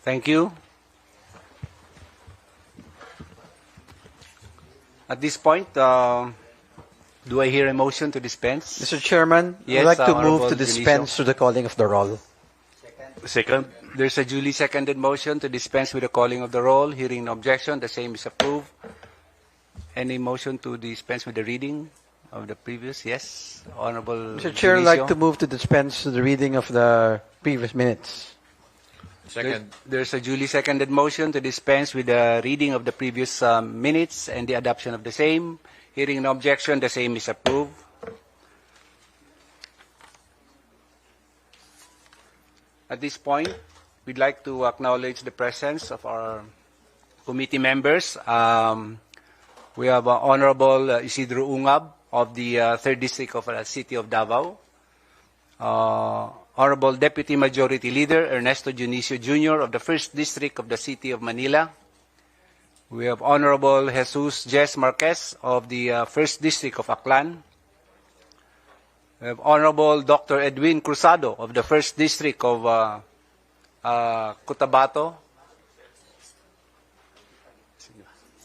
Thank you. At this point, do I hear a motion to dispense? Mr. Chairman, Yes, I'd like to Honorable move to dispense to the calling of the roll. Second. There's a duly seconded motion to dispense with the calling of the roll. Hearing no objection, the same is approved. Any motion to dispense with the reading of the previous? Yes, Honorable Mr. Chair, I'd like Dionisio. to move to dispense to the reading of the previous minutes. Second. There's a duly seconded motion to dispense with the reading of the previous minutes and the adoption of the same. Hearing no objection, the same is approved. At this point, we'd like to acknowledge the presence of our committee members. We have Honorable Isidro Ungab of the 3rd District of the City of Davao. Honorable Deputy Majority Leader Ernesto Dionisio Jr. of the 1st District of the City of Manila. We have Honorable Jesus Jess Marquez of the 1st District of Aklan. We have Honorable Dr. Edwin Cruzado of the 1st District of Cotabato.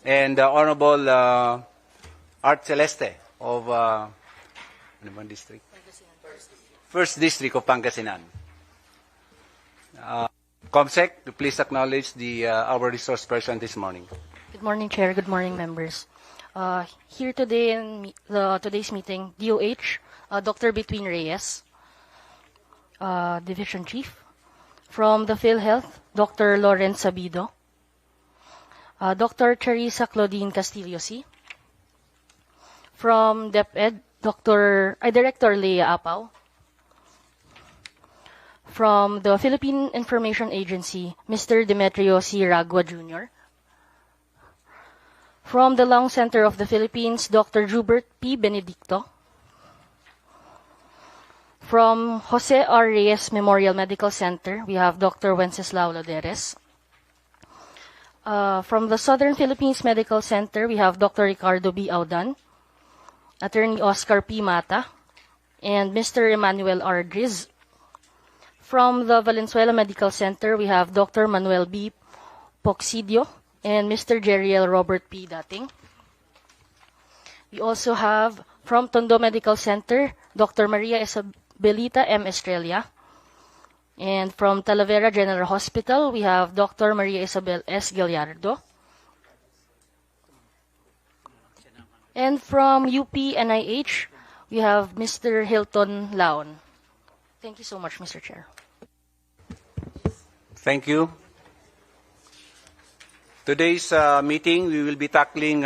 And Honorable Art Celeste of district? 1st District of Pangasinan. Comsec, please acknowledge our resource person this morning. Good morning, Chair. Good morning, members. Here today in today's meeting, DOH, Dr. Between Reyes, Division Chief. From the PhilHealth, Dr. Lawrence Sabido. Dr. Charissa Claudine Castillo-C. From DepEd, Director Leah Apaw. From the Philippine Information Agency, Mr. Demetrio C. Ragua Jr. From the Lung Center of the Philippines, Dr. Jubert P. Benedicto. From Jose R. Reyes Memorial Medical Center, we have Dr. Wenceslao Loderes. From the Southern Philippines Medical Center, we have Dr. Ricardo B. Audan, Attorney Oscar P. Mata, and Mr. Emmanuel R. Driz. From the Valenzuela Medical Center, we have Dr. Manuel B. Poxidio and Mr. Jeriel Robert P. Dating. We also have from Tondo Medical Center, Dr. Maria Isabelita M. Estrella. And from Talavera General Hospital, we have Dr. Maria Isabel S. Gallardo. And from UP NIH, we have Mr. Hilton Laon. Thank you so much, Mr. Chair. Thank you. Today's meeting, we will be tackling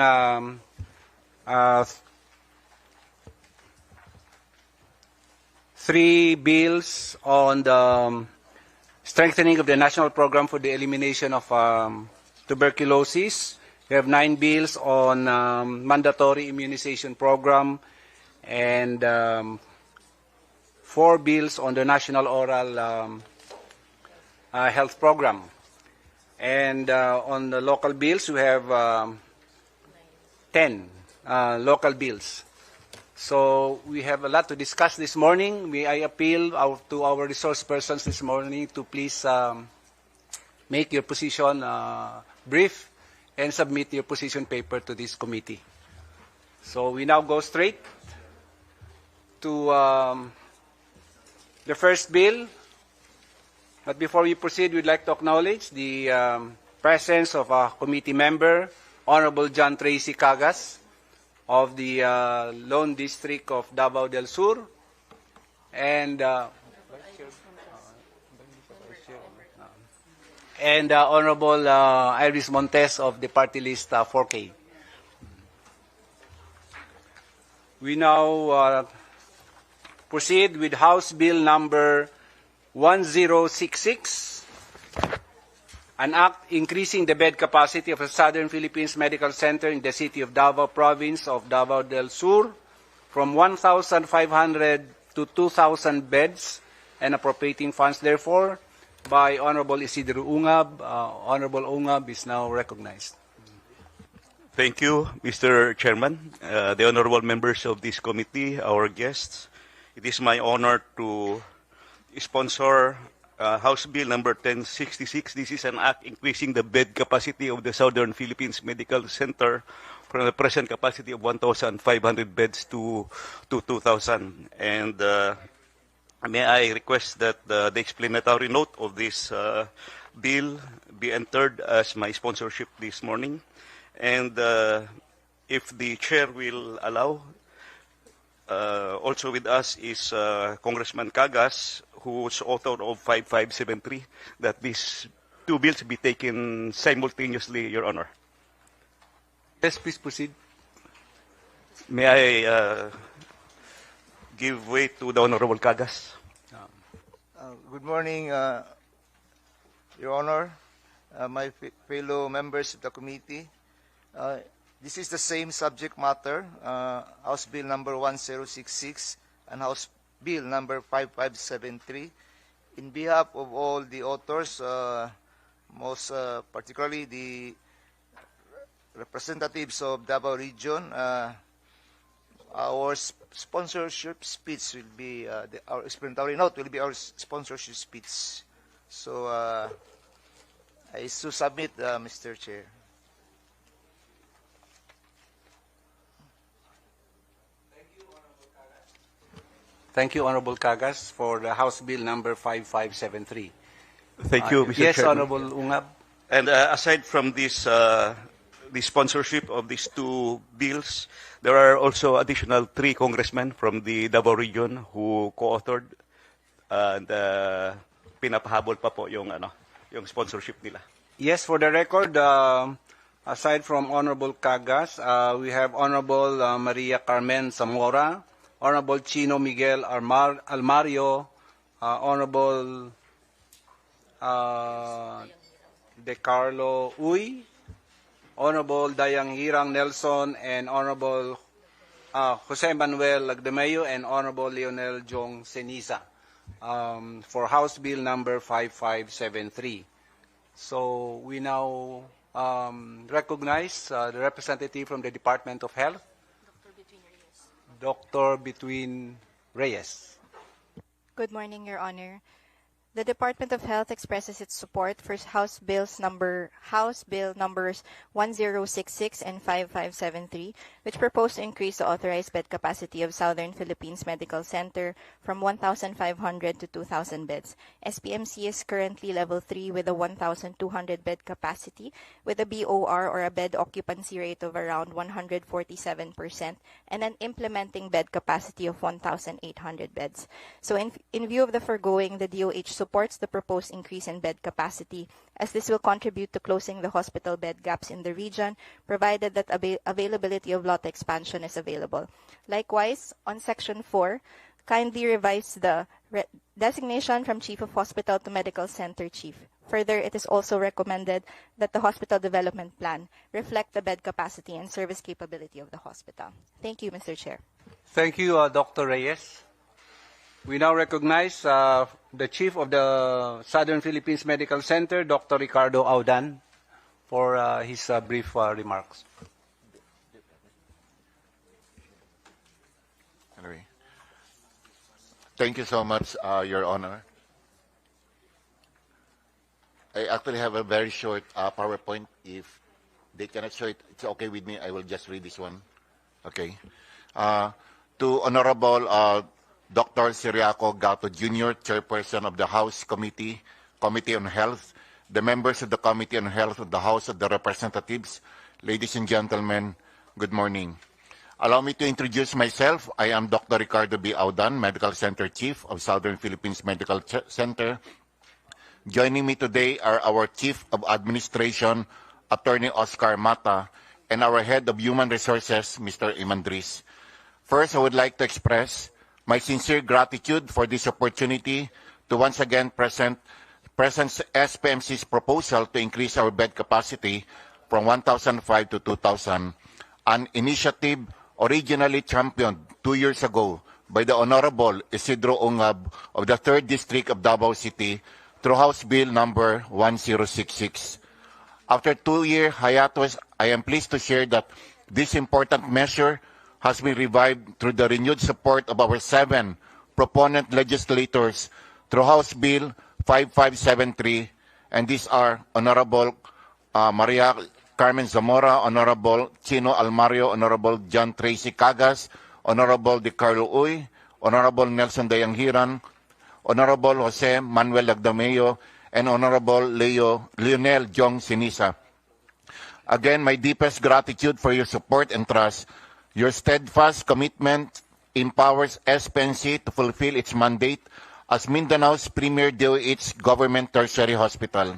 three bills on the strengthening of the national program for the elimination of tuberculosis. We have 9 bills on mandatory immunization program and 4 bills on the national oral health program. And on the local bills, we have 10 local bills. So we have a lot to discuss this morning. I appeal to our resource persons this morning to please make your position brief and submit your position paper to this committee. So we now go straight to the first bill. But before we proceed, we'd like to acknowledge the presence of a committee member, Honorable John Tracy Cagas, of the Lone District of Davao del Sur, and Honorable Iris Montes of the party list 4K. We now proceed with House Bill number 1066, an act increasing the bed capacity of the Southern Philippines Medical Center in the city of Davao Province of Davao del Sur from 1,500 to 2,000 beds and appropriating funds therefore by Honorable Isidro Ungab. Honorable Ungab is now recognized. Thank you, Mr. Chairman, the honorable members of this committee, our guests. It is my honor to sponsor House Bill number 1066. This is an act increasing the bed capacity of the Southern Philippines Medical Center from the present capacity of 1,500 beds to 2,000. And may I request that the explanatory note of this bill be entered as my sponsorship this morning. And if the chair will allow, also with us is Congressman Cagas, who's author of 5573, that these two bills be taken simultaneously, Your Honor. Yes, please proceed. May I give way to the Honorable Cagas? Good morning, Your Honor, my fellow members of the committee. This is the same subject matter, House Bill number 1066 and House Bill number 5573. In behalf of all the authors, most particularly the representatives of Davao Region, our sponsorship speech will be, our explanatory note will be our sponsorship speech. So I so submit, Mr. Chair. Thank you, Honorable Cagas, for the House Bill number 5573. Thank you, Mr. Yes, Chairman. Honorable Ungab. And aside from this, the sponsorship of these two bills, there are also additional 3 congressmen from the Davao region who co-authored, and pinapahabol pa po yung sponsorship nila. Yes, for the record, aside from Honorable Cagas, we have Honorable Maria Carmen Zamora, Honorable Chino Miguel Almario, Honorable De Carlo Uy, Honorable Dayang Hirang Nelson, and Honorable Jose Manuel Lagdemeo, and Honorable Leonel Jong Ceniza for House Bill number 5573. So we now recognize the representative from the Department of Health, Dr. Between Reyes. Good morning, Your Honor. The Department of Health expresses its support for House Bill numbers 1066 and 5573, which propose to increase the authorized bed capacity of Southern Philippines Medical Center from 1,500 to 2,000 beds. SPMC is currently level 3 with a 1,200 bed capacity, with a BOR or a bed occupancy rate of around 147% and an implementing bed capacity of 1,800 beds. So in view of the foregoing, the DOH supports the proposed increase in bed capacity, as this will contribute to closing the hospital bed gaps in the region, provided that availability of lot expansion is available. Likewise, on Section 4, kindly revise the designation from Chief of Hospital to Medical Center Chief. Further, it is also recommended that the hospital development plan reflect the bed capacity and service capability of the hospital. Thank you, Mr. Chair. Thank you, Dr. Reyes. We now recognize the Chief of the Southern Philippines Medical Center, Dr. Ricardo Audan, for his brief remarks. Anyway, thank you so much, Your Honor. I actually have a very short PowerPoint. If they cannot show it, it's okay with me. I will just read this one. Okay. To Honorable Dr. Siriaco Gato Jr., Chairperson of the House Committee on Health, the members of the Committee on Health of the House of the Representatives, ladies and gentlemen, good morning. Allow me to introduce myself. I am Dr. Ricardo B. Audan, Medical Center Chief of Southern Philippines Medical Center. Joining me today are our Chief of Administration, Attorney Oscar Mata, and our Head of Human Resources, Mr. Imandris. First, I would like to express my sincere gratitude for this opportunity to once again present SPMC's proposal to increase our bed capacity from 1,005 to 2,000, an initiative originally championed 2 years ago by the Honorable Isidro Ungab of the 3rd District of Davao City through House Bill number 1066. After 2-year hiatus, I am pleased to share that this important measure has been revived through the renewed support of our 7 proponent legislators through House Bill 5573, and these are Honorable Maria Carmen Zamora, Honorable Chino Almario, Honorable John Tracy Cagas, Honorable Di Carlo Uy, Honorable Nelson Dayanghiran, Honorable Jose Manuel Lagdameo, and Honorable Leonel Jong Sinisa. Again, my deepest gratitude for your support and trust. Your steadfast commitment empowers SPNC to fulfill its mandate as Mindanao's premier DOH government tertiary hospital.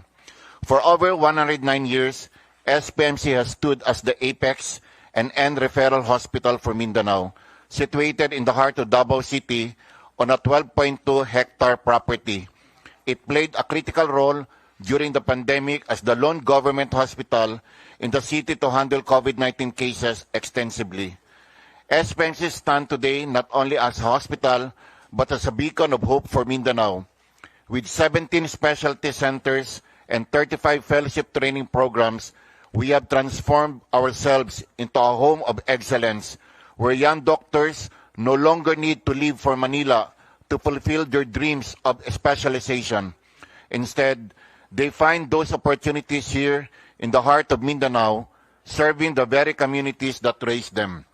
For over 109 years, SPMC has stood as the apex and end referral hospital for Mindanao, situated in the heart of Davao City on a 12.2-hectare property. It played a critical role during the pandemic as the lone government hospital in the city to handle COVID-19 cases extensively. SPMC stands today not only as a hospital, but as a beacon of hope for Mindanao. With 17 specialty centers and 35 fellowship training programs, we have transformed ourselves into a home of excellence, where young doctors no longer need to leave for Manila to fulfill their dreams of specialization. Instead, they find those opportunities here in the heart of Mindanao, serving the very communities that raised them.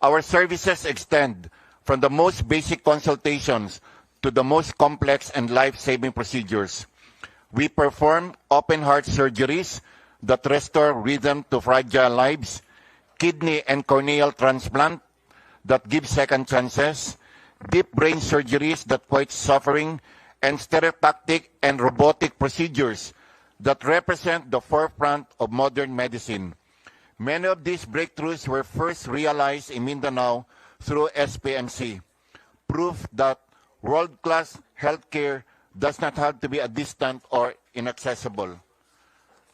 Our services extend from the most basic consultations to the most complex and life-saving procedures. We perform open-heart surgeries that restore rhythm to fragile lives, kidney and corneal transplant that give second chances, deep brain surgeries that quiet suffering, and stereotactic and robotic procedures that represent the forefront of modern medicine. Many of these breakthroughs were first realized in Mindanao through SPMC, proof that world-class healthcare does not have to be a distant or inaccessible.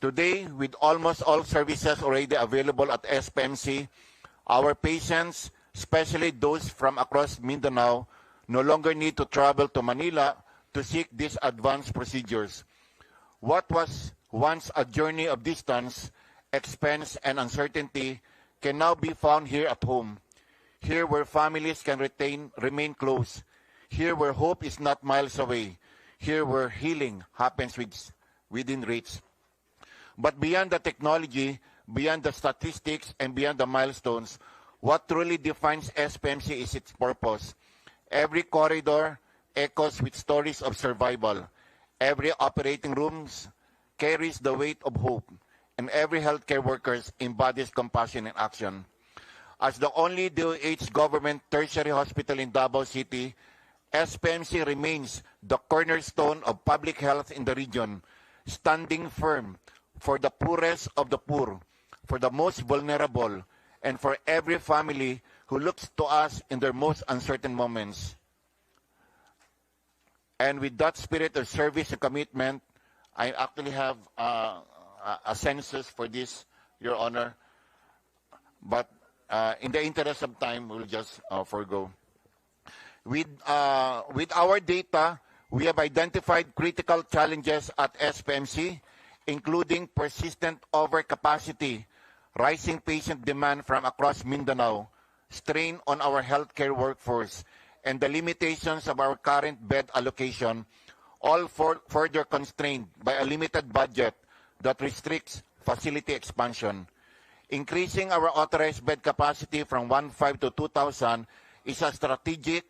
Today, with almost all services already available at SPMC, our patients, especially those from across Mindanao, no longer need to travel to Manila to seek these advanced procedures. What was once a journey of distance, expense, and uncertainty can now be found here at home, here where families can remain close, here where hope is not miles away, here where healing happens within reach. But beyond the technology, beyond the statistics, and beyond the milestones, what truly defines SPMC is its purpose. Every corridor echoes with stories of survival. Every operating room carries the weight of hope, and every healthcare worker embodies compassion in action. As the only DOH government tertiary hospital in Davao City, SPMC remains the cornerstone of public health in the region, standing firm for the poorest of the poor, for the most vulnerable, and for every family who looks to us in their most uncertain moments. And with that spirit of service and commitment, I actually have a census for this, Your Honor. But in the interest of time, we'll just forego. With our data, we have identified critical challenges at SPMC, including persistent overcapacity, rising patient demand from across Mindanao, strain on our healthcare workforce, and the limitations of our current bed allocation, all further constrained by a limited budget that restricts facility expansion. Increasing our authorized bed capacity from 1,500 to 2,000 is a strategic,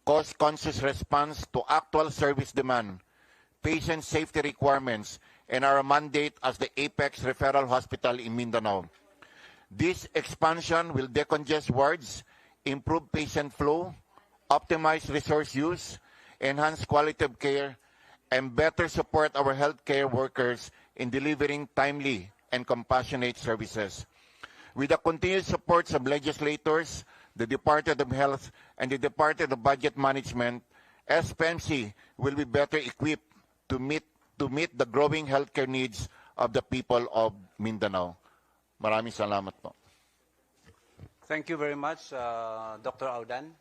cost-conscious response to actual service demand, patient safety requirements, and our mandate as the apex referral hospital in Mindanao. This expansion will decongest wards, improve patient flow, optimize resource use, enhance quality of care, and better support our healthcare workers in delivering timely and compassionate services. With the continued support of legislators, the Department of Health, and the Department of Budget Management, SPMC will be better equipped to meet the growing healthcare needs of the people of Mindanao. Maraming salamat po. Thank you very much, Dr. Audan.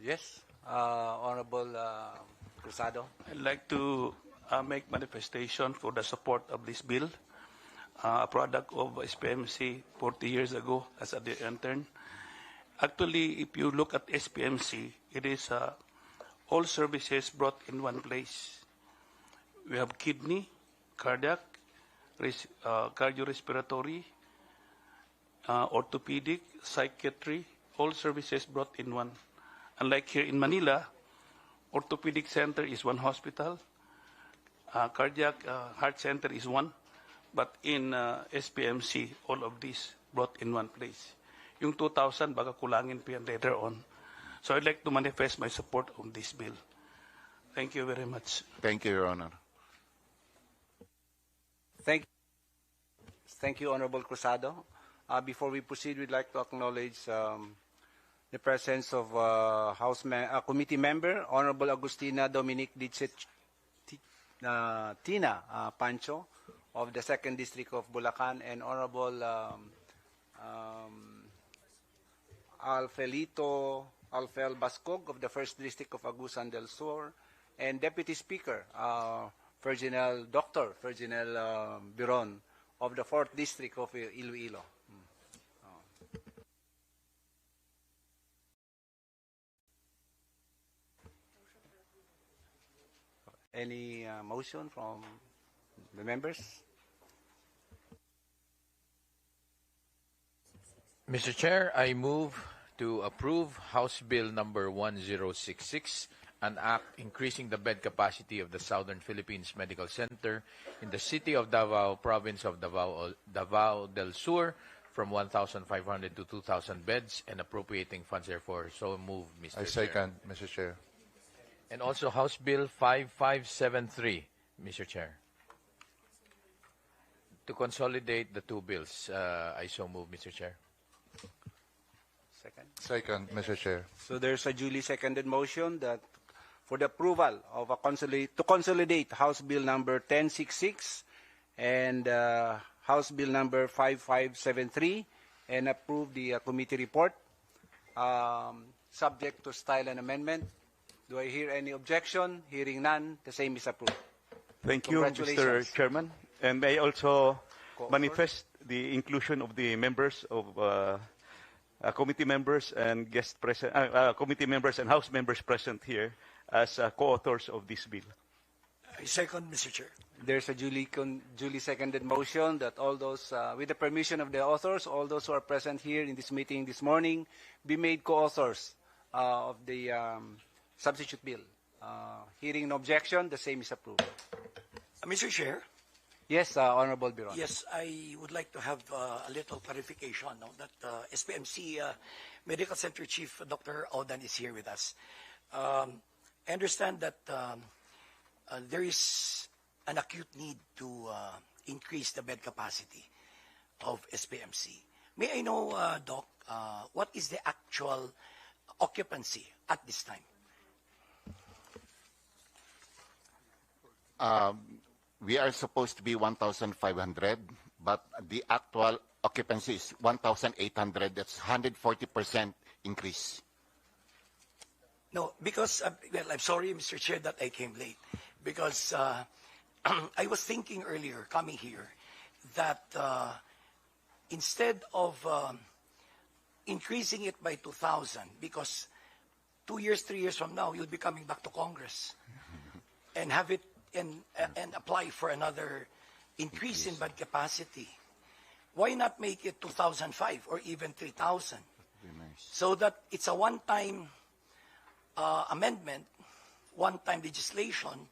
Yes, Honorable Cruzado. I'd like to make manifestation for the support of this bill, a product of SPMC 40 years ago as a intern. Actually, if you look at SPMC, it is all services brought in one place. We have kidney, cardiac, cardiorespiratory, orthopedic, psychiatry, all services brought in one. Unlike here in Manila, orthopedic center is one hospital, cardiac heart center is one, but in SPMC, all of these brought in one place. Yung 2,000, baka kulangin pa yan later on. So I'd like to manifest my support on this bill. Thank you very much. Thank you, Your Honor. Thank you, Honorable Cruzado. Before we proceed, we'd like to acknowledge the presence of committee member, Honorable Agustina Dominic Tina Pancho of the 2nd District of Bulacan, and Honorable Alfel Bascog of the 1st District of Agusan del Sur, and Deputy Speaker Dr. Virginel Biron of the 4th District of Iloilo. Any motion from the members? Mr. Chair, I move to approve House Bill number 1066, an act increasing the bed capacity of the Southern Philippines Medical Center in the city of Davao, province of Davao del Sur, from 1,500 to 2,000 beds, and appropriating funds therefore. So move, Mr. I Chair. second, Mr. Chair. And also House Bill 5573, Mr. Chair. To consolidate the two bills, I so move, Mr. Chair. Second. Second, Mr. Chair. So there's a duly seconded motion that for the approval of to consolidate House Bill number 1066 and House Bill number 5573 and approve the committee report, subject to style and amendment. Do I hear any objection? Hearing none, the same is approved. Thank you, Mr. Congratulations. Chairman. And may I also manifest the inclusion of the members of committee members and committee members and House members present here as co-authors of this bill. I second, Mr. Chair. There's a duly seconded motion that all those, with the permission of the authors, all those who are present here in this meeting this morning, be made co-authors of the substitute bill. Hearing no objection, the same is approved. Mr. Chair, Yes, Honorable Biron. yes, I would like to have a little clarification now that SPMC Medical Center Chief Dr. Audan is here with us. I understand that there is an acute need to increase the bed capacity of SPMC. May I know, Doc, what is the actual occupancy at this time? We are supposed to be 1,500, but the actual occupancy is 1,800. That's 140% increase. No, because, well, I'm sorry, Mr. Chair, that I came late. Because I was thinking earlier, coming here, that instead of increasing it by 2,000, because 2 years, 3 years from now, you'll be coming back to Congress and have it and apply for another increase in bed capacity. Why not make it 2,005 or even 3,000? So that it's a one-time amendment, one-time legislation,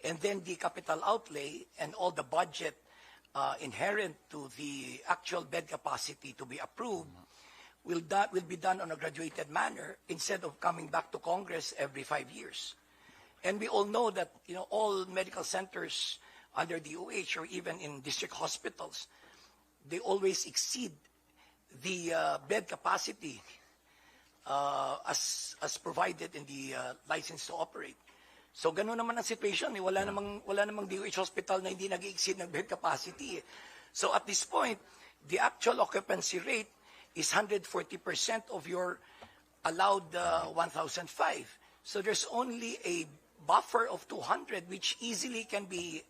and then the capital outlay and all the budget inherent to the actual bed capacity to be approved will be done on a graduated manner instead of coming back to Congress every 5 years. And we all know that, you know, all medical centers under the OH or even in district hospitals, they always exceed the bed capacity as provided in the license to operate. So ganun naman ang situation. Wala namang DOH hospital na hindi nag-exceed ng bed capacity. So at this point, the actual occupancy rate is 140% of your allowed 1,005. So there's only a buffer of 200, which easily can be,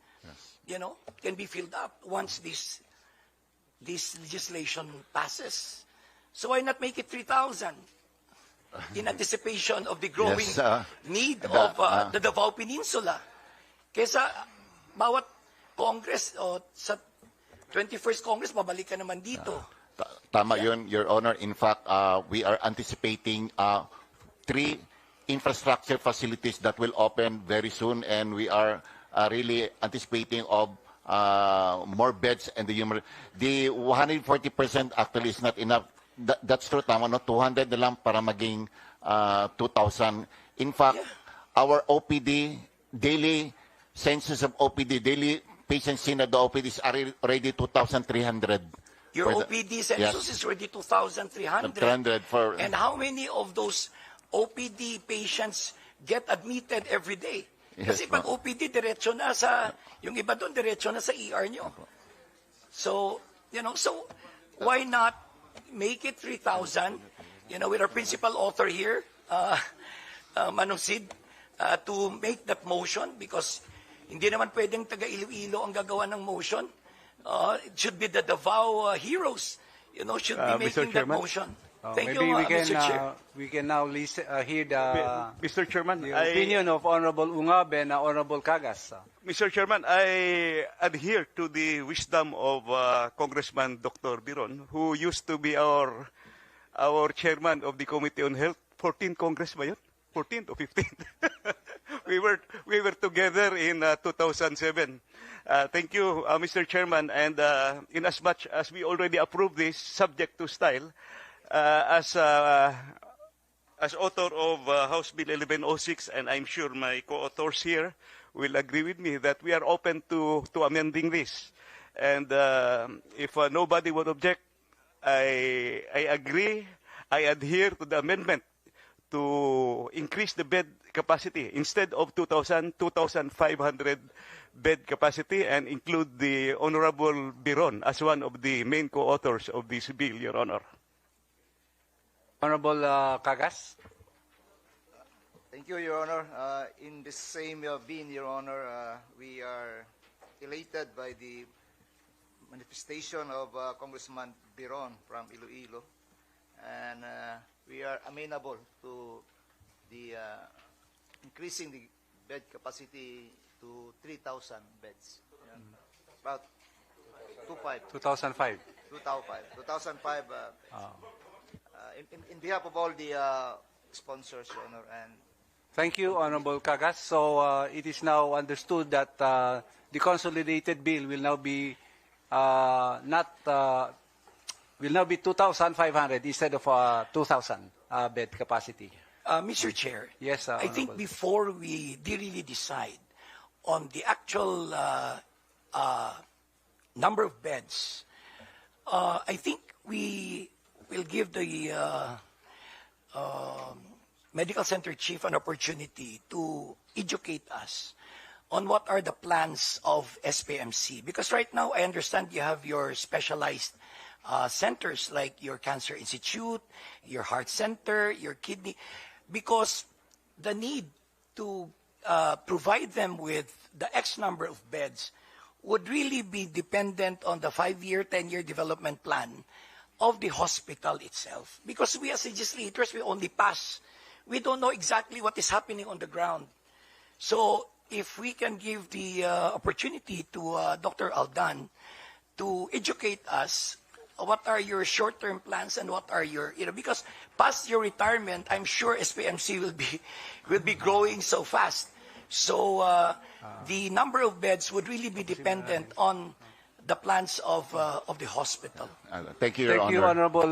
you know, can be filled up once this legislation passes. So why not make it 3,000? In anticipation of the growing Yes, need of the Davao Peninsula. Kesa bawat Congress o sa 21st Congress, babalik ka naman dito. Tama yun, Your Honor. In fact, we are anticipating 3 infrastructure facilities that will open very soon, and we are really anticipating of more beds and the 140% actually is not enough. That's true, tama, no? 200 na lang para maging 2,000. In fact, our OPD, daily census of OPD, daily patients seen at the OPD is already 2,300. Your OPD census is already 2,300. And how many of those OPD patients get admitted every day? Kasi pag OPD, diretso na sa, yung iba doon, diretso na sa ER nyo. So, so why not make it 3,000, with our principal author here, Manong Sid, to make that motion, because hindi naman pwedeng taga Iloilo ang gagawa ng motion. It should be the Davao heroes, should be making that motion. Thank you, Mr. Chair. We can now hear Mr. Chairman, the opinion of Honorable Ungab and Honorable Cagas. Mr. Chairman, I adhere to the wisdom of Congressman Dr. Biron, who used to be our chairman of the Committee on Health. 14 Congress ba yun? 14 or 15? we were together in 2007. Thank you, Mr. Chairman. And in as much as we already approved this, subject to style, as author of House Bill 1106, and I'm sure my co-authors here will agree with me that we are open to amending this. And if nobody would object, I agree, I adhere to the amendment to increase the bed capacity instead of 2,000, 2,500 bed capacity, and include the Honorable Biron as one of the main co-authors of this bill, Your Honor. Honorable Cagas. Thank you, Your Honor. In the same vein, Your Honor, we are elated by the manifestation of Congressman Biron from Iloilo, and we are amenable to the increasing the bed capacity to 3,000 beds. About 2005. 2005. In behalf of all the sponsors, Your Honor, and Thank you, Honorable Cagas. So it is now understood that the consolidated bill will now be will now be 2,500 instead of 2,000 bed capacity. Mr. Chair, Yes, I think before we really decide on the actual number of beds, I think we will give the medical center chief an opportunity to educate us on what are the plans of SPMC. Because right now, I understand you have your specialized centers like your Cancer Institute, your Heart Center, your Kidney, because the need to provide them with the X number of beds would really be dependent on the 5-year, 10-year development plan of the hospital itself. Because we as legislators, we only pass. We don't know exactly what is happening on the ground. So if we can give the opportunity to Dr. Aldan to educate us, what are your short-term plans and what are your, because past your retirement, I'm sure SPMC will be growing so fast. So the number of beds would really be dependent on the plans of the hospital. Thank you, Your Honor. Thank you, Honorable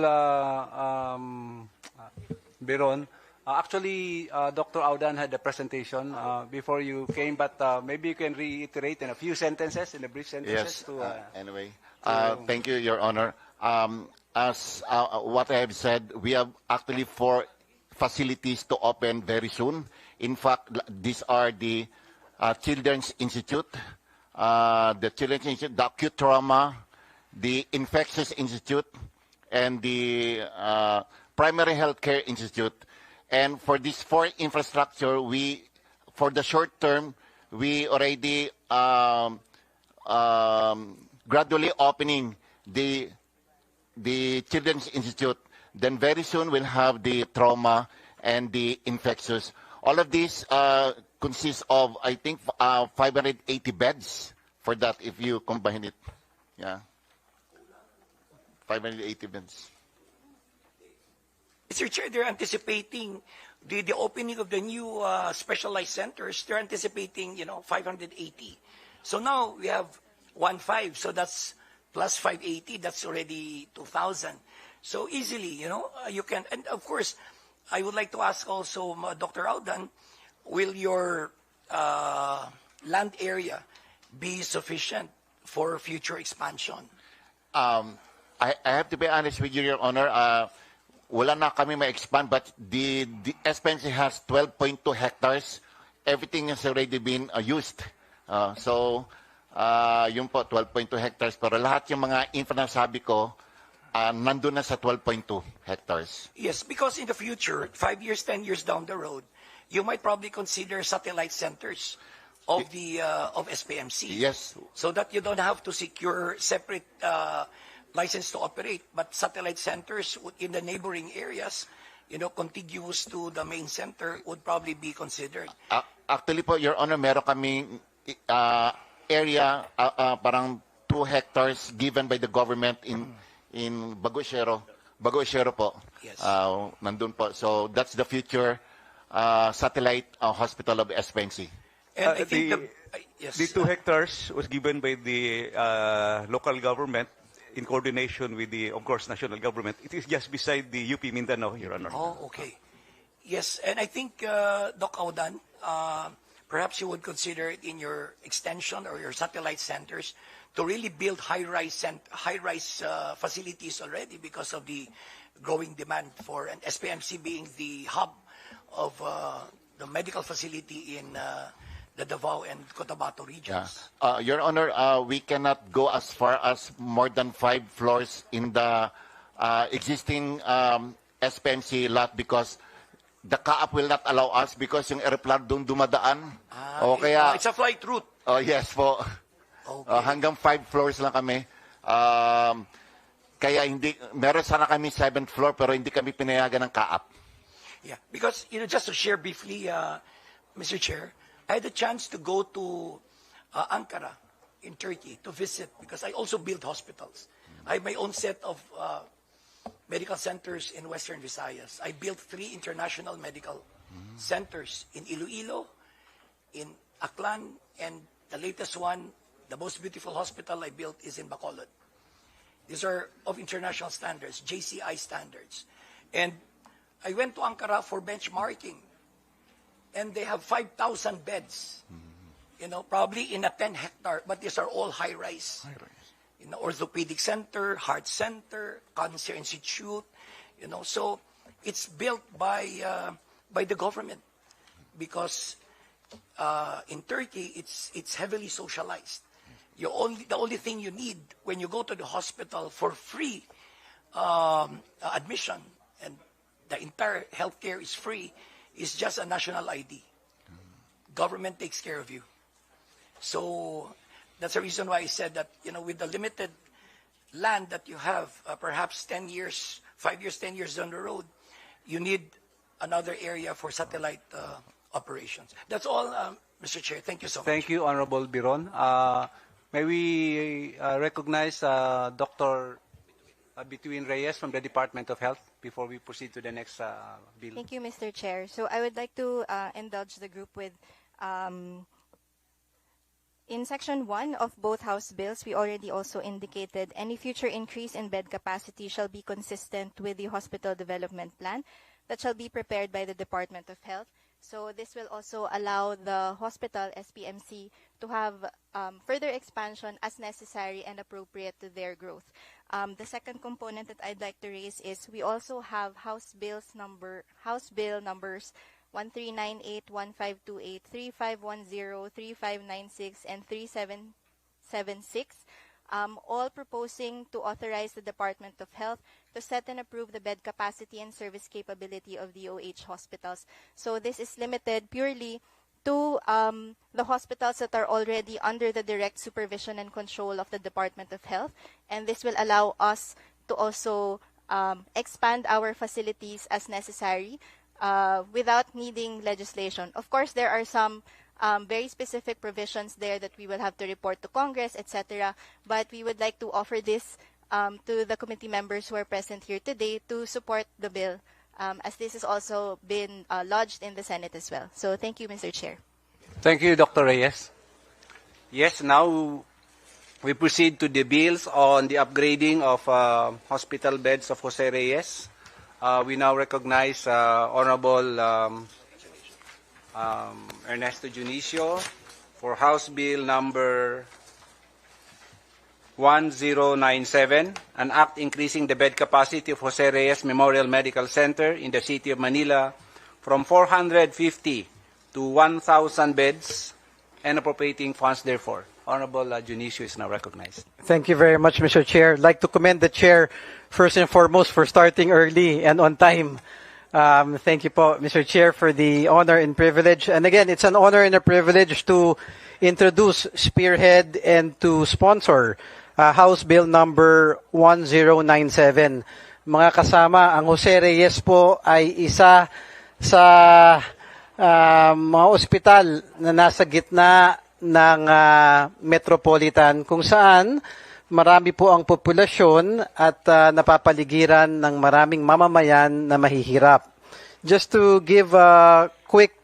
Biron. Actually, Dr. Audan had a presentation before you came, but maybe you can reiterate in a few sentences, in a brief sentences. Yes. Anyway, thank you, Your Honor. As what I have said, we have actually 4 facilities to open very soon. In fact, these are the Children's Institute, the Children's Institute, the Acute Trauma, the Infectious Institute, and the Primary Healthcare Institute. And for these 4 infrastructure, for the short term, we already gradually opening the Children's Institute. Then very soon we'll have the trauma and the infectious. All of these consists of, I think, 580 beds for that if you combine it. Yeah. 580 beds. Mr. Chair, they're anticipating the opening of the new specialized centers. They're anticipating, 580. So now we have 1.5, so that's plus 580, that's already 2,000. So easily, you can, and of course, I would like to ask also Dr. Audan, will your land area be sufficient for future expansion? I have to be honest with you, Your Honor. Wala na kami ma-expand, but the SPNC has 12.2 hectares. Everything has already been used. So, yun po, 12.2 hectares. Pero lahat yung mga infra na sabi ko, nandun na sa 12.2 hectares. Yes, because in the future, 5 years, 10 years down the road, you might probably consider satellite centers of the of SPMC. Yes. So that you don't have to secure separate license to operate, but satellite centers in the neighboring areas, contiguous to the main center would probably be considered. Actually po, Your Honor, meron kaming area, parang 2 hectares given by the government in Baguio Eshero po. Yes. Nandun po. So that's the future satellite hospital of SPNC. And I think the 2 hectares was given by the local government in coordination with the, of course, national government. It is just beside the UP Mindanao, Your Honor. Oh, okay. Yes, and I think, Doc Audan, perhaps you would consider it in your extension or your satellite centers to really build high-rise facilities already because of the growing demand for, and SPMC being the hub of the medical facility in the Davao and Cotabato regions. Your Honor, we cannot go as far as more than 5 floors in the existing SPMC lot because the CAAP will not allow us because yung aeroplane doon dumadaan. Kaya, it's a flight route. Yes po. Okay. Hanggang 5 floors lang kami. Kaya meron sana kami 7th floor pero hindi kami pinayagan ng CAAP. Yeah, because, just to share briefly, Mr. Chair, I had a chance to go to Ankara in Turkey to visit because I also build hospitals. I have my own set of medical centers in Western Visayas. I built 3 international medical centers in Iloilo, in Aklan, and the latest one, the most beautiful hospital I built is in Bacolod. These are of international standards, JCI standards. And I went to Ankara for benchmarking. And they have 5,000 beds, probably in a 10-hectare, but these are all high-rise. Orthopedic center, heart center, cancer institute, so it's built by the government because in Turkey it's heavily socialized. The only thing you need when you go to the hospital for free admission and the entire healthcare is free. Is just a national ID. Government takes care of you. So that's the reason why I said that, with the limited land that you have, perhaps 10 years, 5 years, 10 years down the road, you need another area for satellite operations. That's all, Mr. Chair. Thank you so much. Thank you, Honorable Biron. May we recognize Dr. Between Reyes from the Department of Health before we proceed to the next bill. Thank you, Mr. Chair. So I would like to indulge the group with, in Section 1 of both House bills, we already also indicated any future increase in bed capacity shall be consistent with the hospital development plan that shall be prepared by the Department of Health. So this will also allow the hospital, SPMC, to have further expansion as necessary and appropriate to their growth. The second component that I'd like to raise is we also have House Bill numbers 1398, 1528, 3510, 3596, and 3776, all proposing to authorize the Department of Health to set and approve the bed capacity and service capability of DOH hospitals. So this is limited purely to the hospitals that are already under the direct supervision and control of the Department of Health. And this will allow us to also expand our facilities as necessary without needing legislation. Of course, there are some very specific provisions there that we will have to report to Congress, etc. But we would like to offer this to the committee members who are present here today to support the bill, as this has also been lodged in the Senate as well. So thank you, Mr. Chair. Thank you, Dr. Reyes. Yes, now we proceed to the bills on the upgrading of hospital beds of Jose Reyes. We now recognize Honorable Ernesto Junicio for House Bill number 1097, an act increasing the bed capacity of Jose Reyes Memorial Medical Center in the City of Manila from 450 to 1,000 beds and appropriating funds therefore. Honorable Junicio is now recognized. Thank you very much, Mr. Chair. I'd like to commend the Chair first and foremost for starting early and on time. Thank you po, Mr. Chair, for the honor and privilege. And again, it's an honor and a privilege to introduce, spearhead, and to sponsor House Bill number 1097. Mga kasama, ang Jose Reyes po ay isa sa mga ospital na nasa gitna ng metropolitan kung saan marami po ang populasyon at napapaligiran ng maraming mamamayan na mahihirap. Just to give quick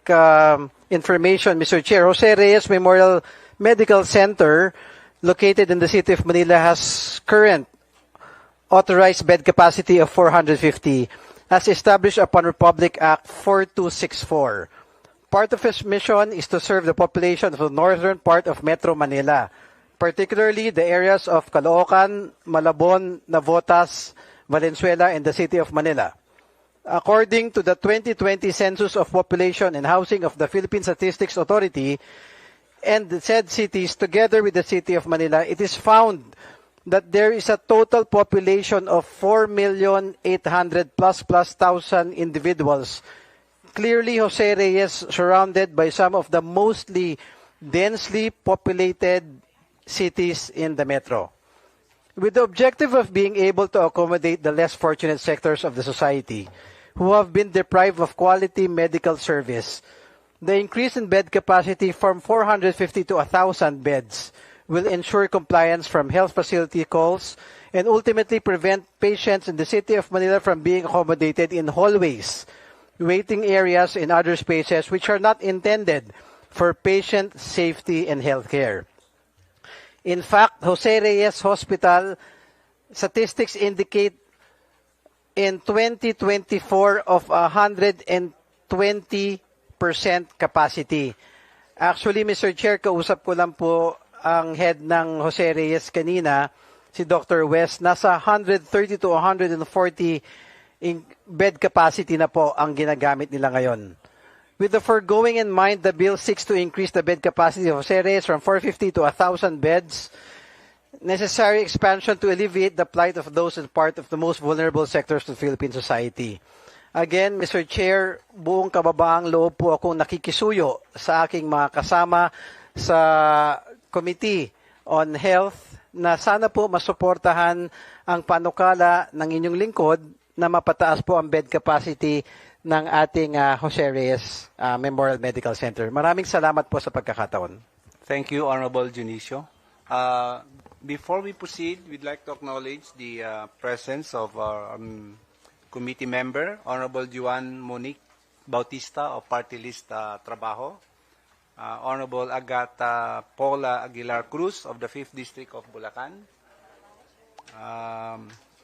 information, Mr. Chair, Jose Reyes Memorial Medical Center located in the City of Manila has current authorized bed capacity of 450 as established upon Republic Act 4264. Part of its mission is to serve the population of the northern part of Metro Manila, particularly the areas of Caloocan, Malabon, Navotas, Valenzuela, and the City of Manila. According to the 2020 Census of Population and Housing of the Philippine Statistics Authority and the said cities, together with the City of Manila, it is found that there is a total population of 4,800,000+ individuals. Clearly, Jose Reyes surrounded by some of the mostly densely populated cities in the metro. With the objective of being able to accommodate the less fortunate sectors of the society who have been deprived of quality medical service, the increase in bed capacity from 450 to 1,000 beds will ensure compliance from health facility calls and ultimately prevent patients in the City of Manila from being accommodated in hallways, waiting areas, and other spaces which are not intended for patient safety and health care. In fact, Jose Reyes Hospital statistics indicate in 2024 of 120% capacity. Actually, Mr. Chair, kausap ko lang po ang head ng Jose Reyes kanina, si Dr. West, nasa 130 to 140 bed capacity na po ang ginagamit nila ngayon. With the foregoing in mind, the bill seeks to increase the bed capacity of Jose Reyes from 450 to 1,000 beds, necessary expansion to alleviate the plight of those as part of the most vulnerable sectors of Philippine society. Again, Mr. Chair, buong kababaang loob po akong nakikisuyo sa aking mga kasama sa Committee on Health na sana po masuportahan ang panukala ng inyong lingkod na mapataas po ang bed capacity ng ating Jose Reyes Memorial Medical Center. Maraming salamat po sa pagkakataon. Thank you, Honorable Junicio. Before we proceed, we'd like to acknowledge the presence of our committee member, Honorable Juan Monique Bautista of Party List Trabajo, Honorable Agata Paula Aguilar Cruz of the 5th District of Bulacan,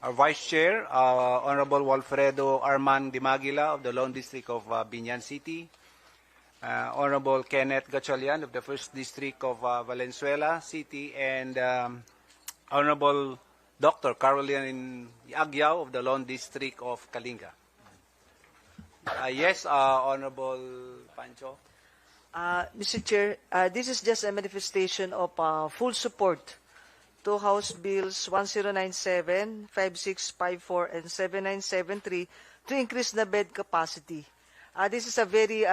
our Vice Chair, Honorable Walfredo Arman Dimagila of the Lone District of Binyan City, Honorable Kenneth Gatchalian of the 1st District of Valenzuela City, and Honorable Dr. Caroline Agyao of the Lone District of Kalinga. Yes, Honorable Pancho. Mr. Chair, this is just a manifestation of full support to House Bills 1097, 5654, and 7973 to increase the bed capacity. This is a very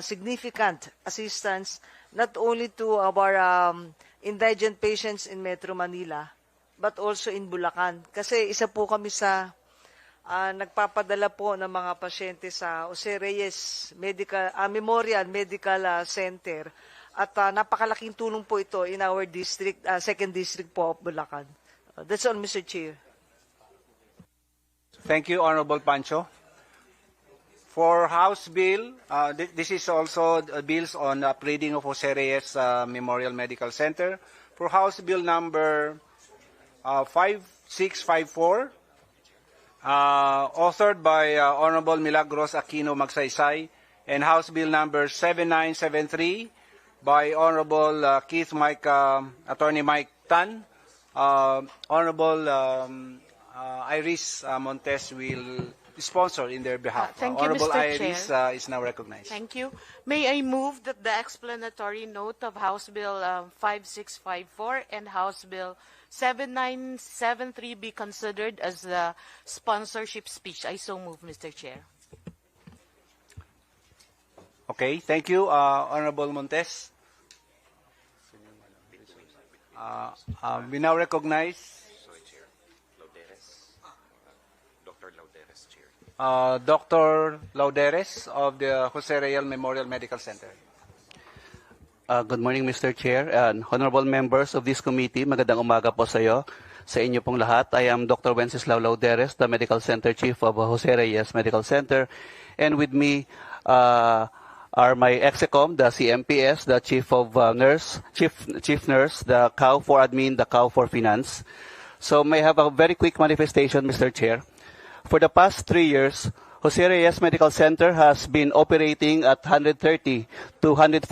significant assistance not only to our indigent patients in Metro Manila, but also in Bulacan. Kasi isa po kami sa nagpapadala po ng mga pasyente sa Jose Reyes Memorial Medical Center. At napakalaking tulong po ito in our district, 2nd District po of Bulacan. That's all, Mr. Chair. Thank you, Honorable Pancho. For House Bill, this is also bills on upgrading of Jose Reyes Memorial Medical Center. For House Bill number 5654, authored by Honorable Milagros Aquino Magsaysay, and House Bill number 7973 by Honorable Attorney Mike Tan. Honorable Iris Montes will sponsor in their behalf. Thank you, Honorable Mr. Iris Chair. is now recognized. Thank you. May I move that the explanatory note of House Bill 5654 and House Bill 7973 be considered as the sponsorship speech? I so move, Mr. Chair. Okay, thank you, Honorable Montes. We now recognize Dr. Lauderes of the Jose Reyes Memorial Medical Center. Good morning, Mr. Chair and honorable members of this committee. Magandang umaga po sa inyo pong lahat. I am Dr. Wenceslao Lauderes, the Medical Center Chief of Jose Reyes Medical Center. And with me are my execom, the CMPS, the Chief of Chief Nurse, the COW for Admin, the COW for Finance. So may I have a very quick manifestation, Mr. Chair. For the past 3 years, Jose Reyes Medical Center has been operating at 130 to 140%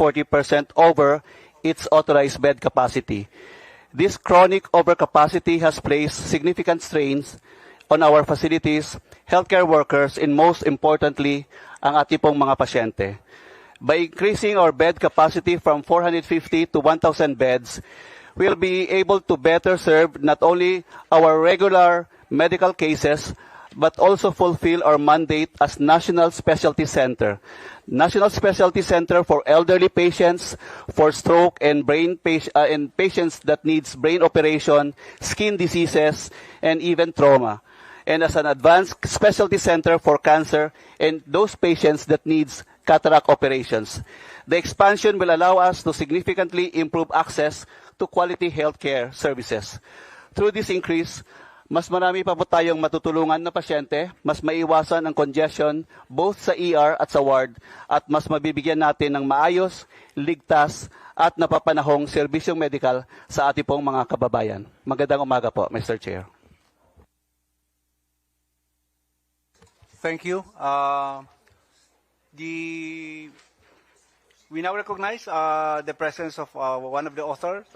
over its authorized bed capacity. This chronic overcapacity has placed significant strains on our facilities, healthcare workers, and most importantly, ang ating pong mga pasyente. By increasing our bed capacity from 450 to 1,000 beds, we'll be able to better serve not only our regular medical cases, but also fulfill our mandate as National Specialty Center. National Specialty Center for elderly patients, for stroke and and patients that needs brain operation, skin diseases, and even trauma. And as an advanced specialty center for cancer and those patients that needs cataract operations. The expansion will allow us to significantly improve access to quality healthcare services. Through this increase, mas marami pa po tayong matutulungan na pasyente, mas maiwasan ang congestion both sa ER at sa ward, at mas mabibigyan natin ng maayos, ligtas, at napapanahong serbisyong medikal sa ating pong mga kababayan. Magandang umaga po, Mr. Chair. Thank you. We now recognize the presence of one of the authors,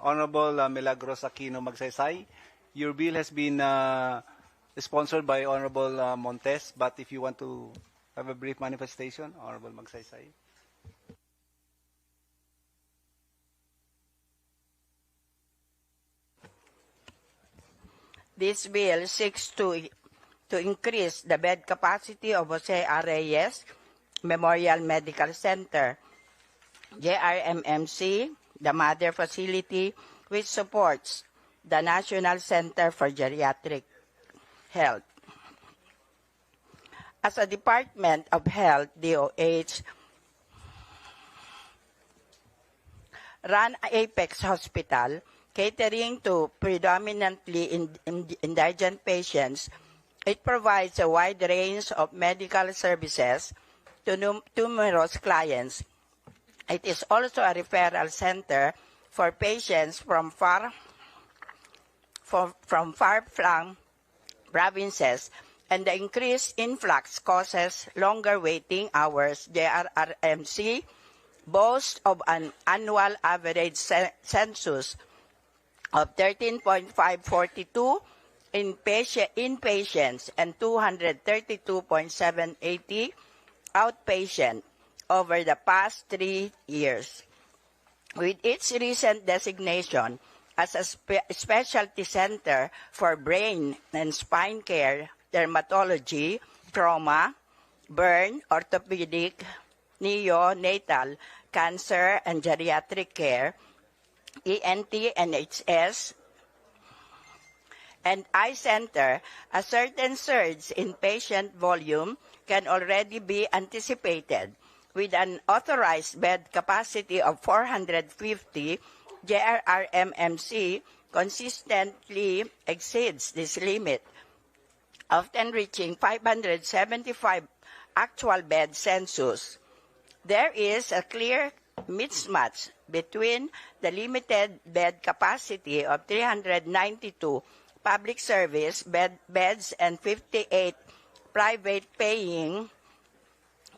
Honorable Milagros Aquino Magsaysay. Your bill has been sponsored by Honorable Montes, but if you want to have a brief manifestation, Honorable Magsaysay. This bill seeks to increase the bed capacity of Jose Reyes Memorial Medical Center, JRMMC, the mother facility, which supports the National Center for Geriatric Health. As a Department of Health, DOH, run Apex Hospital, catering to predominantly indigent patients, it provides a wide range of medical services to numerous clients. It is also a referral center for patients from far-flung provinces, and the increased influx causes longer waiting hours. JRMC boasts of an annual average census of 13.542 inpatients and 232.780 outpatient over the past 3 years. With its recent designation as a specialty center for brain and spine care, dermatology, trauma, burn, orthopedic, neonatal, cancer, and geriatric care, ENT, NHS, and eye center, a certain surge in patient volume can already be anticipated. With an authorized bed capacity of 450, JRRMMC consistently exceeds this limit, often reaching 575 actual bed census. There is a clear mismatch between the limited bed capacity of 392 public service beds and 58 private paying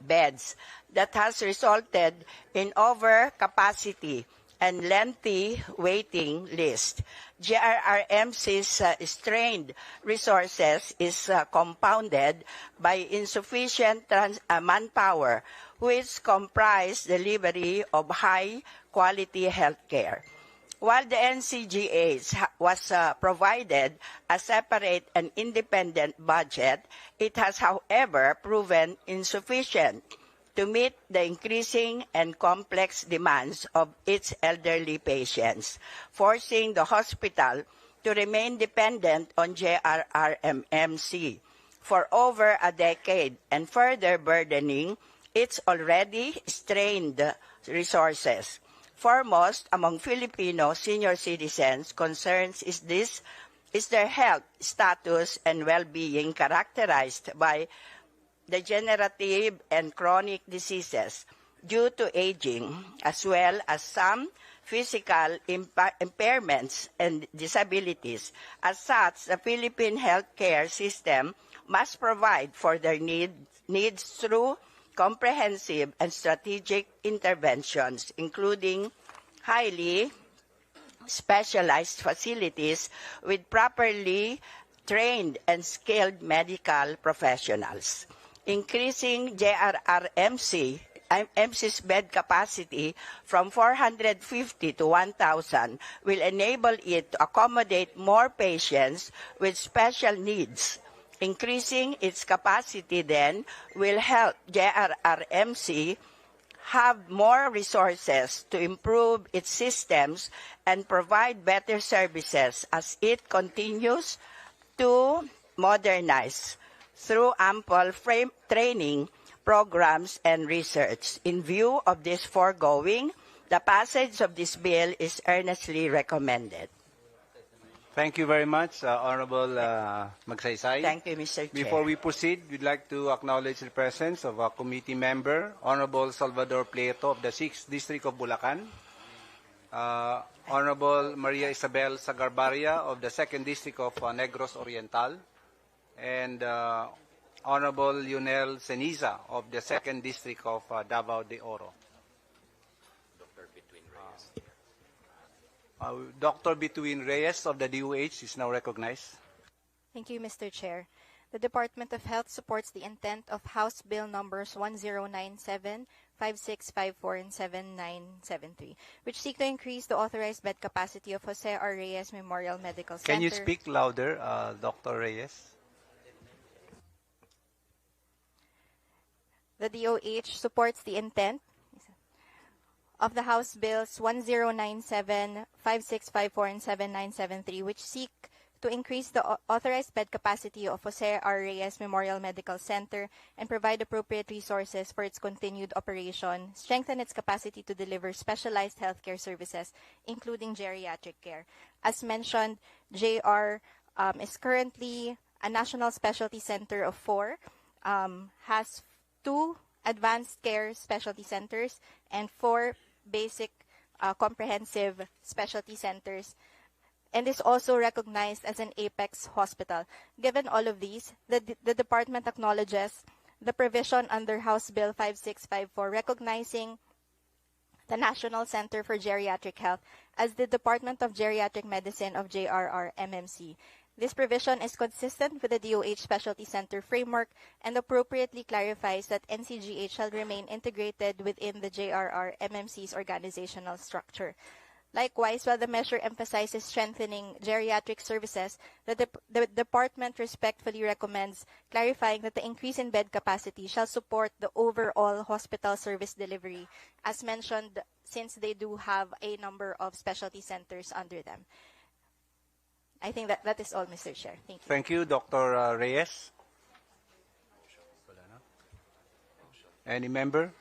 beds that has resulted in overcapacity and lengthy waiting list. JRRMC's strained resources is compounded by insufficient manpower, which comprise delivery of high-quality healthcare. While the NCGH was provided a separate and independent budget, it has, however, proven insufficient to meet the increasing and complex demands of its elderly patients, forcing the hospital to remain dependent on JRRMMC for over a decade and further burdening its already strained resources. Foremost among Filipino senior citizens' concerns is their health status and well-being characterized by degenerative and chronic diseases due to aging, as well as some physical impairments and disabilities. As such, the Philippine healthcare system must provide for their needs through comprehensive and strategic interventions, including highly specialized facilities with properly trained and skilled medical professionals. Increasing JRRMC's bed capacity from 450 to 1,000 will enable it to accommodate more patients with special needs. Increasing its capacity then will help JRRMC have more resources to improve its systems and provide better services as it continues to modernize through ample training programs and research. In view of this foregoing, the passage of this bill is earnestly recommended. Thank you very much, Honorable Magsaysay. Thank you, Mr. Chair. Before we proceed, we'd like to acknowledge the presence of a committee member, Honorable Salvador Pleto of the 6th District of Bulacan, Honorable Maria Isabel Sagarbaria of the 2nd District of Negros Oriental, and Honorable Lionel Ceniza of the 2nd District of Davao de Oro. Dr. Between Reyes of the DOH is now recognized. Thank you, Mr. Chair. The Department of Health supports the intent of House Bill numbers 1097, 5654, and 7973, which seek to increase the authorized bed capacity of Jose R. Reyes Memorial Medical Center. Can you speak louder, Dr. Reyes? The DOH supports the intent of the House Bills 1097, 5654, and 7973, which seek to increase the authorized bed capacity of Jose R. Reyes Memorial Medical Center and provide appropriate resources for its continued operation, strengthen its capacity to deliver specialized healthcare services, including geriatric care. As mentioned, JR is currently a national specialty center of 4, has 2 advanced care specialty centers and 4 basic comprehensive specialty centers, and is also recognized as an apex hospital. Given all of these, the department acknowledges the provision under House Bill 5654 recognizing the National Center for Geriatric Health as the Department of Geriatric Medicine of JRR-MMC. This provision is consistent with the DOH Specialty Center framework and appropriately clarifies that NCGH shall remain integrated within the JRR-MMC's organizational structure. Likewise, while the measure emphasizes strengthening geriatric services, the department respectfully recommends clarifying that the increase in bed capacity shall support the overall hospital service delivery, as mentioned, since they do have a number of specialty centers under them. I think that is all, Mr. Chair. Thank you. Thank you, Dr. Reyes. Any member?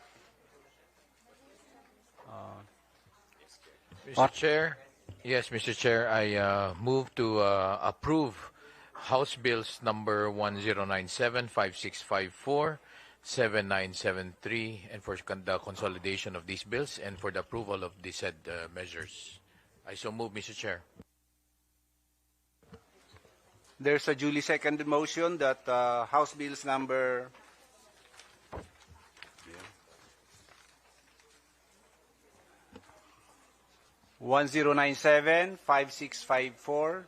Mr. Chair, yes, Mr. Chair, I move to approve House Bills number 1097, 5654, 7973, and for the consolidation of these bills and for the approval of the said measures. I so move, Mr. Chair. There's a duly seconded motion that House Bills number 1097, 5654,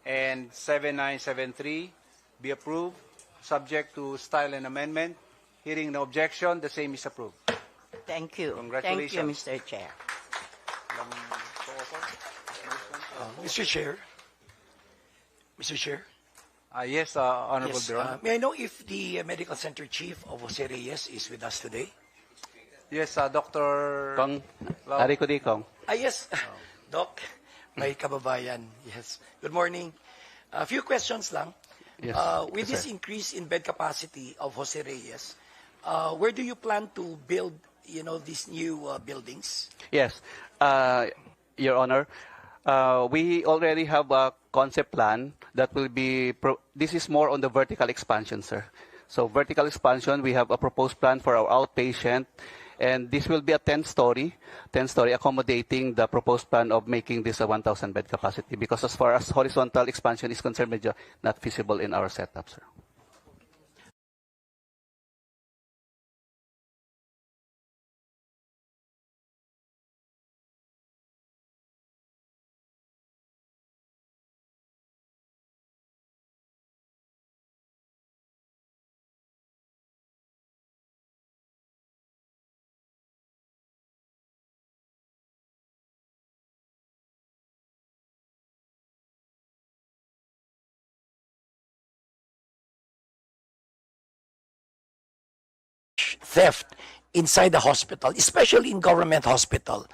and 7973 be approved, subject to style and amendment. Hearing no objection, the same is approved. Thank you. Congratulations. Thank you, Mr. Chair. Mr. Chair. Mr. Chair. Yes, Honorable Yes, Duran. may I know if the medical center chief of Jose Reyes is with us today? Yes, Dr. Kong, Lau. Ari ko di, Kong. Yes, Doc, may kababayan. Yes. Good morning. A few questions lang. Yes, With yes, this sir. increase in bed capacity of Jose Reyes, where do you plan to build, these new buildings? Yes, Your Honor, we already have a concept plan that will be, this is more on the vertical expansion, sir. So vertical expansion, we have a proposed plan for our outpatient, and this will be a 10-story accommodating the proposed plan of making this a 1,000 bed capacity, because as far as horizontal expansion is concerned, medyo not feasible in our setup, sir. Theft inside the hospital, especially in government hospital.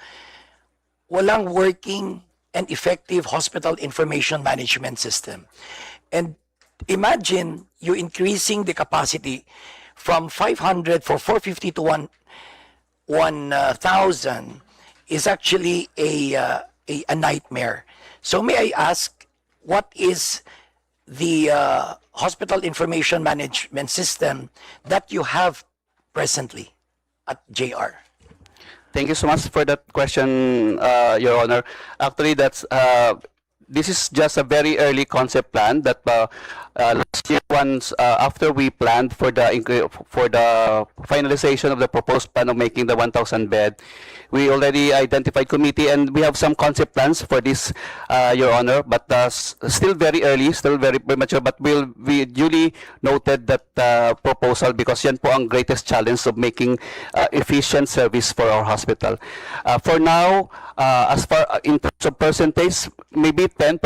Walang working and effective hospital information management system. And imagine you increasing the capacity from 500 for 450 to 1,000 is actually a nightmare. So may I ask, what is the hospital information management system that you have presently at JR? Thank you so much for that question, Your Honor. Actually, this is just a very early concept plan that last year, once after we planned for the finalization of the proposed plan of making the 1,000 bed, we already identified committee, and we have some concept plans for this, Your Honor, but still very early, still very premature, but we duly noted that proposal because yan po ang greatest challenge of making efficient service for our hospital. For now, as far in terms of percentage, maybe 10%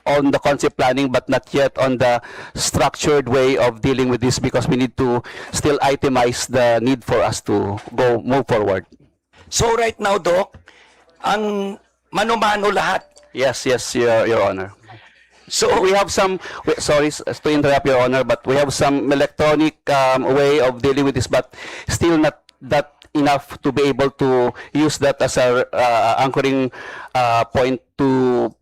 on the concept planning, but not yet on the structured way of dealing with this, because we need to still itemize the need for us to move forward. So right now, Doc, ang mano-mano lahat. Yes, Your Honor. So we have some, sorry to interrupt, Your Honor, but we have some electronic way of dealing with this, but still not that enough to be able to use that as a anchoring point to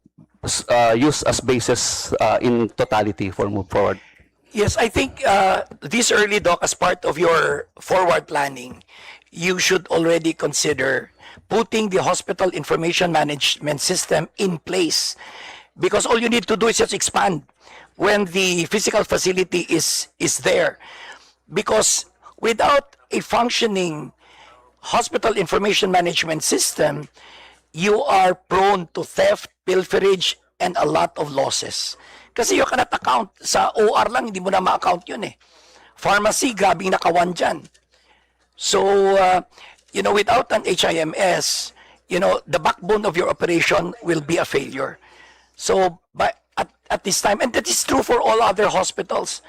use as basis in totality for move forward. Yes, I think this early, Doc, as part of your forward planning, you should already consider putting the hospital information management system in place, because all you need to do is just expand when the physical facility is there. Because without a functioning hospital information management system, you are prone to theft, pilferage, and a lot of losses. Kasi you cannot account. Sa OR lang, hindi mo na ma-account yun eh. Pharmacy, grabing nakawan dyan. So, without an HIMS, the backbone of your operation will be a failure. So, at this time, and that is true for all other hospitals.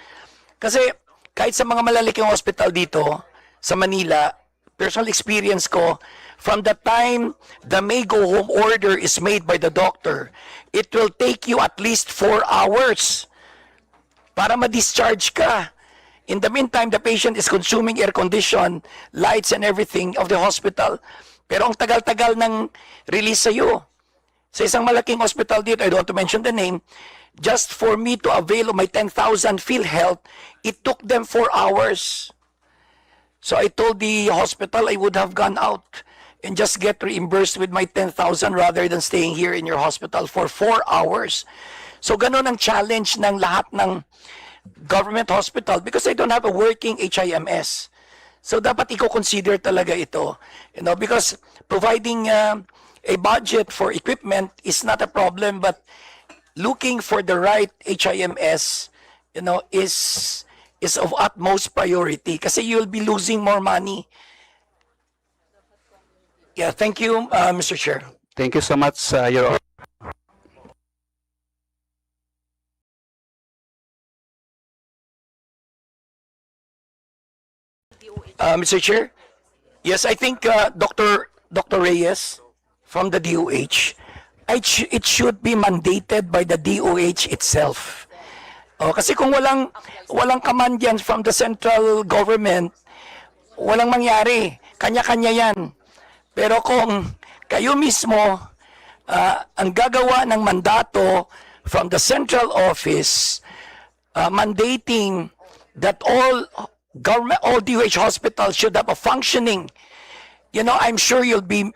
Kasi, kahit sa mga malalaking hospital dito, sa Manila, personal experience ko, from the time the may go home order is made by the doctor, it will take you at least 4 hours para ma-discharge ka. In the meantime, the patient is consuming air condition, lights and everything of the hospital. Pero ang tagal-tagal ng release sa'yo. Sa isang malaking hospital dito, I don't want to mention the name, just for me to avail of my 10,000 PhilHealth, it took them 4 hours. So I told the hospital I would have gone out and just get reimbursed with my 10,000 rather than staying here in your hospital for 4 hours. So ganun ang challenge ng lahat ng government hospital because I don't have a working HIMS. So dapat i-consider talaga ito. Because providing a budget for equipment is not a problem, but looking for the right HIMS, is of utmost priority kasi you'll be losing more money. Yeah, thank you, Mr. Chair. Thank you so much, Your Honor. Mr. Chair, yes, I think Dr. Reyes from the DOH, it should be mandated by the DOH itself. Kasi kung walang command yan from the central government, walang mangyari. Kanya-kanya yan. Pero kung kayo mismo ang gagawa ng mandato from the central office, mandating that all DOH hospitals should have a functioning, I'm sure you'll be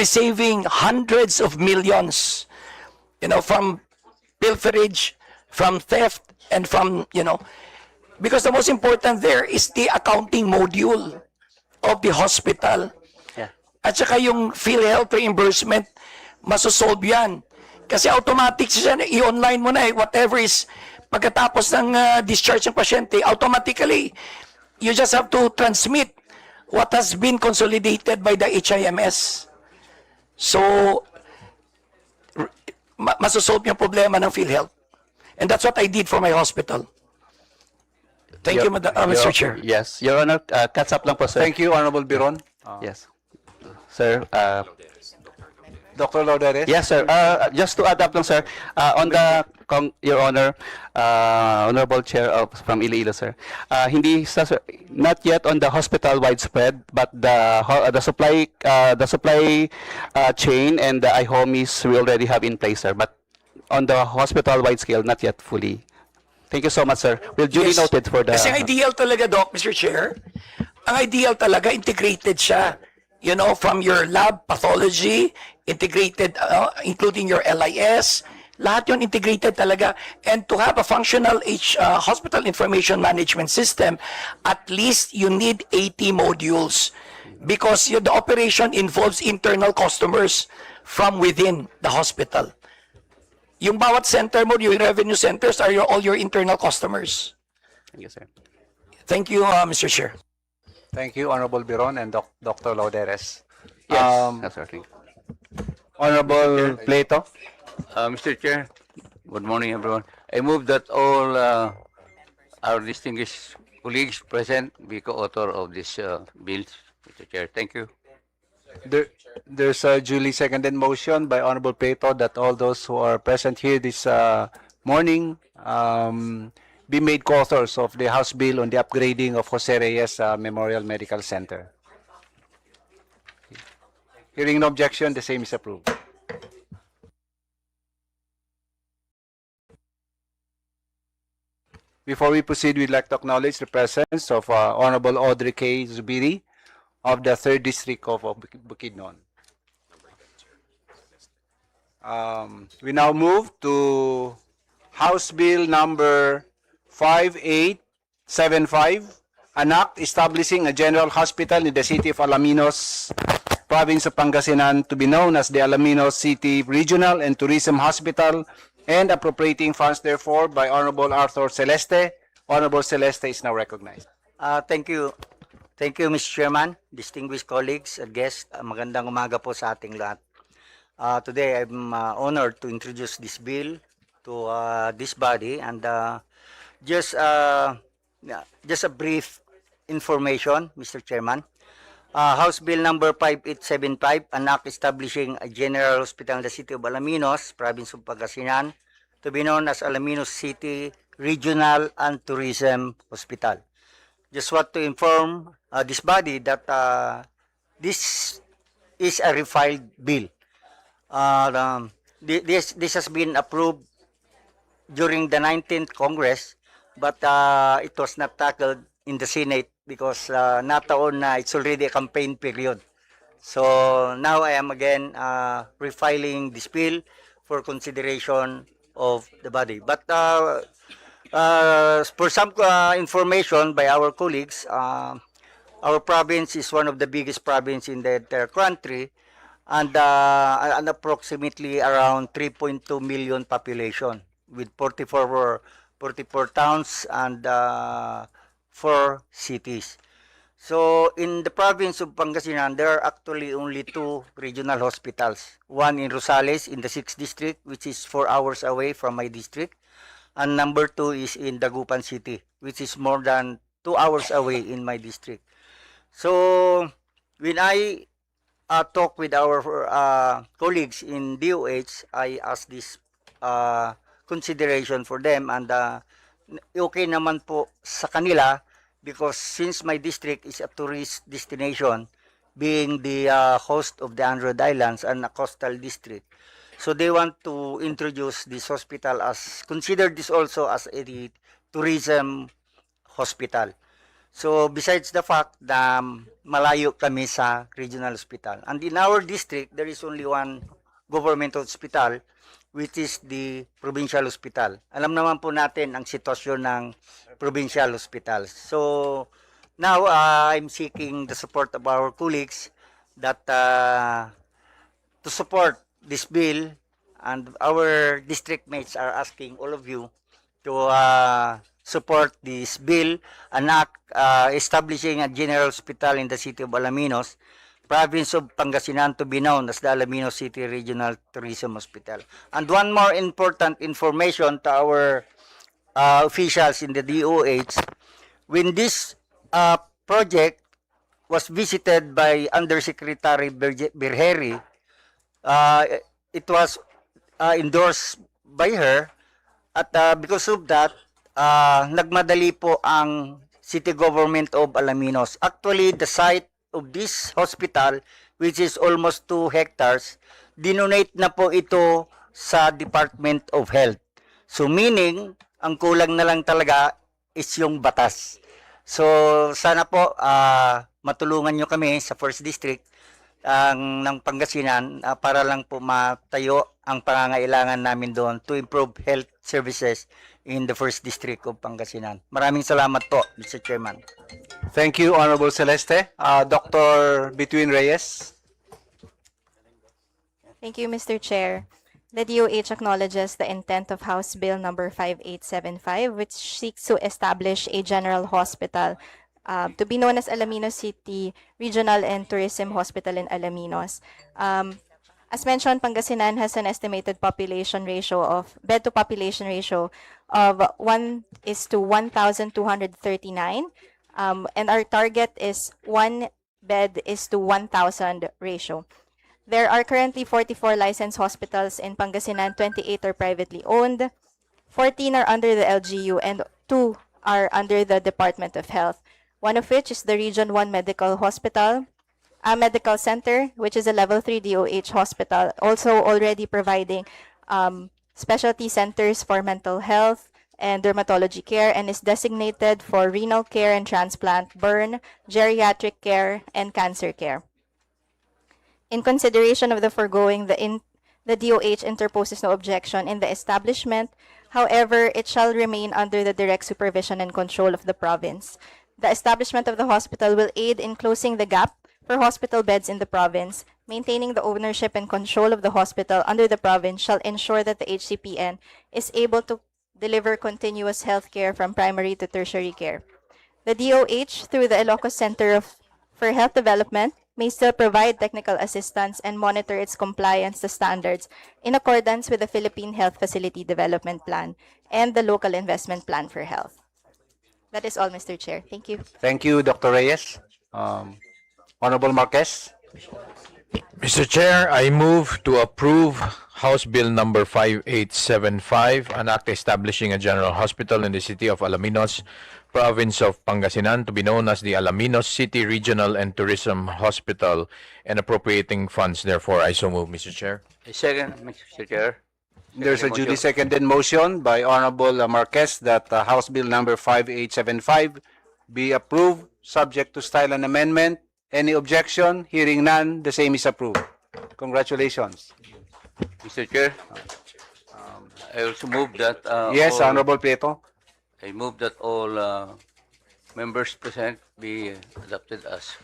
saving hundreds of millions, from pilferage, from theft, and from, because the most important there is the accounting module of the hospital. Yeah. At saka yung PhilHealth reimbursement, masosolve yan. Kasi automatic siya, i-online mo na whatever is, pagkatapos ng discharge ng pasyente, automatically, you just have to transmit what has been consolidated by the HIMS. So, masosolve yung problema ng PhilHealth. And that's what I did for my hospital. Thank you, Mr. Chair. Yes, Your Honor, catch up lang po, sir. Thank you, Honorable Biron. Yes. Sir, Dr. Lauderes? yes, sir. Just to add up lang, sir, on the, Your Honor, Honorable Chair from Iloilo, sir, not yet on the hospital widespread, but the supply chain and the iHomies we already have in place, sir. But on the hospital wide scale, not yet fully. Thank you so much, sir. We'll duly noted for the... Kasi ang ideal talaga, Doc, Mr. Chair, ang ideal talaga, integrated siya. From your lab pathology, integrated, including your LIS, lahat yun integrated talaga. And to have a functional hospital information management system, at least you need 80 modules because the operation involves internal customers from within the hospital. Yung bawat center mo, yung revenue centers are all your internal customers. Thank you, sir. Thank you, Mr. Chair. Thank you, Honorable Biron and Dr. Lauderes. Yes, yes, sir. Thank you. Honorable Plato. Mr. Chair, good morning, everyone. I move that all our distinguished colleagues present be co-author of this bills, Mr. Chair. Thank you. There's a duly seconded motion by Honorable Plato that all those who are present here this morning be made co-authors of the House Bill on the upgrading of Jose Reyes Memorial Medical Center. Hearing no objection, the same is approved. Before we proceed, we'd like to acknowledge the presence of Honorable Audrey K. Zubiri of the 3rd District of Bukidnon. We now move to House Bill number 5875, an act establishing a general hospital in the city of Alaminos, province of Pangasinan, to be known as the Alaminos City Regional and Tourism Hospital, and appropriating funds therefore by Honorable Arthur Celeste. Honorable Celeste is now recognized. Thank you. Thank you, Mr. Chairman, distinguished colleagues and guests. Magandang umaga po sa ating lahat. Today, I'm honored to introduce this bill to this body, and just a brief information, Mr. Chairman. House Bill number 5875, an act establishing a general hospital in the city of Alaminos, province of Pangasinan, to be known as Alaminos City Regional and Tourism Hospital. Just want to inform this body that this is a refiled bill. This has been approved during the 19th Congress, but it was not tackled in the Senate because nataon na it's already a campaign period. So now I am again refiling this bill for consideration of the body. But for some information by our colleagues, our province is one of the biggest province in the entire country, and approximately around 3.2 million population with 44 towns and 4 cities. So in the province of Pangasinan, there are actually only 2 regional hospitals. One in Rosales in the 6th district, which is 4 hours away from my district. And number 2 is in Dagupan City, which is more than 2 hours away in my district. So when I talk with our colleagues in DOH, I ask this consideration for them, and okay naman po sa kanila because since my district is a tourist destination, being the host of the Android Islands and a coastal district, so they want to introduce this hospital as, consider this also as a tourism hospital. So besides the fact na malayo kami sa regional hospital, and in our district there is only one government hospital, which is the provincial hospital. Alam naman po natin ang sitwasyon ng provincial hospitals. So now I'm seeking the support of our colleagues that to support this bill, and our district mates are asking all of you to support this bill, an act establishing a general hospital in the city of Alaminos, province of Pangasinan, to be known as the Alaminos City Regional Tourism Hospital. And one more important information to our officials in the DOH, when this project was visited by Undersecretary Berheri, it was endorsed by her, at because of that, nagmadali po ang city government of Alaminos. Actually, the site of this hospital, which is almost 2 hectares, dinonate na po ito sa Department of Health. So meaning, ang kulang na lang talaga is yung batas. So sana po matulungan nyo kami sa 1st District ng Pangasinan para lang po matayo ang pangangailangan namin doon to improve health services in the 1st District of Pangasinan. Maraming salamat po, Mr. Chairman. Thank you, Honorable Celeste. Dr. Between Reyes. Thank you, Mr. Chair. The DOH acknowledges the intent of House Bill number 5875, which seeks to establish a general hospital to be known as Alaminos City Regional and Tourism Hospital in Alaminos. As mentioned, Pangasinan has an estimated population ratio of bed to population ratio of 1:1,239, and our target is 1 bed is to 1,000 ratio. There are currently 44 licensed hospitals in Pangasinan, 28 are privately owned, 14 are under the LGU, and 2 are under the Department of Health, one of which is the Region 1 Medical Hospital, a medical center, which is a level 3 DOH hospital, also already providing specialty centers for mental health and dermatology care, and is designated for renal care and transplant, burn, geriatric care, and cancer care. In consideration of the foregoing, the DOH interposes no objection in the establishment. However, it shall remain under the direct supervision and control of the province. The establishment of the hospital will aid in closing the gap for hospital beds in the province. Maintaining the ownership and control of the hospital under the province shall ensure that the HCPN is able to deliver continuous health care from primary to tertiary care. The DOH, through the Ilocos Center for Health Development, may still provide technical assistance and monitor its compliance to standards in accordance with the Philippine Health Facility Development Plan and the Local Investment Plan for Health. That is all, Mr. Chair. Thank you. Thank you, Dr. Reyes. Honorable Marquez. Mr. Chair, I move to approve House Bill number 5875, an act establishing a general hospital in the city of Alaminos, province of Pangasinan, to be known as the Alaminos City Regional and Tourism Hospital, and appropriating funds. Therefore, I so move, Mr. Chair. I second, Mr. Chair. There's a Second duly motion. seconded motion by Honorable Marquez that House Bill number 5875 be approved, subject to style and amendment. Any objection? Hearing none, the same is approved. Congratulations. Mr. Chair, I also move that. Yes, all- Honorable Prieto. I move that all members present be adopted as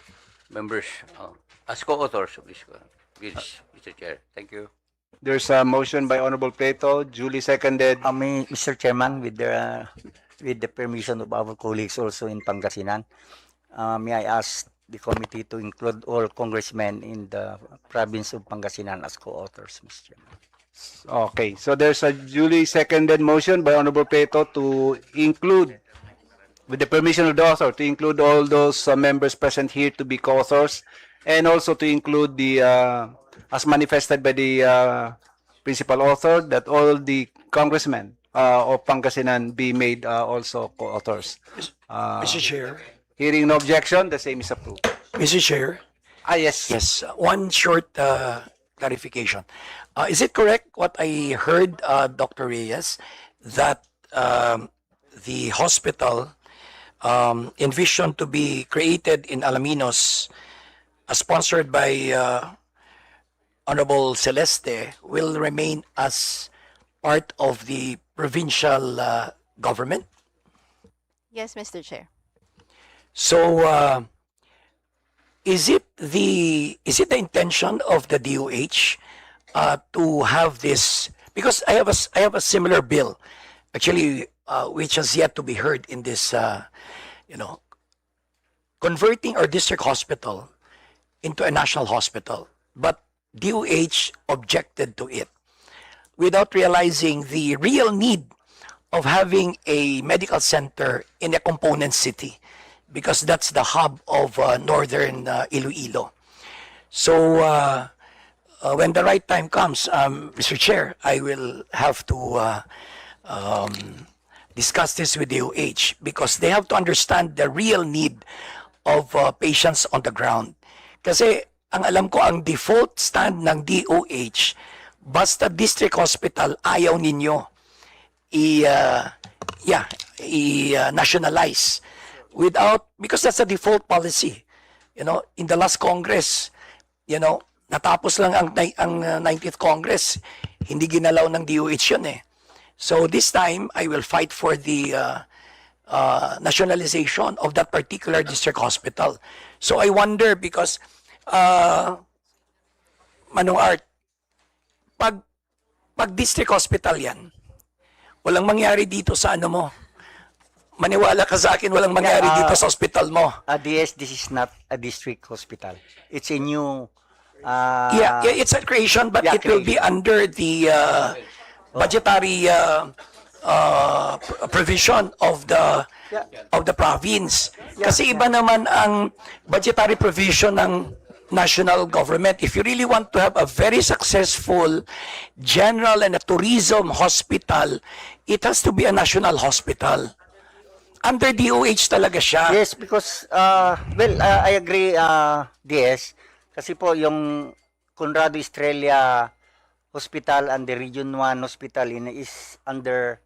members, as co-authors of this bills, Mr. Chair. Thank you. There's a motion by Honorable Prieto, duly seconded. Mr. Chairman, with the permission of our colleagues also in Pangasinan, may I ask the committee to include all congressmen in the province of Pangasinan as co-authors, Mr. Chairman. Okay, so there's a duly seconded motion by Honorable Prieto to include, with the permission of the author, to include all those members present here to be co-authors, and also to include the, as manifested by the principal author, that all the congressmen of Pangasinan be made also co-authors. Mr. Chair. Hearing no objection, the same is approved. Mr. Chair. Yes. Yes. One short clarification. Is it correct what I heard, Dr. Reyes, that the hospital envisioned to be created in Alaminos, sponsored by Honorable Celeste, will remain as part of the provincial government? Yes, Mr. Chair. So, is it the intention of the DOH to have this? Because I have a similar bill, actually, which has yet to be heard in this. Converting our district hospital into a national hospital, but DOH objected to it without realizing the real need of having a medical center in a component city, because that's the hub of northern Iloilo. So when the right time comes, Mr. Chair, I will have to discuss this with DOH, because they have to understand the real need of patients on the ground. Kasi ang alam ko, ang default stand ng DOH, basta district hospital, ayaw ninyo i-nationalize. Because that's a default policy. In the last Congress, natapos lang ang 90th Congress, hindi ginalaw ng DOH yun eh. So this time, I will fight for the nationalization of that particular district hospital. So I wonder, because Manong Art, pag district hospital yan, walang mangyari dito sa ano mo. Maniwala ka sa akin, walang mangyari dito sa hospital mo. DS, this is not a district hospital. It's a new... yeah, it's a creation, but it will be under the budgetary provision of the province. Kasi iba naman ang budgetary provision ng national government. If you really want to have a very successful general and a tourism hospital, it has to be a national hospital. Under DOH talaga siya. Yes, because, I agree, DS. Kasi po, yung Conrado Estrella Hospital and the Region 1 Hospital is under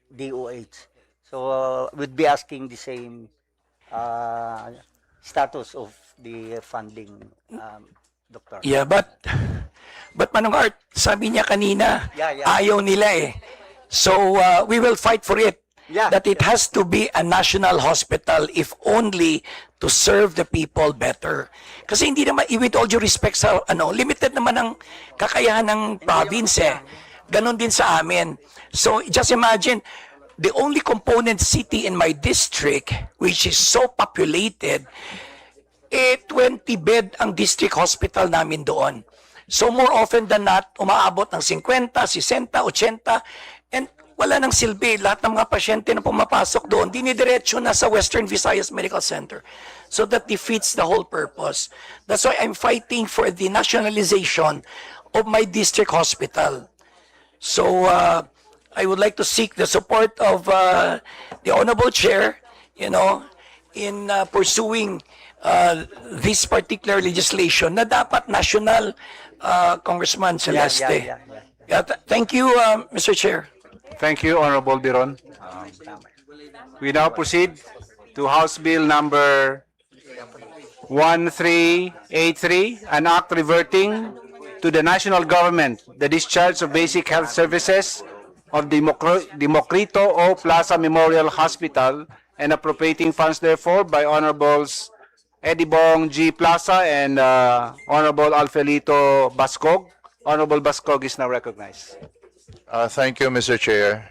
DOH. So, we'd be asking the same status of the funding, Doctor. Yeah, but Manong Art, sabi niya kanina, ayaw nila eh. So, we will fight for it. That it has to be a national hospital, if only to serve the people better. Kasi hindi naman, with all due respect sa, limited naman ang kakayahan ng province eh. Ganon din sa amin. So, just imagine, the only component city in my district, which is so populated, 20 bed ang district hospital namin doon. So more often than not, umaabot ng 50, 60, 80, and wala nang silbi. Lahat ng mga pasyente na pumapasok doon, dinidiretso na sa Western Visayas Medical Center. So that defeats the whole purpose. That's why I'm fighting for the nationalization of my district hospital. So I would like to seek the support of the Honorable Chair, in pursuing this particular legislation na dapat national, Congressman Celeste. Thank you, Mr. Chair. Thank you, Honorable Biron. We now proceed to House Bill number 1383, an act reverting to the national government the discharge of basic health services of Democrito O. Plaza Memorial Hospital and appropriating funds therefore by Honorables Eddie Bong G. Plaza and Honorable Alfelito Bascog. Honorable Bascog is now recognized. Thank you, Mr. Chair.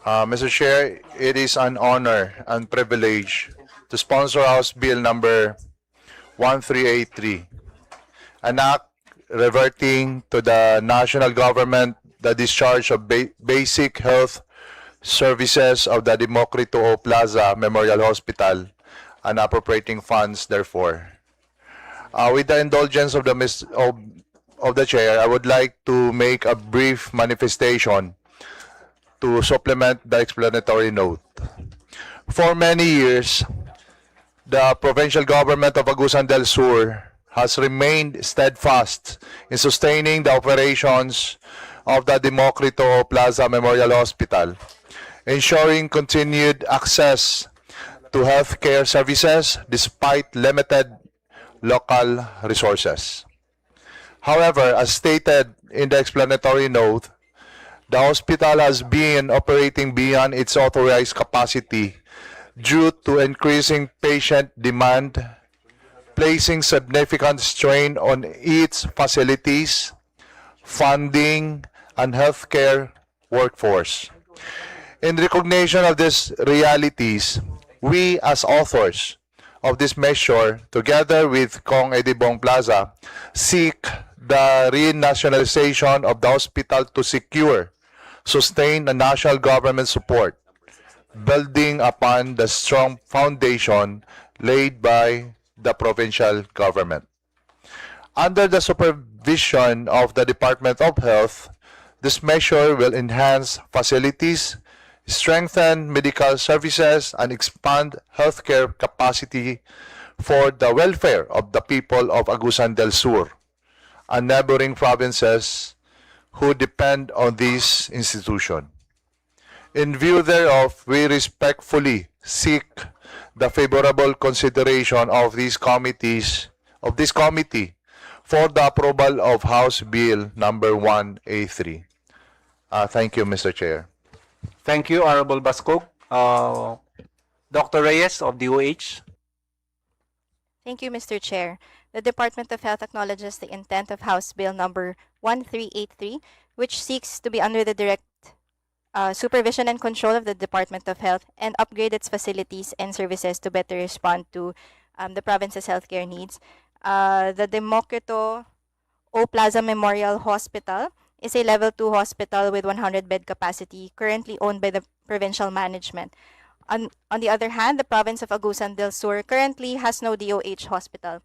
Mr. Chair, it is an honor and privilege to sponsor House Bill number 1383, an act reverting to the national government the discharge of basic health services of the Democrito O. Plaza Memorial Hospital and appropriating funds therefore. With the indulgence of the chair, I would like to make a brief manifestation to supplement the explanatory note. For many years, the provincial government of Agusan del Sur has remained steadfast in sustaining the operations of the Democrito Plaza Memorial Hospital, ensuring continued access to healthcare services despite limited local resources. However, as stated in the explanatory note, the hospital has been operating beyond its authorized capacity due to increasing patient demand, placing significant strain on its facilities, funding, and healthcare workforce. In recognition of these realities, we as authors of this measure, together with Kong Eddie Bong Plaza, seek the renationalization of the hospital to secure, sustain, and national government support, building upon the strong foundation laid by the provincial government. Under the supervision of the Department of Health, this measure will enhance facilities, strengthen medical services, and expand healthcare capacity for the welfare of the people of Agusan del Sur and neighboring provinces who depend on this institution. In view thereof, we respectfully seek the favorable consideration of this committee for the approval of House Bill number 1A3. Thank you, Mr. Chair. Thank you, Honorable Bascog. Dr. Reyes of DOH. Thank you, Mr. Chair. The Department of Health acknowledges the intent of House Bill number 1383, which seeks to be under the direct supervision and control of the Department of Health and upgrade its facilities and services to better respond to the province's healthcare needs. The Democrito O. Plaza Memorial Hospital is a level 2 hospital with 100 bed capacity currently owned by the provincial management. On the other hand, the province of Agusan del Sur currently has no DOH hospital.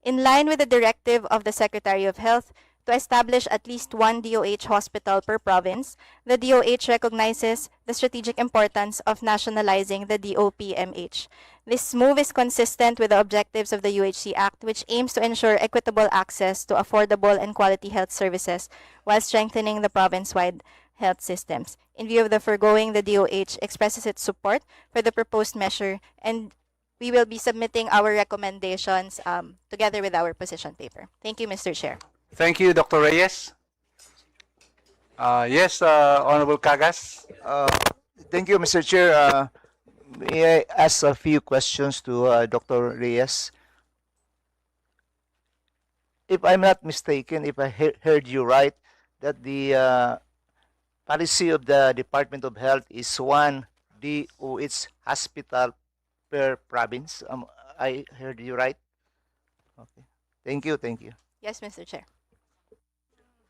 In line with the directive of the Secretary of Health to establish at least one DOH hospital per province, the DOH recognizes the strategic importance of nationalizing the DOPMH. This move is consistent with the objectives of the UHC Act, which aims to ensure equitable access to affordable and quality health services while strengthening the province-wide health systems. In view of the foregoing, the DOH expresses its support for the proposed measure, and we will be submitting our recommendations together with our position paper. Thank you, Mr. Chair. Thank you, Dr. Reyes. Yes, Honorable Cagas. Thank you, Mr. Chair. May I ask a few questions to Dr. Reyes? If I'm not mistaken, if I heard you right, that the policy of the Department of Health is one DOH hospital per province. I heard you right? Okay. Thank you. Yes, Mr. Chair.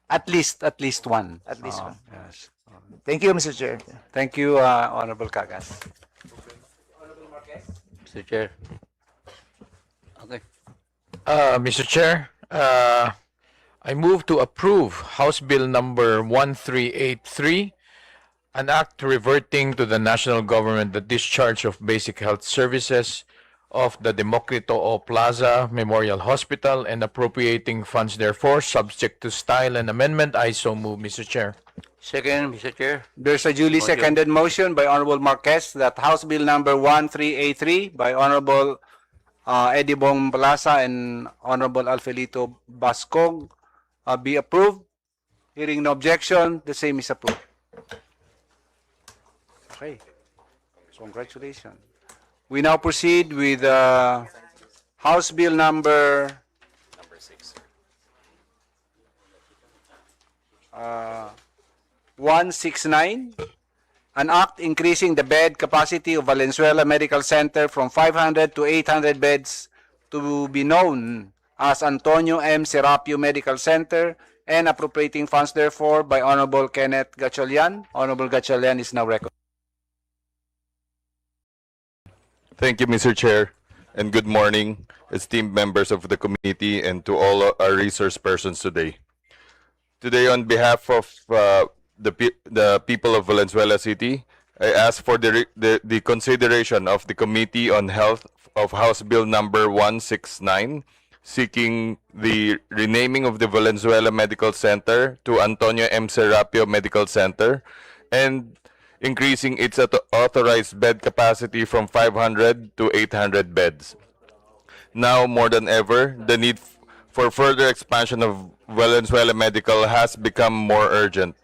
At least one. At least one. Yes. Thank you, Mr. Chair. Thank you, Honorable Kagas. Mr. Chair. Okay. Mr. Chair, I move to approve House Bill number 1383, an act reverting to the national government the discharge of basic health services of the Democrito O Plaza Memorial Hospital and appropriating funds therefore, subject to style and amendment. I so move, Mr. Chair. Second, Mr. Chair. There's a duly Motion. seconded motion by Honorable Marquez that House Bill number 1383 by Honorable Eddie Bong Plaza and Honorable Alfelito Bascog be approved. Hearing no objection, the same is approved. Okay. Congratulations. We now proceed with House Bill number 169, an act increasing the bed capacity of Valenzuela Medical Center from 500 to 800 beds to be known as Antonio M. Serapio Medical Center and appropriating funds therefore by Honorable Kenneth Gatchalian. Honorable Gatchalian is now recognized. Thank you, Mr. Chair, and good morning, esteemed members of the committee and to all our resource persons today. Today, on behalf of the people of Valenzuela City, I ask for the consideration of the Committee on Health of House Bill number 169, seeking the renaming of the Valenzuela Medical Center to Antonio M. Serapio Medical Center and increasing its authorized bed capacity from 500 to 800 beds. Now, more than ever, the need for further expansion of Valenzuela Medical has become more urgent.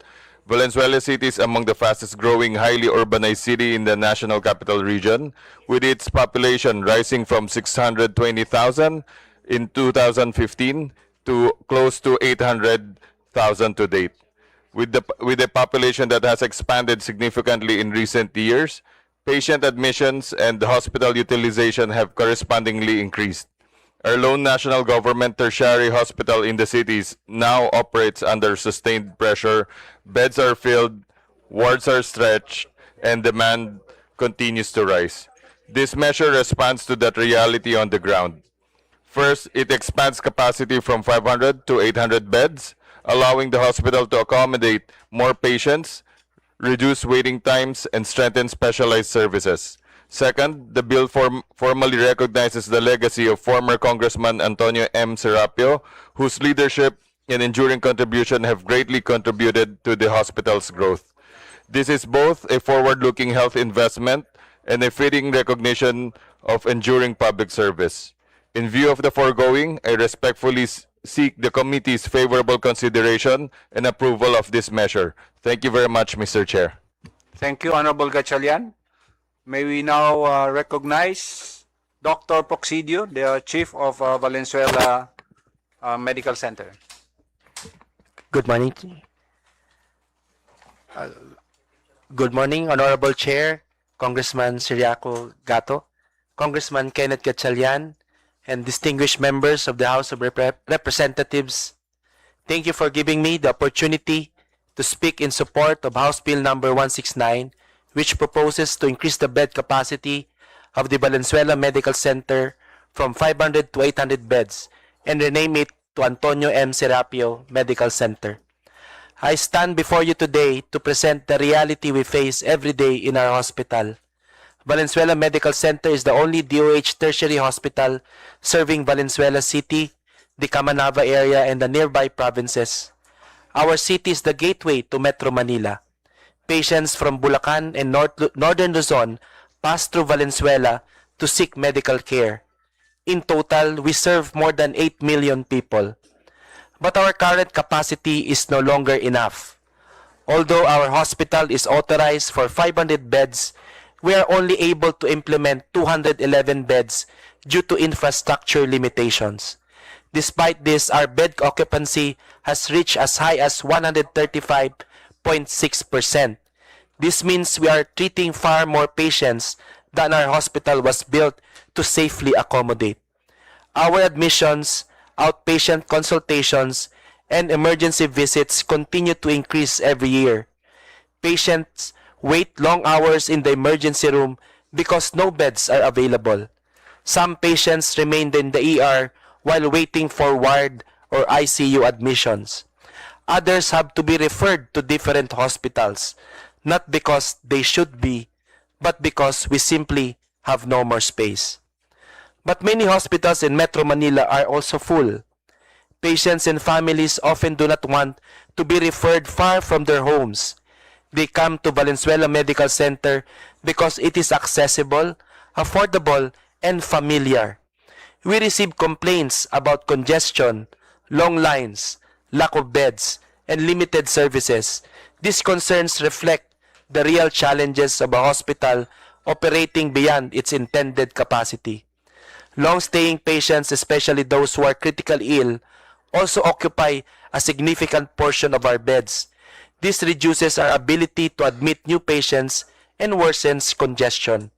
Valenzuela City is among the fastest growing highly urbanized city in the National Capital Region, with its population rising from 620,000 in 2015 to close to 800,000 to date. With a population that has expanded significantly in recent years, patient admissions and hospital utilization have correspondingly increased. Our lone national government tertiary hospital in the cities now operates under sustained pressure. Beds are filled, wards are stretched, and demand continues to rise. This measure responds to that reality on the ground. First, it expands capacity from 500 to 800 beds, allowing the hospital to accommodate more patients, reduce waiting times, and strengthen specialized services. Second, the bill formally recognizes the legacy of former Congressman Antonio M. Serapio, whose leadership and enduring contribution have greatly contributed to the hospital's growth. This is both a forward-looking health investment and a fitting recognition of enduring public service. In view of the foregoing, I respectfully seek the committee's favorable consideration and approval of this measure. Thank you very much, Mr. Chair. Thank you, Honorable Gatchalian. May we now recognize Dr. Poxidio, the Chief of Valenzuela Medical Center. Good morning. Good morning, Honorable Chair, Congressman Ciriaco Gato, Congressman Kenneth Gatchalian, and distinguished members of the House of Representatives. Thank you for giving me the opportunity to speak in support of House Bill number 169, which proposes to increase the bed capacity of the Valenzuela Medical Center from 500 to 800 beds and rename it to Antonio M. Serapio Medical Center. I stand before you today to present the reality we face every day in our hospital. Valenzuela Medical Center is the only DOH tertiary hospital serving Valenzuela City, the Camanava area, and the nearby provinces. Our city is the gateway to Metro Manila. Patients from Bulacan and Northern Luzon pass through Valenzuela to seek medical care. In total, we serve more than 8 million people. But our current capacity is no longer enough. Although our hospital is authorized for 500 beds, we are only able to implement 211 beds due to infrastructure limitations. Despite this, our bed occupancy has reached as high as 135.6%. This means we are treating far more patients than our hospital was built to safely accommodate. Our admissions, outpatient consultations, and emergency visits continue to increase every year. Patients wait long hours in the emergency room because no beds are available. Some patients remain in the ER while waiting for ward or ICU admissions. Others have to be referred to different hospitals, not because they should be, but because we simply have no more space. But many hospitals in Metro Manila are also full. Patients and families often do not want to be referred far from their homes. They come to Valenzuela Medical Center because it is accessible, affordable, and familiar. We receive complaints about congestion, long lines, lack of beds, and limited services. These concerns reflect the real challenges of a hospital operating beyond its intended capacity. Long-staying patients, especially those who are critically ill, also occupy a significant portion of our beds. This reduces our ability to admit new patients and worsens congestion.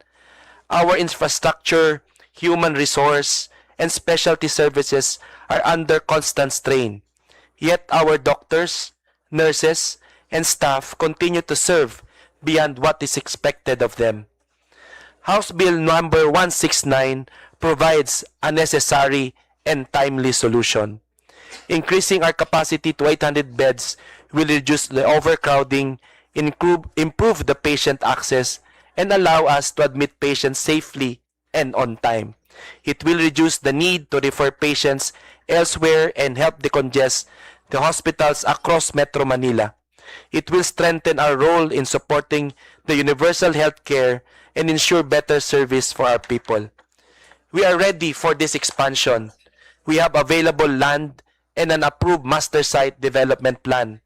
Our infrastructure, human resource, and specialty services are under constant strain. Yet our doctors, nurses, and staff continue to serve beyond what is expected of them. House Bill number 169 provides a necessary and timely solution. Increasing our capacity to 800 beds will reduce the overcrowding, improve the patient access, and allow us to admit patients safely and on time. It will reduce the need to refer patients elsewhere and help decongest the hospitals across Metro Manila. It will strengthen our role in supporting the universal health care and ensure better service for our people. We are ready for this expansion. We have available land and an approved master site development plan.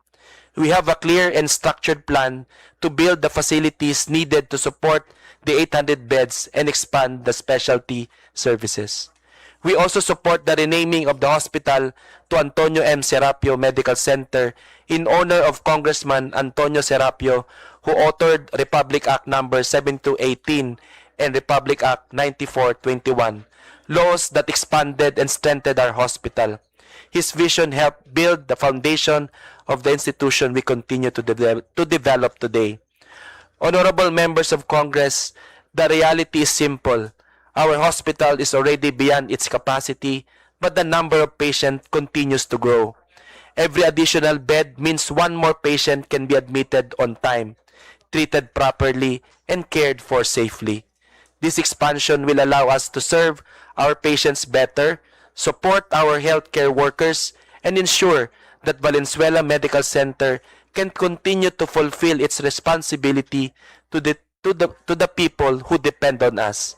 We have a clear and structured plan to build the facilities needed to support the 800 beds and expand the specialty services. We also support the renaming of the hospital to Antonio M. Serapio Medical Center in honor of Congressman Antonio Serapio, who authored Republic Act number 7218 and Republic Act 9421, laws that expanded and strengthened our hospital. His vision helped build the foundation of the institution we continue to develop today. Honorable members of Congress, the reality is simple. Our hospital is already beyond its capacity, but the number of patients continues to grow. Every additional bed means one more patient can be admitted on time, treated properly, and cared for safely. This expansion will allow us to serve our patients better, support our healthcare workers, and ensure that Valenzuela Medical Center can continue to fulfill its responsibility to the people who depend on us.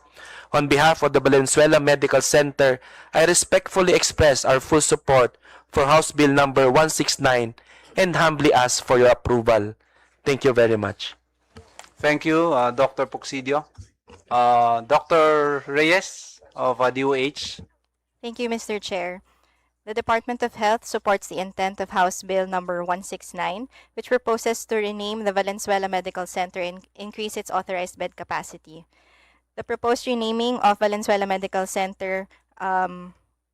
On behalf of the Valenzuela Medical Center, I respectfully express our full support for House Bill number 169 and humbly ask for your approval. Thank you very much. Thank you, Dr. Puxidio. Dr. Reyes of DOH. Thank you, Mr. Chair. The Department of Health supports the intent of House Bill number 169, which proposes to rename the Valenzuela Medical Center and increase its authorized bed capacity. The proposed renaming of Valenzuela Medical Center,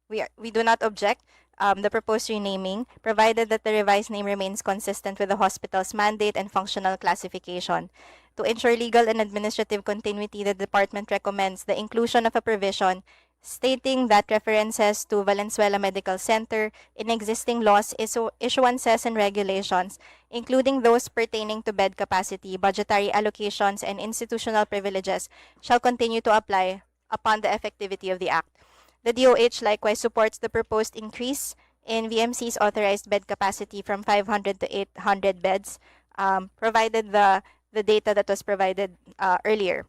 we do not object the proposed renaming, provided that the revised name remains consistent with the hospital's mandate and functional classification. To ensure legal and administrative continuity, the department recommends the inclusion of a provision stating that references to Valenzuela Medical Center in existing laws, issuances, and regulations, including those pertaining to bed capacity, budgetary allocations, and institutional privileges, shall continue to apply upon the effectivity of the Act. The DOH likewise supports the proposed increase in VMC's authorized bed capacity from 500 to 800 beds, provided the data that was provided earlier.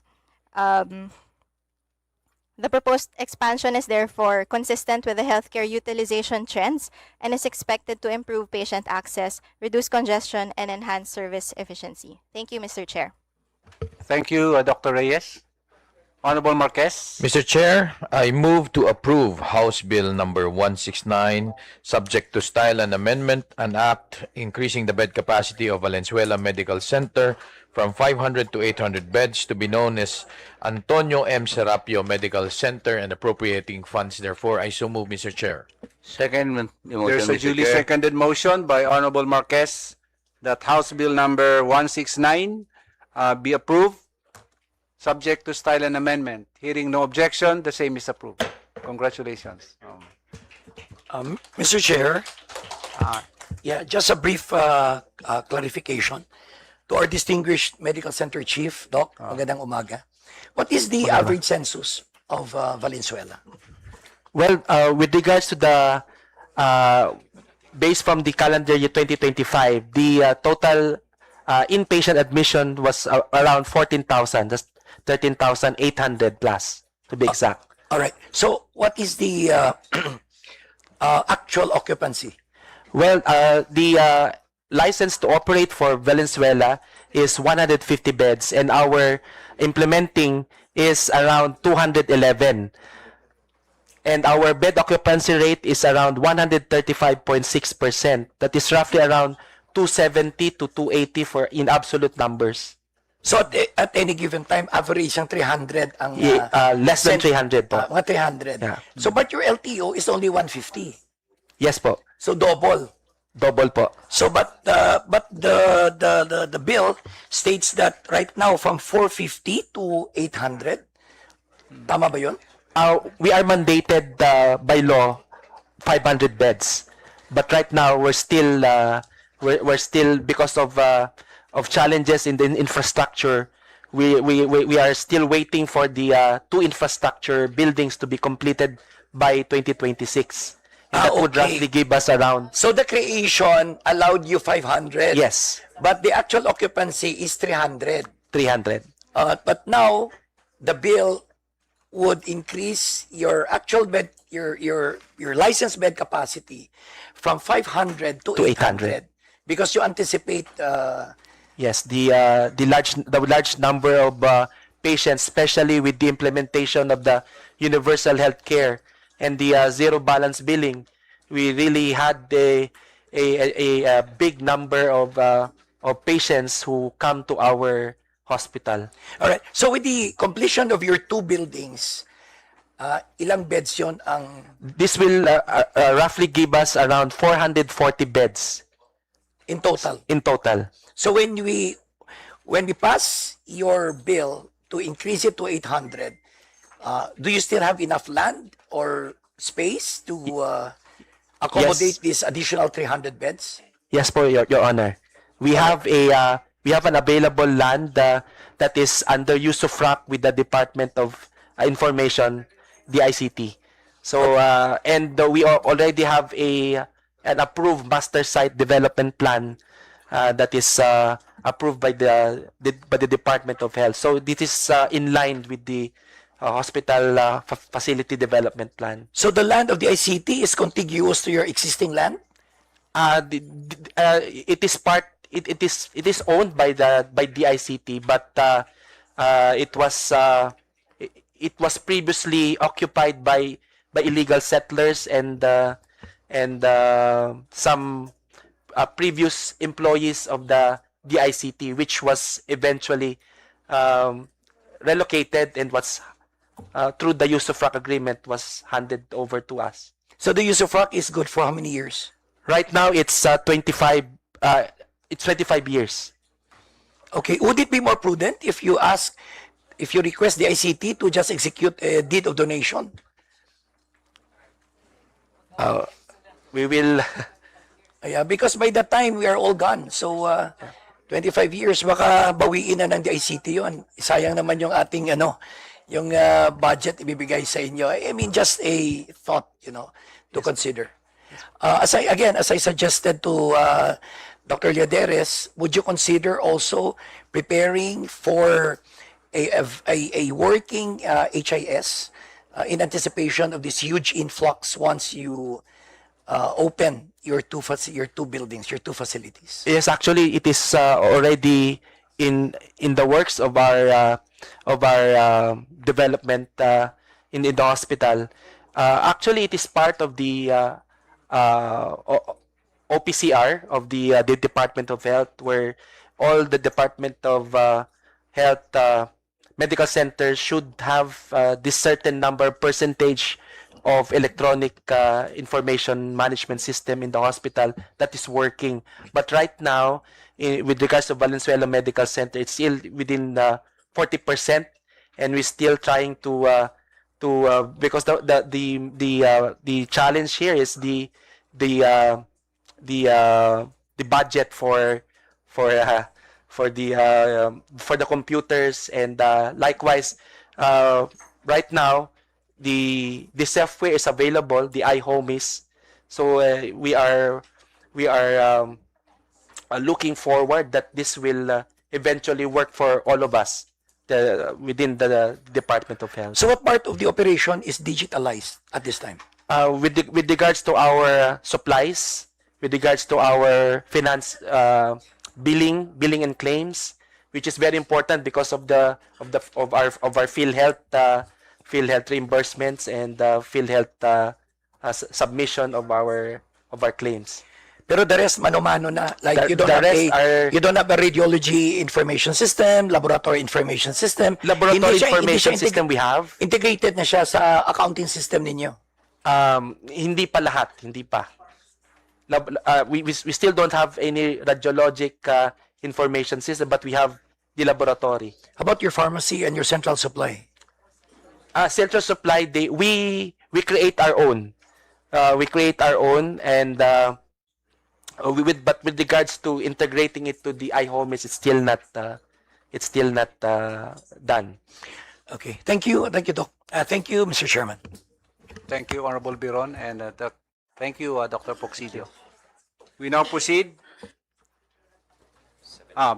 The proposed expansion is therefore consistent with the healthcare utilization trends and is expected to improve patient access, reduce congestion, and enhance service efficiency. Thank you, Mr. Chair. Thank you, Dr. Reyes. Honorable Marquez. Mr. Chair, I move to approve House Bill number 169, subject to style and amendment, an act increasing the bed capacity of Valenzuela Medical Center from 500 to 800 beds to be known as Antonio M. Serapio Medical Center and appropriating funds. Therefore, I so move, Mr. Chair. Second the motion, There's a Mr. duly Chair. seconded motion by Honorable Marquez that House Bill number 169 be approved, subject to style and amendment. Hearing no objection, the same is approved. Congratulations. Mr. Chair, yeah, just a brief clarification to our distinguished medical center chief, Doc. Magandang umaga. What is the average census of Valenzuela? Well, with regards to the based from the calendar year 2025, the total inpatient admission was around 14,000, just 13,800 plus to be exact. All right. So, what is the actual occupancy? Well, the license to operate for Valenzuela is 150 beds, and our implementing is around 211. And our bed occupancy rate is around 135.6%. That is roughly around 270 to 280 for in absolute numbers. So, at any given time, average ang 300 ang... Less than 300 po. Mga 300. Yeah. So, but your LTO is only 150. Yes po. So, double. Double po. So, but the bill states that right now from 450 to 800. Tama ba yun? We are mandated by law 500 beds, but right now we're still because of challenges in the infrastructure. We are still waiting for the two infrastructure buildings to be completed by 2026. And that would roughly give us around. So the creation allowed you 500. Yes. But the actual occupancy is 300. 300. But now the bill would increase your actual bed, your licensed bed capacity from 500 to 800 because you anticipate. Yes, the large number of patients, especially with the implementation of the universal health care and the zero balance billing, we really had a big number of patients who come to our hospital. All right. So with the completion of your two buildings, ilang beds yon ang... This will roughly give us around 440 beds. In total? In total. So when we pass your bill to increase it to 800, do you still have enough land or space to accommodate these additional 300 beds? Yes po, Your Honor. We have an available land that is under use of RAC with the Department of Information, the ICT. So and we already have an approved master site development plan that is approved by the Department of Health. So this is in line with the hospital facility development plan. So the land of the ICT is contiguous to your existing land? It is part. It is owned by the ICT, but it was previously occupied by illegal settlers and some previous employees of the ICT, which was eventually relocated and was through the use of RAC agreement was handed over to us. So the use of RAC is good for how many years? Right now it's 25. It's 25 years. Okay. Would it be more prudent if you request the ICT to just execute a deed of donation? We will. Yeah, because by that time we are all gone. So 25 years baka bawiin na ng ICT 'yon. Sayang naman yung ating yung budget ibibigay sa inyo. I mean just a thought, to consider. As I suggested to Dr. Lladeres, would you consider also preparing for a working HIS in anticipation of this huge influx once you open your two buildings, your two facilities? Yes, actually, it is already in the works of our development in the hospital. Actually, it is part of the OPCR of the Department of Health, where all the Department of Health medical centers should have this certain number percentage of electronic information management system in the hospital that is working. But right now, with regards to Valenzuela Medical Center, it's still within 40%, and we're still trying to because the challenge here is the budget for the computers, and likewise right now the software is available, the iHome is, so we are looking forward that this will eventually work for all of us within the Department of Health. So what part of the operation is digitalized at this time? With regards to our supplies, with regards to our finance, billing and claims, which is very important because of our PhilHealth reimbursements and PhilHealth submission of our claims. Pero the rest mano-mano na, like The- you don't the have rest are- you don't have a radiology information system, laboratory information system. Laboratory Hindi information siya system we have. integrated na siya sa accounting system ninyo. Hindi pa lahat, hindi pa. We still don't have any radiologic information system, but we have the laboratory. How about your pharmacy and your central supply? Central supply, we create our own. We create our own, and but with regards to integrating it to the iHome, it's still not done. Okay, thank you, Doc. Thank you, Mr. Chairman. Thank you, Honorable Biron, and thank you, Dr. Poxidio. We now proceed.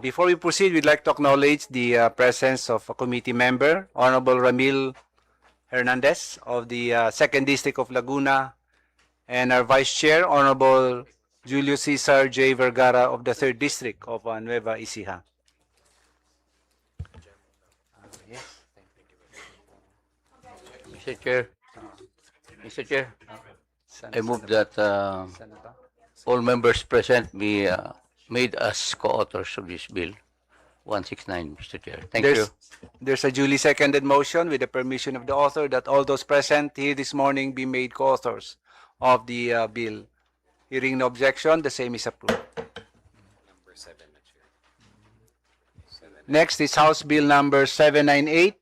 Before we proceed, we'd like to acknowledge the presence of a committee member, Honorable Ramil Hernandez of the 2nd District of Laguna, and our Vice Chair, Honorable Julio Cesar J. Vergara of the 3rd District of Nueva Ecija. Mr. Chair, I move that all members present be made as co-authors of this bill 169, Mr. Chair. Thank you. There's a duly seconded motion with the permission of the author that all those present here this morning be made co-authors of the bill. Hearing no objection, the same is approved. Next is House Bill number 798,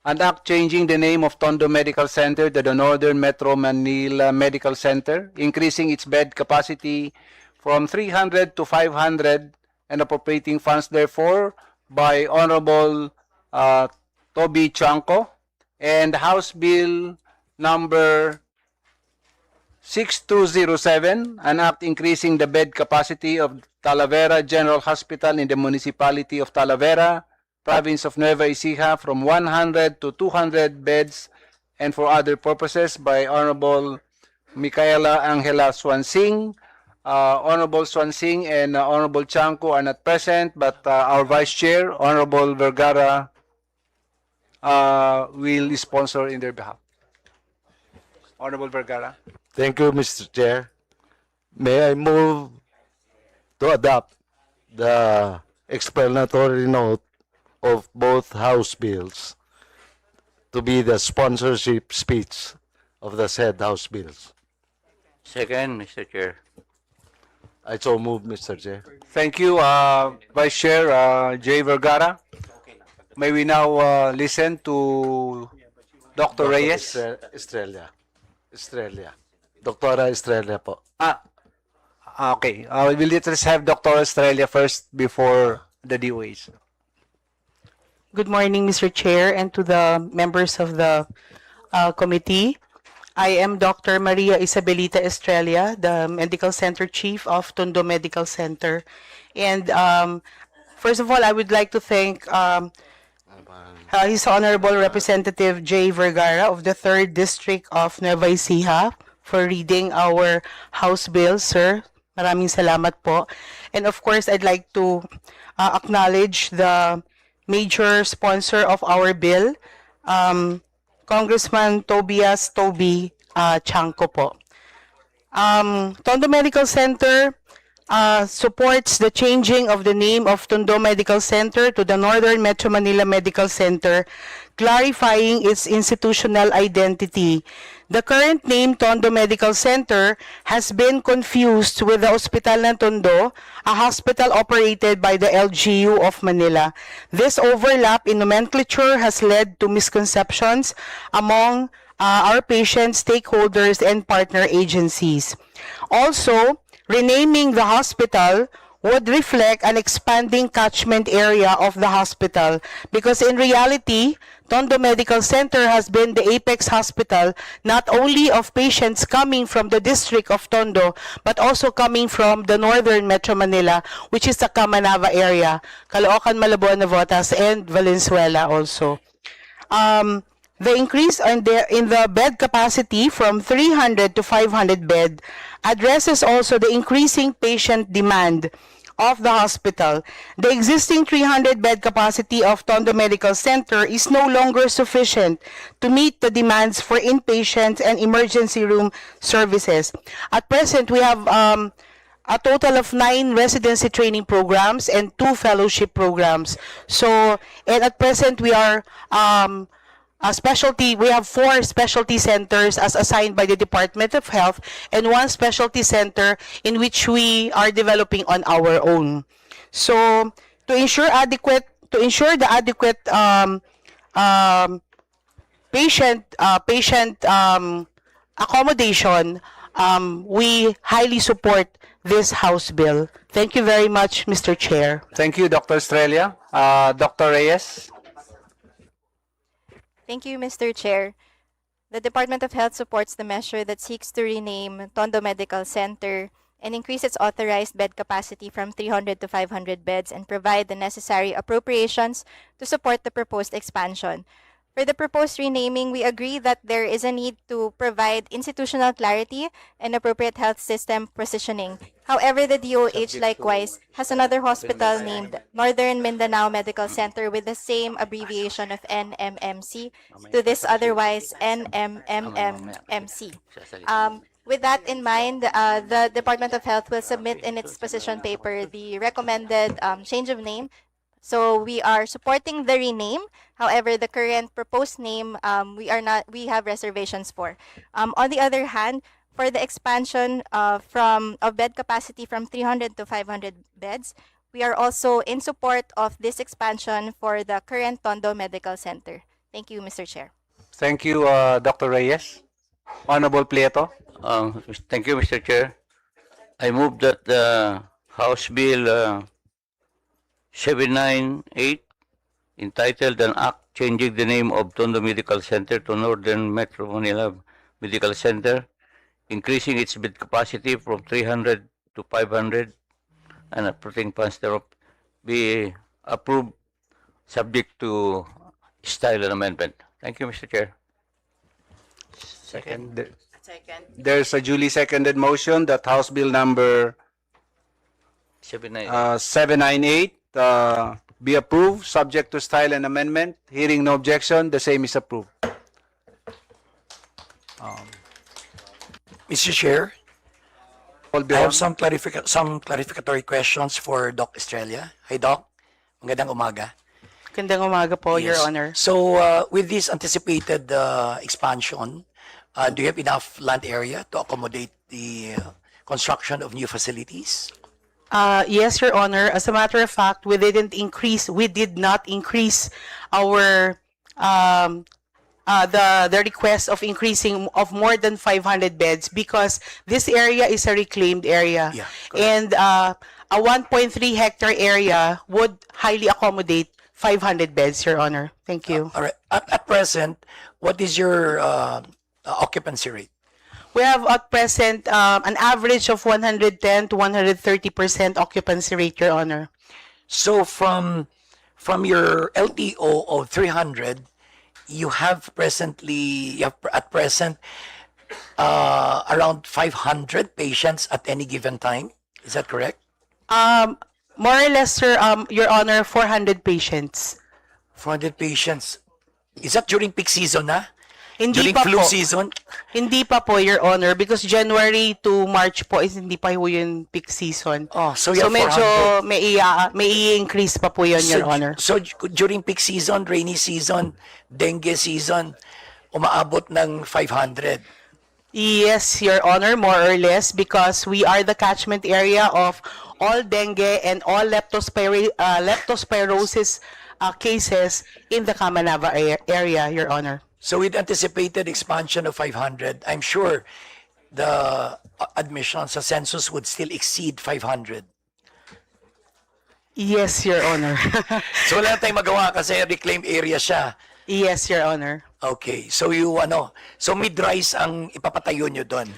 an act changing the name of Tondo Medical Center to the Northern Metro Manila Medical Center, increasing its bed capacity from 300 to 500 and appropriating funds therefore by Honorable Toby Chanco, and House Bill number 6207, an act increasing the bed capacity of Talavera General Hospital in the municipality of Talavera, province of Nueva Ecija from 100 to 200 beds and for other purposes by Honorable Micaela Angela Swansing. Honorable Swansing and Honorable Chanco are not present, but our Vice Chair, Honorable Vergara, will sponsor in their behalf. Honorable Vergara. Thank you, Mr. Chair. May I move to adopt the explanatory note of both House bills to be the sponsorship speech of the said House bills. Second, Mr. Chair. I so move, Mr. Chair. Thank you, Vice Chair J. Vergara. May we now listen to Dr. Reyes? Estrella. Doctora Estrella po. Okay. We'll let us have Dr. Estrella first before the DOAs. Good morning, Mr. Chair, and to the members of the committee. I am Dr. Maria Isabelita Estrella, the Medical Center Chief of Tondo Medical Center. And first of all, I would like to thank His Honorable Representative J. Vergara of the 3rd District of Nueva Ecija for reading our House bill, sir. Maraming salamat po. And of course, I'd like to acknowledge the major sponsor of our bill, Congressman Tobias Toby Chanco po. Tondo Medical Center supports the changing of the name of Tondo Medical Center to the Northern Metro Manila Medical Center, clarifying its institutional identity. The current name Tondo Medical Center has been confused with the Hospital ng Tondo, a hospital operated by the LGU of Manila. This overlap in nomenclature has led to misconceptions among our patients, stakeholders, and partner agencies. Also, renaming the hospital would reflect an expanding catchment area of the hospital because in reality, Tondo Medical Center has been the apex hospital not only of patients coming from the district of Tondo but also coming from the northern Metro Manila, which is the Kamanava area, Caloocan, Malabon, Navotas, and Valenzuela also. The increase in the bed capacity from 300 to 500 bed addresses also the increasing patient demand of the hospital. The existing 300 bed capacity of Tondo Medical Center is no longer sufficient to meet the demands for inpatient and emergency room services. At present, we have a total of 9 residency training programs and 2 fellowship programs. So, and at present, we are we have 4 specialty centers as assigned by the Department of Health and 1 specialty center in which we are developing on our own. So to ensure the adequate patient accommodation, we highly support this House bill. Thank you very much, Mr. Chair. Thank you, Dr. Estrella. Dr. Reyes. Thank you, Mr. Chair. The Department of Health supports the measure that seeks to rename Tondo Medical Center and increase its authorized bed capacity from 300 to 500 beds and provide the necessary appropriations to support the proposed expansion. For the proposed renaming, we agree that there is a need to provide institutional clarity and appropriate health system positioning. However, the DOH likewise has another hospital named Northern Mindanao Medical Center with the same abbreviation of NMMC to this otherwise NMMMC. With that in mind, the Department of Health will submit in its position paper the recommended change of name. So we are supporting the rename. However, the current proposed name, we have reservations for. On the other hand, for the expansion of bed capacity from 300 to 500 beds, we are also in support of this expansion for the current Tondo Medical Center. Thank you, Mr. Chair. Thank you, Dr. Reyes. Honorable Prieto. Thank you, Mr. Chair. I move that the House Bill 798, entitled an act changing the name of Tondo Medical Center to Northern Metro Manila Medical Center, increasing its bed capacity from 300 to 500, and approving funds thereof, be approved subject to style and amendment. Thank you, Mr. Chair. Second. There's a duly seconded motion that House Bill number 798 be approved, subject to style and amendment. Hearing no objection, the same is approved. Mr. Chair, I have some clarificatory questions for Doc Estrella. Hi, Doc. Magandang umaga. Magandang umaga po, Your Honor. So, with this anticipated expansion, do you have enough land area to accommodate the construction of new facilities? Yes, Your Honor. As a matter of fact, we did not increase our the request of increasing of more than 500 beds because this area is a reclaimed area. Yeah, and a 1.3 hectare area would highly accommodate 500 beds, Your Honor. Thank you. All right. At present, what is your occupancy rate? We have at present an average of 110 to 130% occupancy rate, Your Honor. So from your LTO of 300, you have at present around 500 patients at any given time. Is that correct? More or less, sir, Your Honor, 400 patients. 400 patients. Is that during peak season na? Hindi During pa flu po. season? Hindi pa po, Your Honor, because January to March po is hindi pa po yung peak season. Oh, so you have medyo 400. may i-increase pa po yun, Your Honor. So during peak season, rainy season, dengue season, umaabot ng 500. Yes, Your Honor, more or less, because we are the catchment area of all dengue and all leptospirosis cases in the Kamanava area, Your Honor. So with anticipated expansion of 500, I'm sure the admission sa census would still exceed 500. Yes, Your Honor. So wala tayong magawa kasi reclaimed area siya. Yes, Your Honor. Okay, so so mid-rise ang ipapatayo nyo doon.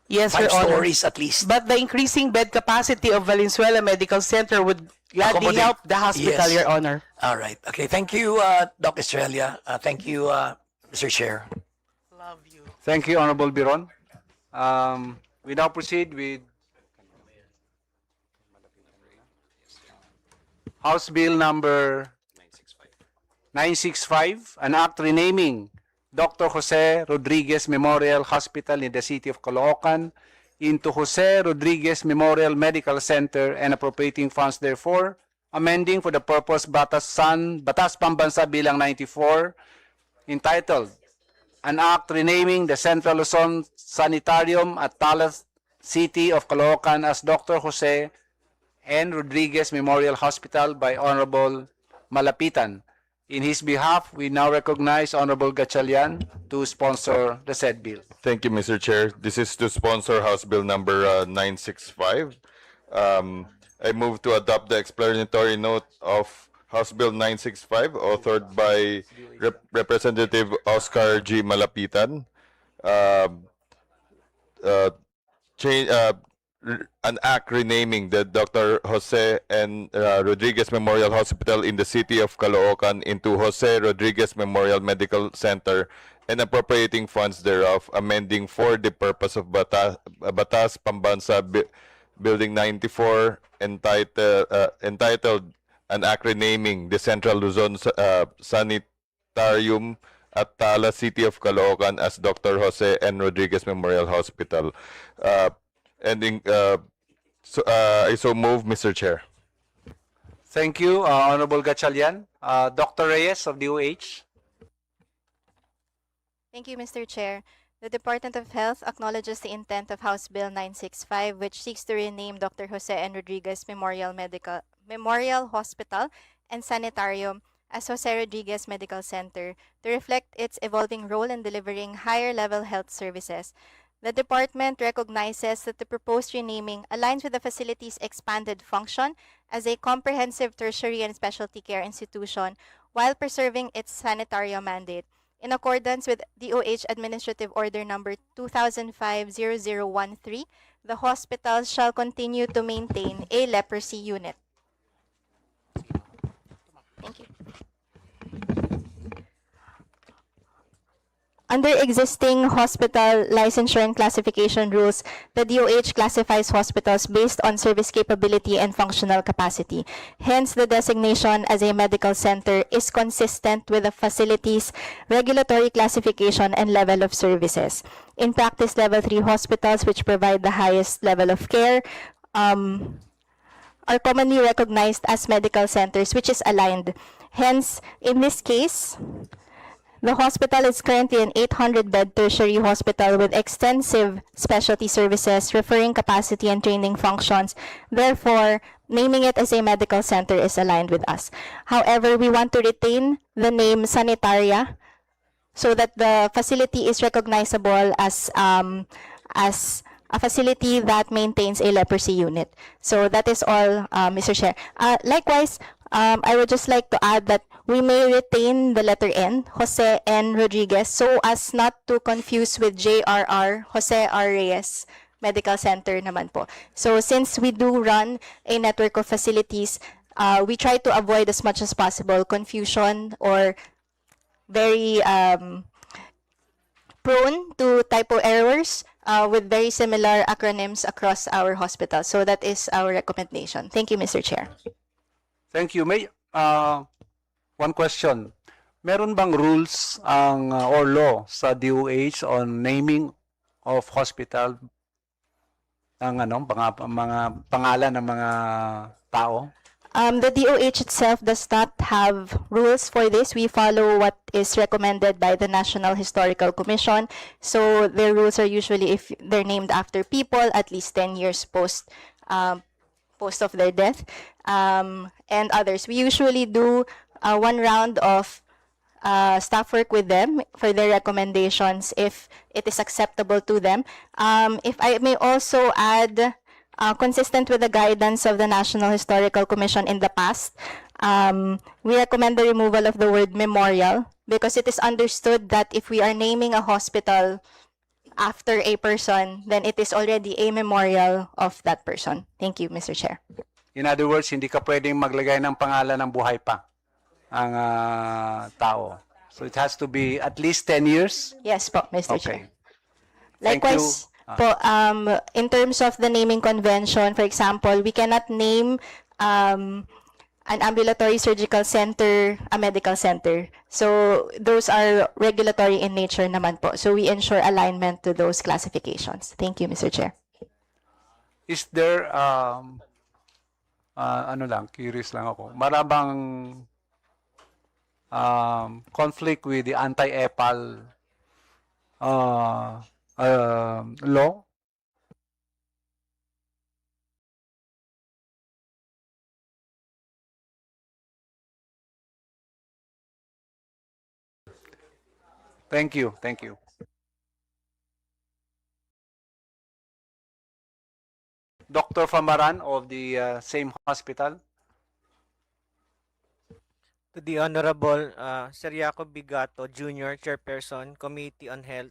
Yes, 5 Your Honor. stories at least. But the increasing bed capacity of Valenzuela Medical Center would gladly Accommodate. help the hospital, Yes. Your Honor. All right. Okay, thank you, Doc Estrella. Thank you, Mr. Chair. Thank you, Honorable Biron. We now proceed with House Bill number 965, an act renaming Dr. Jose Rodriguez Memorial Hospital in the city of Caloocan into Jose Rodriguez Memorial Medical Center and appropriating funds therefore, amending for the purpose Batas Pambansa Bilang 94, entitled an act renaming the Central Luzon Sanitarium at Talas City of Caloocan as Dr. Jose N. Rodriguez Memorial Hospital by Honorable Malapitan. In his behalf, we now recognize Honorable Gatchalian to sponsor the said bill. Thank you, Mr. Chair. This is to sponsor House Bill number 965. I move to adopt the explanatory note of House Bill 965, authored by Representative Oscar G. Malapitan. An act renaming the Dr. Jose N. Rodriguez Memorial Hospital in the city of Caloocan into Jose Rodriguez Memorial Medical Center and appropriating funds thereof, amending for the purpose of Batas Pambansa Building 94, entitled an act renaming the Central Luzon Sanitarium at Talas City of Caloocan as Dr. Jose N. Rodriguez Memorial Hospital. I so move, Mr. Chair. Thank you, Honorable Gatchalian. Dr. Reyes of DOH. Thank you, Mr. Chair. The Department of Health acknowledges the intent of House Bill 965, which seeks to rename Dr. Jose N. Rodriguez Memorial Hospital and Sanitarium as Jose Rodriguez Medical Center to reflect its evolving role in delivering higher-level health services. The department recognizes that the proposed renaming aligns with the facility's expanded function as a comprehensive tertiary and specialty care institution while preserving its sanitarium mandate. In accordance with DOH Administrative Order Number 2005-0013, the hospital shall continue to maintain a leprosy unit. Thank you. Under existing hospital licensure and classification rules, the DOH classifies hospitals based on service capability and functional capacity. Hence, the designation as a medical center is consistent with the facility's regulatory classification and level of services. In practice, Level 3 hospitals, which provide the highest level of care, are commonly recognized as medical centers, which is aligned. Hence, in this case, the hospital is currently an 800-bed tertiary hospital with extensive specialty services, referring capacity, and training functions. Therefore, naming it as a medical center is aligned with us. However, we want to retain the name Sanitaria so that the facility is recognizable as a facility that maintains a leprosy unit. So that is all, Mr. Chair. Likewise, I would just like to add that we may retain the letter N, Jose N. Rodriguez, so as not to confuse with JRR, Jose R. Reyes Medical Center naman po. So since we do run a network of facilities, we try to avoid as much as possible confusion or very prone to typo errors with very similar acronyms across our hospitals. So that is our recommendation. Thank you, Mr. Chair. Thank you. May one question. Meron bang rules or law sa DOH on naming of hospital ang mga pangalan ng mga tao? The DOH itself does not have rules for this. We follow what is recommended by the National Historical Commission. So their rules are usually, if they're named after people, at least 10 years post of their death, and others. We usually do one round of staff work with them for their recommendations if it is acceptable to them. If I may also add, consistent with the guidance of the National Historical Commission in the past, we recommend the removal of the word memorial because it is understood that if we are naming a hospital after a person, then it is already a memorial of that person. Thank you, Mr. Chair. In other words, hindi ka pwedeng maglagay ng pangalan ng buhay pa ang tao. So it has to be at least 10 years? Yes po, Mr. Okay. Chair. Likewise, po, in terms of the naming convention, for example, we cannot name an ambulatory surgical center a medical center. So those are regulatory in nature naman po. So we ensure alignment to those classifications. Thank you, Mr. Chair. Is there, curious lang ako, marabang conflict with the anti-EPAL law? Thank you. Thank you. Dr. Famaran of the same hospital. To the Honorable Seriaco Bigato, Jr., Chairperson, Committee on Health,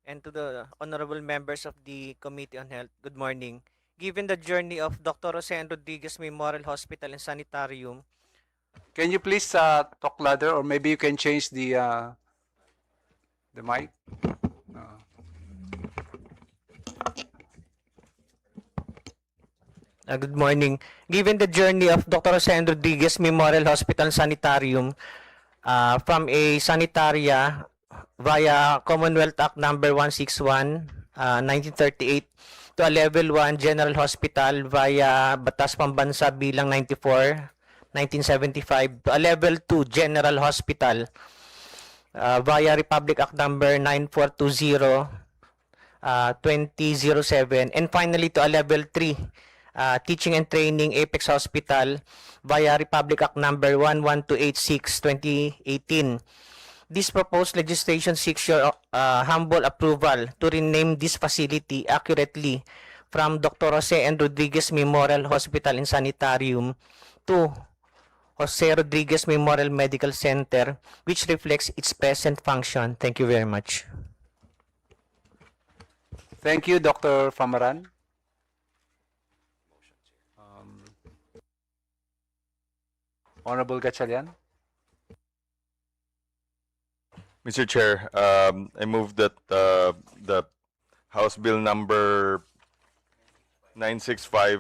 and to the Honorable members of the Committee on Health, good morning. Given the journey of Dr. Rosén Rodriguez Memorial Hospital and Sanitarium, Can you please talk louder, or maybe you can change the mic? Good morning. Given the journey of Dr. Rosén Rodriguez Memorial Hospital and Sanitarium from a sanitaria via Commonwealth Act number 161, 1938 to a level 1 General Hospital via Batas Pambansa bilang 94, 1975 to a level 2 General Hospital via Republic Act number 9420, 2007, and finally to a level 3 Teaching and Training Apex Hospital via Republic Act number 11286, 2018. This proposed legislation seeks your humble approval to rename this facility accurately from Dr. Rosén Rodriguez Memorial Hospital and Sanitarium to Jose Rodriguez Memorial Medical Center, which reflects its present function. Thank you very much. Thank you, Dr. Famaran. Honorable Gatchalian. Mr. Chair, I move that the House Bill number 965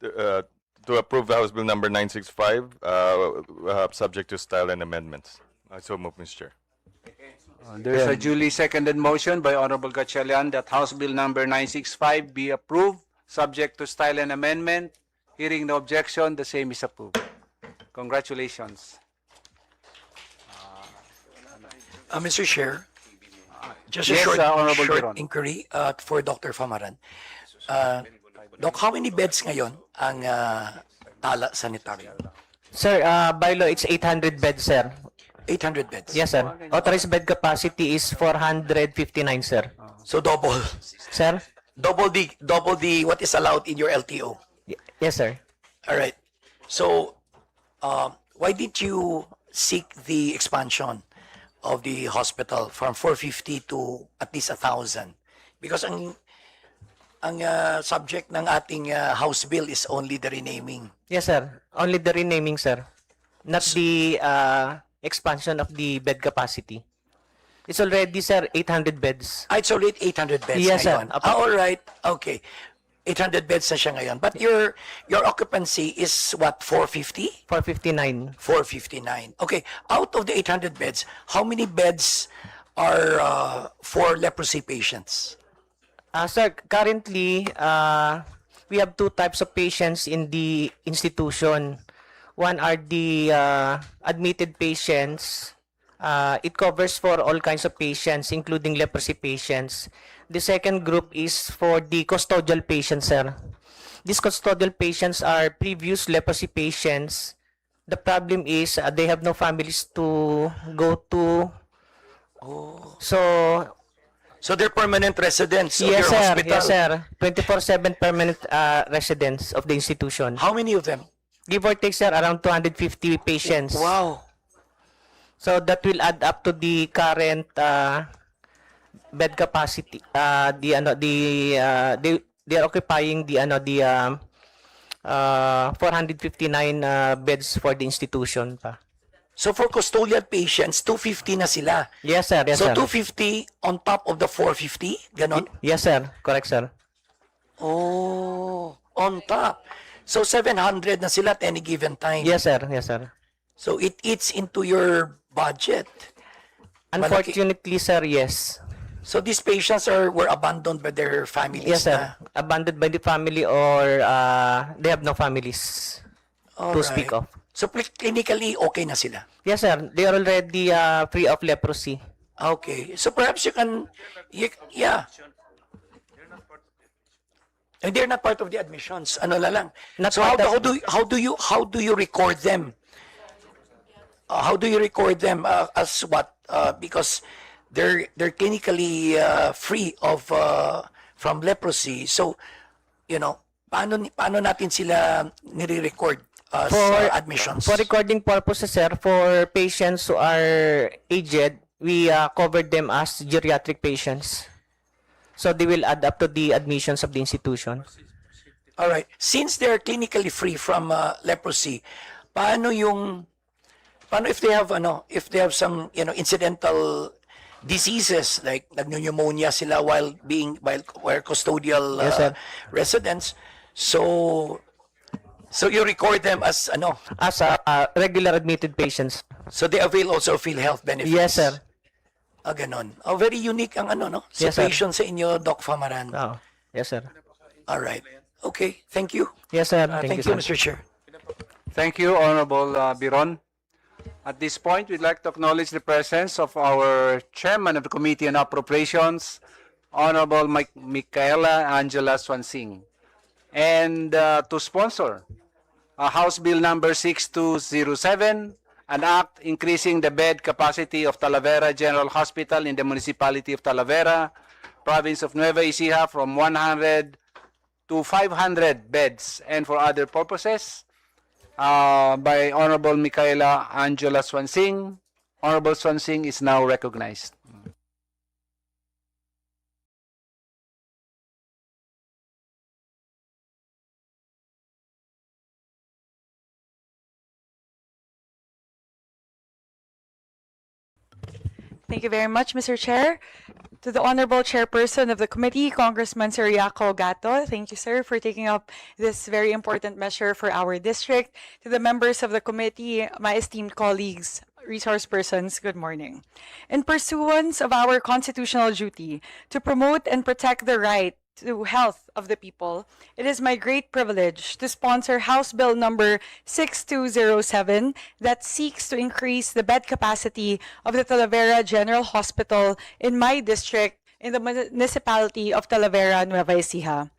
to approve the House Bill number 965 subject to style and amendments. I so move, Mr. Chair. There's a duly seconded motion by Honorable Gatchalian that House Bill number 965 be approved, subject to style and amendment. Hearing no objection, the same is approved. Congratulations. Mr. Chair, just a Yes, Honorable short Giron. inquiry for Dr. Famaran. Doc, how many beds ngayon ang Tala Sanitarium? Sir, by law, it's 800 beds, sir. 800 beds? Yes, sir. Authorized bed capacity is 459, sir. So double. Sir? Double the what is allowed in your LTO. Yes, sir. All right. So, why did you seek the expansion of the hospital from 450 to at least 1,000? Because ang subject ng ating House Bill is only the renaming. Yes, sir. Only the renaming, sir. Not the expansion of the bed capacity. It's already, sir, 800 beds. It's already 800 beds Yes, sir. ngayon. All right. Okay. 800 beds na siya ngayon. But your occupancy is what, 450? 459. 459. Okay. Out of the 800 beds, how many beds are for leprosy patients? Sir, currently, we have two types of patients in the institution. One are the admitted patients. It covers for all kinds of patients, including leprosy patients. The second group is for the custodial patients, sir. These custodial patients are previous leprosy patients. The problem is they have no families to go to. So they're permanent residents of Yes, your sir. hospital? Yes, sir. 24/7 permanent residents of the institution. How many of them? Give or take, sir, around 250 patients. Wow. So that will add up to the current bed capacity. They are occupying the 459 beds for the institution pa. So for custodial patients, 250 na sila. Yes, sir. Yes, So sir. 250 on top of the 450? Ganon? Yes, sir. Correct, sir. Oh, on top. So 700 na sila at any given time. Yes, sir. Yes, sir. So it eats into your budget. Unfortunately, sir, yes. So these patients were abandoned by their families. Yes, sir. na? Abandoned by the family or they have no families to speak of. So clinically, okay na sila? Yes, sir. They are already free of leprosy. Okay. So perhaps you can, yeah. And they're not part of the admissions. Ano na lang. Not So part how of- do you record them? How do you record them as what? Because they're clinically free of from leprosy. So, paano natin sila nire-record sa admissions? For recording purposes, sir, for patients who are aged, we covered them as geriatric patients. So they will add up to the admissions of the institution. All right. Since they're clinically free from leprosy, paano if they have some incidental diseases like pneumonia sila while custodial Yes, sir. residents, so you record them as as regular admitted patients. So they avail also of PhilHealth benefits. Yes, sir. Ganon. Very unique ang Yes, sir. situation sa inyo, Doc Famaran. Yes, sir. All right. Okay. Thank you. Yes, sir. Thank you, Mr. Chair. Thank you, Honorable Biron. At this point, we'd like to acknowledge the presence of our Chairman of the Committee on Appropriations, Honorable Micaela Angela Swansing, and to sponsor House Bill number 6207, an act increasing the bed capacity of Talavera General Hospital in the municipality of Talavera, province of Nueva Ecija from 100 to 500 beds and for other purposes. By Honorable Micaela Angela Swansing. Honorable Swansing is now recognized. Thank you very much, Mr. Chair. To the Honorable Chairperson of the Committee, Congressman Ciriaco Gato, thank you, sir, for taking up this very important measure for our district. To the members of the committee, my esteemed colleagues, resource persons, good morning. In pursuance of our constitutional duty to promote and protect the right to health of the people, it is my great privilege to sponsor House Bill number 6207 that seeks to increase the bed capacity of the Talavera General Hospital in my district in the municipality of Talavera, Nueva Ecija.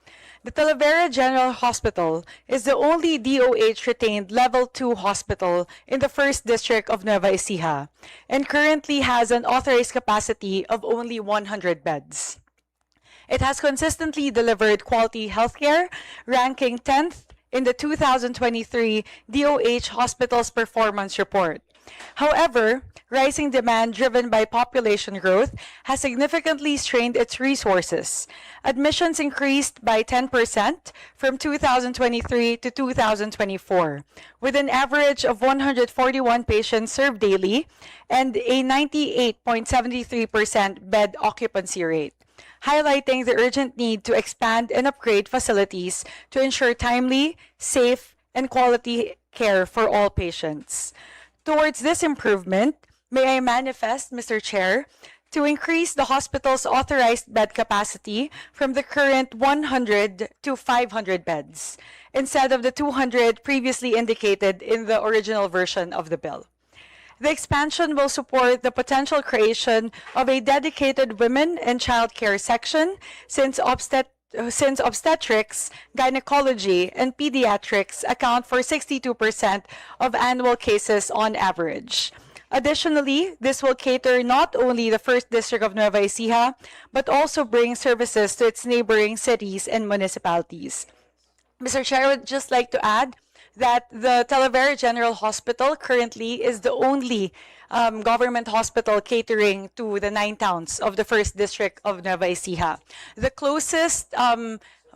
The Talavera General Hospital is the only DOH-retained Level 2 hospital in the 1st District of Nueva Ecija and currently has an authorized capacity of only 100 beds. It has consistently delivered quality healthcare, ranking 10th in the 2023 DOH Hospitals Performance Report. However, rising demand driven by population growth has significantly strained its resources. Admissions increased by 10% from 2023 to 2024, with an average of 141 patients served daily and a 98.73% bed occupancy rate, highlighting the urgent need to expand and upgrade facilities to ensure timely, safe, and quality care for all patients. Towards this improvement, may I manifest, Mr. Chair, to increase the hospital's authorized bed capacity from the current 100 to 500 beds, instead of the 200 previously indicated in the original version of the bill. The expansion will support the potential creation of a dedicated women and child care section, since obstetrics, gynecology, and pediatrics account for 62% of annual cases on average. Additionally, this will cater not only the 1st District of Nueva Ecija, but also bring services to its neighboring cities and municipalities. Mr. Chair, I would just like to add that the Talavera General Hospital currently is the only government hospital catering to the 9 towns of the 1st District of Nueva Ecija. The closest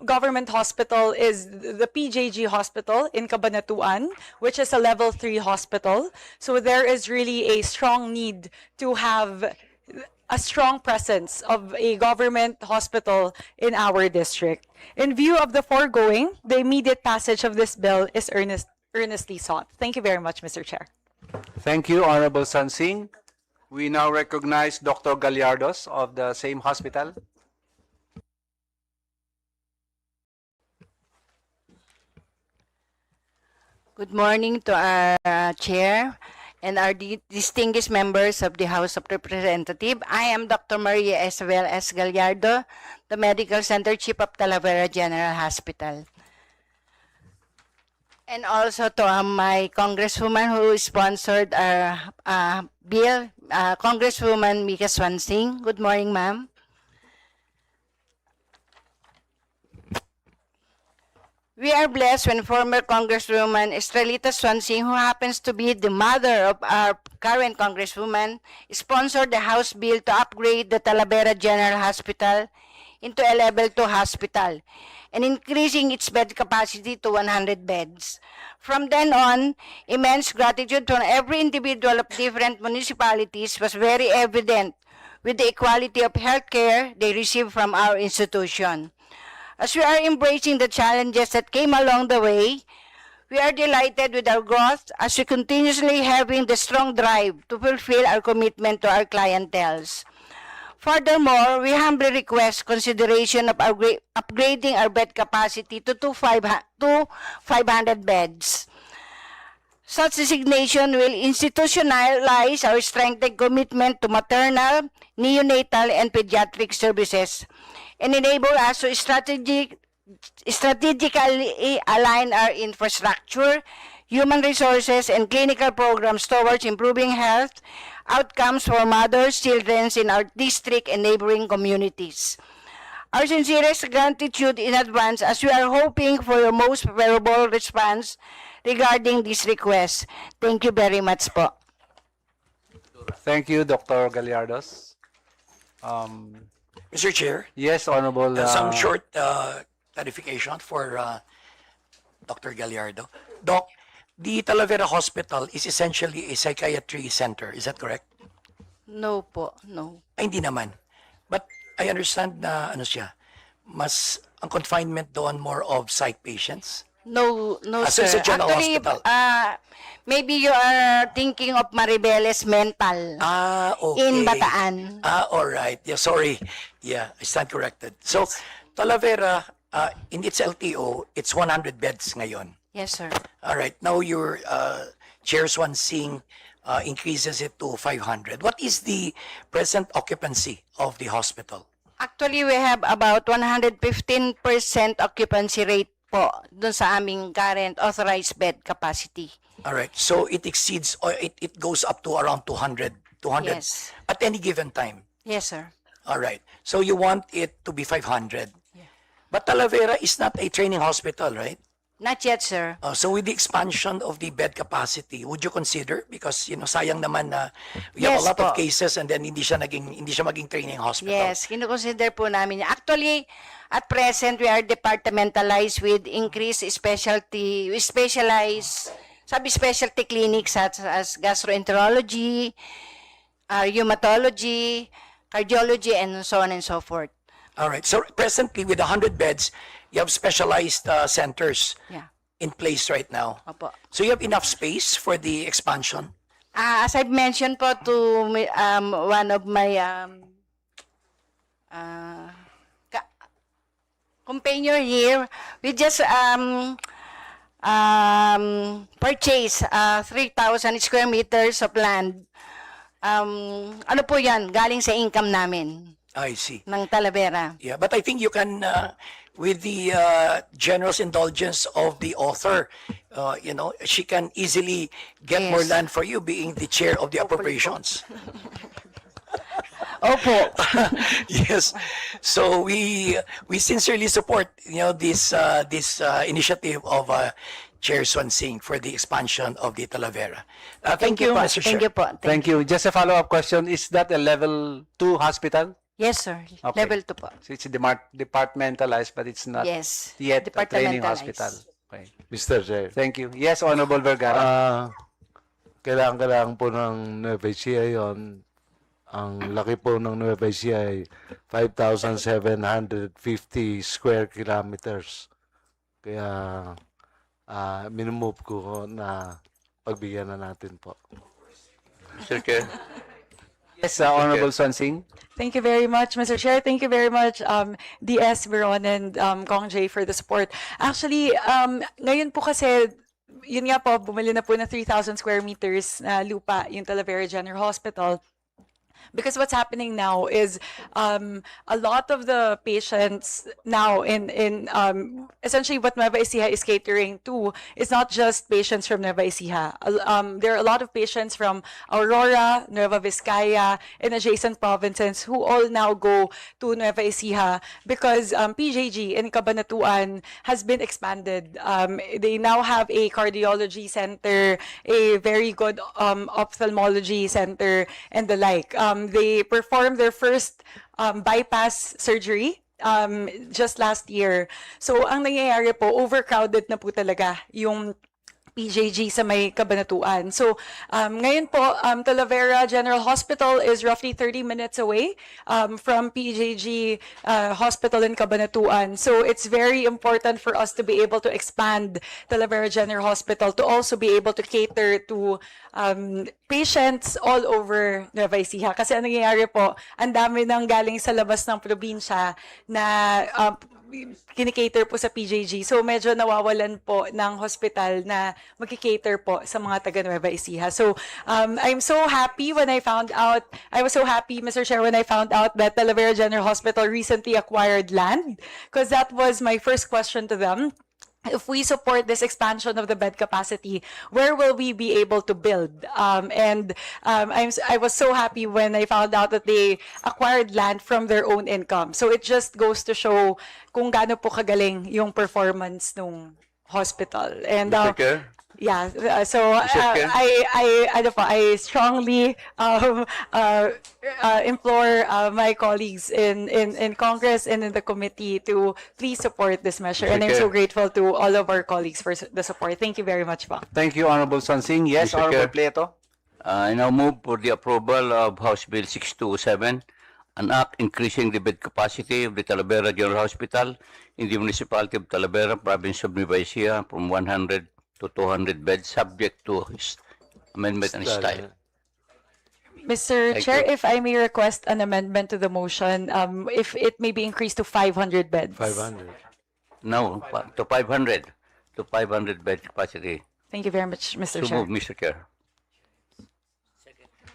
government hospital is the PJG Hospital in Cabanatuan, which is a level 3 hospital. So there is really a strong need to have a strong presence of a government hospital in our district. In view of the foregoing, the immediate passage of this bill is earnestly sought. Thank you very much, Mr. Chair. Thank you, Honorable Sansing. We now recognize Dr. Gallardos of the same hospital. Good morning to our chair and our distinguished members of the House of Representatives. I am Dr. Maria Isabel S. Gallardo, the Medical Center Chief of Talavera General Hospital. And also to my Congresswoman who sponsored our bill, Congresswoman Mika Swansing. Good morning, ma'am. We are blessed when former Congresswoman Estrelita Swansing, who happens to be the mother of our current Congresswoman, sponsored the House bill to upgrade the Talavera General Hospital into a Level 2 hospital and increasing its bed capacity to 100 beds. From then on, immense gratitude from every individual of different municipalities was very evident with the equality of health care they receive from our institution. As we are embracing the challenges that came along the way, we are delighted with our growth as we continuously having the strong drive to fulfill our commitment to our clienteles. Furthermore, we humbly request consideration of upgrading our bed capacity to 500 beds. Such designation will institutionalize our strengthened commitment to maternal, neonatal, and pediatric services and enable us to strategically align our infrastructure, human resources, and clinical programs towards improving health outcomes for mothers, children in our district and neighboring communities. Our sincerest gratitude in advance as we are hoping for your most favorable response regarding this request. Thank you very much po. Thank you, Dr. Gallardos. Mr. Chair, Yes, Honorable. some short clarification for Dr. Gallardo. Doc, the Talavera Hospital is essentially a psychiatry center. Is that correct? No po, no. Ay, hindi naman. But I understand na ano siya, ang confinement doon more of psych patients. No, no, So it's sir. a general Actually, hospital. maybe you are thinking of Maribeles Mental Okay. in Bataan. All right. Yeah, sorry. Yeah, I stand corrected. So, Talavera, in its LTO, it's 100 beds ngayon. Yes, sir. All right. Now your Chair Swansing increases it to 500. What is the present occupancy of the hospital? Actually, we have about 115% occupancy rate po dun sa aming current authorized bed capacity. All right. So it exceeds, or it goes up to around 200 Yes. at any given time. Yes, sir. All right. So you want it to be 500. But Talavera is not a training hospital, right? Not yet, sir. So with the expansion of the bed capacity, would you consider? Because, sayang naman na we have a Yes lot of po. cases and then hindi siya maging training hospital. Yes, kinukonsider po namin. Actually, at present, we are departmentalized with increased subspecialty clinics such as gastroenterology, rheumatology, cardiology, and so on and so forth. All right. So presently, with 100 beds, you have specialized centers Yeah. in place right now. Opo. So you have enough space for the expansion? As I've mentioned po to one of my companion here, we just purchase 3,000 square meters of land. Ano po yan? Galing sa income namin I see. ng Talavera. Yeah, but I think you can, with the generous indulgence of the author, she can easily get more Yes. land for you, being the chair of the appropriations. Opo. Yes. So we sincerely support this initiative of Chair Swan Singh for the expansion of the Talavera. Thank you, po. Mr. Chair. Thank you po. Thank you. Just a follow-up question. Is that a level 2 hospital? Yes, sir. Okay. Level 2 po. So it's departmentalized, but it's not Yes. yet a training Departmentalized. hospital. Okay. Mr. Chair. Thank you. Yes, Honorable Vergara. Kailangan po ng Nueva Ecija yon. Ang laki po ng Nueva Ecija ay 5,750 square kilometers. Kaya minumove ko na pagbigyan na natin po. Mr. Chair. Yes, Honorable Swan Singh. Thank you very much, Mr. Chair. Thank you very much, DS, Veron, and Kong Jay for the support. Actually, ngayon po kasi, yun nga po, bumili na po ng 3,000 square meters na lupa yung Talavera General Hospital. Because what's happening now is a lot of the patients now in essentially what Nueva Ecija is catering to is not just patients from Nueva Ecija. There are a lot of patients from Aurora, Nueva Vizcaya, and adjacent provinces who all now go to Nueva Ecija because PJG in Cabanatuan has been expanded. They now have a cardiology center, a very good ophthalmology center, and the like. They performed their first bypass surgery just last year. So ang nangyayari po, overcrowded na po talaga yung PJG sa may Cabanatuan. So, ngayon po, Talavera General Hospital is roughly 30 minutes away from PJG Hospital in Cabanatuan. So, it's very important for us to be able to expand Talavera General Hospital to also be able to cater to patients all over Nueva Ecija. Kasi ang nangyayari po, ang dami nang galing sa labas ng probinsya na kinikater po sa PJG. So medyo nawawalan po ng hospital na magkikater po sa mga taga Nueva Ecija. So I'm so happy when I found out, I was so happy, Mr. Chair, when I found out that Talavera General Hospital recently acquired land, because that was my first question to them. If we support this expansion of the bed capacity, where will we be able to build? I was so happy when I found out that they acquired land from their own income. So it just goes to show kung gaano po kagaling yung performance ng hospital. And Mr. Chair? yeah, so Mr. Chair? I strongly implore my colleagues in Congress and in the committee to please support this measure. Mr. And I'm so Chair. grateful to all of our colleagues for the support. Thank you very much, po. Thank you, Honorable Swan Singh. Yes, Mr. Honorable Chair. Pleto. I now move for the approval of House Bill 6207, an act increasing the bed capacity of the Talavera General Hospital in the municipality of Talavera, province of Nueva Ecija, from 100 to 200 beds, subject to amendment and style. Mr. Thank Chair, you. if I may request an amendment to the motion, if it may be increased to 500 beds. 500. No, to 500 bed capacity. Thank you very much, Mr. So Chair. move, Mr. Chair.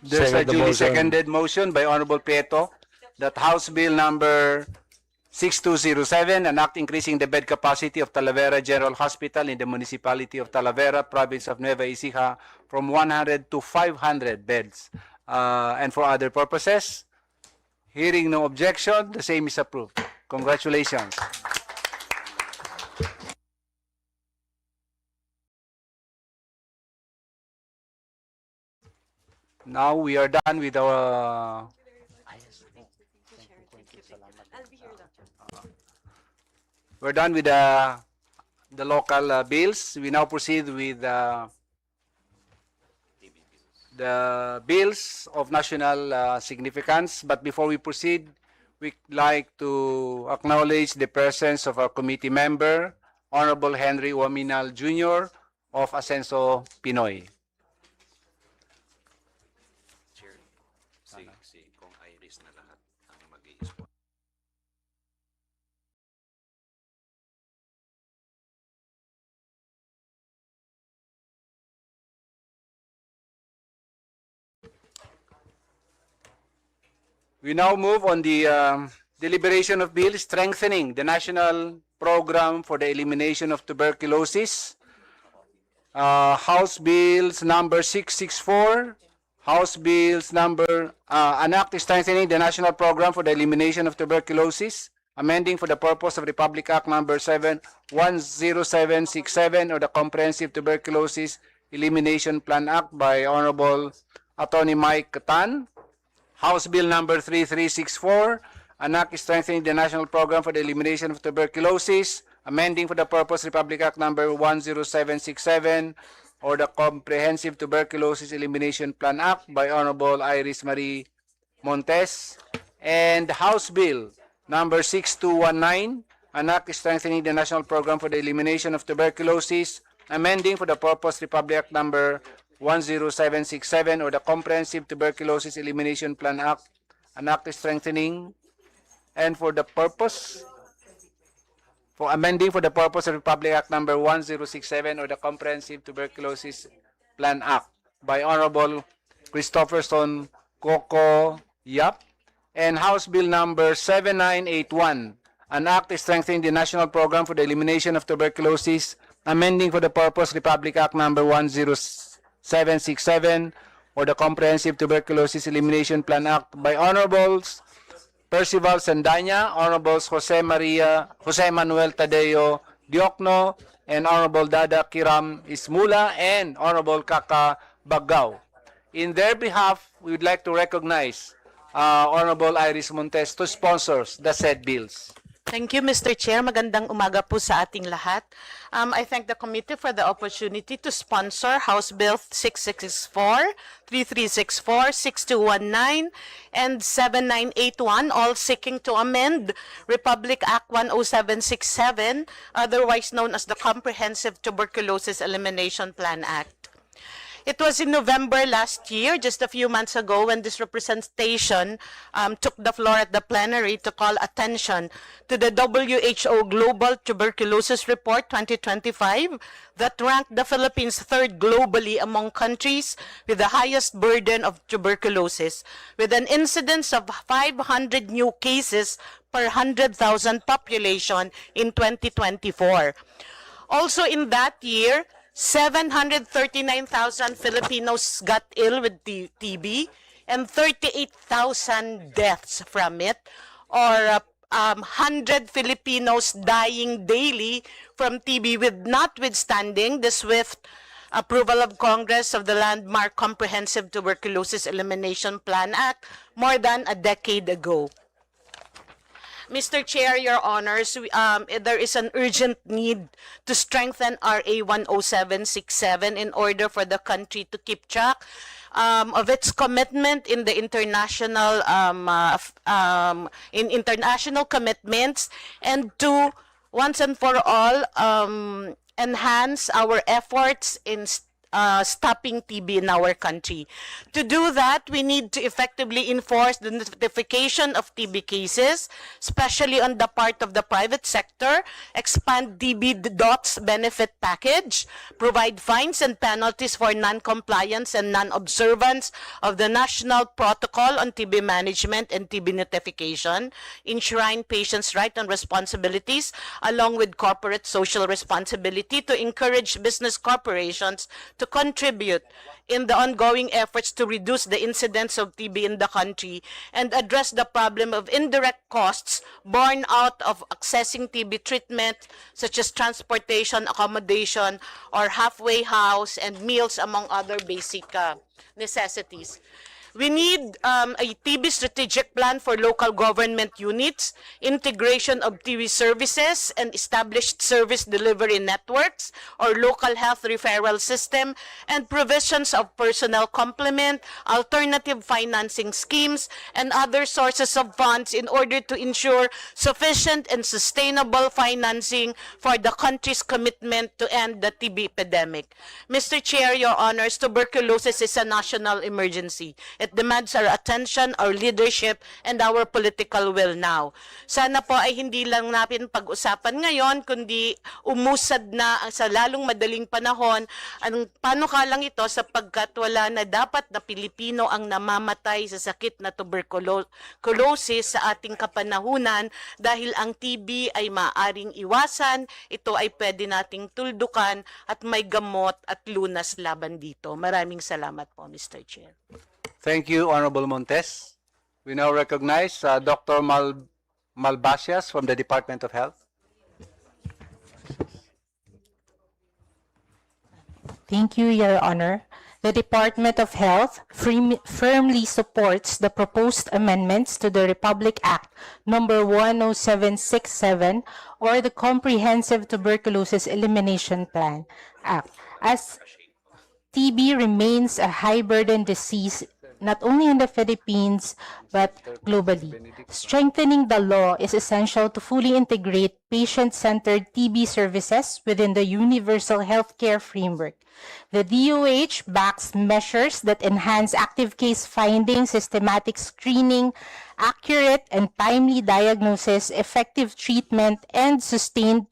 There's a Second the duly motion. seconded motion by Honorable Pleto that House Bill number 6207, an act increasing the bed capacity of Talavera General Hospital in the municipality of Talavera, province of Nueva Ecija, from 100 to 500 beds, and for other purposes. Hearing no objection, the same is approved. Congratulations. Now we are done with our we're done with the local bills. We now proceed with the bills of national significance. But before we proceed, we'd like to acknowledge the presence of our committee member, Honorable Henry Uaminal Jr. of Ascenso Pinoy. We now move on the deliberation of bill strengthening the national program for the elimination of tuberculosis. House Bills number 664, House Bills number, an act strengthening the national program for the elimination of tuberculosis, amending for the purpose of Republic Act number 10767 or the Comprehensive Tuberculosis Elimination Plan Act by Honorable Attorney Mike Tan. House Bill number 3364, an act strengthening the national program for the elimination of tuberculosis, amending for the purpose Republic Act number 10767 or the Comprehensive Tuberculosis Elimination Plan Act by Honorable Iris Marie Montes. And House Bill number 6219, an act strengthening the national program for the elimination of tuberculosis, amending for the purpose Republic Act number 10767 or the Comprehensive Tuberculosis Elimination Plan Act, an act strengthening and for the purpose for amending for the purpose of Republic Act number 1067 or the Comprehensive Tuberculosis Plan Act by Honorable Christopherson Coco Yap. And House Bill number 7981, an act strengthening the national program for the elimination of tuberculosis, amending for the purpose Republic Act number 10767 or the Comprehensive Tuberculosis Elimination Plan Act by Honorables Percival Sandanya, Honorables Jose Manuel Tadeo Diokno, and Honorable Dada Kiram Ismula, and Honorable Kaka Bagao. In their behalf, we would like to recognize Honorable Iris Montes to sponsor the said bills. Thank you, Mr. Chair. Magandang umaga po sa ating lahat. I thank the committee for the opportunity to sponsor House Bill 6664, 3364, 6219, and 7981, all seeking to amend Republic Act 10767, otherwise known as the Comprehensive Tuberculosis Elimination Plan Act. It was in November last year, just a few months ago, when this representation took the floor at the plenary to call attention to the WHO Global Tuberculosis Report 2025 that ranked the Philippines third globally among countries with the highest burden of tuberculosis, with an incidence of 500 new cases per 100,000 population in 2024. Also in that year, 739,000 Filipinos got ill with TB and 38,000 deaths from it, or 100 Filipinos dying daily from TB, with notwithstanding the swift approval of Congress of the landmark Comprehensive Tuberculosis Elimination Plan Act more than a decade ago. Mr. Chair, Your Honors, there is an urgent need to strengthen RA 10767 in order for the country to keep track of its commitment in the international international commitments, and to once and for all enhance our efforts in stopping TB in our country. To do that, we need to effectively enforce the notification of TB cases, especially on the part of the private sector, expand TB DOT's benefit package, provide fines and penalties for non-compliance and non-observance of the National Protocol on TB Management and TB Notification, enshrine patients' rights and responsibilities, along with corporate social responsibility, to encourage business corporations to contribute in the ongoing efforts to reduce the incidence of TB in the country and address the problem of indirect costs borne out of accessing TB treatment, such as transportation, accommodation, or halfway house and meals, among other basic necessities. We need a TB strategic plan for local government units, integration of TB services, and established service delivery networks or local health referral system, and provisions of personnel complement, alternative financing schemes, and other sources of funds in order to ensure sufficient and sustainable financing for the country's commitment to end the TB epidemic. Mr. Chair, Your Honors, tuberculosis is a national emergency. It demands our attention, our leadership, and our political will now. Sana po ay hindi lang natin pag-usapan ngayon, kundi umusad na sa lalong madaling panahon ang panukalang ito sapagkat wala na dapat na Pilipino ang namamatay sa sakit na tuberculosis sa ating kapanahunan dahil ang TB ay maaaring iwasan, ito ay pwede nating tuldukan at may gamot at lunas laban dito. Maraming salamat po, Mr. Chair. Thank you, Honorable Montes. We now recognize Dr. Malbasias from the Department of Health. Thank you, Your Honor. The Department of Health firmly supports the proposed amendments to the Republic Act number 10767 or the Comprehensive Tuberculosis Elimination Plan Act, as TB remains a high-burden disease not only in the Philippines but globally. Strengthening the law is essential to fully integrate patient-centered TB services within the universal healthcare framework. The DOH backs measures that enhance active case finding, systematic screening, accurate and timely diagnosis, effective treatment, and sustained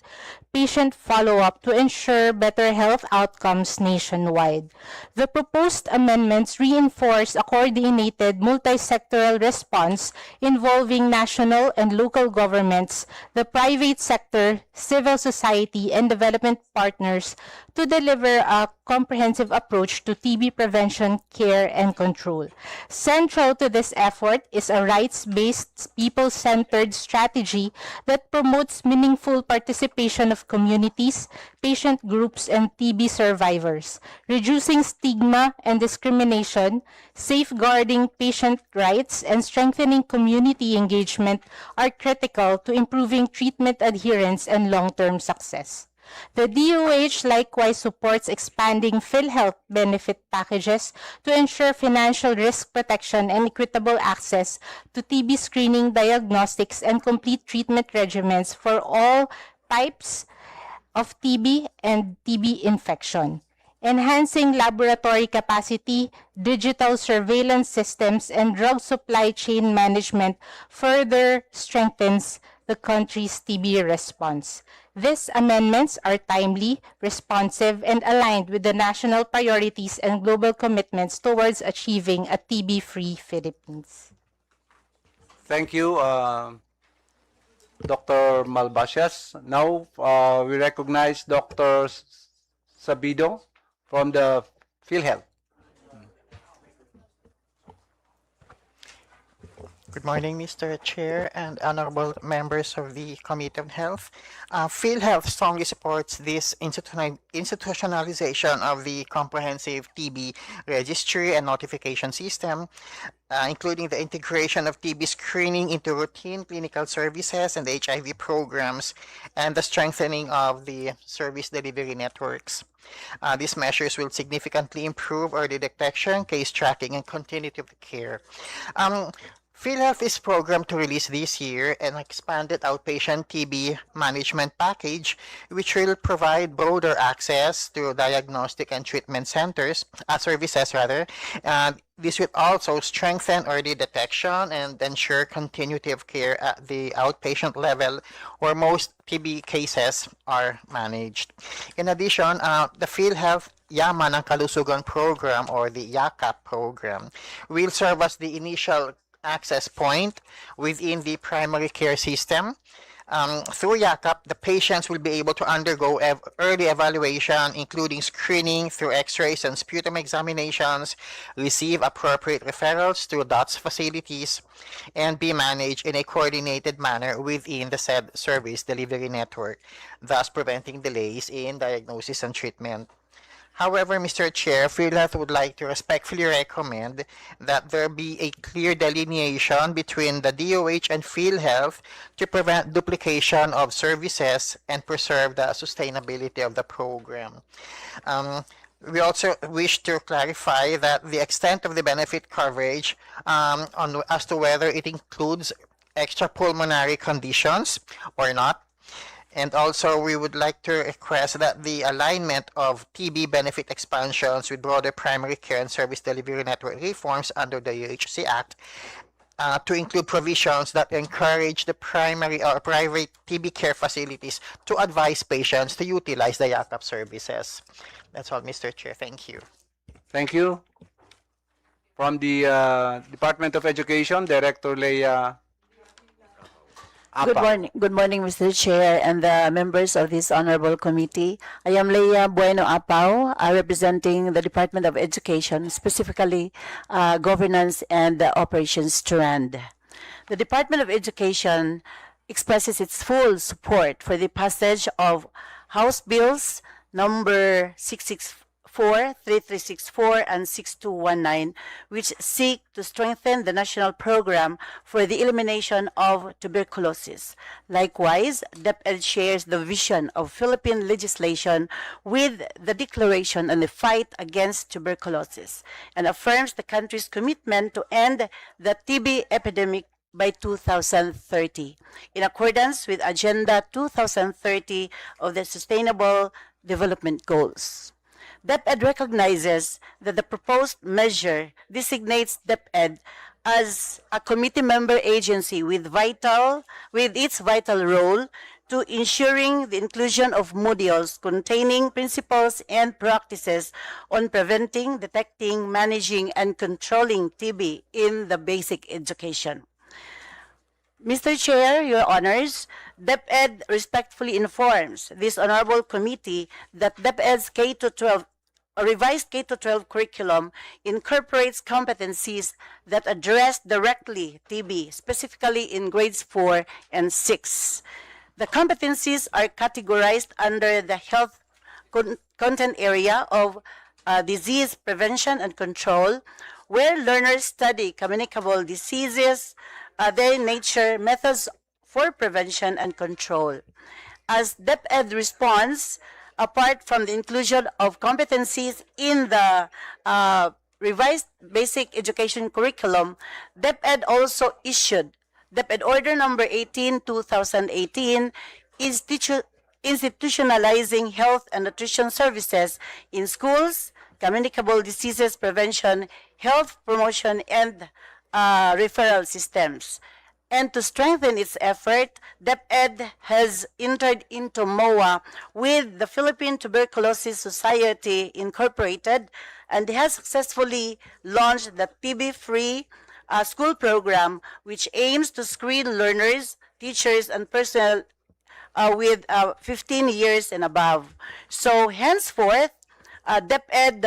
patient follow-up to ensure better health outcomes nationwide. The proposed amendments reinforce a coordinated multi-sectoral response involving national and local governments, the private sector, civil society, and development partners to deliver a comprehensive approach to TB prevention, care, and control. Central to this effort is a rights-based, people-centered strategy that promotes meaningful participation of communities, patient groups, and TB survivors, reducing stigma and discrimination, safeguarding patient rights, and strengthening community engagement are critical to improving treatment adherence and long-term success. The DOH likewise supports expanding PhilHealth benefit packages to ensure financial risk protection and equitable access to TB screening, diagnostics, and complete treatment regimens for all types of TB and TB infection. Enhancing laboratory capacity, digital surveillance systems, and drug supply chain management further strengthens the country's TB response. These amendments are timely, responsive, and aligned with the national priorities and global commitments towards achieving a TB-free Philippines. Thank you, Dr. Malbasias. Now, we recognize Dr. Sabido from the PhilHealth. Good morning, Mr. Chair and honorable members of the Committee on Health. PhilHealth strongly supports this institutionalization of the comprehensive TB registry and notification system, including the integration of TB screening into routine clinical services and HIV programs, and the strengthening of the service delivery networks. These measures will significantly improve early detection, case tracking, and continuity of care. PhilHealth is programmed to release this year an expanded outpatient TB management package, which will provide broader access to diagnostic and treatment services. This will also strengthen early detection and ensure continuity of care at the outpatient level where most TB cases are managed. In addition, the PhilHealth Yaman ng Kalusugan program, or the YAKAP program, will serve as the initial access point within the primary care system. Through YAKAP, the patients will be able to undergo early evaluation, including screening through x-rays and sputum examinations, receive appropriate referrals to DOTS facilities, and be managed in a coordinated manner within the said service delivery network, thus preventing delays in diagnosis and treatment. However, Mr. Chair, PhilHealth would like to respectfully recommend that there be a clear delineation between the DOH and PhilHealth to prevent duplication of services and preserve the sustainability of the program. We also wish to clarify that the extent of the benefit coverage as to whether it includes extrapulmonary conditions or not. And also, we would like to request that the alignment of TB benefit expansions with broader primary care and service delivery network reforms under the UHC Act to include provisions that encourage the primary or private TB care facilities to advise patients to utilize the YACAP services. That's all, Mr. Chair. Thank you. Thank you. From the Department of Education, Director Leia Apa. Good morning, Mr. Chair and the members of this honorable committee. I am Leia Bueno Apao, representing the Department of Education, specifically Governance and Operations Strand. The Department of Education expresses its full support for the passage of House Bills number 664, 3364, and 6219, which seek to strengthen the national program for the elimination of tuberculosis. Likewise, DepEd shares the vision of Philippine legislation with the Declaration on the Fight Against Tuberculosis and affirms the country's commitment to end the TB epidemic by 2030, in accordance with Agenda 2030 of the Sustainable Development Goals. DepEd recognizes that the proposed measure designates DepEd as a committee member agency with its vital role to ensuring the inclusion of modules containing principles and practices on preventing, detecting, managing, and controlling TB in the basic education. Mr. Chair, Your Honors, DepEd respectfully informs this honorable committee that DepEd's K-12 a revised K-12 curriculum incorporates competencies that address directly TB, specifically in grades 4 and 6. The competencies are categorized under the health content area of disease prevention and control, where learners study communicable diseases, their nature, methods for prevention and control. As DepEd responds, apart from the inclusion of competencies in the revised basic education curriculum, DepEd also issued DepEd Order Number 18, 2018, institutionalizing health and nutrition services in schools, communicable diseases prevention, health promotion, and referral systems. And to strengthen its effort, DepEd has entered into MOA with the Philippine Tuberculosis Society Incorporated and has successfully launched the TB-free school program, which aims to screen learners, teachers, and personnel with 15 years and above. So henceforth, DepEd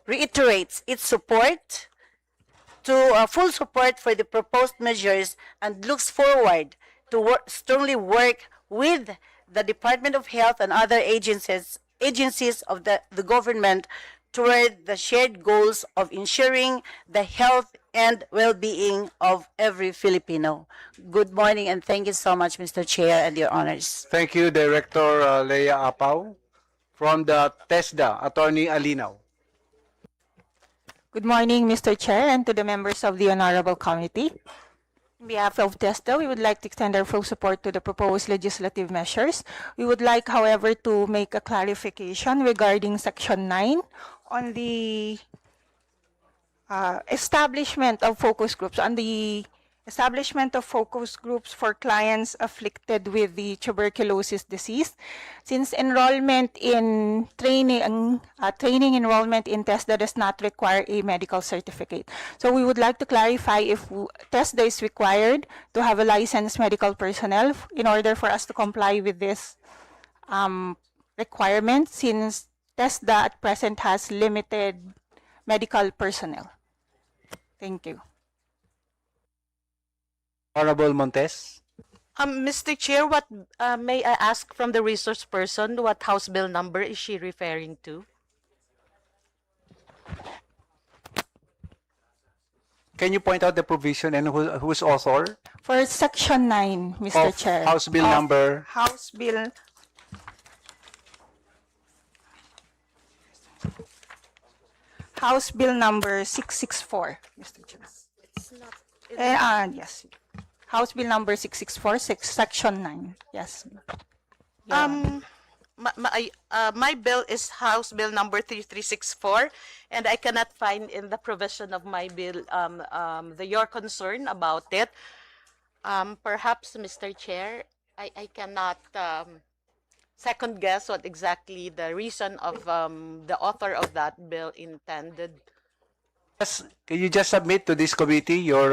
reiterates its support to full support for the proposed measures and looks forward to strongly work with the Department of Health and other agencies of the government toward the shared goals of ensuring the health and well-being of every Filipino. Good morning and thank you so much, Mr. Chair and Your Honors. Thank you, Director Leia Apao. From the TESDA, Attorney Alinaw. Good morning, Mr. Chair, and to the members of the Honorable Committee. On behalf of TESDA, we would like to extend our full support to the proposed legislative measures. We would like, however, to make a clarification regarding Section 9 on the establishment of focus groups, for clients afflicted with the tuberculosis disease. Since enrollment in training enrollment in TESDA does not require a medical certificate. So we would like to clarify if TESDA is required to have a licensed medical personnel in order for us to comply with this requirement, since TESDA at present has limited medical personnel. Thank you. Honorable Montes. Mr. Chair, what may I ask from the resource person, what House Bill number is she referring to? Can you point out the provision and whose author? For Section 9, Mr. Of Chair. House Bill number? House Bill number 664, Mr. Chair. It's not. Yes. House Bill number 664, Section 9. Yes. My bill is House Bill number 3364, and I cannot find in the provision of my bill your concern about it. Perhaps, Mr. Chair, I cannot second guess what exactly the reason of the author of that bill intended. Can you just submit to this committee your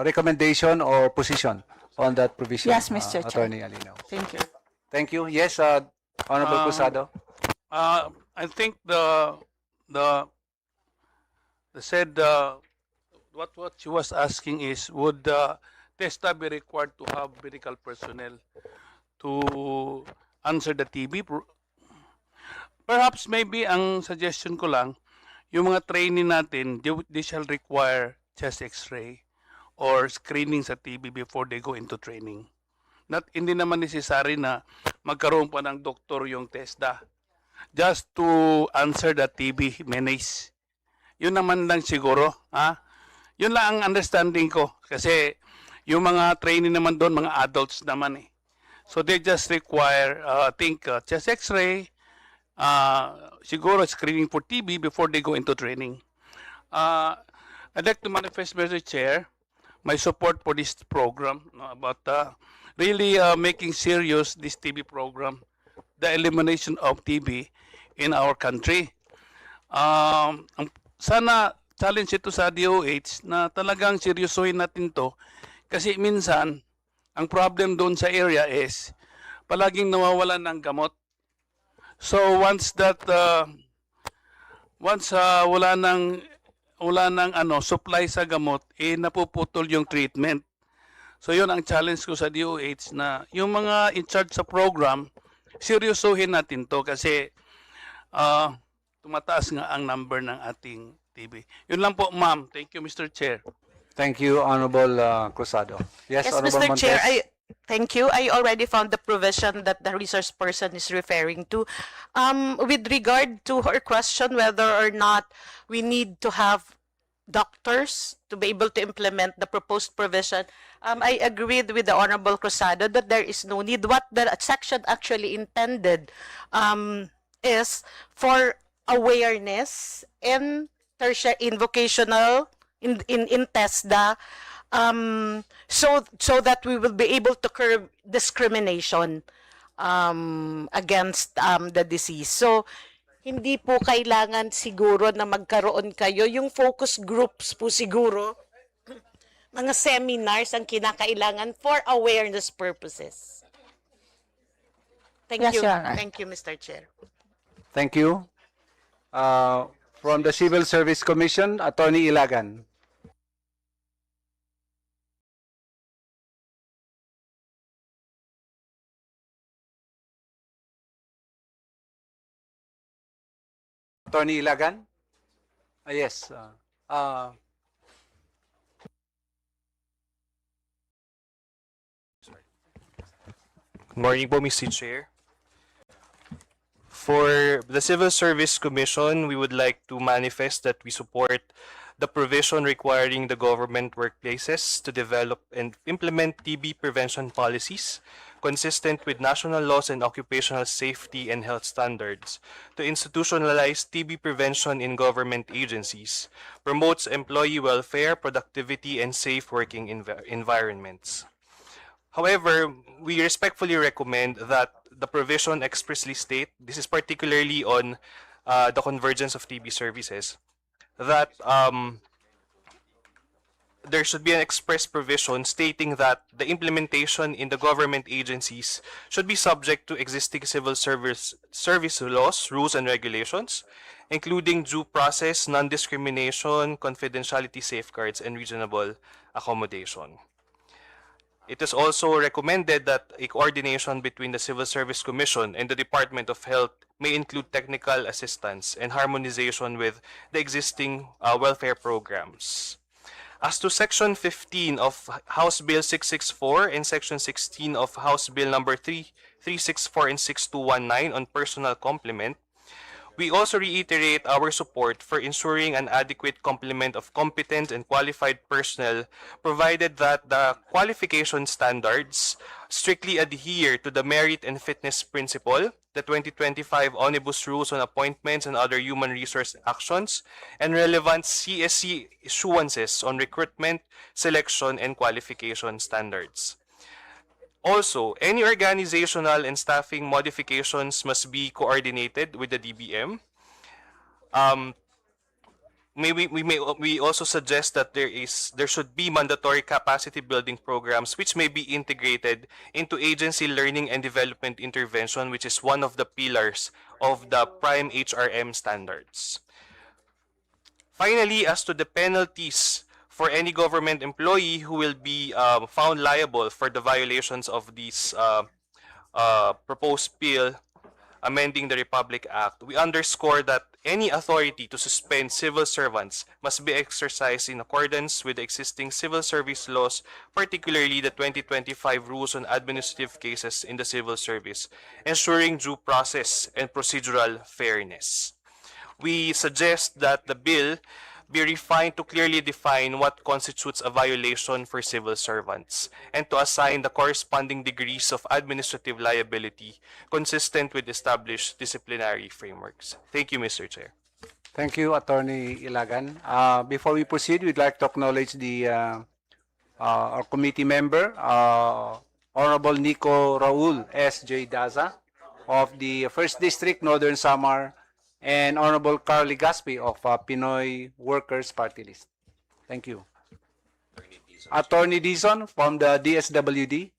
recommendation or position on that provision? Yes, Mr. Chair. Attorney Alino. Thank you. Thank you. Yes, Honorable Cruzado. I think the said what she was asking is, would TESDA be required to have medical personnel to answer the TB? Perhaps maybe ang suggestion ko lang, yung mga training natin, they shall require chest x-ray or screening sa TB before they go into training. Hindi naman necessary na magkaroon pa ng doktor yung TESDA just to answer the TB menace. Yun naman lang siguro. Yun lang ang understanding ko. Kasi yung mga training naman doon, mga adults naman eh. So they just require, I think, chest x-ray, siguro screening for TB before they go into training. I'd like to manifest, Mr. Chair, my support for this program, about really making serious this TB program, the elimination of TB in our country. Sana challenge ito sa DOH na talagang seryosohin natin to, kasi minsan ang problem doon sa area is palaging nawawalan ng gamot. So once wala nang supply sa gamot, napuputol yung treatment. So yun ang challenge ko sa DOH, na yung mga in charge sa program, seryosohin natin to kasi tumataas nga ang number ng ating TB. Yun lang po, ma'am. Thank you, Mr. Chair. Thank you, Honorable Cruzado. Yes, Yes, Honorable Mr. Montes. Chair, thank you. I already found the provision that the resource person is referring to. With regard to her question whether or not we need to have doctors to be able to implement the proposed provision, I agreed with the Honorable Cruzado that there is no need. What the section actually intended is for awareness in tertiary, in vocational, in TESDA, so that we will be able to curb discrimination against the disease. So hindi po kailangan siguro na magkaroon kayo, yung focus groups po siguro, mga seminars ang kinakailangan for awareness purposes. Thank Yes, you. Your Honor. Thank you, Mr. Chair. Thank you. From the Civil Service Commission, Attorney Ilagan. Attorney Ilagan? Yes. Good morning po, Mr. Chair. For the Civil Service Commission, we would like to manifest that we support the provision requiring the government workplaces to develop and implement TB prevention policies consistent with national laws and occupational safety and health standards, to institutionalize TB prevention in government agencies, promotes employee welfare, productivity, and safe working environments. However, we respectfully recommend that the provision expressly state, this is particularly on the convergence of TB services, that there should be an express provision stating that the implementation in the government agencies should be subject to existing civil service laws, rules, and regulations, including due process, non-discrimination, confidentiality safeguards, and reasonable accommodation. It is also recommended that a coordination between the Civil Service Commission and the Department of Health may include technical assistance and harmonization with the existing welfare programs. As to Section 15 of House Bill 664 and Section 16 of House Bill number 364 and 6219 on personal complement, we also reiterate our support for ensuring an adequate complement of competent and qualified personnel, provided that the qualification standards strictly adhere to the merit and fitness principle, the 2025 Omnibus Rules on Appointments and Other Human Resource Actions, and relevant CSC issuances on recruitment, selection, and qualification standards. Also, any organizational and staffing modifications must be coordinated with the DBM. We also suggest that there should be mandatory capacity building programs which may be integrated into agency learning and development intervention, which is one of the pillars of the prime HRM standards. Finally, as to the penalties for any government employee who will be found liable for the violations of this proposed bill amending the Republic Act, we underscore that any authority to suspend civil servants must be exercised in accordance with the existing civil service laws, particularly the 2025 Rules on Administrative Cases in the Civil Service, ensuring due process and procedural fairness. We suggest that the bill be refined to clearly define what constitutes a violation for civil servants and to assign the corresponding degrees of administrative liability consistent with established disciplinary frameworks. Thank you, Mr. Chair. Thank you, Attorney Ilagan. Before we proceed, we'd like to acknowledge our committee member, Honorable Nico Raul S.J. Daza of the 1st District, Northern Samar, and Honorable Carly Gaspi of Pinoy Workers Party List. Thank you. Attorney Dizon from the DSWD.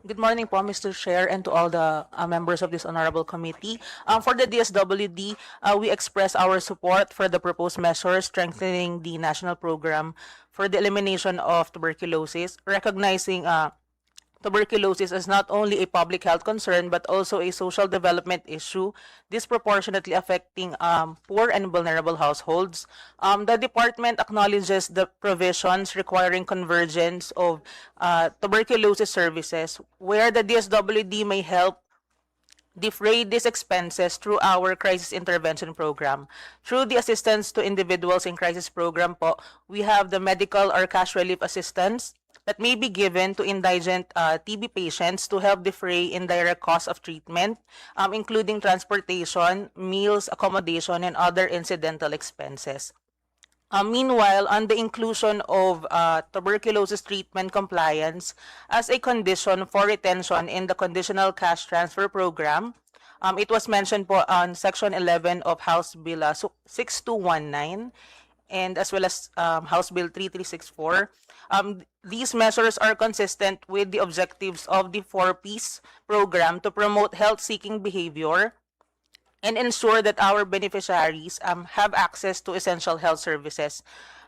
Good morning po, Mr. Chair, and to all the members of this honorable committee. For the DSWD, we express our support for the proposed measures strengthening the national program for the elimination of tuberculosis, recognizing tuberculosis is not only a public health concern but also a social development issue disproportionately affecting poor and vulnerable households. The department acknowledges the provisions requiring convergence of tuberculosis services where the DSWD may help defray these expenses through our crisis intervention program. Through the assistance to individuals in crisis program po, we have the medical or cash relief assistance that may be given to indigent TB patients to help defray indirect costs of treatment, including transportation, meals, accommodation, and other incidental expenses. Meanwhile, on the inclusion of tuberculosis treatment compliance as a condition for retention in the conditional cash transfer program, it was mentioned po on Section 11 of House Bill 6219 and as well as House Bill 3364. These measures are consistent with the objectives of the 4Ps program to promote health-seeking behavior and ensure that our beneficiaries have access to essential health services.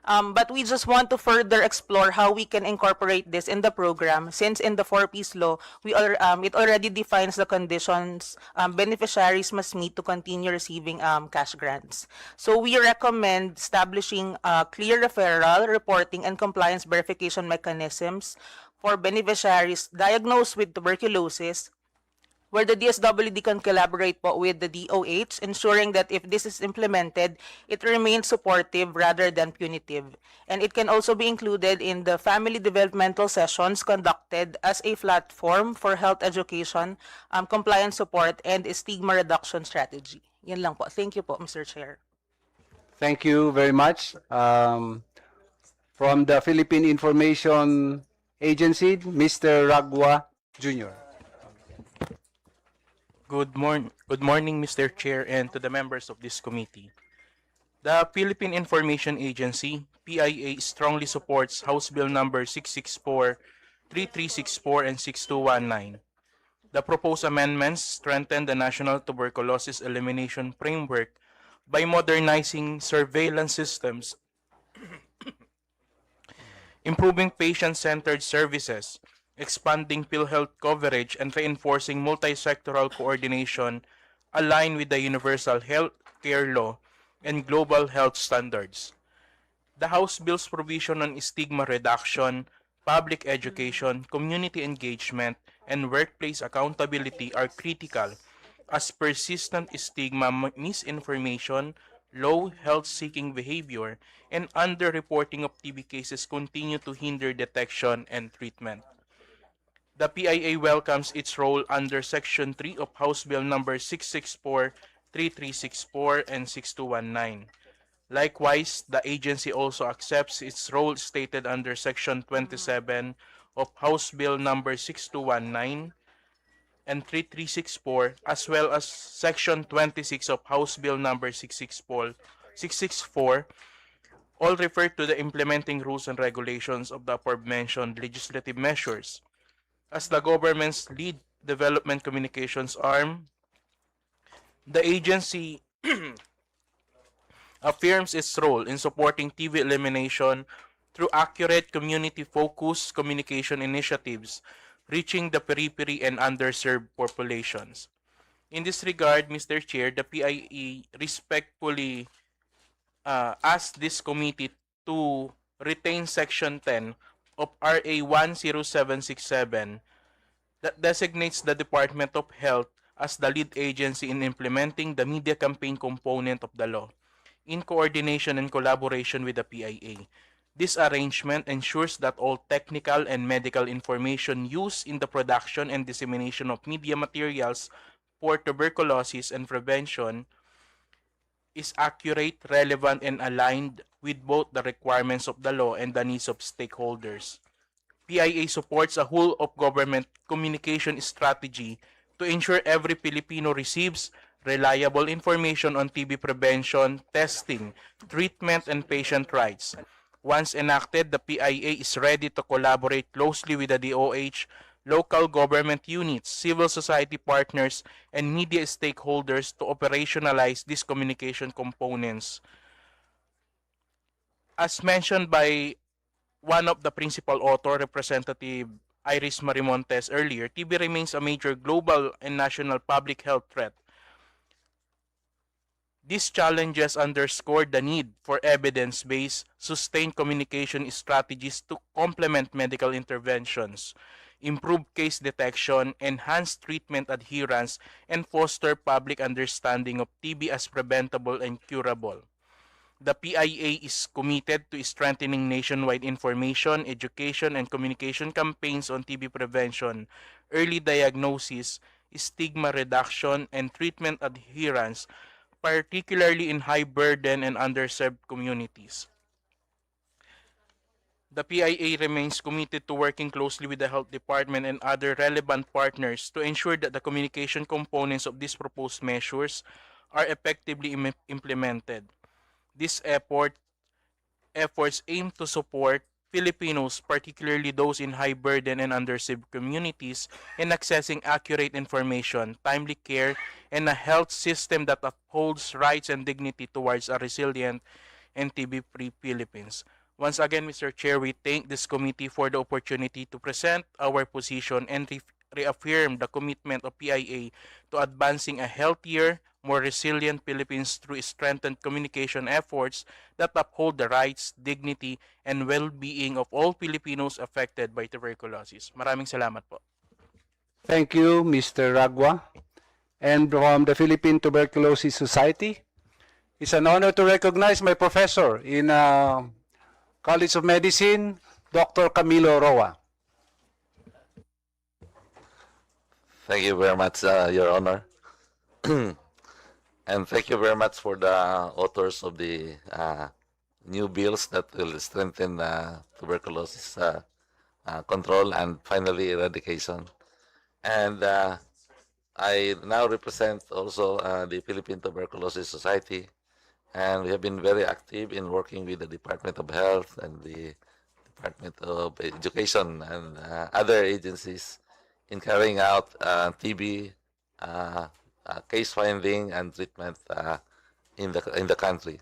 But we just want to further explore how we can incorporate this in the program, since in the 4Ps law, it already defines the conditions beneficiaries must meet to continue receiving cash grants. So we recommend establishing clear referral, reporting, and compliance verification mechanisms for beneficiaries diagnosed with tuberculosis, where the DSWD can collaborate po with the DOH, ensuring that if this is implemented, it remains supportive rather than punitive. And it can also be included in the family developmental sessions conducted as a platform for health education, compliance support, and stigma reduction strategy. Yan lang po. Thank you po, Mr. Chair. Thank you very much. From the Philippine Information Agency, Mr. Ragwa Jr. Good morning, Mr. Chair, and to the members of this committee. The Philippine Information Agency, PIA, strongly supports House Bill number 664, 3364, and 6219. The proposed amendments strengthen the National Tuberculosis Elimination Framework by modernizing surveillance systems, improving patient-centered services, expanding PhilHealth coverage, and reinforcing multi-sectoral coordination aligned with the Universal Health Care Law and global health standards. The House Bill's provision on stigma reduction, public education, community engagement, and workplace accountability are critical as persistent stigma, misinformation, low health-seeking behavior, and underreporting of TB cases continue to hinder detection and treatment. The PIA welcomes its role under Section 3 of House Bill number 664, 3364, and 6219. Likewise, the agency also accepts its role stated under Section 27 of House Bill number 6219 and 3364, as well as Section 26 of House Bill number 664, all refer to the implementing rules and regulations of the aforementioned legislative measures. As the government's lead development communications arm, the agency affirms its role in supporting TB elimination through accurate community-focused communication initiatives reaching the periphery and underserved populations. In this regard, Mr. Chair, the PIE respectfully asks this committee to retain Section 10 of RA 10767 that designates the Department of Health as the lead agency in implementing the media campaign component of the law, in coordination and collaboration with the PIA. This arrangement ensures that all technical and medical information used in the production and dissemination of media materials for tuberculosis and prevention is accurate, relevant, and aligned with both the requirements of the law and the needs of stakeholders. PIA supports a whole-of-government communication strategy to ensure every Filipino receives reliable information on TB prevention, testing, treatment, and patient rights. Once enacted, the PIA is ready to collaborate closely with the DOH, local government units, civil society partners, and media stakeholders to operationalize these communication components. As mentioned by one of the principal author, Representative Iris Marimontes earlier, TB remains a major global and national public health threat. These challenges underscore the need for evidence-based, sustained communication strategies to complement medical interventions, improve case detection, enhance treatment adherence, and foster public understanding of TB as preventable and curable. The PIA is committed to strengthening nationwide information, education, and communication campaigns on TB prevention, early diagnosis, stigma reduction, and treatment adherence, particularly in high-burden and underserved communities. The PIA remains committed to working closely with the Health Department and other relevant partners to ensure that the communication components of these proposed measures are effectively implemented. These efforts aim to support Filipinos, particularly those in high-burden and underserved communities, in accessing accurate information, timely care, and a health system that upholds rights and dignity towards a resilient and TB-free Philippines. Once again, Mr. Chair, we thank this committee for the opportunity to present our position and reaffirm the commitment of PIA to advancing a healthier, more resilient Philippines through strengthened communication efforts that uphold the rights, dignity, and well-being of all Filipinos affected by tuberculosis. Maraming salamat po. Thank you, Mr. Ragua. And from the Philippine Tuberculosis Society, it's an honor to recognize my professor in College of Medicine, Dr. Camilo Roa. Thank you very much, Your Honor. And thank you very much for the authors of the new bills that will strengthen tuberculosis control and finally eradication. And I now represent also the Philippine Tuberculosis Society, and we have been very active in working with the Department of Health and the Department of Education and other agencies in carrying out TB case finding and treatment in the country.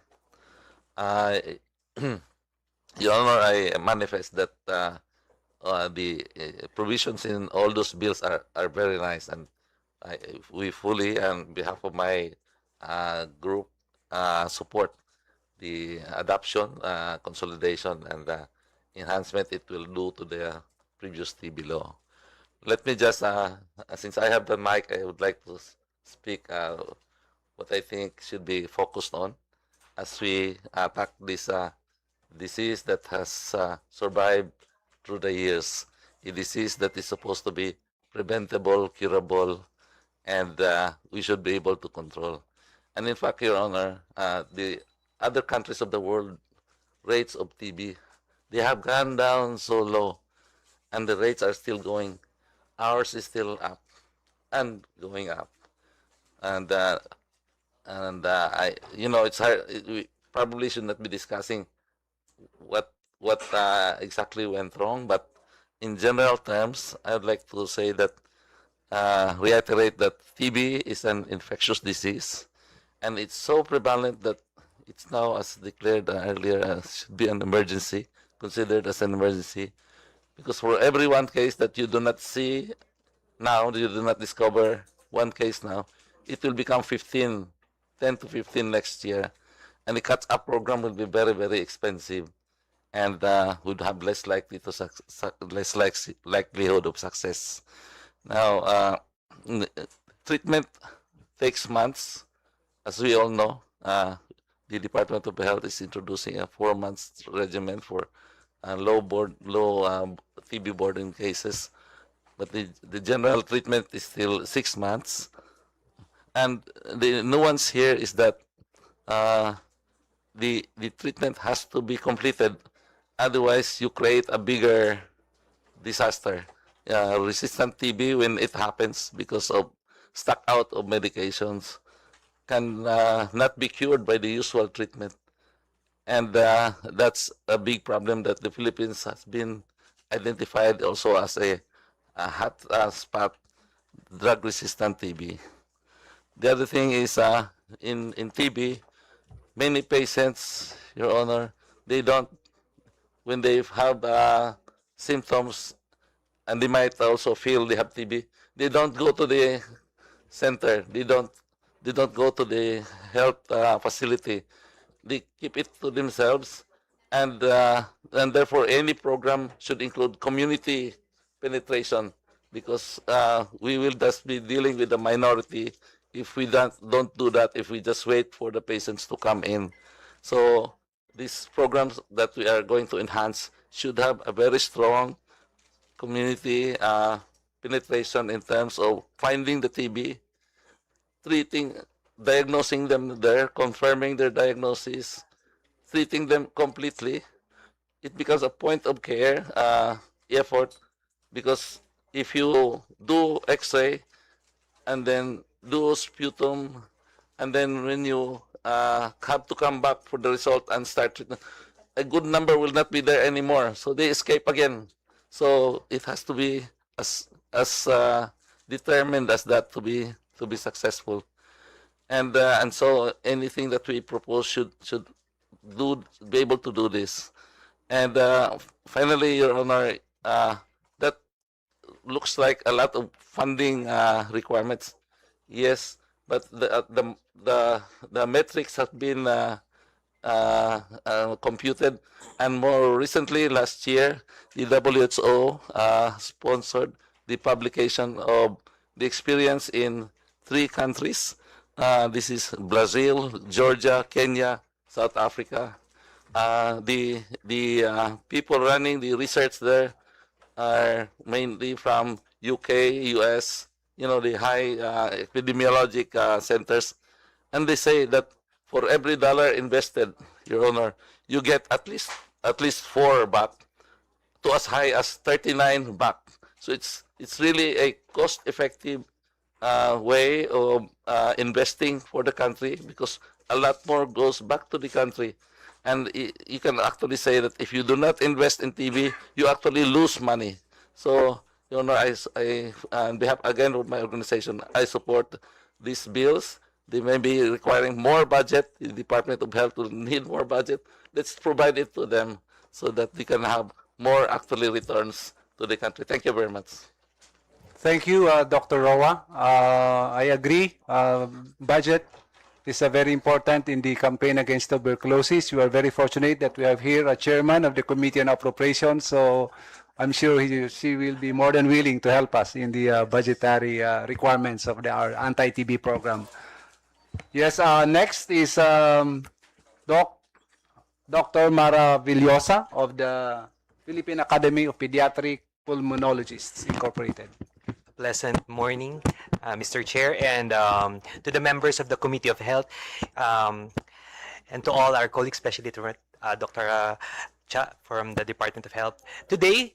Your Honor, I manifest that the provisions in all those bills are very nice, and we fully, on behalf of my group, support the adoption, consolidation, and enhancement it will do to the previous TB law. Let me just, since I have the mic, I would like to speak what I think should be focused on as we attack this disease that has survived through the years a disease that is supposed to be preventable, curable, and we should be able to control. And in fact, Your Honor, the other countries of the world, rates of TB, they have gone down so low, and the rates are still going. Ours is still up and going up. And it's hard. We probably should not be discussing what exactly went wrong, but in general terms, I would like to say that reiterate that TB is an infectious disease, and it's so prevalent that it's now, as declared earlier, should be an emergency, considered as an emergency, because for every one case that you do not see now, you do not discover one case now, it will become 10 to 15 next year, and the catch-up program will be very, very expensive, and would have less likelihood of success. Now, treatment takes months, as we all know. The Department of Health is introducing a 4-month regimen for low TB burden cases, but the general treatment is still 6 months. And the nuance here is that the treatment has to be completed, otherwise you create a bigger disaster. Resistant TB, when it happens because of stock out of medications, can not be cured by the usual treatment. And that's a big problem that the Philippines has been identified also as a hot spot, drug-resistant TB. The other thing is in TB, many patients, Your Honor, they don't, when they have symptoms and they might also feel they have TB, they don't go to the center. They don't go to the health facility. They keep it to themselves, and therefore any program should include community penetration, because we will just be dealing with the minority if we don't do that, if we just wait for the patients to come in. So these programs that we are going to enhance should have a very strong community penetration in terms of finding the TB, treating, diagnosing them there, confirming their diagnosis, treating them completely. It becomes a point of care effort, because if you do X-ray and then do sputum, and then when you have to come back for the result and start treatment, a good number will not be there anymore, so they escape again. So it has to be as determined as that to be successful. And so anything that we propose should be able to do this. And finally, Your Honor, that looks like a lot of funding requirements. Yes, but the metrics have been computed, and more recently, last year, the WHO sponsored the publication of the experience in 3 countries. This is Brazil, Georgia, Kenya, South Africa. The people running the research there are mainly from UK, US, the high epidemiologic centers, and they say that for every $1 invested, Your Honor, you get at least 4 back, to as high as 39 back. So it's really a cost-effective way of investing for the country, because a lot more goes back to the country. And you can actually say that if you do not invest in TB, you actually lose money. So, Your Honor, I on behalf again of my organization, I support these bills. They may be requiring more budget. The Department of Health will need more budget. Let's provide it to them so that they can have more actually returns to the country. Thank you very much. Thank you, Dr. Roa. I agree. Budget is very important in the campaign against tuberculosis. We are very fortunate that we have here a chairman of the Committee on Appropriations, so I'm sure she will be more than willing to help us in the budgetary requirements of our anti-TB program. Yes, next is Dr. Mara Villosa of the Philippine Academy of Pediatric Pulmonologists Incorporated. Pleasant morning, Mr. Chair, and to the members of the Committee of Health, and to all our colleagues, especially to Dr. Cha from the Department of Health. Today,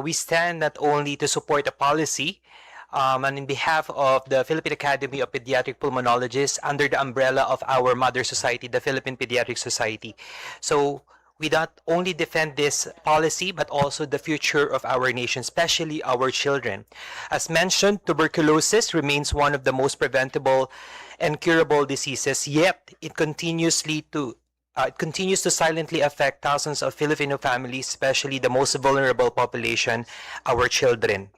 we stand not only to support a policy and in behalf of the Philippine Academy of Pediatric Pulmonologists under the umbrella of our mother society, the Philippine Pediatric Society. So we not only defend this policy, but also the future of our nation, especially our children. As mentioned, tuberculosis remains one of the most preventable and curable diseases, yet it continues to silently affect thousands of Filipino families, especially the most vulnerable population, our children.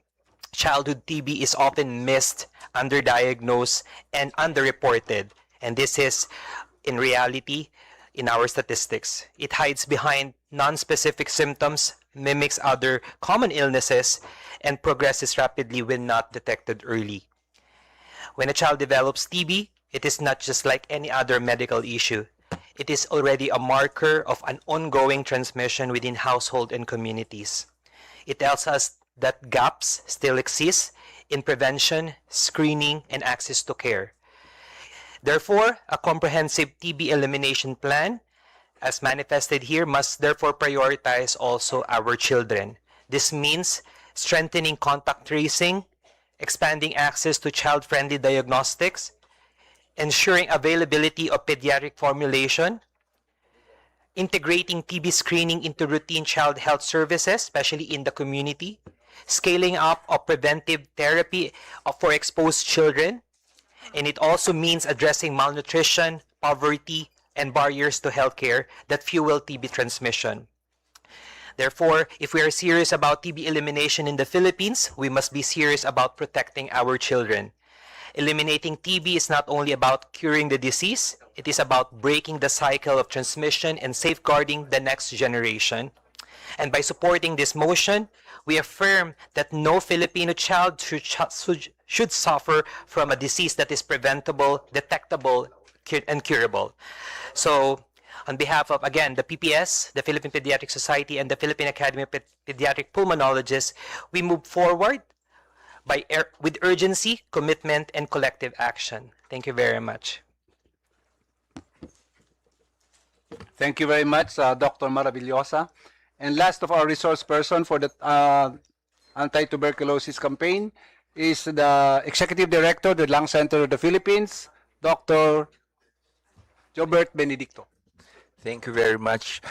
Childhood TB is often missed, underdiagnosed, and underreported. And this is, in reality, in our statistics. It hides behind non-specific symptoms, mimics other common illnesses, and progresses rapidly when not detected early. When a child develops TB, it is not just like any other medical issue. It is already a marker of an ongoing transmission within household and communities. It tells us that gaps still exist in prevention, screening, and access to care. Therefore, a comprehensive TB elimination plan, as manifested here, must therefore prioritize also our children. This means strengthening contact tracing, expanding access to child-friendly diagnostics, ensuring availability of pediatric formulation, integrating TB screening into routine child health services, especially in the community, scaling up of preventive therapy for exposed children, and it also means addressing malnutrition, poverty, and barriers to healthcare that fuel TB transmission. Therefore, if we are serious about TB elimination in the Philippines, we must be serious about protecting our children. Eliminating TB is not only about curing the disease, it is about breaking the cycle of transmission and safeguarding the next generation. And by supporting this motion, we affirm that no Filipino child should suffer from a disease that is preventable, detectable, and curable. So, on behalf of, again, the PPS, the Philippine Pediatric Society, and the Philippine Academy of Pediatric Pulmonologists, we move forward with urgency, commitment, and collective action. Thank you very much. Thank you very much, Dr. Maravillosa. And last of our resource person for the anti-tuberculosis campaign is the Executive Director of the Lung Center of the Philippines, Dr. Jobert Benedicto. Thank you very much,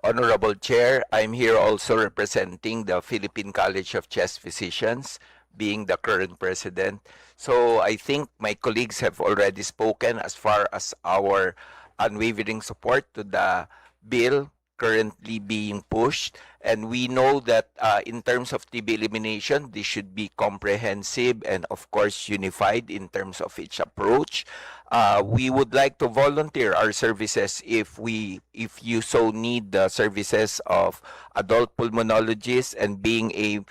Honorable Chair. I'm here also representing the Philippine College of Chest Physicians, being the current president. So I think my colleagues have already spoken as far as our unwavering support to the bill currently being pushed. And we know that in terms of TB elimination, this should be comprehensive and of course unified in terms of its approach. We would like to volunteer our services if you so need the services of adult pulmonologists, and being a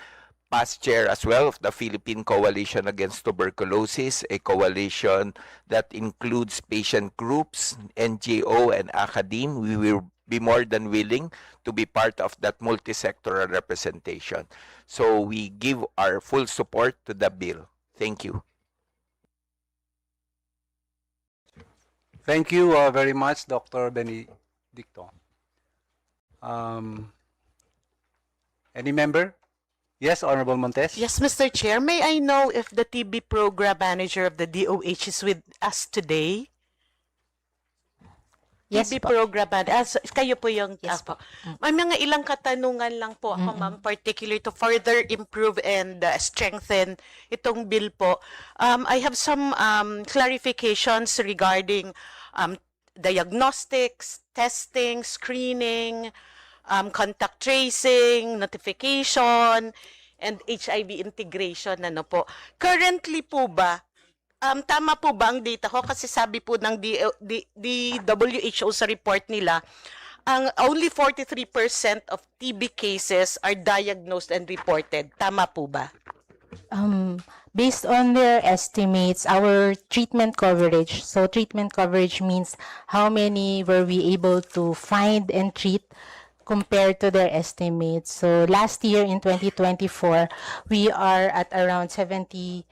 past chair as well of the Philippine Coalition Against Tuberculosis, a coalition that includes patient groups, NGO, and academe. We will be more than willing to be part of that multi-sectoral representation. So we give our full support to the bill. Thank you. Thank you very much, Dr. Benedicto. Any member? Yes, Honorable Montes. Yes, Mr. Chair, may I know if the TB program manager of the DOH is with us today? Yes TB po. program manager. Kayo po yung... Yes po. May mga ilang katanungan lang po ako, ma'am, particularly to further improve and strengthen itong bill po. I have some clarifications regarding diagnostics, testing, screening, contact tracing, notification, and HIV integration. Ano po. Currently po ba, tama po ba ang data ko? Kasi sabi po ng WHO sa report nila, only 43% of TB cases are diagnosed and reported. Tama po ba? Based on their estimates, our treatment coverage, so treatment coverage means how many were we able to find and treat compared to their estimates. So last year in 2024, we are at around 73%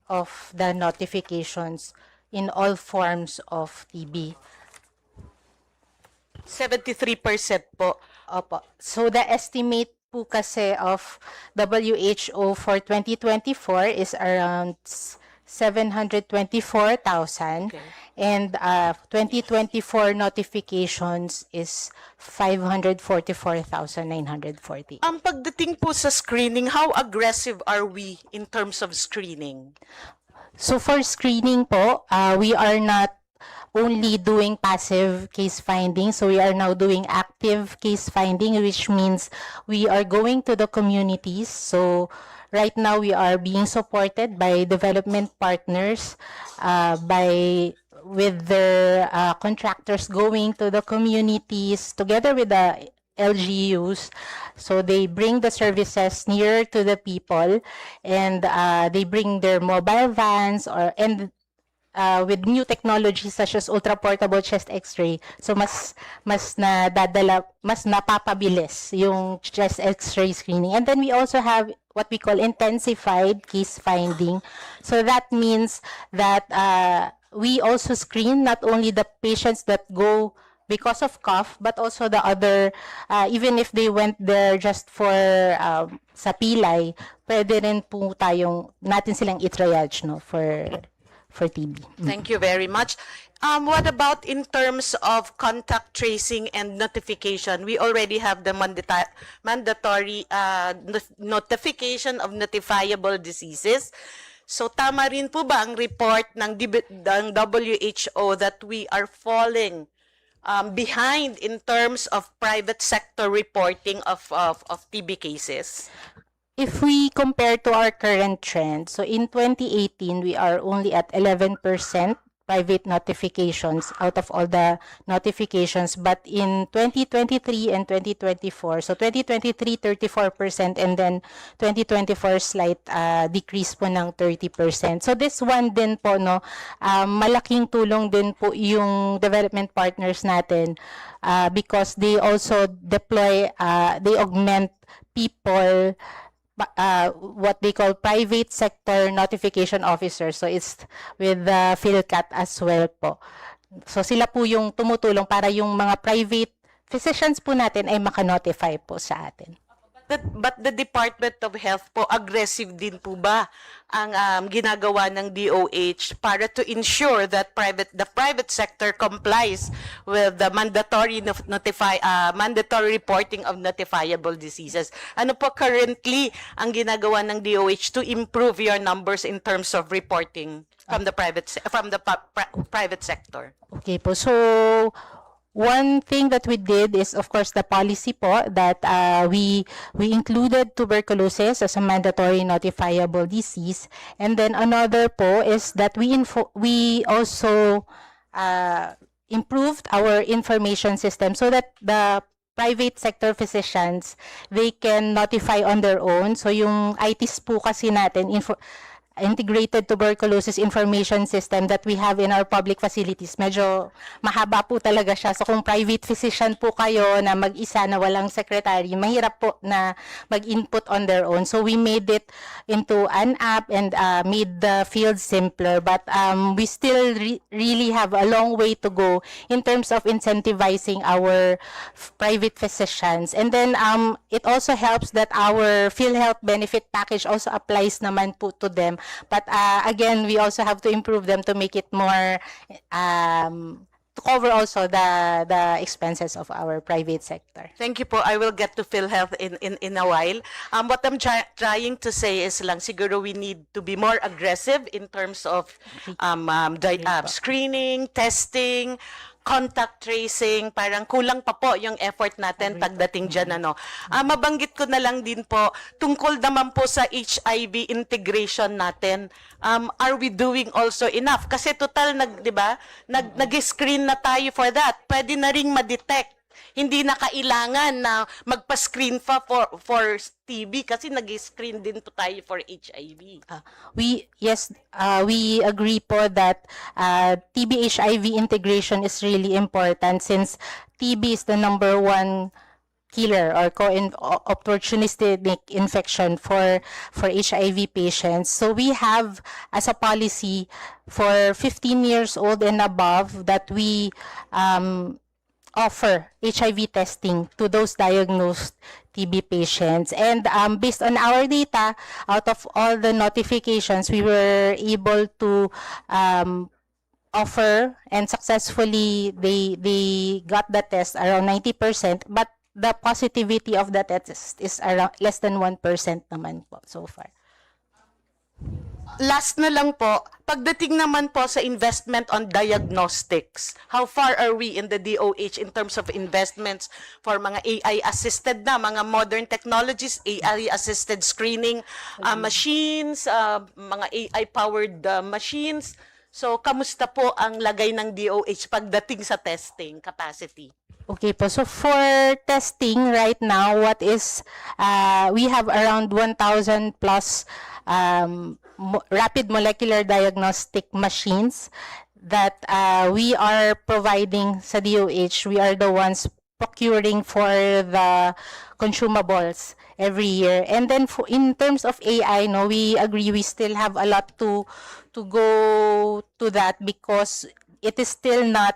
of the notifications in all forms of TB. 73% po. Opo. So the estimate po kasi of WHO for 2024 is around 724,000. Okay. And 2024 notifications is 544,940. Ang pagdating po sa screening, how aggressive are we in terms of screening? So for screening po, we are not only doing passive case finding. So we are now doing active case finding, which means we are going to the communities. So right now we are being supported by development partners, with their contractors going to the communities together with the LGUs. So they bring the services nearer to the people, and they bring their mobile vans with new technologies such as ultra-portable chest X-ray. So mas napapabilis yung chest X-ray screening. And then we also have what we call intensified case finding. So that means that we also screen not only the patients that go because of cough, but also the other, even if they went there just for sa pilay, pwede rin po natin silang i-triage, no, for TB. Thank you very much. What about in terms of contact tracing and notification? We already have the mandatory notification of notifiable diseases. So tama rin po ba ang report ng WHO that we are falling behind in terms of private sector reporting of TB cases? If we compare to our current trend, so in 2018, we are only at 11% private notifications out of all the notifications. But in 2023 and 2024, so 2023, 34%, and then 2024, slight decrease po ng 30%. So this one din po, no, malaking tulong din po yung development partners natin because they also deploy, they augment people, what they call private sector notification officers. So it's with the PhilCat as well po. So sila po yung tumutulong para yung mga private physicians po natin ay maka-notify po sa atin. But the Department of Health po, aggressive din po ba ang ginagawa ng DOH para to ensure that the private sector complies with the mandatory reporting of notifiable diseases? Ano po currently ang ginagawa ng DOH to improve your numbers in terms of reporting from the private sector? Okay po. So one thing that we did is, of course, the policy po that we included tuberculosis as a mandatory notifiable disease, and then another po is that we also improved our information system so that the private sector physicians, they can notify on their own. So yung ITIS po kasi natin, Integrated Tuberculosis Information System that we have in our public facilities. Medyo mahaba po talaga siya. So kung private physician po kayo na mag-isa na walang secretary, mahirap po na mag-input on their own. So we made it into an app and made the field simpler. But we still really have a long way to go in terms of incentivizing our private physicians. And then it also helps that our PhilHealth benefit package also applies naman po to them. But again, we also have to improve them to make it more to cover also the expenses of our private sector. Thank you po. I will get to PhilHealth in a while. What I'm trying to say is lang siguro we need to be more aggressive in terms of screening, testing, contact tracing, parang kulang pa po yung effort natin pagdating dyan. Mabanggit ko na lang din po, tungkol naman po sa HIV integration natin, are we doing also enough? Kasi total, nag-screen na tayo for that. Pwede na ring ma-detect Hindi na kailangan na magpa-screen pa for TB kasi nag-screen din po tayo for HIV. We agree po that TB HIV integration is really important since TB is the number one killer or opportunistic infection for HIV patients. So we have as a policy for 15 years old and above that we offer HIV testing to those diagnosed TB patients. And based on our data, out of all the notifications, we were able to offer, and successfully they got the test around 90%, but the positivity of the test is around less than 1% naman po so far. Last na lang po, pagdating naman po sa investment on diagnostics, how far are we in the DOH in terms of investments for mga AI-assisted na, mga modern technologies, AI-assisted screening machines, mga AI-powered machines? So, kamusta po ang lagay ng DOH pagdating sa testing capacity? Okay po, so for testing right now, we have around 1,000 plus rapid molecular diagnostic machines that we are providing sa DOH. We are the ones procuring for the consumables every year. And then in terms of AI, no, we agree we still have a lot to go to that because it is still not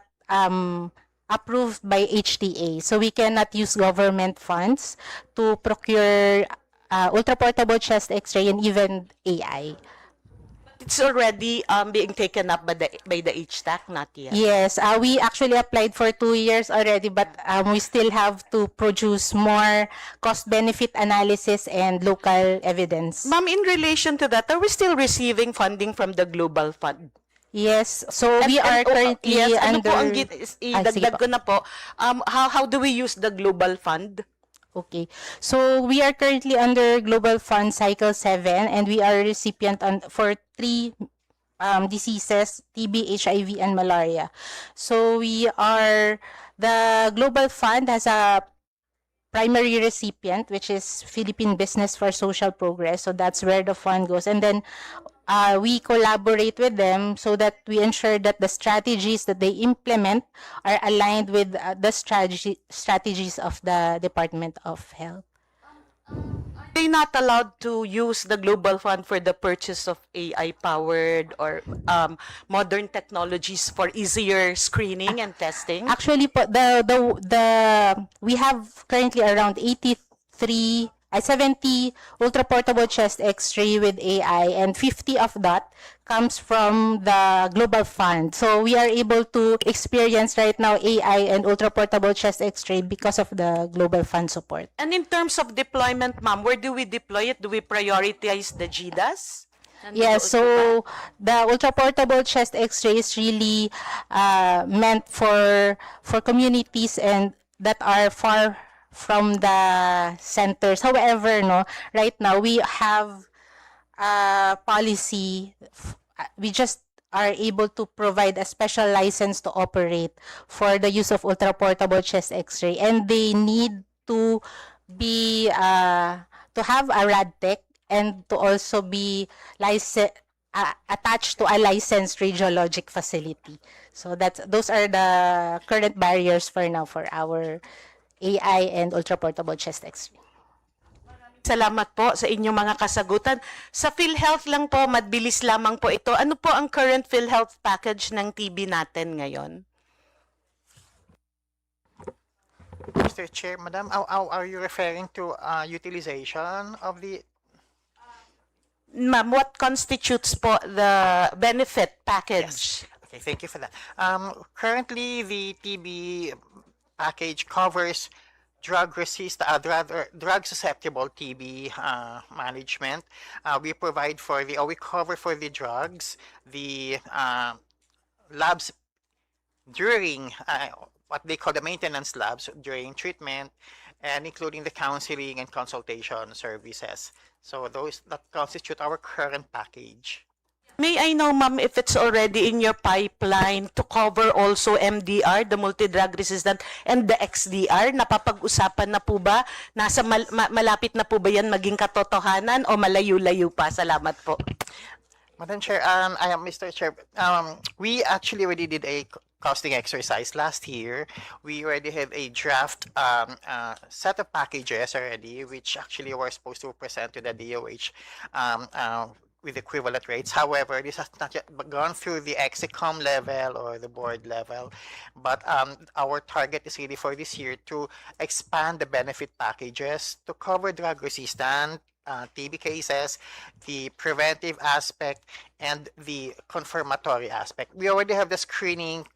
approved by HTA. So we cannot use government funds to procure ultra-portable chest X-ray and even AI. It's already being taken up by the HTAC, not yet? Yes, we actually applied for 2 years already, but we still have to produce more cost-benefit analysis and local evidence. Ma'am, in relation to that, are we still receiving funding from the Global Fund? Yes, so we are currently yes, ano under... po ang idagdag ko na po, how do we use the Global Fund? Okay, so we are currently under Global Fund Cycle 7 and we are recipient for 3 diseases, TB, HIV, and malaria. So the Global Fund has a primary recipient, which is Philippine Business for Social Progress. So that's where the fund goes. And then we collaborate with them so that we ensure that the strategies that they implement are aligned with the strategies of the Department of Health. Are they not allowed to use the Global Fund for the purchase of AI-powered or modern technologies for easier screening and testing? Actually, po, we have currently around 70 ultra-portable chest X-ray with AI, and 50 of that comes from the Global Fund. So we are able to experience right now AI and ultra-portable chest X-ray because of the Global Fund support. And in terms of deployment, ma'am, where do we deploy it? Do we prioritize the GDAS? Yes, so the ultra-portable chest X-ray is really meant for communities and that are far from the centers. However, no, right now we have a policy. We just are able to provide a special license to operate for the use of ultra-portable chest X-ray, and they need to be to have a RadTech and to also be attached to a licensed radiologic facility. So those are the current barriers for now for our AI and ultra-portable chest X-ray. Salamat po sa inyong mga kasagutan. Sa PhilHealth lang po, mabilis lamang po ito. Ano po ang current PhilHealth package ng TB natin ngayon? Mr. Chair, Madam, how are you referring to utilization of the... Ma'am, what constitutes po the benefit package? Yes. Okay, thank you for that. Currently, the TB package covers drug-susceptible TB management. We cover for the drugs, the labs during what they call the maintenance labs during treatment, and including the counseling and consultation services. So those that constitute our current package. May I know, ma'am, if it's already in your pipeline to cover also MDR, the multi-drug resistant, and the XDR? Napapag-usapan na po ba? Nasa malapit na po ba yan maging katotohanan o malayo-layo pa? Salamat po. Madam Chair, I am Mr. Chair. We actually already did a costing exercise last year. We already have a draft set of packages already, which actually we're supposed to present to the DOH with equivalent rates. However, this has not yet gone through the EXICOM level or the board level, but our target is really for this year to expand the benefit packages to cover drug-resistant TB cases, the preventive aspect, and the confirmatory aspect. We already have the screening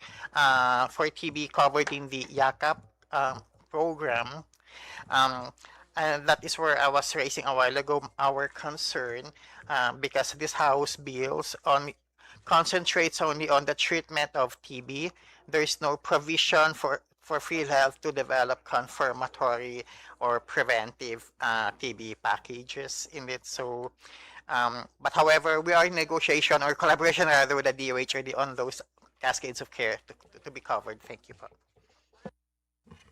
for TB covered in the YACAP program. And that is where I was raising a while ago our concern because this House bills concentrates only on the treatment of TB. There is no provision for PhilHealth to develop confirmatory or preventive TB packages in it. So, but however, we are in negotiation or collaboration rather with the DOH already on those cascades of care to be covered. Thank you po.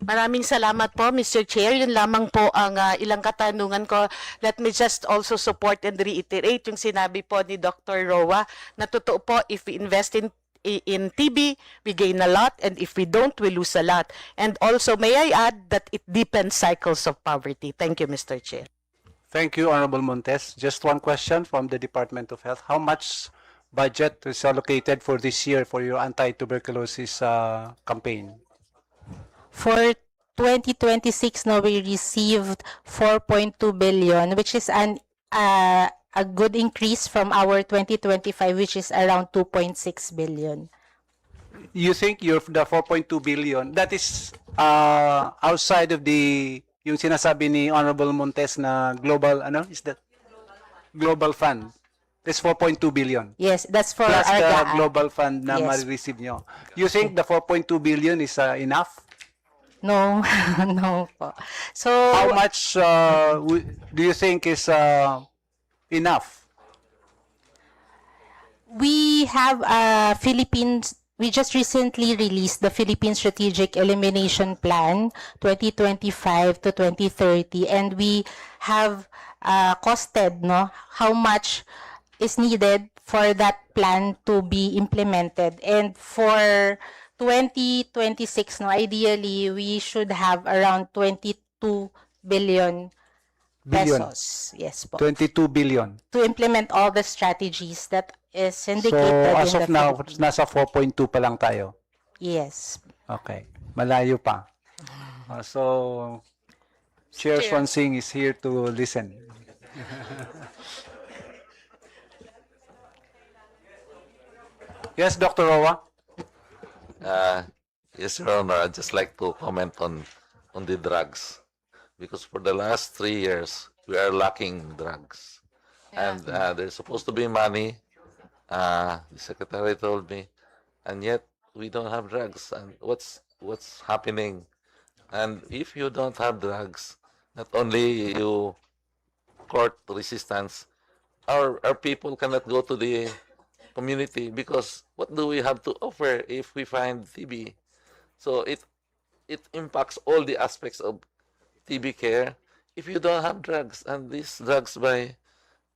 Maraming salamat po, Mr. Chair. Yun lamang po ang ilang katanungan ko. Let me just also support and reiterate yung sinabi po ni Dr. Roa na totoo po, if we invest in TB, we gain a lot, and if we don't, we lose a lot. And also, may I add that it deepens cycles of poverty. Thank you, Mr. Chair. Thank you, Honorable Montes. Just one question from the Department of Health. How much budget is allocated for this year for your anti-tuberculosis campaign? For 2026, no, we received 4.2 billion, which is a good increase from our 2025, which is around 2.6 billion. You think the 4.2 billion, that is outside of yung sinasabi ni Honorable Montes na global, is that? Global fund. That's 4.2 billion. Yes, that's for Plus our the GAA. global fund na Yes. ma-receive nyo. You think the 4.2 billion is enough? No, no po. So, How much do you think is enough? we have we just recently released the Philippine Strategic Elimination Plan 2025 to 2030, and we have costed how much is needed for that plan to be implemented. And for 2026, ideally, we should have around 22 billion pesos. Yes po. 22 billion. To implement all the strategies that is So, indicated as in of the now, Philippines. nasa 4.2 pa lang tayo. Yes. Okay. Malayo pa. So, Chair Swansing is here to listen. Yes, Dr. Roa? Yes, Your Honor, I'd just like to comment on the drugs. Because for the last 3 years, we are lacking drugs. And there's supposed to be money. The secretary told me. And yet, we don't have drugs. And what's happening? And if you don't have drugs, not only you court resistance, our people cannot go to the community because what do we have to offer if we find TB? So it impacts all the aspects of TB care if you don't have drugs, and these drugs by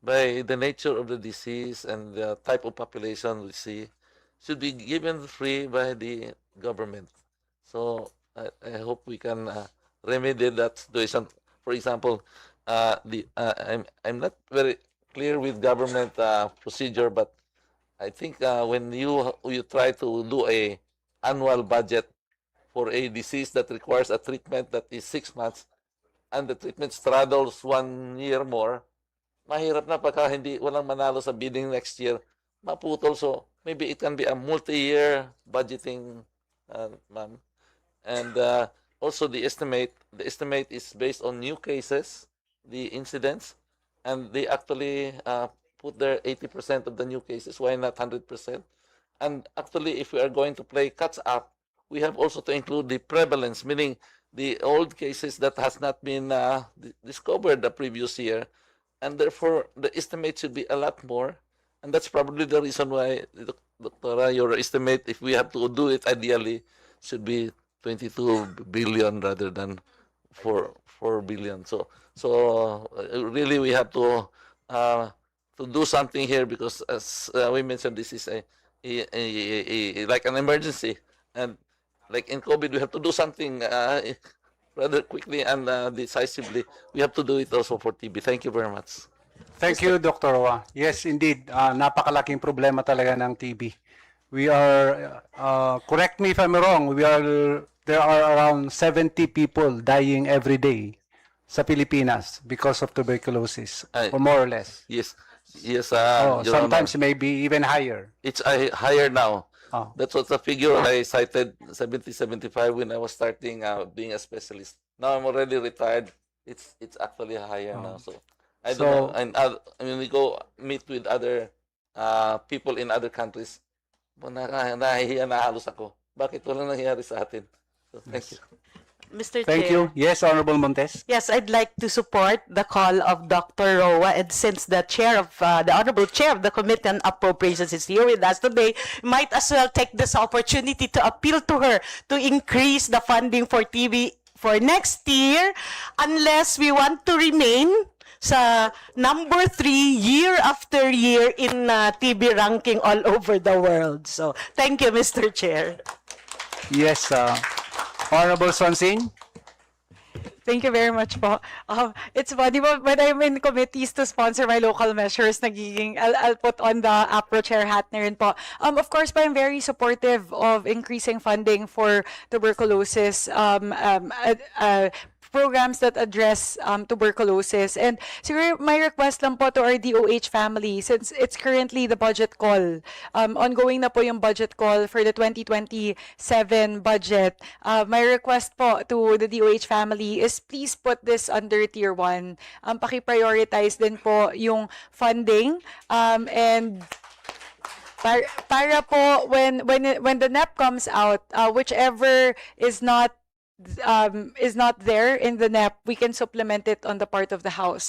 the nature of the disease and the type of population we see should be given free by the government. So I hope we can remedy that situation. For example, I'm not very clear with government procedure, but I think when you try to do a annual budget for a disease that requires a treatment that is 6 months, and the treatment straddles 1 year more, mahirap na pagka walang manalo sa bidding next year, maputol. So maybe it can be a multi-year budgeting, ma'am. And also the estimate is based on new cases, the incidents, and they actually put there 80% of the new cases. Why not 100%? And actually, if we are going to play catch up, we have also to include the prevalence, meaning the old cases that has not been discovered the previous year, and therefore the estimate should be a lot more. And that's probably the reason why, Doctora, your estimate, if we have to do it ideally, should be 22 billion rather than 4 billion. So really we have to do something here, because as we mentioned, this is like an emergency, and like in COVID, we have to do something rather quickly and decisively. We have to do it also for TB. Thank you very much. Thank you, Dr. Roa. Yes, indeed. Napakalaking problema talaga ng TB. We are, correct me if I'm wrong, there are around 70 people dying every day sa Pilipinas because of tuberculosis, or more or less. Yes. Yes, Your Sometimes Honor. maybe even higher. It's higher now. Oh. That was the figure I cited, 70, 75, when I was starting being a specialist. Now I'm already retired. It's actually higher now. So I don't know. And when we go meet with other people in other countries, nahihiya na halos ako. Bakit wala nangyayari sa atin? So, thank you. Mr. Thank Chair. you. Yes, Honorable Montes. Yes, I'd like to support the call of Dr. Roa, and since the Honorable Chair of the Committee on Appropriations is here with us today, might as well take this opportunity to appeal to her to increase the funding for TB for next year, unless we want to remain sa number 3 year after year in TB ranking all over the world. So, thank you, Mr. Chair. Yes, Honorable Sonsing. Thank you very much po. It's funny po, when I'm in committees to sponsor my local measures, I'll put on the APRO chair hat na rin po. Of course, I'm very supportive of increasing funding for tuberculosis programs that address tuberculosis. And siguro my request lang po to our DOH family, since it's currently the budget call, ongoing na po yung budget call for the 2027 budget. My request po to the DOH family is please put this under Tier 1. Paki-prioritize din po yung funding, and para po when the NEP comes out, whichever is not there in the NEP, we can supplement it on the part of the House.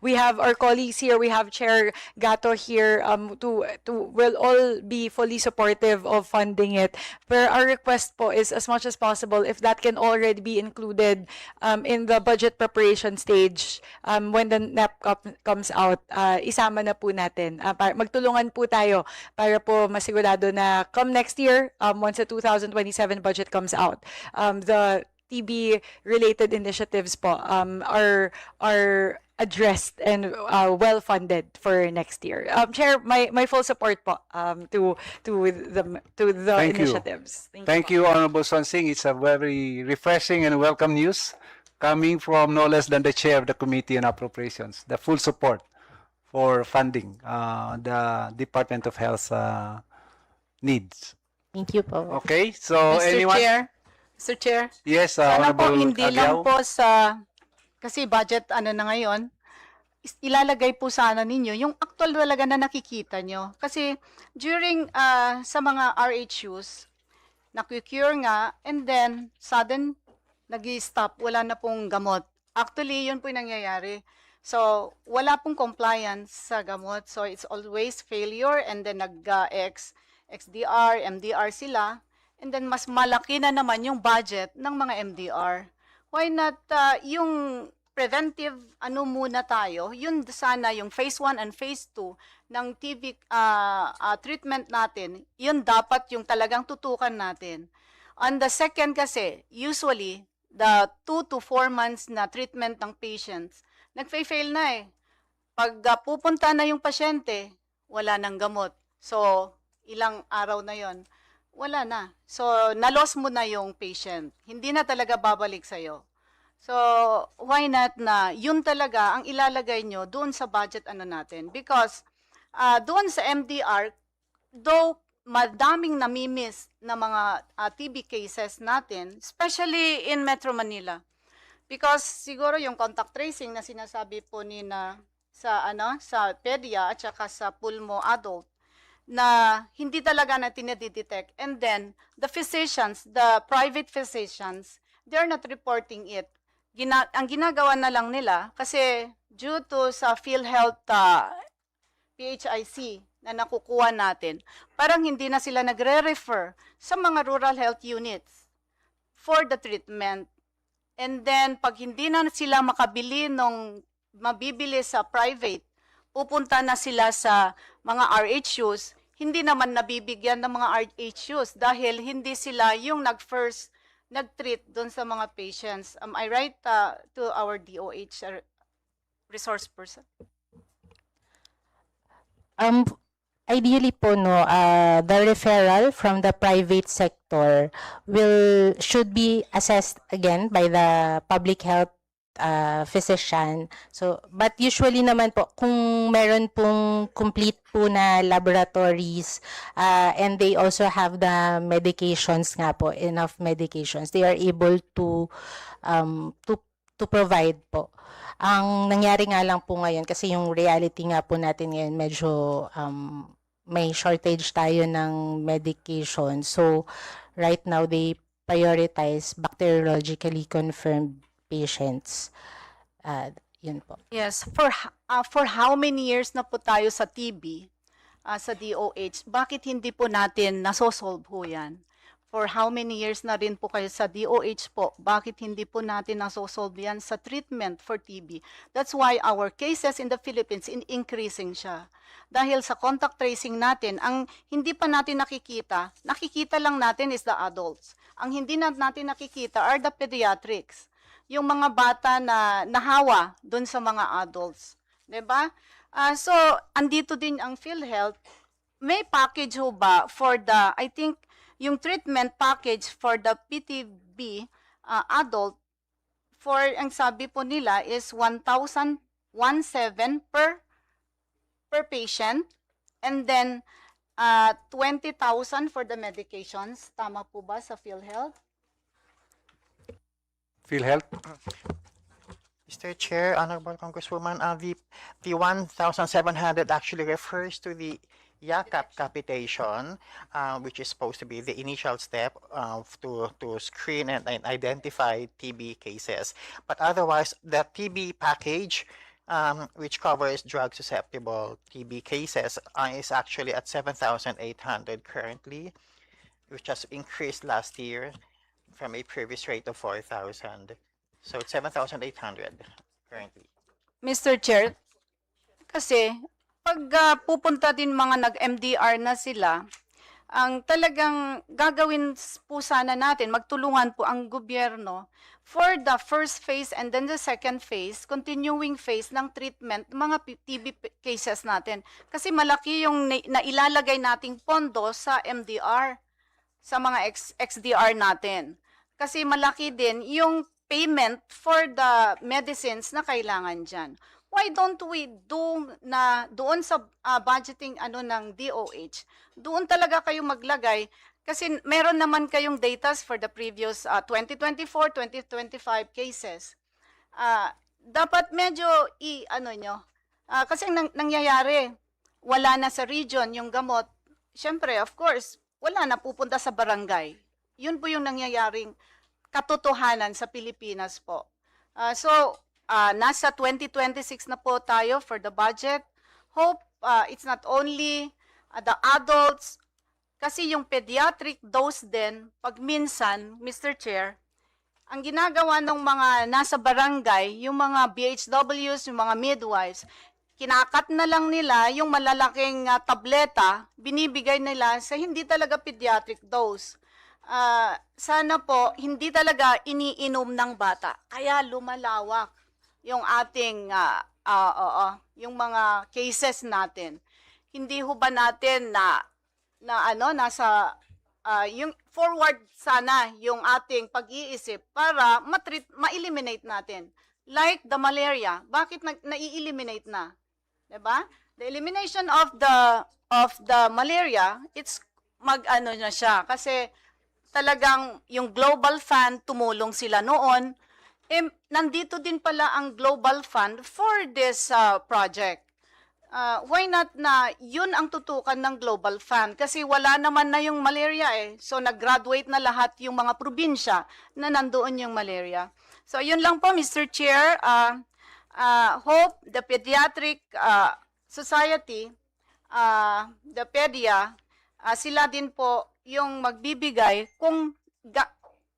We have our colleagues here, we have Chair Gato here, will all be fully supportive of funding it. But our request po is, as much as possible, if that can already be included in the budget preparation stage, when the NEP comes out, isama na po natin. Magtulungan po tayo para po masigurado na come next year, once the 2027 budget comes out, the TB-related initiatives po are addressed and well-funded for next year. Chair, my full support po to the Thank initiatives. You. Thank you, Honorable Sonsing. It's a very refreshing and welcome news coming from no less than the Chair of the Committee on Appropriations. The full support for funding the Department of Health needs. Thank you po. Okay, so anyone? Mr. Chair, Yes, sana po Honorable hindi lang Aguiao. po kasi budget na ngayon, ilalagay po sana ninyo yung actual talaga na nakikita nyo. Kasi during sa mga RHUs, naku-cure nga, and then sudden nag-stop, wala na pong gamot. Actually, yun po yung nangyayari. So, wala pong compliance sa gamot. So, it's always failure, and then XDR, MDR sila. And then mas malaki na naman yung budget ng mga MDR. Why not yung preventive muna tayo, yun sana yung phase 1 and phase 2 ng TB treatment natin, yun dapat yung talagang tutukan natin. On the second kasi, usually, the 2 to 4 months na treatment ng patients, nagfa-fail na eh. Pag pupunta na yung pasyente, wala nang gamot. So, ilang araw na yon, wala na. So, na-loss mo na yung patient. Hindi na talaga babalik sa'yo. So, why not na yun talaga ang ilalagay nyo doon sa budget natin? Because doon sa MDR, though madaming namimiss na mga TB cases natin, especially in Metro Manila. Because siguro yung contact tracing na sinasabi po nina sa pedia at saka sa pulmo adult, na hindi talaga na tinedetect. And then, the physicians, the private physicians, they're not reporting it. Ang ginagawa na lang nila, kasi due to sa PhilHealth PHIC na nakukuha natin, parang hindi na sila nagre-refer sa mga rural health units for the treatment. And then, pag hindi na sila makabili nung mabibili sa private, pupunta na sila sa mga RHUs, hindi naman nabibigyan ng mga RHUs dahil hindi sila yung nag-treat doon sa mga patients. Am I right to our DOH resource person? Ideally po, no, the referral from the private sector should be assessed again by the public health physician. So, but usually naman po, kung meron pong complete po na laboratories, and they also have the medications nga po, enough medications, they are able to provide po. Ang nangyari nga lang po ngayon, kasi yung reality nga po natin ngayon, medyo may shortage tayo ng medication. So, right now, they prioritize bacteriologically confirmed patients. Yun po. Yes, for how many years na po tayo sa TB, sa DOH, bakit hindi po natin nasosolve ho yan? For how many years na rin po kayo sa DOH po, bakit hindi po natin nasosolve yan sa treatment for TB? That's why our cases in the Philippines increasing siya. Dahil sa contact tracing natin, ang hindi pa natin nakikita lang natin is the adults. Ang hindi natin nakikita are the pediatrics. Yung mga bata na nahawa dun sa mga adults. Diba? So, andito din ang PhilHealth. May package ho ba for the, I think, yung treatment package for the PTB adult, for, ang sabi po nila is 1,017 per patient, and then 20,000 for the medications. Tama po ba sa PhilHealth? PhilHealth? Mr. Chair, Honorable Congresswoman, the 1,700 actually refers to the YACAP capitation, which is supposed to be the initial step to screen and identify TB cases. But otherwise, the TB package, which covers drug-susceptible TB cases, is actually at 7,800 currently, which has increased last year from a previous rate of 4,000. So it's 7,800 currently. Mr. Chair, kasi pag pupunta din mga nag-MDR na sila, ang talagang gagawin po sana natin, magtulungan po ang gobyerno for the first phase and then the second phase, continuing phase ng treatment ng mga TB cases natin. Kasi malaki yung nailalagay nating pondo sa MDR, sa mga XDR natin. Kasi malaki din yung payment for the medicines na kailangan dyan. Why don't we do na doon sa budgeting ng DOH, doon talaga kayo maglagay kasi meron naman kayong data for the previous 2024, 2025 cases. Dapat medyo kasi nangyayari, wala na sa region yung gamot. Siyempre, of course, wala na pupunta sa barangay. Yun po yung nangyayaring katotohanan sa Pilipinas po. Nasa 2026 na po tayo for the budget. Hope it's not only the adults, kasi yung pediatric dose din, pag minsan, Mr. Chair, ang ginagawa ng mga nasa barangay, yung mga BHWs, yung mga midwives, kinakat na lang nila yung malalaking tableta, binibigay nila sa hindi talaga pediatric dose. Sana po, hindi talaga iniinom ng bata, kaya lumalawak yung ating yung mga cases natin. Hindi ho ba natin nasa yung forward sana yung ating pag-iisip para ma-eliminate natin. Like the malaria, bakit na-eliminate na? 'Di ba? The elimination of the malaria, it's na siya kasi talagang yung Global Fund tumulong sila noon. Nandito din pala ang Global Fund for this project. Why not na yun ang tutukan ng Global Fund? Kasi wala naman na yung malaria eh. So nag-graduate na lahat yung mga probinsya na nandoon yung malaria. So yun lang po, Mr. Chair. Hope the Pediatric Society the PEDIA, sila din po yung magbibigay kung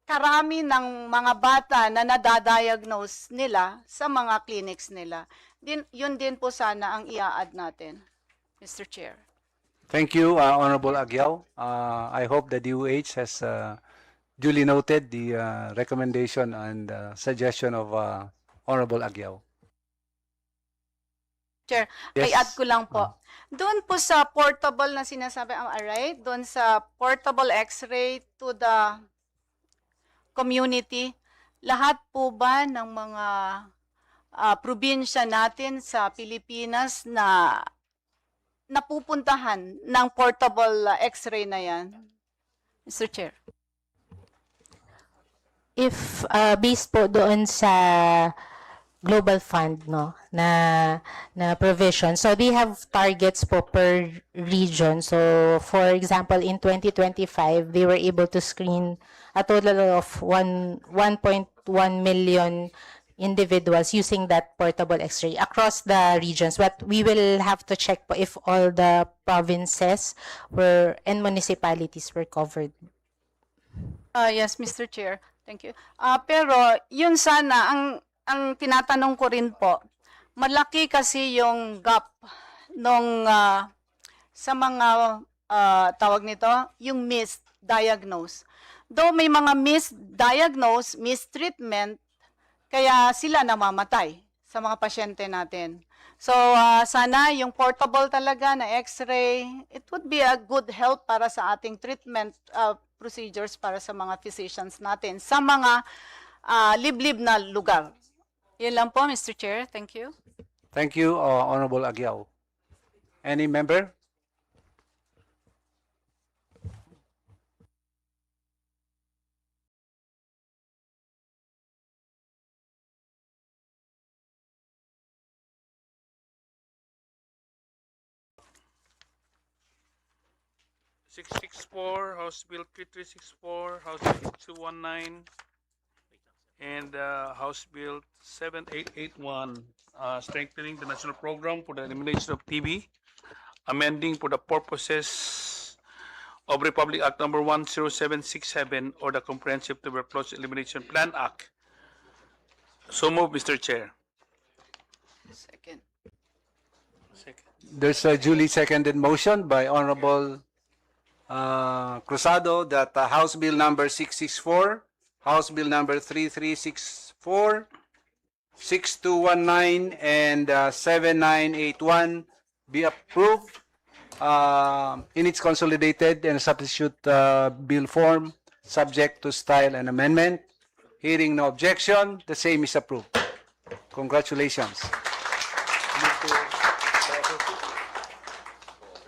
karami ng mga bata na nadadiagnose nila sa mga clinics nila. Yun din po sana ang ia-add natin, Mr. Chair. Thank you, Honorable Aguiao. I hope the DOH has duly noted the recommendation and suggestion of Honorable Aguiao. Chair, Yes. i-add ko lang po. Doon po sa portable na sinasabi, am I right? Doon sa portable x-ray to the community, lahat po ba ng mga probinsya natin sa Pilipinas na napupuntahan ng portable x-ray na yan? Mr. Chair. If based po doon sa Global Fund na provision, so they have targets po per region. So for example, in 2025 they were able to screen a total of 1.1 million individuals using that portable x-ray across the regions. But we will have to check po if all the provinces and municipalities were covered. Yes, Mr. Chair. Thank you. Pero yun sana, ang tinatanong ko rin po, malaki kasi yung gap nung sa mga tawag nito, yung misdiagnose. Though may mga misdiagnose, mistreatment, kaya sila namamatay sa mga pasyente natin. So sana yung portable talaga na x-ray, it would be a good help para sa ating treatment procedures para sa mga physicians natin sa mga liblib na lugar. Yun lang po, Mr. Chair. Thank you. Thank you, Honorable Aguiao. Any member? (664), House Bill 3364, House Bill 219, and House Bill 7881, strengthening the national program for the elimination of TB, amending for the purposes of Republic Act Number 10767 or the Comprehensive Tuberculosis Elimination Plan Act. So move, Mr. Chair. Second. There's a duly seconded motion by Honorable Cruzado that House Bill number 664, House Bill number 3364, 6219, and 7981 be approved in its consolidated and substitute bill form, subject to style and amendment. Hearing no objection, the same is approved. Congratulations.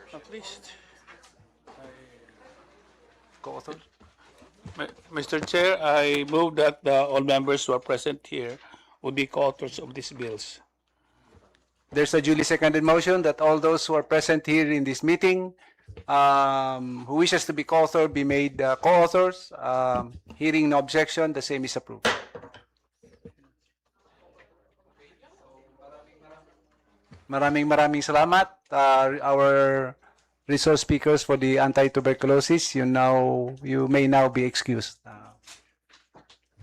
At least. Mr. Chair, I move that all members who are present here would be co-authors of these bills. There's a duly seconded motion that all those who are present here in this meeting who wishes to be co-author be made co-authors. Hearing no objection, the same is approved. Maraming salamat. Our resource speakers for the anti-tuberculosis, you may now be excused.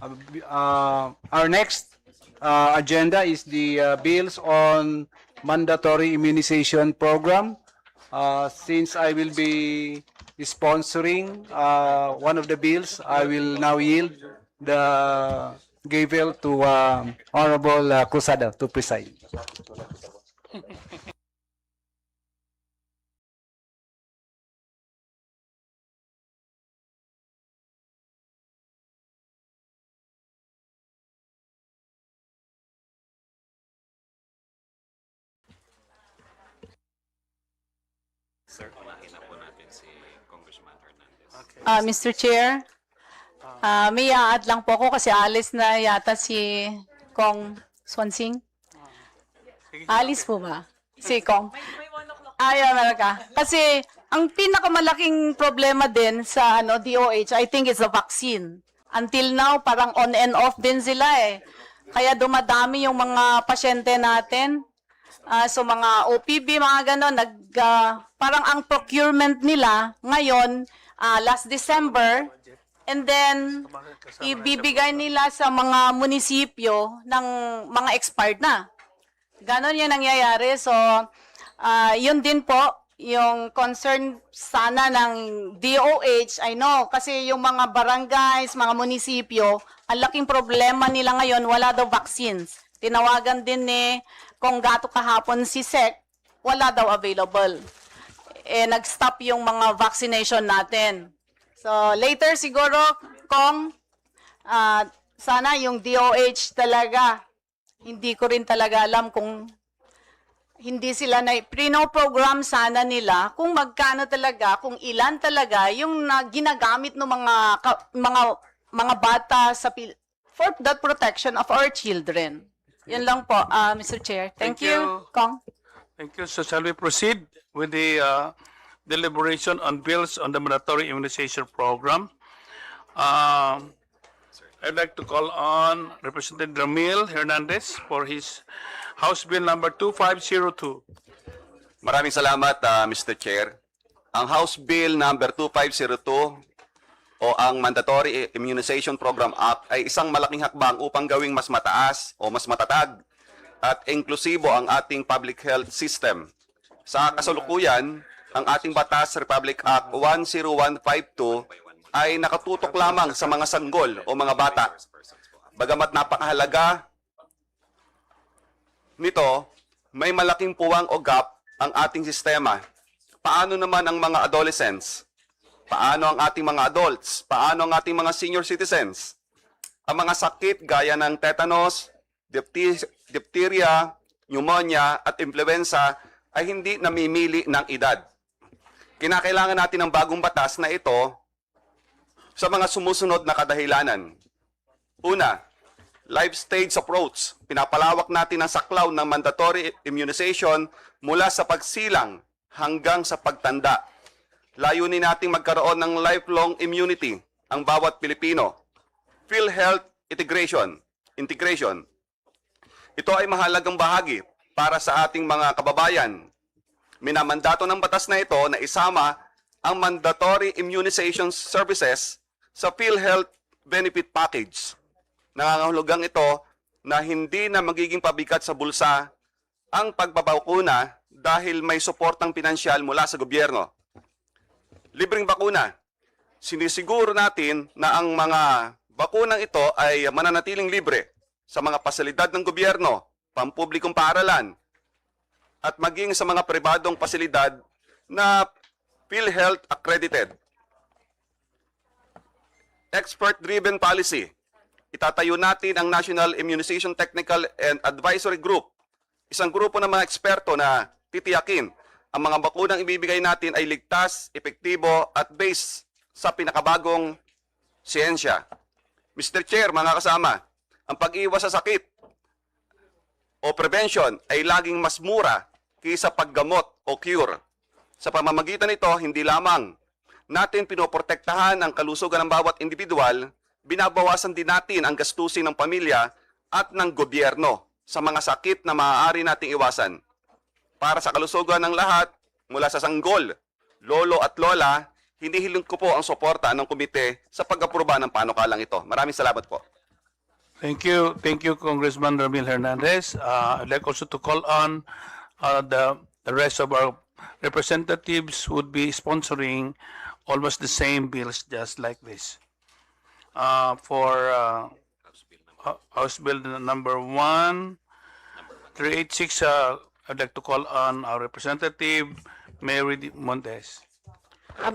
Our next agenda is the bills on mandatory immunization program. Since I will be sponsoring one of the bills, I will now yield the gavel to Honorable Cruzado to preside. Mr. Chair, may i-add lang po ako kasi alis na yata si Kong Swansing. Alis po ba? Si Kong. Ayaw malaga. Kasi ang pinakamalaking problema din sa DOH, I think is the vaccine. Until now, parang on and off din sila eh. Kaya dumadami yung mga pasyente natin. So mga OPB, mga ganon, parang ang procurement nila ngayon, last December, and then ibibigay nila sa mga munisipyo ng mga expired na. Ganon yung nangyayari. So, yun din po, yung concern sana ng DOH, I know, kasi yung mga barangays, mga munisipyo, ang laking problema nila ngayon, wala daw vaccines. Tinawagan din ni Kong Gato kahapon si SEC, wala daw available. Nag-stop yung mga vaccination natin. So, later siguro, Kong, sana yung DOH talaga, hindi ko rin talaga alam kung hindi sila na program sana nila kung magkano talaga, kung ilan talaga yung ginagamit ng mga bata sa for the protection of our children. Yan lang po, Mr. Chair. Thank you, Kong. Thank you. So shall we proceed with the deliberation on bills on the mandatory immunization program? I'd like to call on Representative Ramil Hernandez for his House Bill number 2502. Maraming salamat, Mr. Chair. Ang House Bill number 2502 o ang Mandatory Immunization Program Act ay isang malaking hakbang upang gawing mas mataas o mas matatag at inklusibo ang ating public health system. Sa kasalukuyan, ang ating Batas Republic Act 10152 ay nakatutok lamang sa mga sanggol o mga bata. Bagamat napakahalaga nito, may malaking puwang o gap ang ating sistema. Paano naman ang mga adolescents? Paano ang ating mga adults? Paano ang ating mga senior citizens? Ang mga sakit gaya ng tetanus, diphtheria, pneumonia at influenza ay hindi namimili ng edad. Kinakailangan natin ng bagong batas na ito sa mga sumusunod na kadahilanan. Una, life stage approach. Pinapalawak natin ang saklaw ng mandatory immunization mula sa pagsilang hanggang sa pagtanda. Layunin nating magkaroon ng lifelong immunity ang bawat Pilipino. PhilHealth integration. Ito ay mahalagang bahagi para sa ating mga kababayan. Minamandato ng batas na ito na isama ang mandatory immunization services sa PhilHealth benefit package. Nangangahulugang ito na hindi na magiging pabigat sa bulsa ang pagbabakuna dahil may suportang pinansyal mula sa gobyerno. Libreng bakuna. Sinisiguro natin na ang mga bakunang ito ay mananatiling libre sa mga pasilidad ng gobyerno, pampublikong paaralan, at maging sa mga pribadong pasilidad na PhilHealth accredited. Expert-driven policy. Itatayo natin ang National Immunization Technical and Advisory Group. Isang grupo ng mga eksperto na titiyakin ang mga bakunang ibibigay natin ay ligtas, epektibo at based sa pinakabagong siyensya. Mr. Chair, mga kasama, ang pag-iwas sa sakit o prevention ay laging mas mura kaysa paggamot o cure. Sa pamamagitan nito, hindi lamang natin pinoprotektahan ang kalusugan ng bawat individual, binabawasan din natin ang gastusin ng pamilya at ng gobyerno sa mga sakit na maaari nating iwasan. Para sa kalusugan ng lahat, mula sa sanggol, lolo at lola, hinihiling ko po ang suporta ng komite sa pag-aproba ng panukalang ito. Maraming salamat po. Thank you, Congressman Ramil Hernandez. I'd like also to call on the rest of our representatives who would be sponsoring almost the same bills just like this. For House Bill number 1386, I'd like to call on our representative, Mary Montes.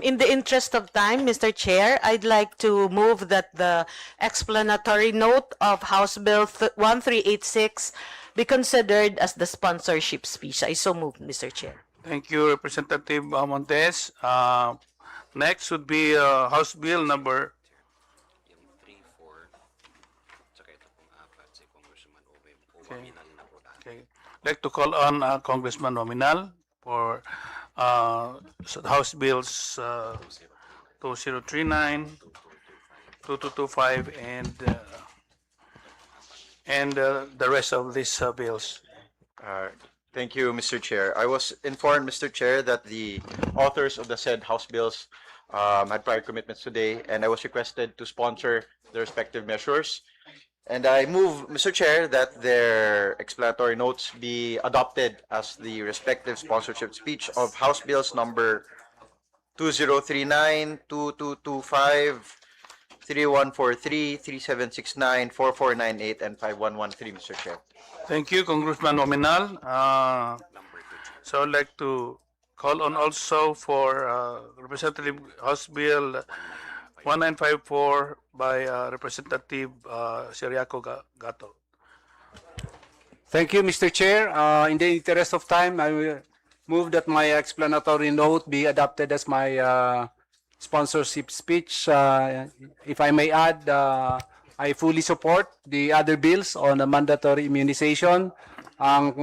In the interest of time, Mr. Chair, I'd like to move that the explanatory note of House Bill 1386 be considered as the sponsorship speech. I so move, Mr. Chair. Thank you, Representative Montes. Next would be House Bill number 3, 4. Okay. I'd like to call on Congressman Nominal for House Bills 2039, 2225, and the rest of these bills. Thank you, Mr. Chair. I was informed, Mr. Chair, that the authors of the said House bills had prior commitments today, and I was requested to sponsor the respective measures. And I move, Mr. Chair, that their explanatory notes be adopted as the respective sponsorship speech of House Bills number 2039, 2225, 3143, 3769, 4498, and 5113, Mr. Chair. Thank you, Congressman Nominal. So I'd like to call on also for Representative House Bill 1954 by Representative Ciriaco Gato. Thank you, Mr. Chair. In the interest of time, I will move that my explanatory note be adopted as my sponsorship speech. If I may add, I fully support the other bills on mandatory immunization. Ang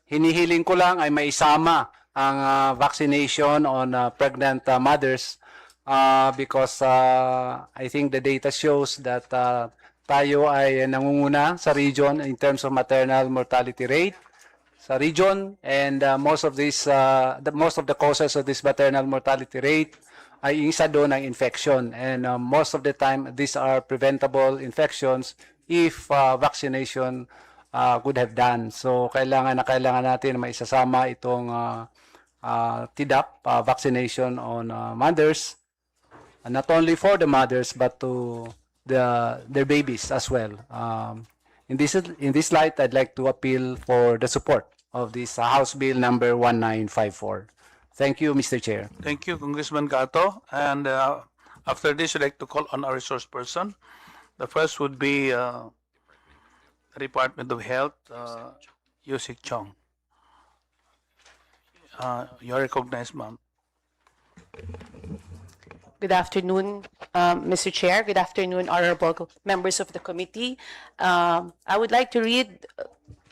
hinihiling ko lang ay maisama ang vaccination on pregnant mothers because I think the data shows that tayo ay nangunguna sa region in terms of maternal mortality rate sa region, and most of the causes of this maternal mortality rate ay isa doon ang infection, and most of the time these are preventable infections if vaccination could have done. So kailangan natin maisasama itong TDAP, vaccination on mothers, not only for the mothers but to their babies as well. In this light, I'd like to appeal for the support of this House Bill number 1954. Thank you, Mr. Chair. Thank you, Congressman Gato. And after this, I'd like to call on our resource person. The first would be the Department of Health, Yusik Chong. You're recognized, ma'am. Good afternoon, Mr. Chair. Good afternoon, honorable members of the committee. I would like to read.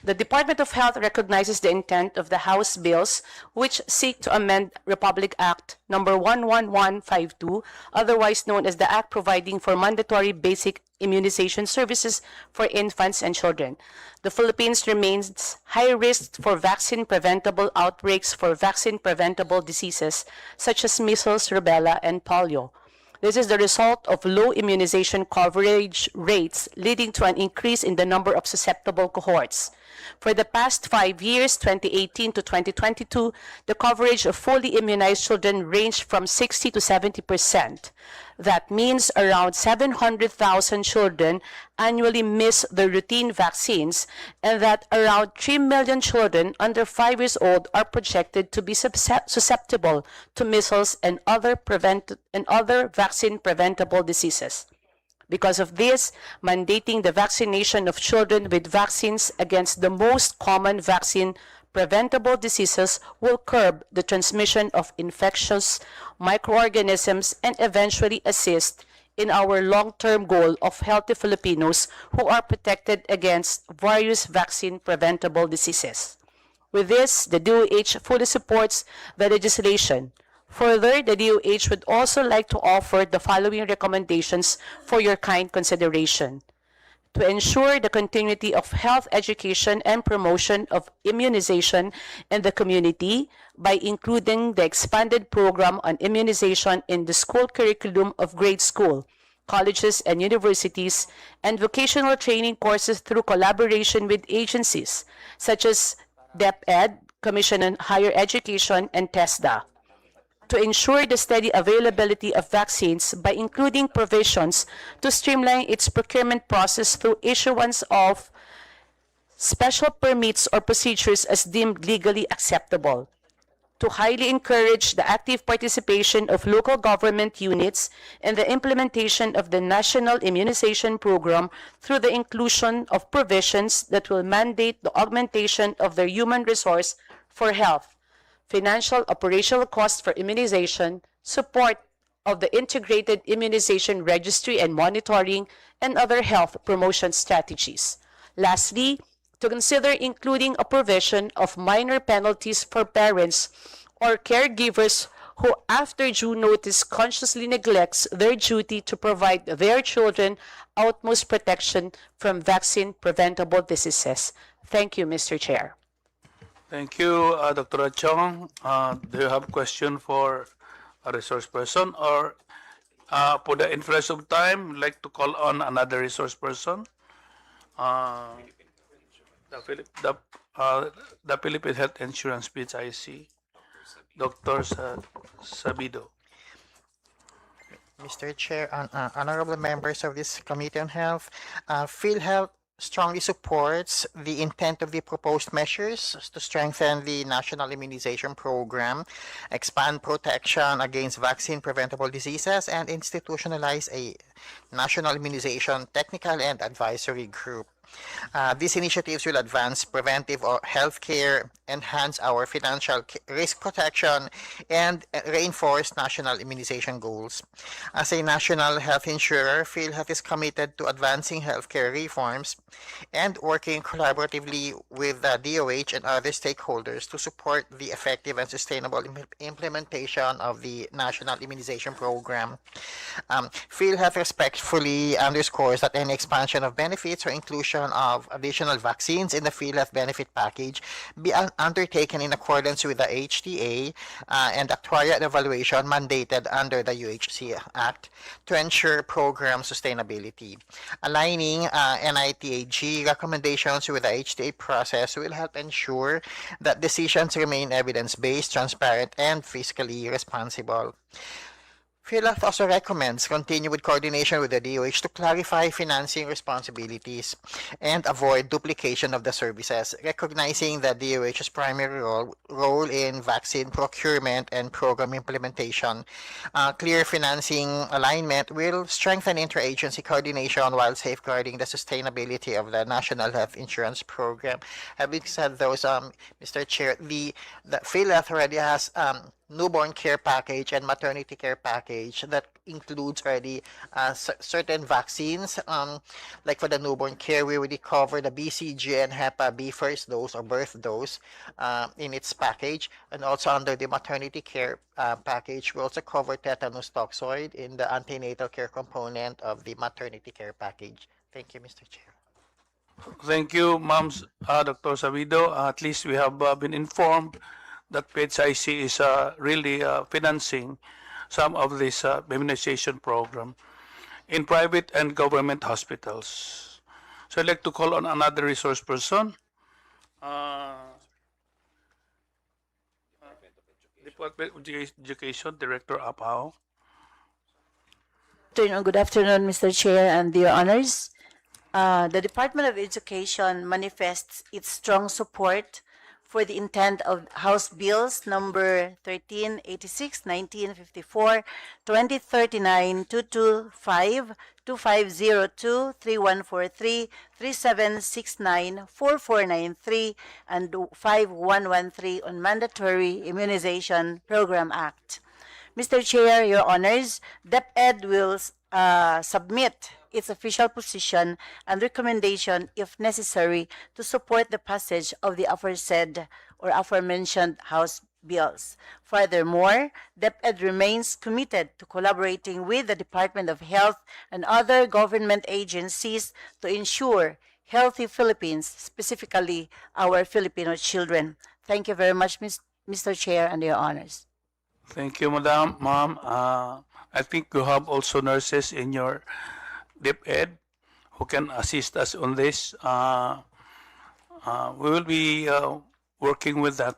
The Department of Health recognizes the intent of the House bills which seek to amend Republic Act number 11152, otherwise known as the Act Providing for Mandatory Basic Immunization Services for Infants and Children. The Philippines remains high risk for vaccine-preventable outbreaks for vaccine-preventable diseases such as measles, rubella, and polio. This is the result of low immunization coverage rates, leading to an increase in the number of susceptible cohorts. For the past 5 years, 2018 to 2022, the coverage of fully immunized children ranged from 60 to 70%. That means around 700,000 children annually miss the routine vaccines, and that around 3 million children under 5 years old are projected to be susceptible to measles and other vaccine-preventable diseases. Because of this, mandating the vaccination of children with vaccines against the most common vaccine-preventable diseases will curb the transmission of infectious microorganisms and eventually assist in our long-term goal of healthy Filipinos who are protected against various vaccine-preventable diseases. With this, the DOH fully supports the legislation. Further, the DOH would also like to offer the following recommendations for your kind consideration. To ensure the continuity of health education and promotion of immunization in the community by including the expanded program on immunization in the school curriculum of grade school, colleges and universities, and vocational training courses through collaboration with agencies such as DepEd, Commission on Higher Education, and TESDA. To ensure the steady availability of vaccines by including provisions to streamline its procurement process through issuance of special permits or procedures as deemed legally acceptable. To highly encourage the active participation of local government units in the implementation of the National Immunization Program through the inclusion of provisions that will mandate the augmentation of their human resource for health, financial operational costs for immunization, support of the integrated immunization registry and monitoring, and other health promotion strategies. Lastly, to consider including a provision of minor penalties for parents or caregivers who after due notice consciously neglects their duty to provide their children utmost protection from vaccine preventable diseases. Thank you, Mr. Chair. Thank you, Dr. Chong. Do you have question for a resource person, or for the interest of time, like to call on another resource person? The Philippine Health Insurance PHIC, Dr. Sabido. Mr. Chair, honorable members of this Committee on Health, PhilHealth strongly supports the intent of the proposed measures to strengthen the national immunization program, expand protection against vaccine preventable diseases, and institutionalize a national immunization technical and advisory group. These initiatives will advance preventive or healthcare, enhance our financial risk protection, and reinforce national immunization goals. As a national health insurer, PhilHealth is committed to advancing healthcare reforms and working collaboratively with the DOH and other stakeholders to support the effective and sustainable implementation of the national immunization program. PhilHealth respectfully underscores that any expansion of benefits or inclusion of additional vaccines in the PhilHealth benefit package be undertaken in accordance with the HTA and actuarial evaluation mandated under the UHC Act to ensure program sustainability. Aligning NITAG recommendations with the HTA process will help ensure that decisions remain evidence-based, transparent, and fiscally responsible. PhilHealth also recommends continued coordination with the DOH to clarify financing responsibilities and avoid duplication of the services, recognizing the DOH's primary role in vaccine procurement and program implementation. Clear financing alignment will strengthen interagency coordination while safeguarding the sustainability of the National Health Insurance Program. Having said those, Mr. Chair, the PhilHealth already has newborn care package and maternity care package that includes already certain vaccines. Like for the newborn care, we already cover the BCG and Hep B first dose or birth dose in its package. And also under the maternity care package, we also cover tetanus toxoid in the antenatal care component of the maternity care package. Thank you, Mr. Chair. Thank you, Ma'am Dr. Sabido. At least we have been informed that PHIC is really financing some of this immunization program in private and government hospitals. So I'd like to call on another resource person. Department of Education Director Apao. Good afternoon, Mr. Chair and dear honors. The Department of Education manifests its strong support for the intent of House Bills number 1386, 1954, 2039, 225, 2502, 3143, 3769, 4493, and 5113 on Mandatory Immunization Program Act. Mr. Chair, Your Honors, DepEd will submit its official position and recommendation, if necessary, to support the passage of the aforesaid or aforementioned House bills. Furthermore, DepEd remains committed to collaborating with the Department of Health and other government agencies to ensure healthy Philippines, specifically our Filipino children. Thank you very much, Mr. Chair and Your Honors. Thank you, Madam. Ma'am, I think you have also nurses in your DepEd who can assist us on this. We will be working with that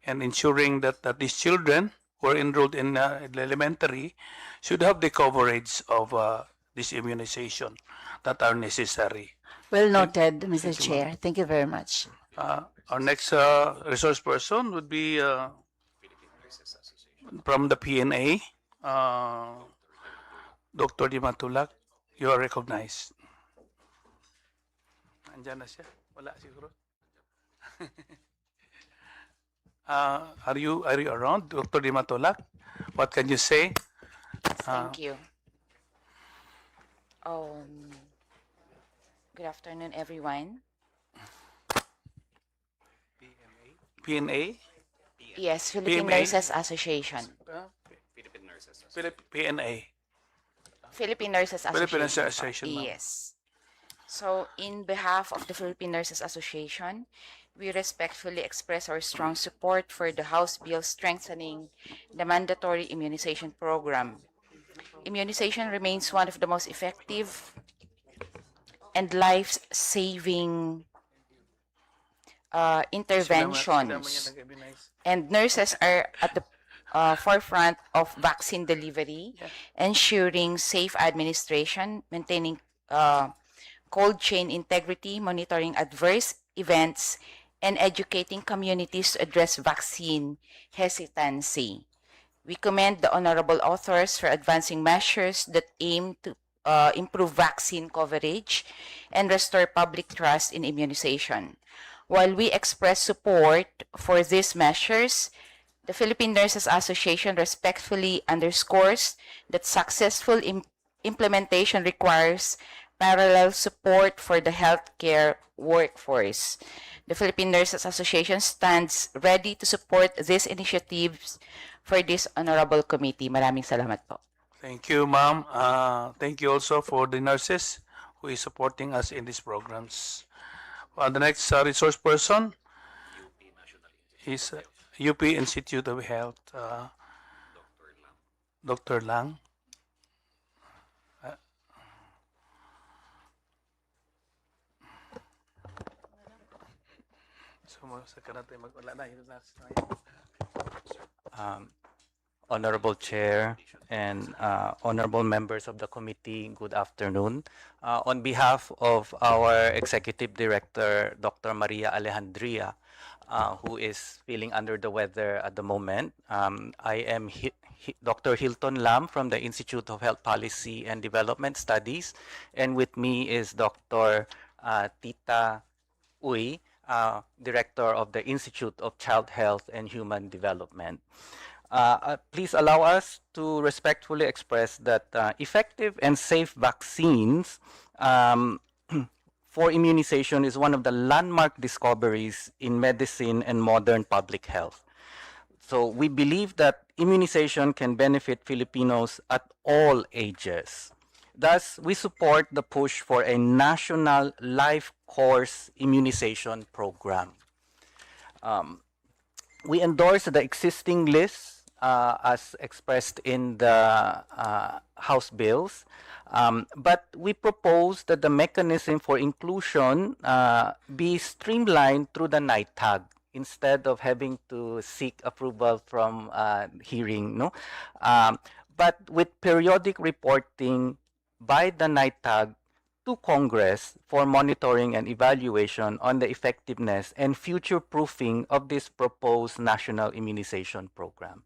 and ensuring that these children who are enrolled in elementary should have the coverage of this immunization that are necessary. Well noted, Mr. Chair. Thank you very much. Our next resource person would be from the PNA. Dr. Dimatulak, you are recognized. Andyan na siya? Wala siguro. Are you around, Dr. Dimatulak? What can you say? Thank you. Good afternoon, everyone. PNA? Yes, Philippine PMA? Nurses Association. PNA. Philippine Nurses Philippine Association. Nurses Association, ma'am. Yes. So, in behalf of the Philippine Nurses Association, we respectfully express our strong support for the House bill strengthening the mandatory immunization program. Immunization remains one of the most effective and life-saving interventions, and nurses are at the forefront of vaccine delivery, ensuring safe administration, maintaining cold chain integrity, monitoring adverse events, and educating communities to address vaccine hesitancy. We commend the honorable authors for advancing measures that aim to improve vaccine coverage and restore public trust in immunization. While we express support for these measures, the Philippine Nurses Association respectfully underscores that successful implementation requires parallel support for the healthcare workforce. The Philippine Nurses Association stands ready to support these initiatives for this honorable committee. Maraming salamat po. Thank you, ma'am. Thank you also for the nurses who is supporting us in these programs. The next resource person is UP Institute of Health, Dr. Lang. Honorable Chair and honorable members of the committee, good afternoon. On behalf of our Executive Director, Dr. Maria Alejandria, who is feeling under the weather at the moment, I am Dr. Hilton Lam from the Institute of Health Policy and Development Studies, and with me is Dr. Tita Uy, Director of the Institute of Child Health and Human Development. Please allow us to respectfully express that effective and safe vaccines for immunization is one of the landmark discoveries in medicine and modern public health. So we believe that immunization can benefit Filipinos at all ages. Thus, we support the push for a national life course immunization program. We endorse the existing list as expressed in the House bills, but we propose that the mechanism for inclusion be streamlined through the NITAG instead of having to seek approval from hearing, no? But with periodic reporting by the NITAG to Congress for monitoring and evaluation on the effectiveness and future-proofing of this proposed national immunization program.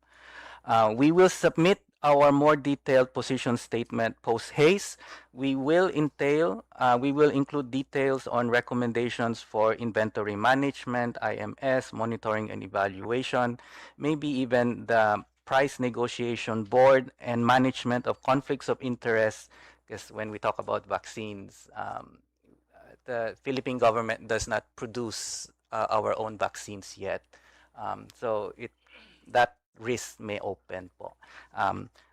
We will submit our more detailed position statement post-haste. We will include details on recommendations for inventory management, IMS, monitoring and evaluation, maybe even the price negotiation board and management of conflicts of interest, because when we talk about vaccines, the Philippine government does not produce our own vaccines yet. So that risk may open po.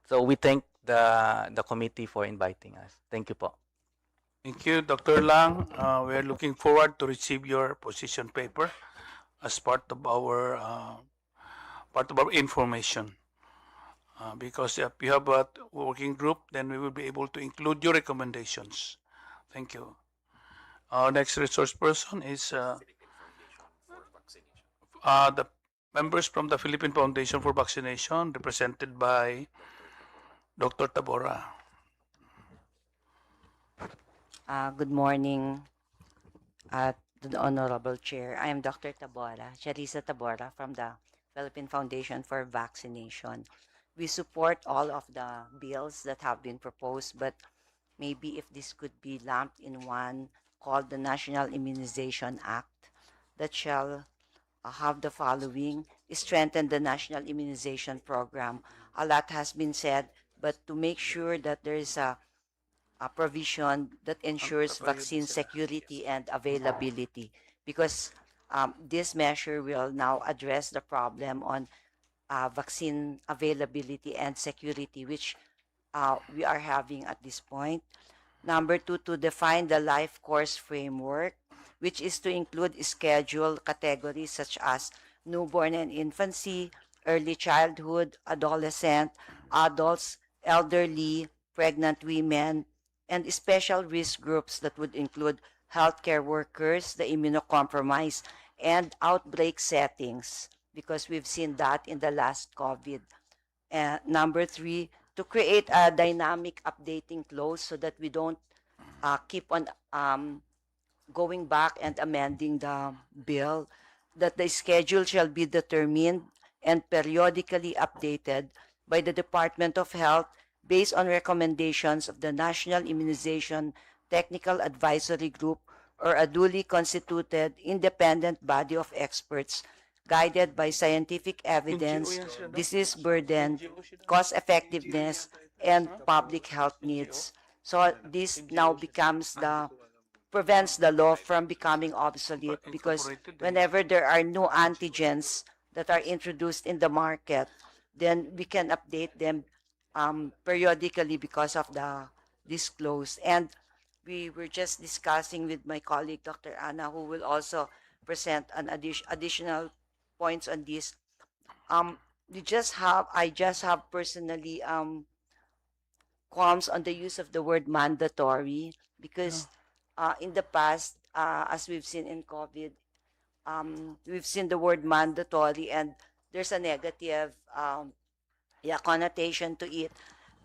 So we thank the committee for inviting us. Thank you po. Thank you, Dr. Lang. We are looking forward to receive your position paper as part of our information. Because if you have a working group, then we will be able to include your recommendations. Thank you. Our next resource person is the members from the Philippine Foundation for Vaccination, represented by Dr. Tabora. Good morning to the Honorable Chair. I am Dr. Tabora, Charissa Tabora from the Philippine Foundation for Vaccination. We support all of the bills that have been proposed, but maybe if this could be lumped in one called the National Immunization Act that shall have the following: strengthen the national immunization program. A lot has been said, but to make sure that there is a provision that ensures vaccine security and availability, because This measure will now address the problem on vaccine availability and security, which we are having at this point. Number two, to define the life course framework, which is to include schedule categories such as newborn and infancy, early childhood, adolescent, adults, elderly, pregnant women, and special risk groups that would include healthcare workers, the immunocompromised, and outbreak settings, because we've seen that in the last COVID. Number three, to create a dynamic updating clause so that we don't keep on going back and amending the bill, that the schedule shall be determined and periodically updated by the Department of Health based on recommendations of the National Immunization Technical Advisory Group or a duly constituted independent body of experts guided by scientific evidence, disease burden, cost effectiveness, and public health needs. So this now prevents the law from becoming obsolete, because whenever there are new antigens that are introduced in the market, then we can update them periodically because of the disclose. And we were just discussing with my colleague, Dr. Anna, who will also present an additional points on this. I just have personally qualms on the use of the word mandatory, because in the past, as we've seen in COVID, we've seen the word mandatory and there's a negative connotation to it.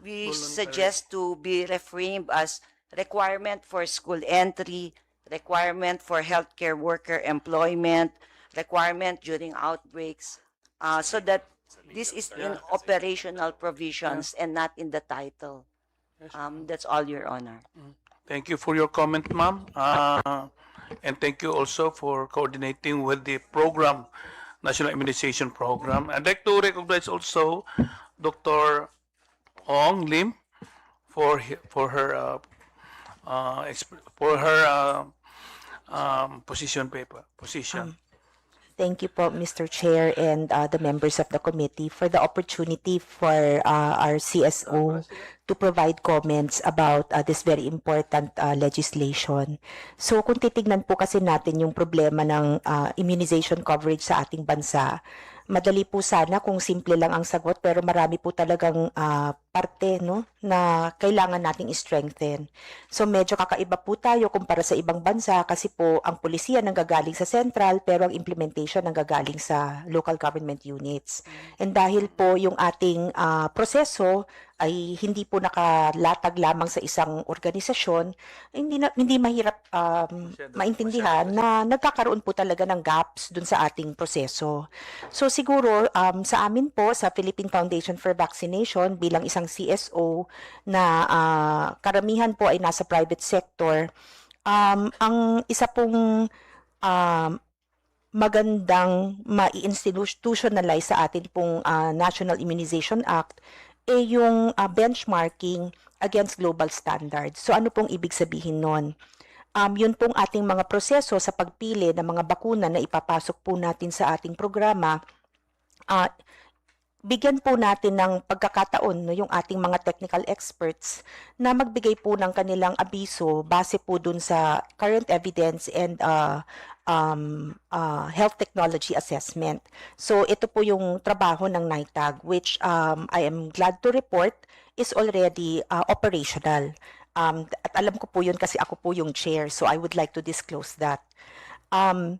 We suggest to be reframed as requirement for school entry, requirement for healthcare worker employment, requirement during outbreaks, so that this is in operational provisions and not in the title. That's all, Your Honor. Thank you for your comment, ma'am. And thank you also for coordinating with the program, National Immunization Program. I'd like to recognize also Dr. Ong Lim for her position. Thank you po, Mr. Chair, and the members of the committee for the opportunity for our CSO to provide comments about this very important legislation. So kung titignan po kasi natin yung problema ng immunization coverage sa ating bansa, madali po sana kung simple lang ang sagot, pero marami po talagang parte na kailangan nating strengthen. So medyo kakaiba po tayo kumpara sa ibang bansa, kasi po ang pulisiya nanggagaling sa central pero ang implementation nanggagaling sa local government units. And dahil po yung ating proseso ay hindi po nakalatag lamang sa isang organisasyon, hindi mahirap maintindihan na nagkakaroon po talaga ng gaps dun sa ating proseso. So siguro sa amin po sa Philippine Foundation for Vaccination bilang isang CSO na karamihan po ay nasa private sector, ang isa pong magandang ma-institutionalize sa atin pong National Immunization Act yung benchmarking against global standards. So ano pong ibig sabihin nun? Yun pong ating mga proseso sa pagpili ng mga bakuna na ipapasok po natin sa ating programa, bigyan po natin ng pagkakataon yung ating mga technical experts na magbigay po ng kanilang abiso base po dun sa current evidence and health technology assessment. So ito po yung trabaho ng NITAG, which I am glad to report is already operational. At alam ko po yun kasi ako po yung chair, so I would like to disclose that. Ang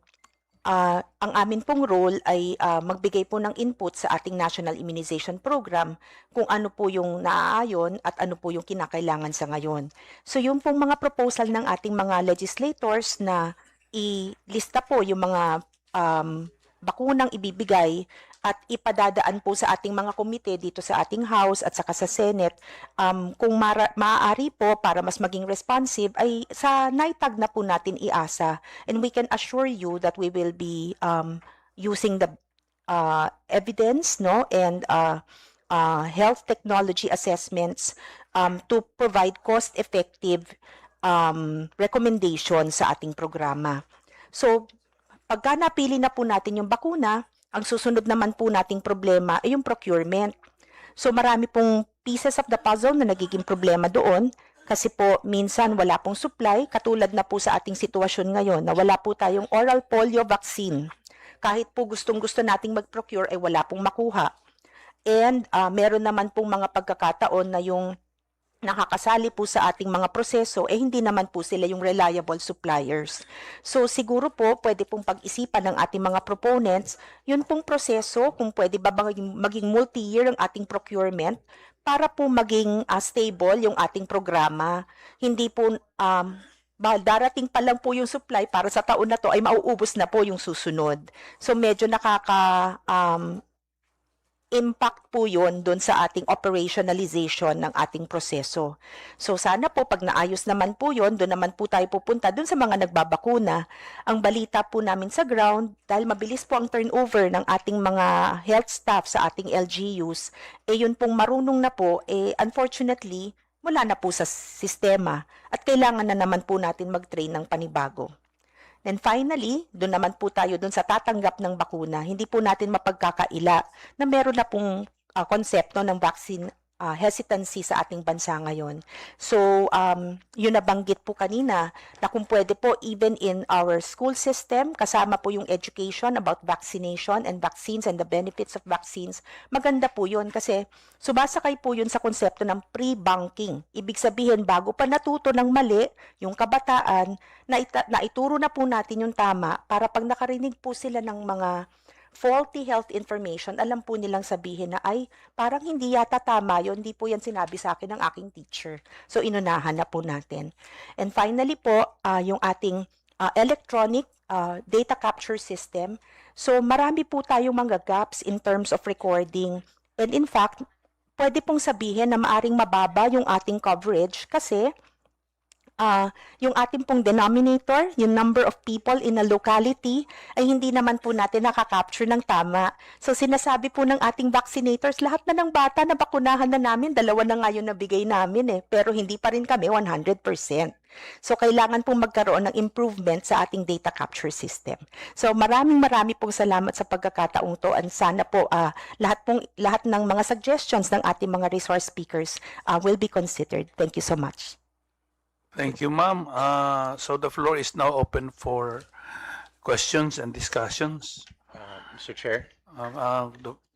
amin pong role ay magbigay po ng input sa ating National Immunization Program kung ano po yung naaayon at ano po yung kinakailangan sa ngayon. So yung pong mga proposal ng ating mga legislators na ilista po yung mga bakunang ibibigay at ipadadaan po sa ating mga komite dito sa ating House at saka sa Senate, kung maaari po para mas maging responsive ay sa NITAG na po natin iasa, and we can assure you that we will be using the evidence and health technology assessments to provide cost-effective recommendations sa ating programa. So Pagka napili na po natin yung bakuna, ang susunod naman po nating problema ay yung procurement. So marami pong pieces of the puzzle na nagiging problema doon kasi po minsan wala pong supply, katulad na po sa ating sitwasyon ngayon na wala po tayong oral polio vaccine. Kahit po gustong-gusto nating mag-procure ay wala pong makuha. And meron naman pong mga pagkakataon na yung nakakasali po sa ating mga proseso, hindi naman po sila yung reliable suppliers. So siguro po, pwede pong pag-isipan ng ating mga proponents, yun pong proseso, kung pwede ba maging multi-year ang ating procurement, para po maging stable yung ating programa. Hindi po, darating pa lang po yung supply, para sa taon na to ay mauubos na po yung susunod. So medyo impact po yun doon sa ating operationalization ng ating proseso. So sana po pag naayos naman po yun, doon naman po tayo pupunta doon sa mga nagbabakuna. Ang balita po namin sa ground, dahil mabilis po ang turnover ng ating mga health staff sa ating LGUs, yun pong marunong na po, unfortunately, wala na po sa sistema at kailangan na naman po natin mag-train ng panibago. Then finally, doon naman po tayo doon sa tatanggap ng bakuna. Hindi po natin mapagkakaila na meron na pong konsepto ng vaccine hesitancy sa ating bansa ngayon. So, yun nabanggit po kanina na kung pwede po even in our school system, kasama po yung education about vaccination and vaccines and the benefits of vaccines, maganda po yun kasi sumasakay po yun sa konsepto ng pre-banking. Ibig sabihin, bago pa natuto ng mali, yung kabataan, na ituro na po natin yung tama para pag nakarinig po sila ng mga faulty health information, alam po nilang sabihin na, ay, parang hindi yata tama yun, hindi po yan sinabi sa akin ng aking teacher. So, inunahan na po natin. And finally po, yung ating electronic data capture system. So, marami po tayong mga gaps in terms of recording. And in fact, pwede pong sabihin na maaring mababa yung ating coverage kasi yung ating pong denominator, yung number of people in a locality, ay hindi naman po natin nakakapture ng tama. So sinasabi po ng ating vaccinators, lahat na ng bata na bakunahan na namin, 2 na nga yung nabigay namin pero hindi pa rin kami 100%. So kailangan pong magkaroon ng improvement sa ating data capture system. So marami pong salamat sa pagkakataong to, and sana po lahat ng mga suggestions ng ating mga resource speakers will be considered. Thank you so much. Thank you, ma'am. So the floor is now open for questions and discussions. Mr. Chair.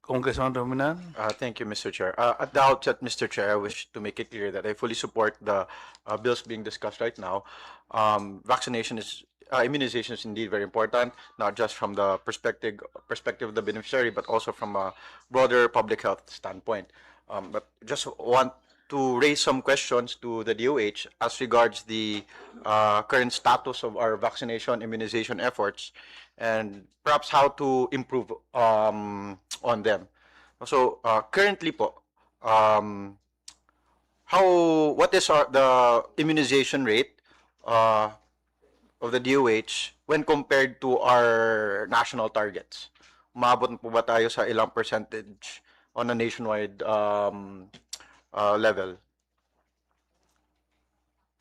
Congressman Dominan. Thank you, Mr. Chair. At the outset, Mr. Chair, I wish to make it clear that I fully support the bills being discussed right now. Immunization is indeed very important, not just from the perspective of the beneficiary, but also from a broader public health standpoint. But just want to raise some questions to the DOH as regards the current status of our vaccination immunization efforts and perhaps how to improve on them. So currently po, what is the immunization rate of the DOH when compared to our national targets? Umabot po ba tayo sa ilang percentage on a nationwide level?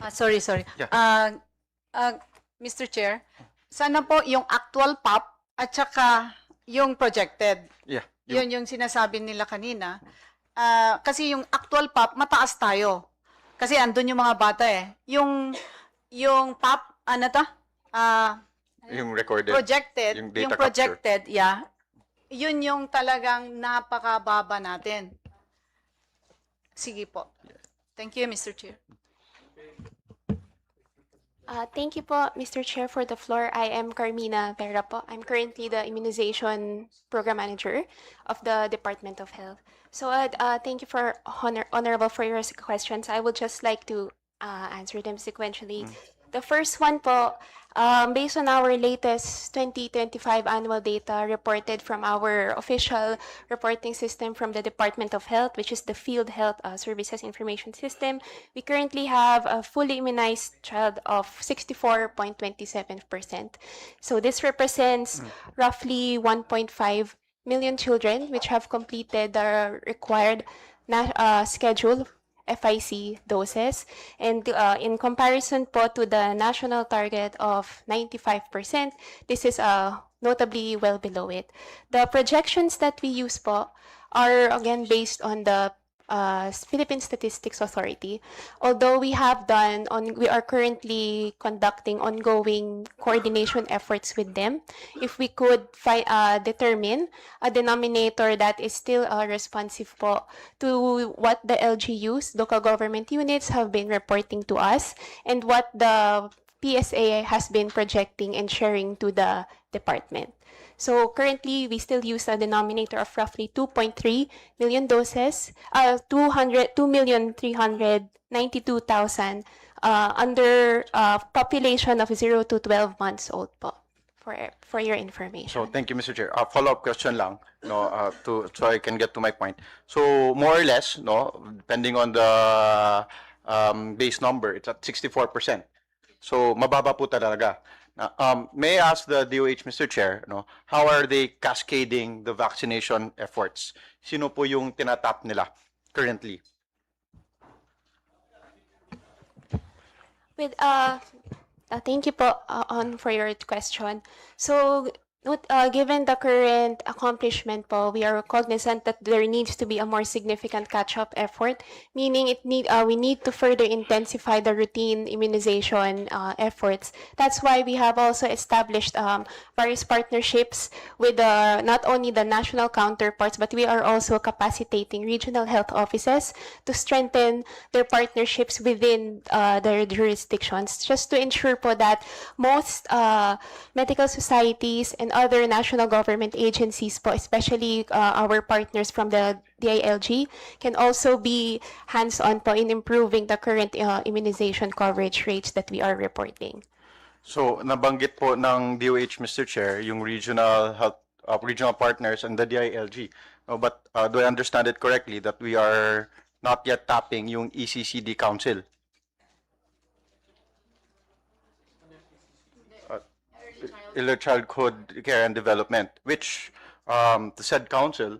Sorry. Yeah. Mr. Chair, sana po yung actual PAP at saka yung projected. Yeah. Yun yung sinasabi nila kanina. Kasi yung actual PAP, mataas tayo. Kasi andun yung mga bata Yung PAP, Yung recorded. projected, yung yung data projected, yun yung talagang napakababa natin. Sige po. Thank you, Mr. Chair. Thank you po, Mr. Chair, for the floor. I am Carmina Vera po. I'm currently the Immunization Program Manager of the Department of Health. So thank you for honorable for your questions. I would just like to answer them sequentially. The first one po, based on our latest 2025 annual data reported from our official reporting system from the Department of Health, which is the Field Health Services Information System, we currently have a fully immunized child of 64.27%. So this represents roughly 1.5 million children which have completed the required schedule FIC doses. And in comparison po to the national target of 95%, this is notably well below it. The projections that we use po are again based on the Philippine Statistics Authority. Although we are currently conducting ongoing coordination efforts with them. If we could determine a denominator that is still responsive po to what the LGUs, local government units, have been reporting to us and what the PSA has been projecting and sharing to the department. So currently, we still use a denominator of roughly 2.3 million doses, 2,392,000 under population of 0 to 12 months old po, for your information. So thank you, Mr. Chair. A follow-up question lang, so I can get to my point. So more or less, depending on the base number, it's at 64%. So mababa po talaga. May I ask the DOH, Mr. Chair, how are they cascading the vaccination efforts? Sino po yung tinatap nila currently? Thank you po for your question. So, given the current accomplishment po, we are cognizant that there needs to be a more significant catch-up effort, meaning we need to further intensify the routine immunization efforts. That's why we have also established various partnerships with not only the national counterparts, but we are also capacitating regional health offices to strengthen their partnerships within their jurisdictions, just to ensure po that most medical societies and other national government agencies po, especially our partners from the DILG, can also be hands-on po in improving the current immunization coverage rates that we are reporting. So nabanggit po ng DOH, Mr. Chair, yung regional health regional partners and the DILG. But do I understand it correctly that we are not yet tapping yung ECCD Council? Early Childhood Care and Development, which the said council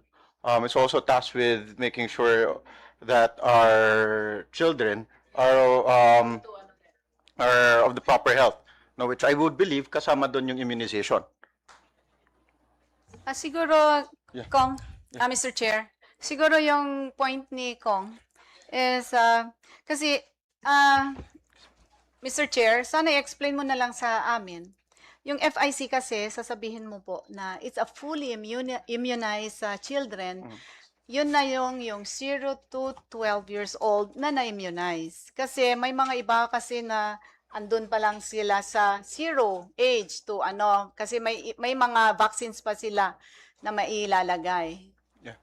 is also tasked with making sure that our children are of the proper health, which I would believe kasama doon yung immunization. Siguro, Yeah. Kong, Mr. Chair, siguro yung point ni Kong is, kasi, Mr. Chair, sana i-explain mo na lang sa amin. Yung FIC kasi, sasabihin mo po na it's a fully immunized children. Yun na yung 0 to 12 years old na na-immunize. Kasi may mga iba kasi na andun pa lang sila sa 0 age to kasi may mga vaccines pa sila na mailalagay. Yeah.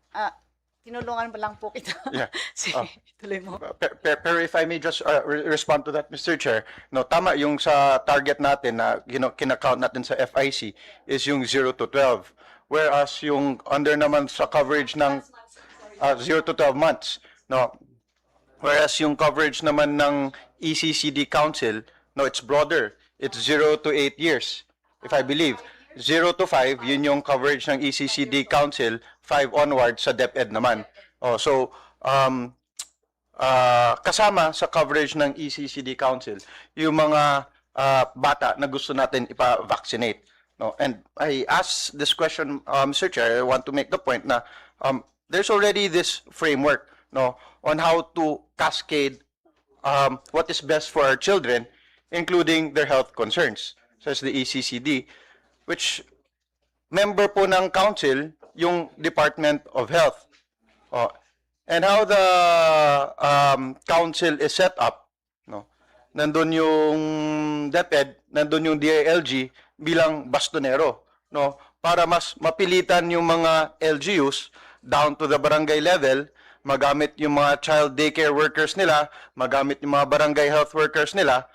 Tinulungan pa lang po kita. Yeah. Sige, tuloy mo. Pero if I may just respond to that, Mr. Chair, tama yung sa target natin na kinakount natin sa FIC is yung 0 to 12. Whereas yung under naman sa coverage ng 0 to 12 months, whereas yung coverage naman ng ECCD Council, it's broader. It's 0 to 8 years, if I believe. 0 to 5, yun yung coverage ng ECCD Council, 5 onward sa DepEd naman. So, kasama sa coverage ng ECCD Council, yung mga bata na gusto natin ipa-vaccinate. And I ask this question, Mr. Chair, I want to make the point na there's already this framework on how to cascade what is best for our children, including their health concerns, such as the ECCD, which member po ng council yung Department of Health. And how the council is set up, nandun yung DepEd, nandun yung DILG bilang bastonero, para mas mapilitan yung mga LGUs down to the barangay level, magamit yung mga child daycare workers nila, magamit yung mga barangay health workers nila,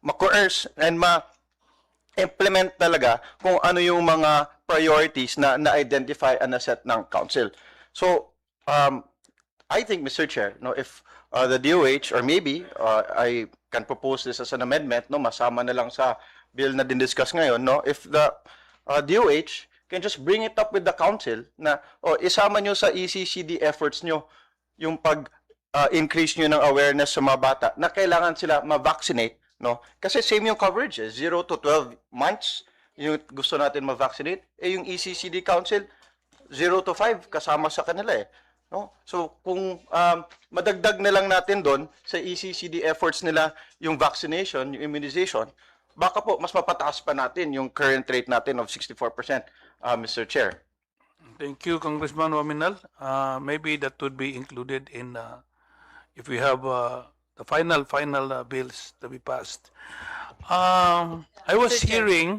ma-coerce and ma-implement talaga kung ano yung mga priorities na na-identify and na-set ng council. So, I think, Mr. Chair, if the DOH, or maybe I can propose this as an amendment, masama na lang sa bill na din-discuss ngayon, if the DOH can just bring it up with the council na isama nyo sa ECCD efforts nyo yung increase nyo ng awareness sa mga bata na kailangan sila ma-vaccinate, no? Kasi same yung coverage, 0 to 12 months yung gusto natin ma-vaccinate. Yung ECCD Council, 0 to 5 kasama sa kanila no? So kung madagdag na lang natin doon sa ECCD efforts nila yung vaccination, yung immunization, baka po mas mapataas pa natin yung current rate natin of 64%, Mr. Chair. Thank you, Congressman Waminal. Maybe that would be included in if we have the final bills to be passed. I was Mr. Chair. hearing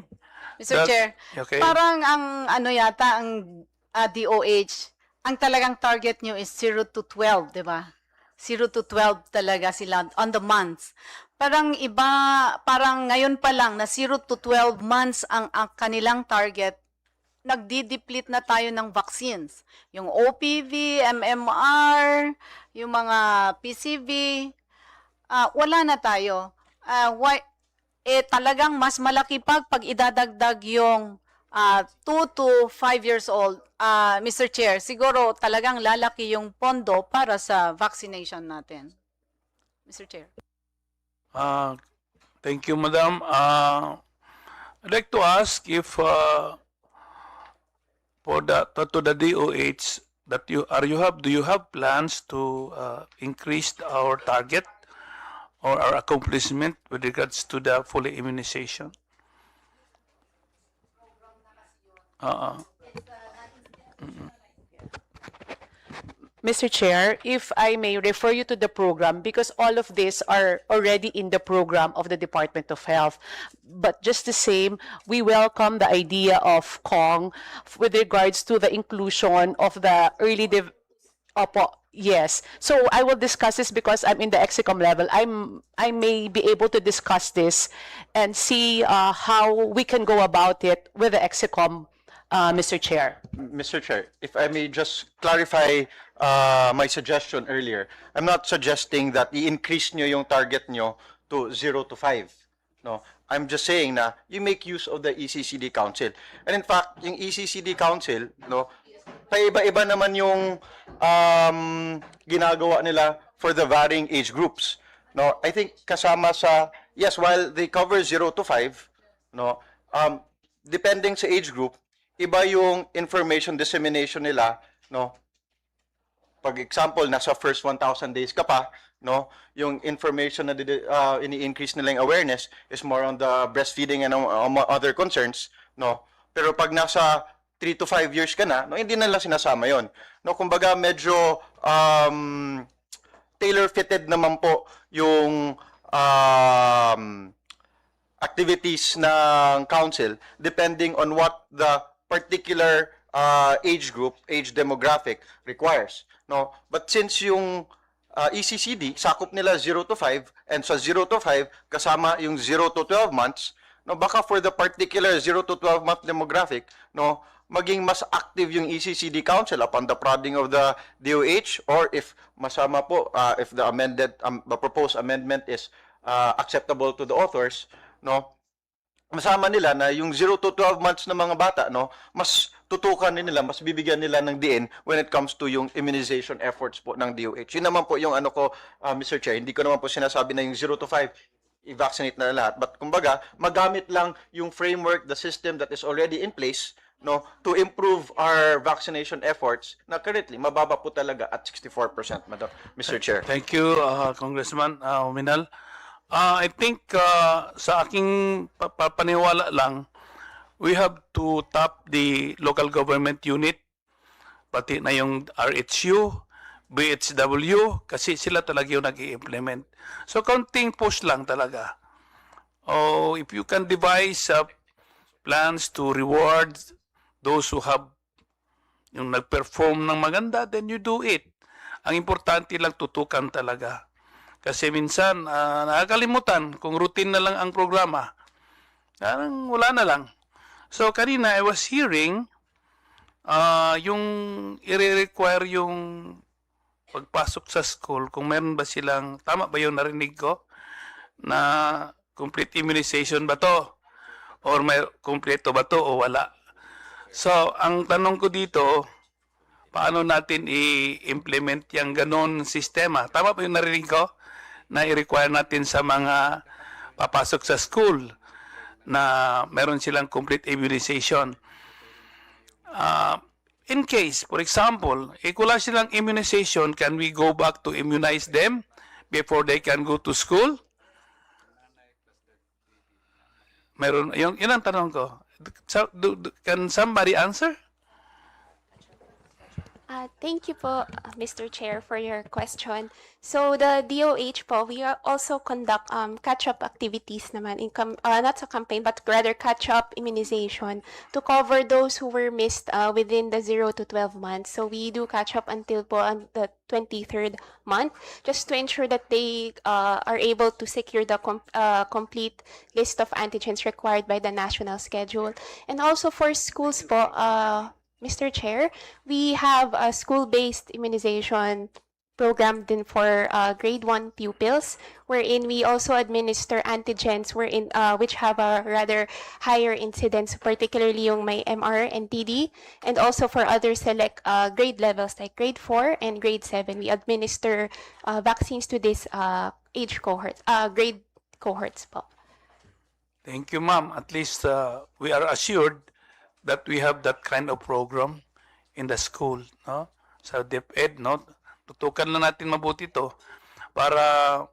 Mr. Chair, okay. parang ang ano yata, ang DOH, ang talagang target nyo is 0 to 12, di ba? 0 to 12 talaga sila on the months. Parang iba, parang ngayon pa lang na 0 to 12 months ang kanilang target, nagdi-deplete na tayo ng vaccines. Yung OPV, MMR, yung mga PCV, wala na tayo. Talagang mas malaki pag idadagdag yung 2 to 5 years old. Mr. Chair, siguro talagang lalaki yung pondo para sa vaccination natin. Mr. Chair. Thank you, Madam. I'd like to ask if for to the DOH that do you have plans to increase our target or our accomplishment with regards to the fully immunization? Mr. Chair, if I may refer you to the program, because all of these are already in the program of the Department of Health. But just the same, we welcome the idea of Kong with regards to the inclusion of the early yes. So I will discuss this because I'm in the EXICOM level. I may be able to discuss this and see how we can go about it with the EXICOM, Mr. Chair. Mr. Chair, if I may just clarify my suggestion earlier. I'm not suggesting that i-increase nyo yung target nyo to 0 to 5. No, I'm just saying na you make use of the ECCD Council. And in fact, yung ECCD Council, no, iba-iba naman yung ginagawa nila for the varying age groups. No, I think kasama sa, yes, while they cover 0 to 5, no, depending sa age group, iba yung information dissemination nila, no. Pag example, nasa first 1,000 days ka pa, no, yung information na ini-increase nila yung awareness is more on the breastfeeding and other concerns, no. Pero pag nasa 3 to 5 years ka na, no, hindi nila sinasama yon. No, kumbaga medyo tailor-fitted naman po yung activities ng council depending on what the particular age group, age demographic requires. No, but since yung ECCD sakop nila 0 to 5 and sa 0 to 5 kasama yung 0 to 12 months, no, baka for the particular 0 to 12 month demographic, no, maging mas active yung ECCD Council upon the prodding of the DOH, or if masama po, if the proposed amendment is acceptable to the authors, no, masama nila na yung 0 to 12 months na mga bata, no, mas tutukan nila, mas bibigyan nila ng diin when it comes to yung immunization efforts po ng DOH. Yun naman po yung ano ko, Mr. Chair, hindi ko naman po sinasabi na yung 0 to 5 i-vaccinate na lahat, but kumbaga magamit lang yung framework, the system that is already in place, no, to improve our vaccination efforts na currently mababa po talaga at 64%, Mr. Chair. Thank you, Congressman Minal. I think sa aking paniwala lang, we have to tap the local government unit, pati na yung RHU, BHW, kasi sila talaga yung nag-i-implement. So, counting push lang talaga. Oh, if you can devise plans to reward those who have yung nag-perform ng maganda, then you do it. Ang importante lang tutukan talaga. Kasi minsan, nakakalimutan kung routine na lang ang programa. Parang wala na lang. So, kanina, I was hearing yung i-require yung pagpasok sa school, kung meron ba silang, tama ba yung narinig ko, na complete immunization ba to? Or may kompleto ba to o wala? So, ang tanong ko dito, paano natin i-implement yung ganon sistema. Tama po yung narinig ko na i-require natin sa mga papasok sa school na meron silang complete immunization. In case, for example, wala silang immunization, can we go back to immunize them before they can go to school? Meron, yun ang tanong ko. Can somebody answer? Thank you po, Mr. Chair, for your question. So the DOH po, we also conduct catch-up activities naman, not sa campaign, but rather catch-up immunization to cover those who were missed within the 0 to 12 months. So we do catch-up until po on the 23rd month, just to ensure that they are able to secure the complete list of antigens required by the national schedule. And also for schools po, Mr. Chair, we have a school-based immunization program din for grade 1 pupils, wherein we also administer antigens which have a rather higher incidence, particularly yung may MR and TD, and also for other select grade levels like grade 4 and grade 7. We administer vaccines to this age cohort, grade cohorts po. Thank you, ma'am. At least we are assured that we have that kind of program in the school, no? Sa DepEd, no? Tutukan lang natin mabuti to para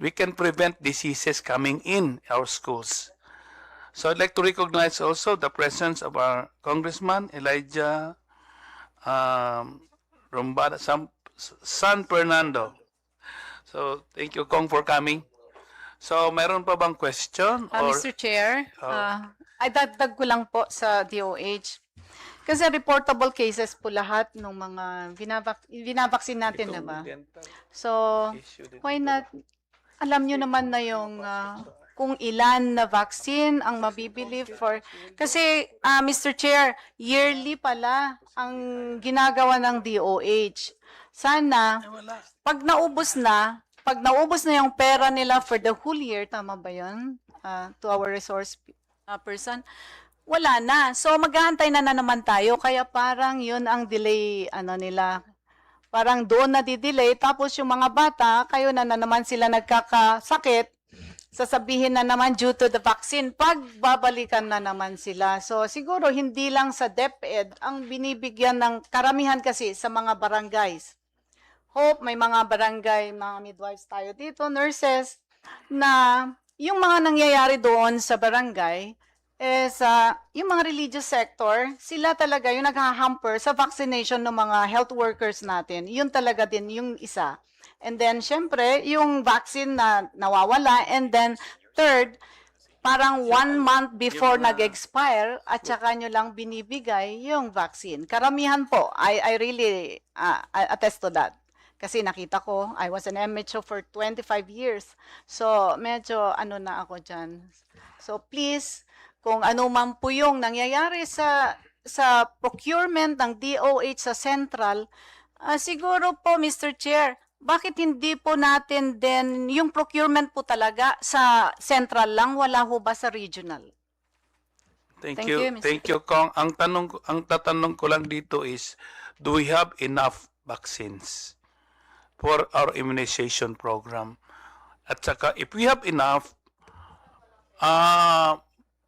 we can prevent diseases coming in our schools. So I'd like to recognize also the presence of our Congressman Elijah Rombada, San Fernando. So thank you, Kong, for coming. So meron pa bang question? Mr. Chair, ay dagdag ko lang po sa DOH. Kasi reportable cases po lahat ng mga binabaksin natin, diba? So, why not, alam nyo naman na yung kung ilan na vaccine ang mabibili for, kasi Mr. Chair, yearly pala ang ginagawa ng DOH. Sana, pag naubos na yung pera nila for the whole year, tama ba yun? To our resource person, wala na. So, maghahantay na naman tayo. Kaya parang yun ang delay, nila. Parang doon na di-delay. Tapos yung mga bata, kayo na naman sila nagkakasakit. Sasabihin na naman due to the vaccine. Pagbabalikan na naman sila. So, siguro hindi lang sa DepEd ang binibigyan ng karamihan kasi sa mga barangays. Hope may mga barangay, mga midwives tayo dito, nurses, na yung mga nangyayari doon sa barangay, yung mga religious sector, sila talaga yung naghahamper sa vaccination ng mga health workers natin. Yun talaga din yung isa. And then, syempre, yung vaccine na nawawala. And then, third, parang 1 month before nag-expire, at saka nyo lang binibigay yung vaccine. Karamihan po, I really attest to that. Kasi nakita ko, I was an MHO for 25 years. So, medyo na ako dyan. So, please, kung ano man po yung nangyayari sa procurement ng DOH sa Central, siguro po, Mr. Chair, bakit hindi po natin din yung procurement po talaga sa Central lang, wala ho ba sa regional? Thank you, Kong. Ang tatanong ko lang dito is, do we have enough vaccines for our immunization program? At saka, if we have enough,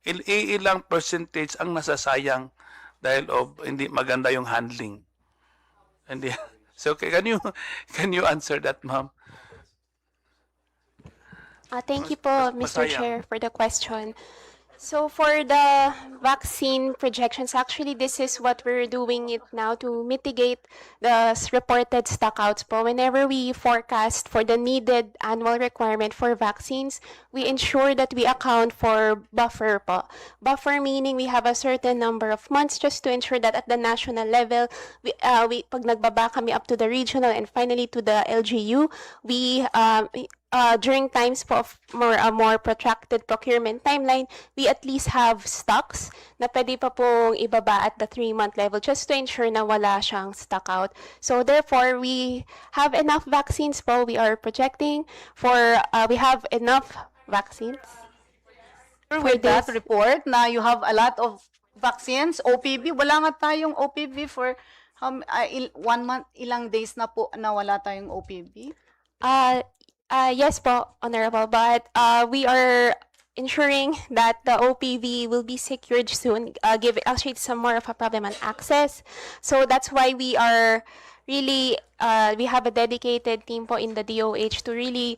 ilang percentage ang nasasayang dahil hindi maganda yung handling? Hindi. So, can you answer that, ma'am? Thank you po, Mr. Chair, for the question. So for the vaccine projections, actually, this is what we're doing it now to mitigate the reported stockouts po. Whenever we forecast for the needed annual requirement for vaccines, we ensure that we account for buffer po. Buffer meaning we have a certain number of months just to ensure that at the national level, pag nagbaba kami up to the regional and finally to the LGU, we during times po of more protracted procurement timeline, we at least have stocks na pwede pa pong ibaba at the 3-month level just to ensure na wala siyang stock out. So therefore, we have enough vaccines po. We are projecting for, we have enough vaccines. With that report na you have a lot of vaccines, OPV. Wala nga tayong OPV for 1 month, ilang days na po na wala tayong OPV. Yes po, Honorable, but we are ensuring that the OPV will be secured soon, actually some more of a problem on access. So that's why we are really, we have a dedicated team po in the DOH to really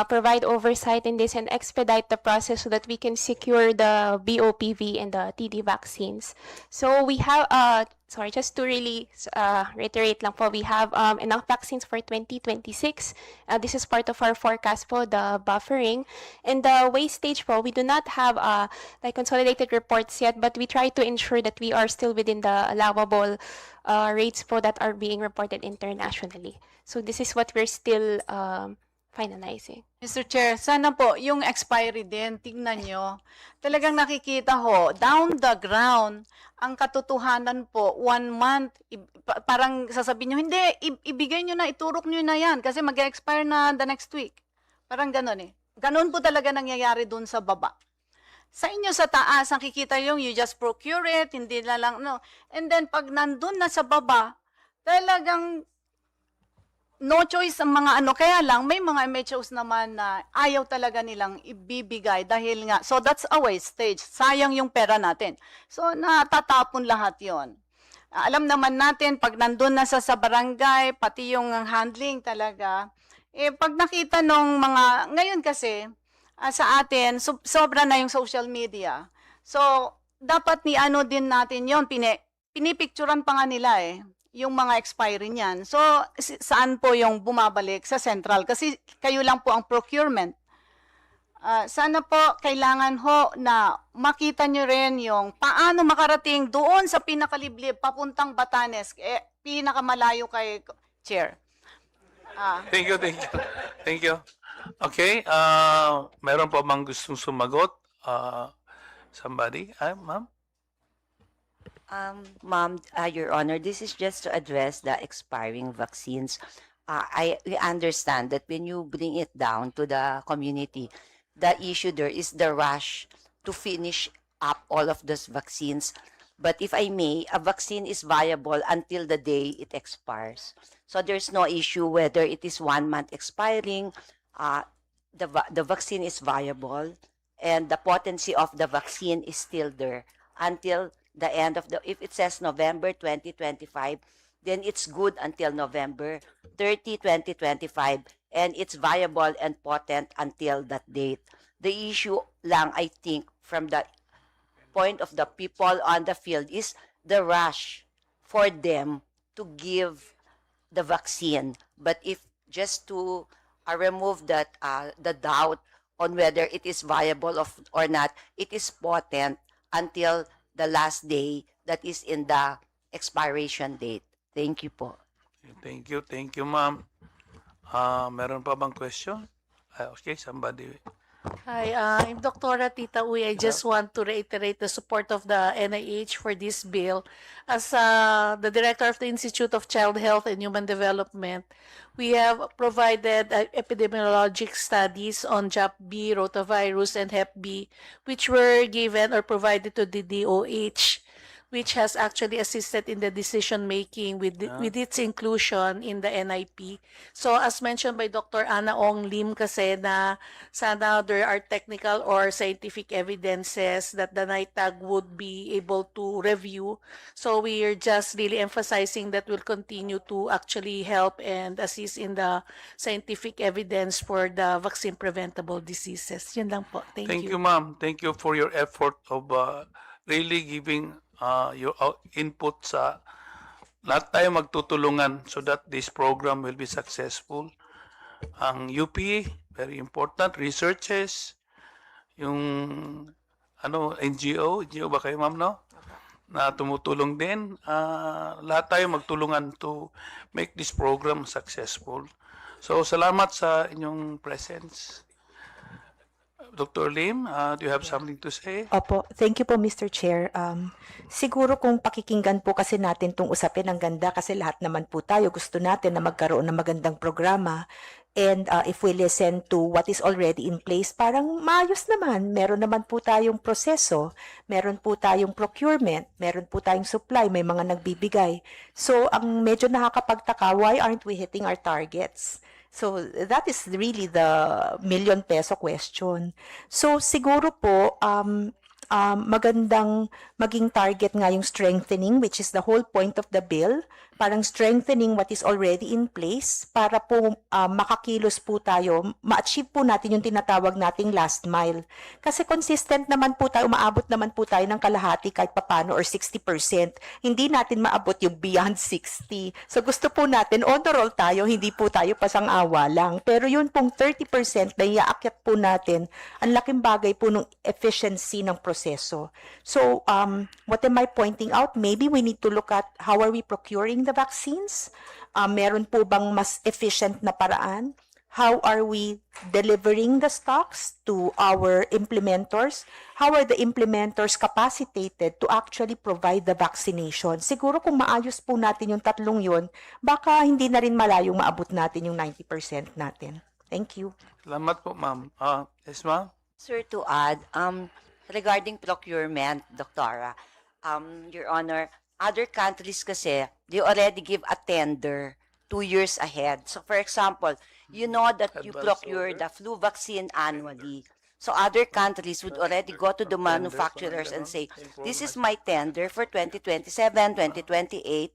provide oversight in this and expedite the process so that we can secure the BOPV and the TD vaccines. So we have, sorry, just to really reiterate lang po, we have enough vaccines for 2026. This is part of our forecast po, the buffering. And the wastage po, we do not have like consolidated reports yet, but we try to ensure that we are still within the allowable rates po that are being reported internationally. So this is what we're still finalizing. Mr. Chair, sana po yung expiry din, tingnan nyo. Talagang nakikita ho, down the ground, ang katotohanan po, 1 month, parang sasabihin nyo, hindi, ibigay nyo na, iturok nyo na yan, kasi mag-expire na the next week. Parang ganun eh. Ganun po talaga nangyayari dun sa baba. Sa inyo sa taas, nakikita yung you just procure it, hindi na lang, no. And then pag nandun na sa baba, talagang no choice ang mga ano, kaya lang may mga MHOs naman na ayaw talaga nilang ibibigay dahil nga, so that's a wastage, sayang yung pera natin. So natatapon lahat yon. Alam naman natin, pag nandun na sa barangay, pati yung handling talaga, pag nakita nung mga, ngayon kasi, sa atin, sobra na yung social media. So, dapat ni ano din natin yon, pinipicturan pa nga nila yung mga expiry niyan. So, saan po yung bumabalik? Sa central. Kasi kayo lang po ang procurement. Sana po, kailangan ho na makita nyo rin yung paano makarating doon sa pinakaliblib, papuntang Batanes, pinakamalayo kay Chair. Thank you, thank you. Thank you. Okay, meron pa bang gustong sumagot? Somebody? Ma'am? Ma'am, Your Honor, this is just to address the expiring vaccines. We understand that when you bring it down to the community, the issue there is the rush to finish up all of those vaccines. But if I may, a vaccine is viable until the day it expires. So there's no issue whether it is 1 month expiring. The vaccine is viable, and the potency of the vaccine is still there until the end of if it says November 2025, then it's good until November 30, 2025, and it's viable and potent until that date. The issue lang, I think, from the point of the people on the field is the rush for them to give the vaccine. But if just to remove that the doubt on whether it is viable or not, it is potent until the last day that is in the expiration date. Thank you po. Thank you, ma'am. Meron pa bang question? Okay, somebody. Hi, I'm Dr. Tita Uy. I just want to reiterate the support of the NIH for this bill. As the director of the Institute of Child Health and Human Development, we have provided epidemiologic studies on JAP-B, rotavirus, and Hep B, which were given or provided to the DOH, which has actually assisted in the decision-making with its inclusion in the NIP. So as mentioned by Dr. Ana Ong Lim kasi na sana there are technical or scientific evidences that the NITAG would be able to review. So we are just really emphasizing that we'll continue to actually help and assist in the scientific evidence for the vaccine-preventable diseases. Yun lang po. Thank you. Thank you, ma'am. Thank you for your effort of really giving your input sa lahat tayo magtutulungan so that this program will be successful. Ang UP, very important, researches, yung NGO ba kayo, ma'am, no? Na tumutulong din. Lahat tayo magtulungan to make this program successful. So, salamat sa inyong presence. Dr. Lim, do you have something to say? Opo, thank you po Mr. Chair. Siguro kung pakikinggan po kasi natin tong usapin, ang ganda kasi lahat naman po tayo gusto natin na magkaroon ng magandang programa. And if we listen to what is already in place, parang maayos naman. Meron naman po tayong proseso, meron po tayong procurement, meron po tayong supply, may mga nagbibigay. So, ang medyo nakakapagtaka, why aren't we hitting our targets? So, that is really the million peso question. So, siguro po, magandang maging target nga yung strengthening, which is the whole point of the bill. Parang strengthening what is already in place para po makakilos po tayo, ma-achieve po natin yung tinatawag nating last mile. Kasi consistent naman po tayo, umaabot naman po tayo ng kalahati kahit papano or 60%. Hindi natin maabot yung beyond 60. So gusto po natin, on the roll tayo, hindi po tayo pasang-awa lang. Pero yun pong 30% na iaakyat po natin, ang laking bagay po ng efficiency ng proseso. So what am I pointing out? Maybe we need to look at how are we procuring the vaccines? Meron po bang mas efficient na paraan? How are we delivering the stocks to our implementers? How are the implementers capacitated to actually provide the vaccination? Siguro kung maayos po natin yung tatlong yun, baka hindi na rin malayong maabot natin yung 90% natin. Thank you. Salamat po, ma'am. Yes, ma'am? Sir, to add, regarding procurement, Doctora, Your Honor, other countries kasi, they already give a tender 2 years ahead. So for example, you know that you procure the flu vaccine annually. So other countries would already go to the manufacturers and say, this is my tender for 2027, 2028.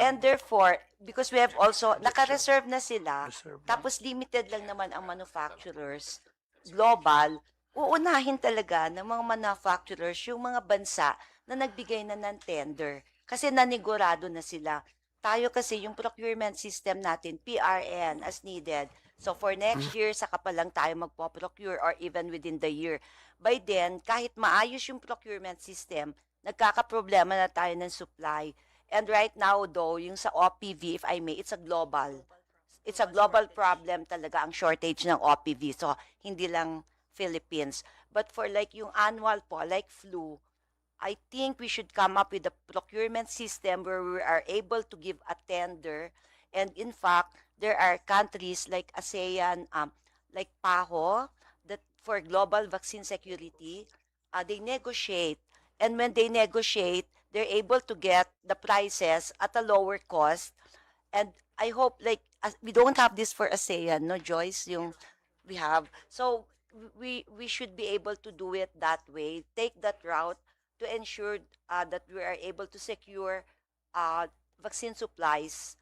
And therefore, because we have also, naka-reserve na sila, tapos limited lang naman ang manufacturers, global, uunahin talaga ng mga manufacturers yung mga bansa na nagbigay na ng tender kasi nanigurado na sila. Tayo kasi yung procurement system natin, PRN as needed. So for next year, saka pa lang tayo magpo-procure or even within the year. By then, kahit maayos yung procurement system, nagkakaproblema na tayo ng supply. And right now though, yung sa OPV, if I may, it's a global problem talaga ang shortage ng OPV. So hindi lang Philippines. But for like yung annual po, like flu, I think we should come up with a procurement system where we are able to give a tender. And in fact, there are countries like ASEAN, like PAHO, that for global vaccine security, they negotiate. And when they negotiate, they're able to get the prices at a lower cost. And I hope, like, we don't have this for ASEAN, no, Joyce, yung we have. So we should be able to do it that way, take that route, to ensure that we are able to secure vaccine supplies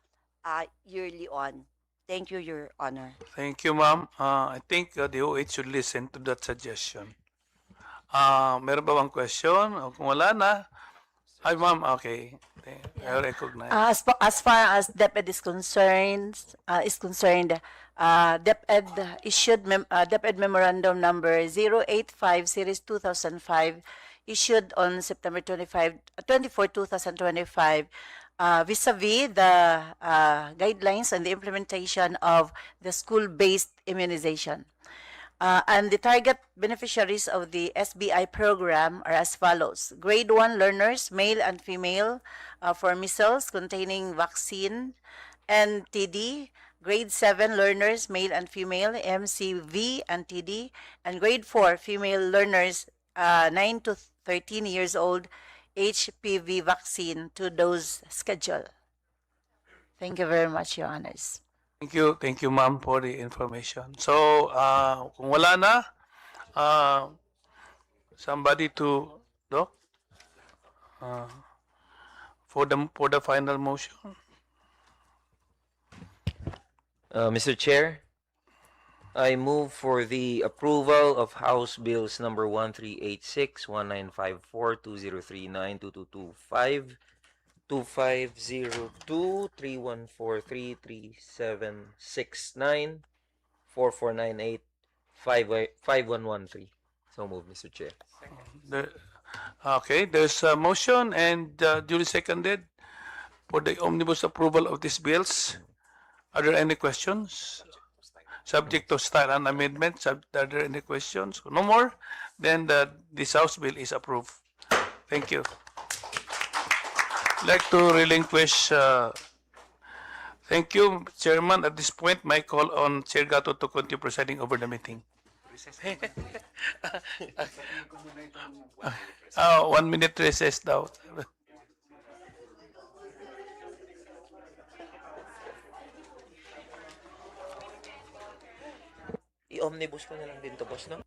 yearly on. Thank you, Your Honor. Thank you, ma'am. I think the DOH should listen to that suggestion. Meron ba bang question? O kung wala na, ay ma'am, okay. I recognize. As far as DepEd is concerned, DepEd issued DepEd Memorandum Number 085 Series 2005 issued on September 24, 2025, vis-a-vis the guidelines and the implementation of the school-based immunization. And the target beneficiaries of the SBI program are as follows. Grade 1 learners, male and female, for measles containing vaccine and TD. Grade 7 learners, male and female, MCV and TD. And grade 4 female learners, 9 to 13 years old, HPV vaccine to dose schedule. Thank you very much, Your Honors. Thank you, ma'am, for the information. So, kung wala na, somebody to Doc for the final motion. Mr. Chair, I move for the approval of House Bills number 1386, 1954, 2039, 2225, 2502, 3143, 3769, 4498, 5113. So move, Mr. Chair. Okay, there's a motion and duly seconded for the omnibus approval of these bills. Are there any questions? Subject to style and amendments. Are there any questions? No more? Then this House bill is approved. Thank you. I'd like to relinquish Thank you, Chairman. At this point, my call on Chair Gato to continue presiding over the meeting. 1 minute recess daw. I-omnibus ko na lang din to, boss, no?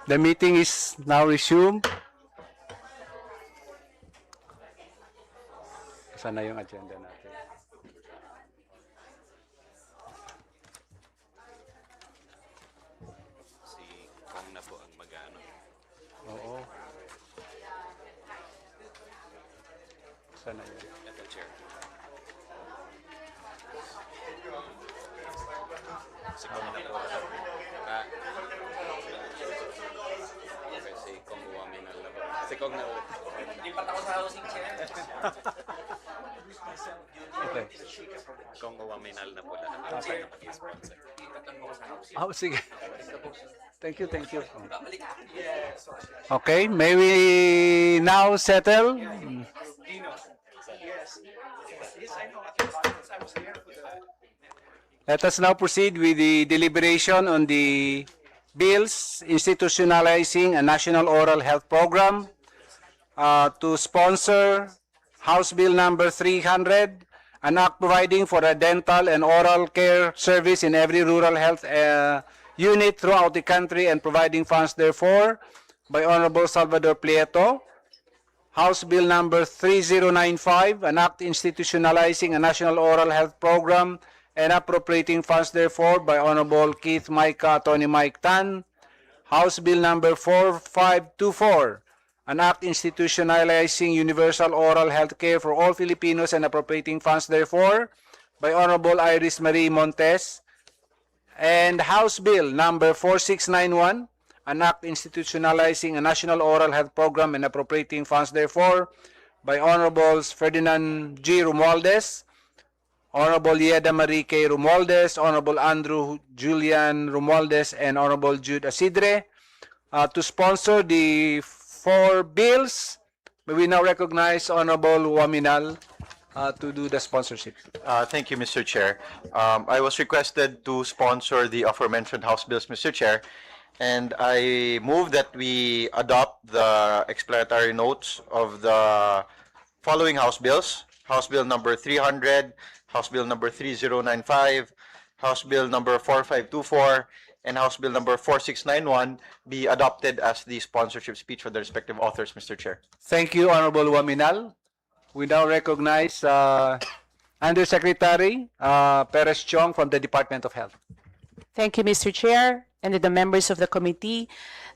The meeting is now resumed. Saan na yung agenda natin? Si Kong na po ang mag-ano. Oo. Saan na yun? Ito, Chair. Si Kong na po. Si Kong Waminal na po. Si Kong na po. Hindi pa ako sa housing, Chair. Okay. Kong Waminal na po lahat. Okay. Sponsor. Oh, sige. Thank you, thank you. Okay, may we now settle? Let us now proceed with the deliberation on the bills institutionalizing a national oral health program. To sponsor House Bill number 300, an act providing for a dental and oral care service in every rural health unit throughout the country and providing funds therefore, by Honorable Salvador Prieto. House Bill number 3095, an act institutionalizing a national oral health program and appropriating funds therefore, by Honorable Keith Micah, Tony Mike Tan. House Bill number 4524, an act institutionalizing universal oral health care for all Filipinos and appropriating funds therefore, by Honorable Iris Marie Montes. And House Bill number 4691, an act institutionalizing a national oral health program and appropriating funds therefore, by Honorables Ferdinand G. Romualdez, Honorable Yeda Marie K. Romualdez, Honorable Andrew Julian Romualdez, and Honorable Jude Asidre. To sponsor the 4 bills, may we now recognize Honorable Waminal to do the sponsorship. Thank you, Mr. Chair. I was requested to sponsor the aforementioned House bills, Mr. Chair, and I move that we adopt the explanatory notes of the following House bills: House Bill number 300, House Bill number 3095, House Bill number 4524, and House Bill number 4691 be adopted as the sponsorship speech for the respective authors, Mr. Chair. Thank you, Honorable Waminal. We now recognize Undersecretary Perez Chong from the Department of Health. Thank you, Mr. Chair. and to the members of the committee,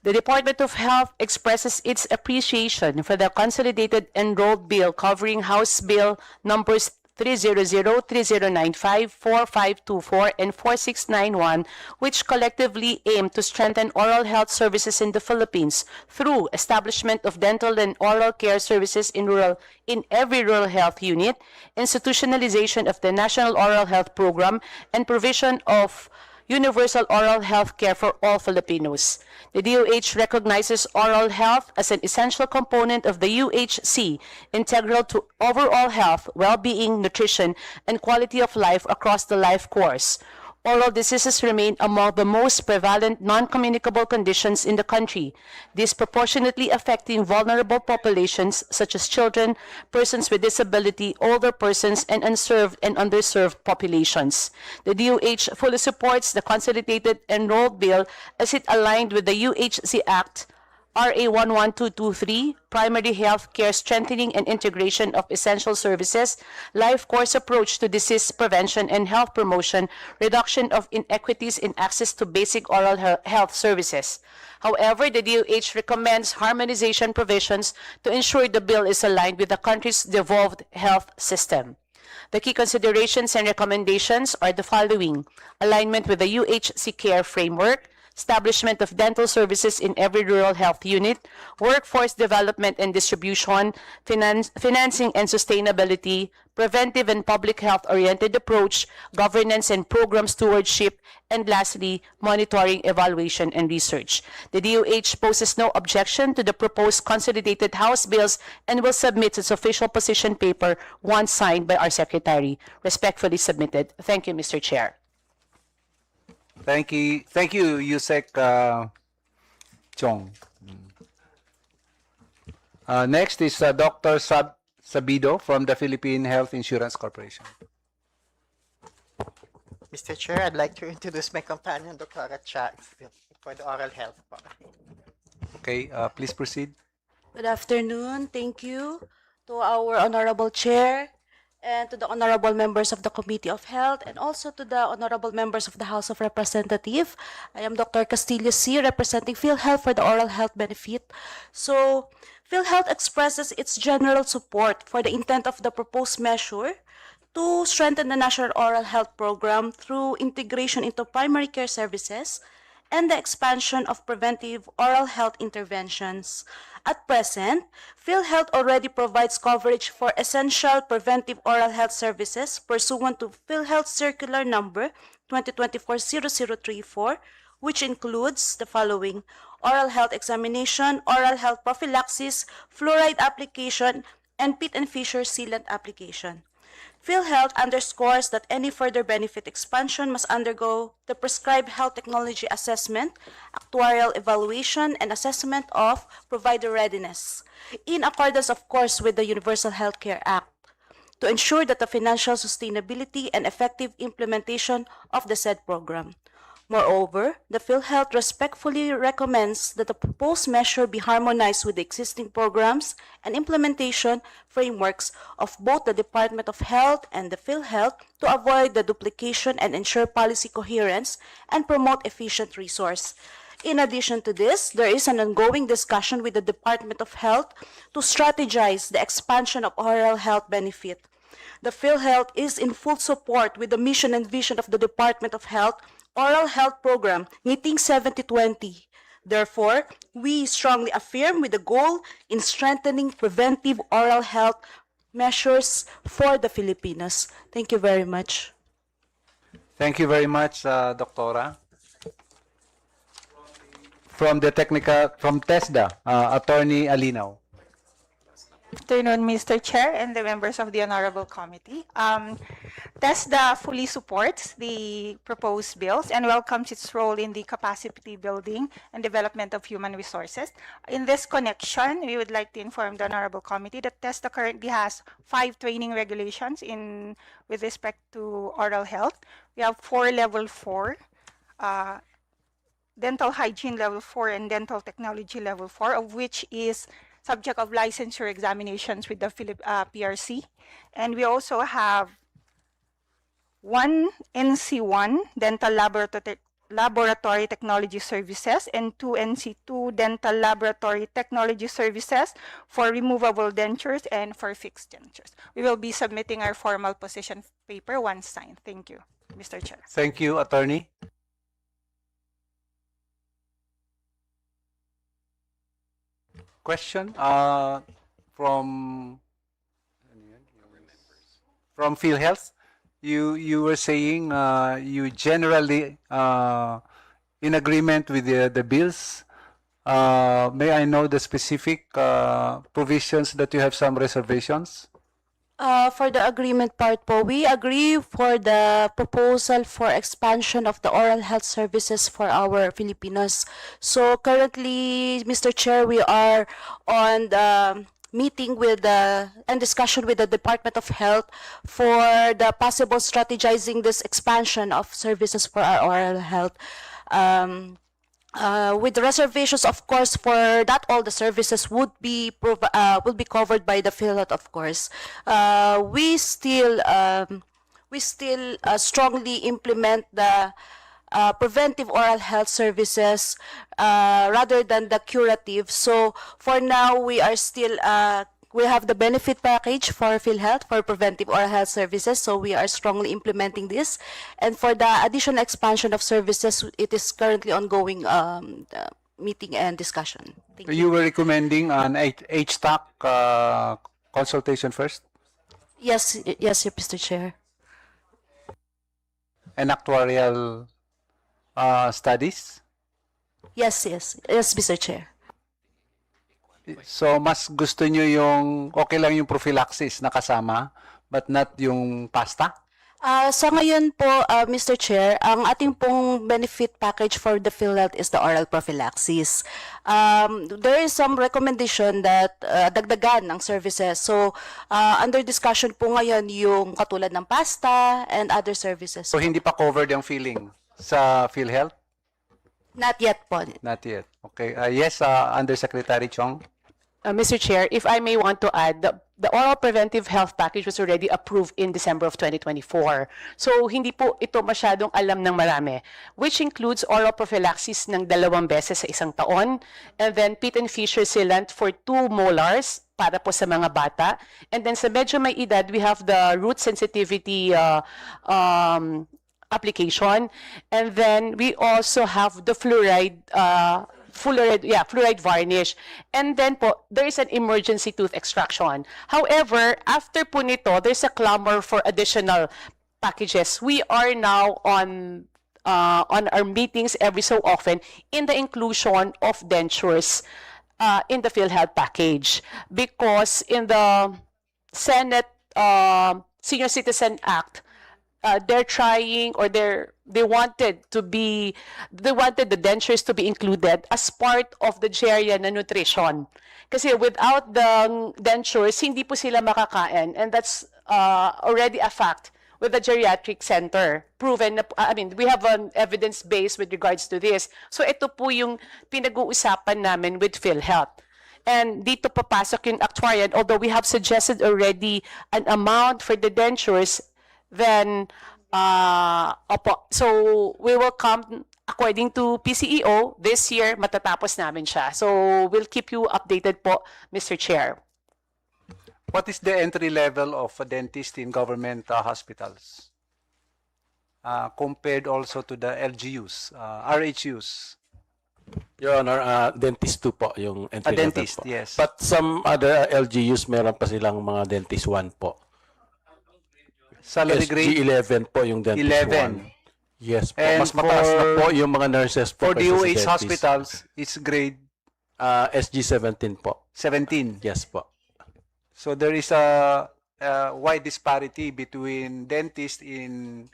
the Department of Health expresses its appreciation for the consolidated enrolled bill covering House Bill numbers 300, 3095, 4524, and 4691, which collectively aim to strengthen oral health services in the Philippines through establishment of dental and oral care services in every rural health unit, institutionalization of the National Oral Health Program, and provision of universal oral health care for all Filipinos. The DOH recognizes oral health as an essential component of the UHC, integral to overall health, well-being, nutrition, and quality of life across the life course. Oral diseases remain among the most prevalent non-communicable conditions in the country, disproportionately affecting vulnerable populations such as children, persons with disability, older persons, and unserved and underserved populations. The DOH fully supports the Consolidated Enrolled Bill as it aligned with the UHC Act, RA 11223, Primary Health Care Strengthening and Integration of Essential Services, Life Course Approach to Disease Prevention and Health Promotion, Reduction of Inequities in Access to Basic Oral Health Services. However, the DOH recommends harmonization provisions to ensure the bill is aligned with the country's devolved health system. The key considerations and recommendations are the following: alignment with the UHC Care Framework, establishment of dental services in every rural health unit, workforce development and distribution, financing and sustainability, preventive and public health-oriented approach, governance and program stewardship, and lastly, monitoring, evaluation, and research. The DOH poses no objection to the proposed consolidated House bills and will submit its official position paper once signed by our Secretary. Respectfully submitted. Thank you, Mr. Chair. Thank you, Yusek Chong. Next is Dr. Sabido from the Philippine Health Insurance Corporation. Mr. Chair, I'd like to introduce my companion, Dr. Cha, for the oral health. Okay, please proceed. Good afternoon. Thank you to our Honorable Chair and to the Honorable Members of the Committee of Health and also to the Honorable Members of the House of Representatives. I am Dr. Castillo C., representing PhilHealth for the oral health benefit. So, PhilHealth expresses its general support for the intent of the proposed measure to strengthen the National Oral Health Program through integration into primary care services and the expansion of preventive oral health interventions. At present, PhilHealth already provides coverage for essential preventive oral health services pursuant to PhilHealth Circular Number 2024-0034, which includes the following: oral health examination, oral health prophylaxis, fluoride application, and Pitt and Fisher sealant application. PhilHealth underscores that any further benefit expansion must undergo the prescribed health technology assessment, actuarial evaluation, and assessment of provider readiness, in accordance, of course, with the Universal Healthcare Act, to ensure that the financial sustainability and effective implementation of the said program. Moreover, the PhilHealth respectfully recommends that the proposed measure be harmonized with the existing programs and implementation frameworks of both the Department of Health and the PhilHealth to avoid the duplication and ensure policy coherence and promote efficient resource. In addition to this, there is an ongoing discussion with the Department of Health to strategize the expansion of oral health benefit. The PhilHealth is in full support with the mission and vision of the Department of Health Oral Health Program, Ngiting 7020. Therefore, we strongly affirm with the goal in strengthening preventive oral health measures for the Filipinos. Thank you very much. Thank you very much, Doctora. From TESDA, Attorney Alinaw. Good afternoon, Mr. Chair and the members of the Honorable Committee. TESDA fully supports the proposed bills and welcomes its role in the capacity building and development of human resources. In this connection, we would like to inform the Honorable Committee that TESDA currently has 5 training regulations with respect to oral health. We have 4 level 4, dental hygiene level 4 and dental technology level 4, of which is subject of licensure examinations with the PRC. And we also have 1 NC1 dental Laboratory Technology Services, and 2NC2 Dental Laboratory Technology Services for removable dentures and for fixed dentures. We will be submitting our formal position paper once signed. Thank you, Mr. Chair. Thank you, Attorney. Question from PhilHealth. You were saying you generally in agreement with the bills. May I know the specific provisions that you have some reservations? For the agreement part po, we agree for the proposal for expansion of the oral health services for our Filipinos. So currently, Mr. Chair, we are on the meeting with and discussion with the Department of Health for the possible strategizing this expansion of services for our oral health. With the reservations, of course, for that all the services would be covered by the PhilHealth, of course. We still strongly implement the preventive oral health services rather than the curative. So for now, we are still we have the benefit package for PhilHealth for preventive oral health services, so we are strongly implementing this. And for the additional expansion of services, it is currently ongoing meeting and discussion. Thank You were recommending an HTAC consultation first Yes, Mr. Chair. and actuarial studies. Yes, Mr. Chair. So mas gusto nyo yung okay lang yung prophylaxis na kasama but not yung pasta? Sa ngayon po, Mr. Chair, ang ating pong benefit package for the PhilHealth is the oral prophylaxis. There is some recommendation that dagdagan ng services. So, under discussion po ngayon yung katulad ng pasta and other services. So hindi pa covered yung filling sa PhilHealth? Not yet po. Not yet. Okay. Yes, Undersecretary Chong. Mr. Chair, if I may want to add, the oral preventive health package was already approved in December of 2024. So, hindi po ito masyadong alam ng marami, which includes oral prophylaxis ng 2 beses sa isang taon, and then Pitt and Fisher sealant for 2 molars para po sa mga bata. And then sa medyo may edad, we have the root sensitivity application. And then we also have the fluoride varnish. And then po, there is an emergency tooth extraction. However, after po nito, there's a clamor for additional packages. We are now on our meetings every so often in the inclusion of dentures in the PhilHealth package. Because in the Senate Senior Citizen Act, they're trying, or they wanted the dentures to be included as part of the GERIA na nutrition. Kasi without the dentures, hindi po sila makakain, and that's already a fact with the geriatric center. Proven, we have an evidence base with regards to this. So ito po yung pinag-uusapan namin with PhilHealth. And dito papasok yung actuarial, although we have suggested already an amount for the dentures, then so we will come according to PCEO this year, matatapos namin siya. So we'll keep you updated po, Mr. Chair. What is the entry level of a dentist in government hospitals compared also to the LGUs, RHUs? Your Honor, dentist 2 po yung entry level dentist, po. yes. But some other LGUs, meron pa silang mga dentist 1 po. Salary grade? SG11 po yung dentist 11. 1. Yes po. And Mas mataas na po yung mga nurses po. For kaysa sa DOH dentist. hospitals, it's grade SG17 po. 17. Yes po. So there is a wide disparity between dentists in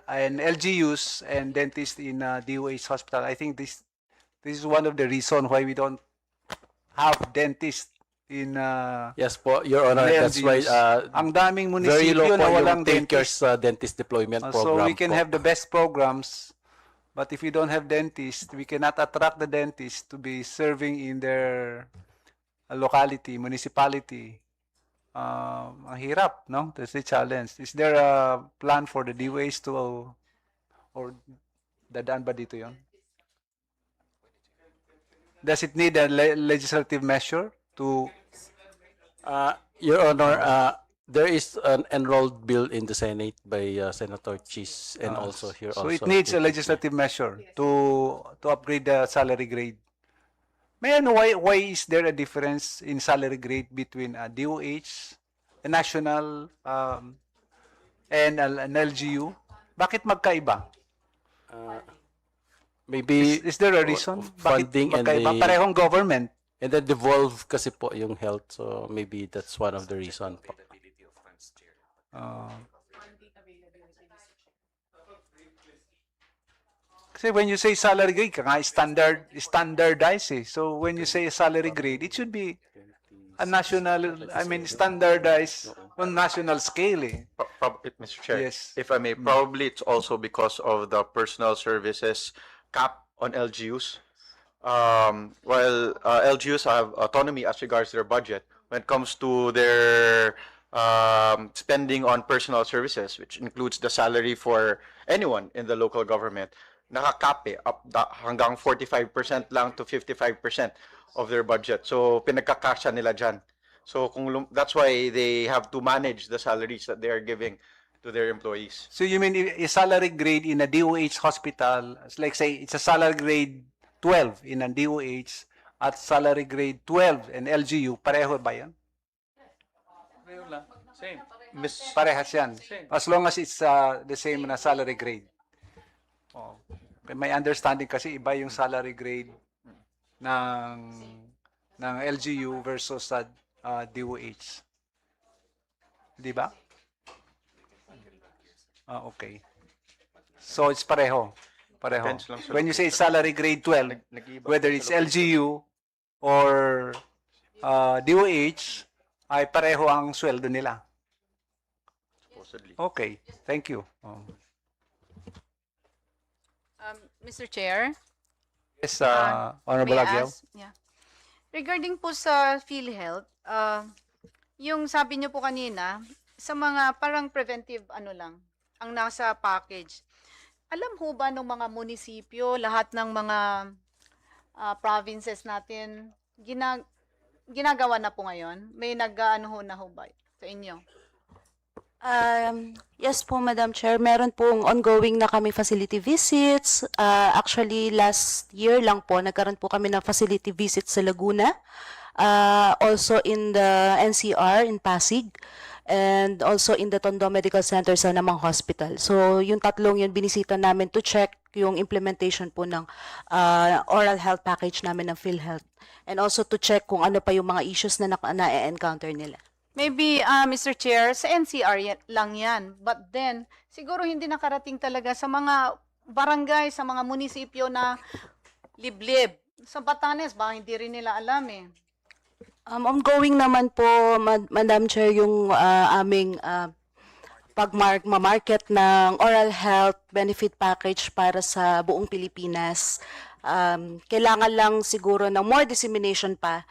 LGUs and dentists in DOH hospital. I think this is one of the reasons why we don't have dentists in Yes po, Your Honor. That's why ang daming very low munisipyo po na walang yung Thinkers dentist. dentist deployment program So we can po. have the best programs, but if we don't have dentists, we cannot attract the dentists to be serving in their locality, municipality. Ang hirap, no? That's the challenge. Is there a plan for the DOH to, or Dadaan ba dito yon? Does it need a legislative measure to... Your Honor, there is an enrolled bill in the Senate by Senator Chis and also here So also. it needs a legislative measure to upgrade the salary grade. May I know why is there a difference in salary grade between a DOH, a national, and an LGU? Bakit magkaiba? Maybe Is there a reason? Bakit funding and magkaiba? the Parehong government. and then devolve kasi po yung health, so maybe that's one of the reason po. Kasi when you say salary grade, nga standardized eh. So when you say salary grade, it should be a national, standardized on national scale eh. Mr. Chair, Yes. if I may, probably it's also because of the personal services cap on LGUs. While LGUs have autonomy as regards their budget, when it comes to their spending on personal services, which includes the salary for anyone in the local government, nakakap eh, hanggang 45% lang to 55% of their budget. So pinagkakasya nila dyan. So that's why they have to manage the salaries that they are giving to their employees. So you mean a salary grade in a DOH hospital, like say it's a salary grade 12 in a DOH at salary grade 12 in LGU, pareho ba yan? Same. Parehas yan. As long as it's the same na salary grade. Oh. May understanding kasi iba yung salary grade ng LGU versus sa DOH. Di ba? Okay. So it's pareho. Pareho. Depends lang sa When you say salary grade 12, whether it's LGU or DOH, ay pareho ang sweldo nila. Supposedly. Okay. Thank you. Mr. Chair, Yes, Honorable may I Aguiao. ask? Yeah. Regarding po sa PhilHealth, yung sabi niyo po kanina, sa mga parang preventive lang, ang nasa package. Alam ho ba ng mga munisipyo, lahat ng mga provinces natin, ginagawa na po ngayon? May nag-ano ho na ho ba sa inyo? Yes po, Madam Chair. Meron pong ongoing na kami facility visits. Actually, last year lang po, nagkaroon po kami ng facility visits sa Laguna. Also in the NCR in Pasig. And also in the Tondo Medical Center sa Namang Hospital. So, yung tatlong yun, binisita namin to check yung implementation po ng oral health package namin ng PhilHealth. And also to check kung ano pa yung mga issues na na-encounter nila. Maybe, Mr. Chair, sa NCR lang yan. But then, siguro hindi nakarating talaga sa mga barangay, sa mga munisipyo na liblib. Sa Batanes, baka hindi rin nila alam eh. Ongoing naman po, Madam Chair, yung aming pag-market ng oral health benefit package para sa buong Pilipinas. Kailangan lang siguro ng more dissemination pa.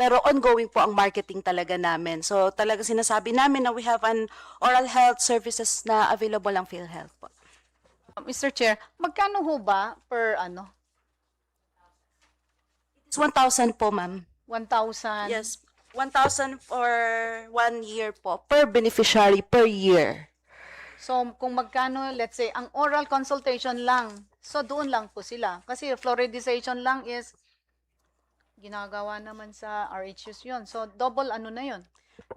Pero ongoing po ang marketing talaga namin. So talaga sinasabi namin na we have an oral health services na available ang PhilHealth po. Mr. Chair, magkano ho ba per It's 1,000 po, ma'am. 1,000? Yes, 1,000 for 1 year po, per beneficiary per year. So, kung magkano, let's say, ang oral consultation lang, so doon lang po sila. Kasi fluoridization lang is, ginagawa naman sa RHUs yun. So, double na yun.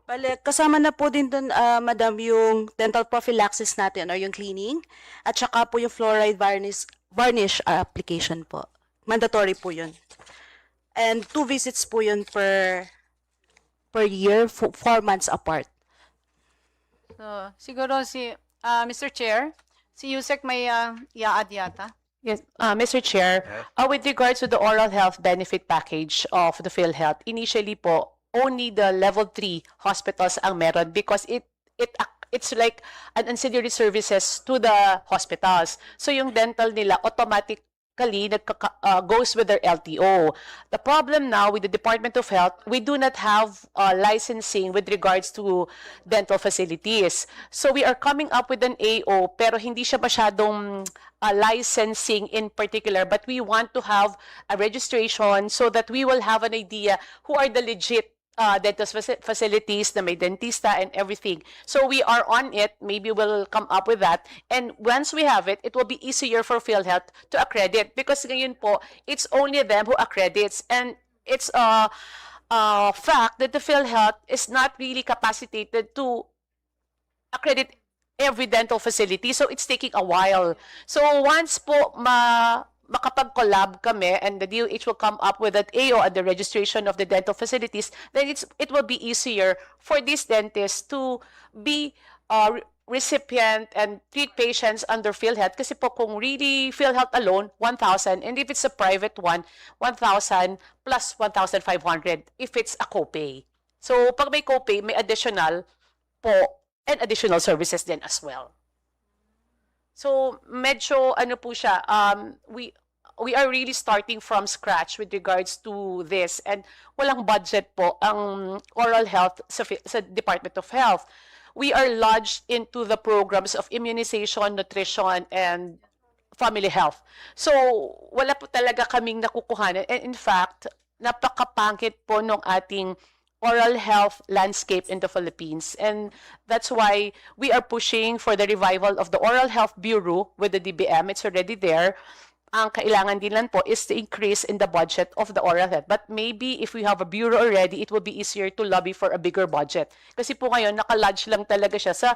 Bale, kasama na po din dun, madam, yung dental prophylaxis natin or yung cleaning. At saka po yung fluoride varnish application po. Mandatory po yun. And 2 visits po yun per year, 4 months apart. So, siguro Mr. Chair, si Yusek may i-add yata. Yes, Mr. Chair, with regards to the oral health benefit package of the PhilHealth, initially po, only the level 3 hospitals ang meron because it's like an ancillary services to the hospitals. So yung dental nila, automatic goes with their LTO. The problem now with the Department of Health, we do not have licensing with regards to dental facilities. So we are coming up with an AO pero hindi siya masyadong licensing in particular, but we want to have a registration so that we will have an idea who are the legit dental facilities na may dentista and everything. So we are on it. Maybe we'll come up with that. And once we have it, it will be easier for PhilHealth to accredit because ngayon po, it's only them who accredits. And it's a fact that the PhilHealth is not really capacitated to accredit every dental facility. So it's taking a while. So once po makapag-collab kami and the DOH will come up with that AO and the registration of the dental facilities, then it will be easier for these dentists to be recipient and treat patients under PhilHealth. Kasi po kung really PhilHealth alone, 1,000, and if it's a private one, 1,000 plus 1,500 if it's a copay. So pag may copay, may additional po and additional services din as well. So medyo ano po siya, we are really starting from scratch with regards to this and walang budget po ang oral health sa Department of Health. We are lodged into the programs of immunization, nutrition, and family health. So wala po talaga kaming nakukuhanan. And in fact, napakapangit po nung ating oral health landscape in the Philippines. And that's why we are pushing for the revival of the Oral Health Bureau with the DBM. It's already there. Ang kailangan din lang po is the increase in the budget of the oral health. But maybe if we have a bureau already, it will be easier to lobby for a bigger budget. Kasi po ngayon, nakalodge lang talaga siya sa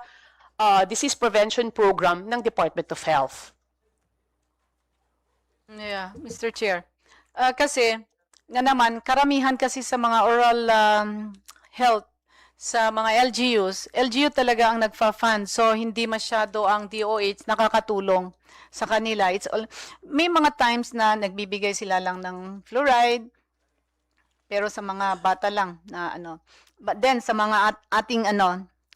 disease prevention program ng Department of Health. Yeah, Mr. Chair. Kasi nga naman, karamihan kasi sa mga oral health sa mga LGU talaga ang nagfa-fund. So, hindi masyado ang DOH nakakatulong sa kanila. May mga times na nagbibigay sila lang ng fluoride, pero sa mga bata lang na ano. But then, sa mga ating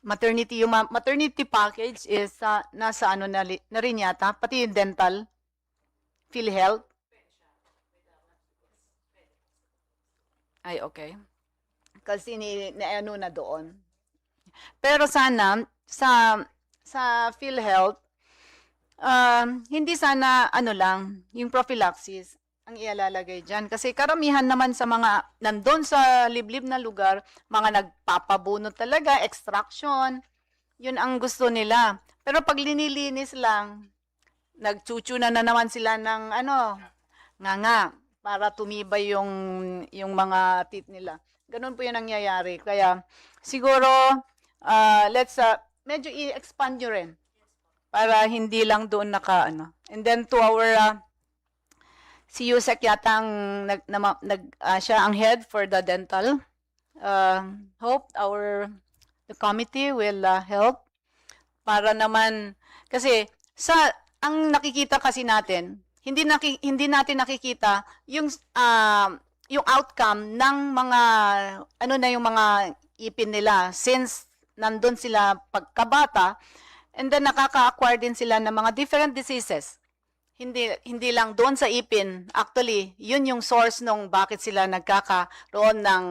maternity, yung maternity package is nasa na rin yata, pati yung dental, PhilHealth. Ay, okay. Kasi ano na doon. Pero sana, sa PhilHealth, hindi sana, lang, yung prophylaxis, ang ialalagay dyan. Kasi karamihan naman sa mga, nandun sa liblib na lugar, mga nagpapabunot talaga, extraction, yun ang gusto nila. Pero pag linilinis lang, nagchuchu na naman sila ng, nga, para tumibay yung mga teeth nila. Ganun po yung nangyayari. Kaya siguro let's medyo i-expand nyo rin para hindi lang doon And then to our si Yusek yata ang siya ang head for the dental. Hope the committee will help para naman kasi ang nakikita kasi natin hindi natin nakikita yung outcome ng mga yung mga ipin nila since nandun sila pagkabata and then nakaka-acquire din sila ng mga different diseases. Hindi lang doon sa ipin. Actually, yun yung source nung bakit sila nagkakaroon ng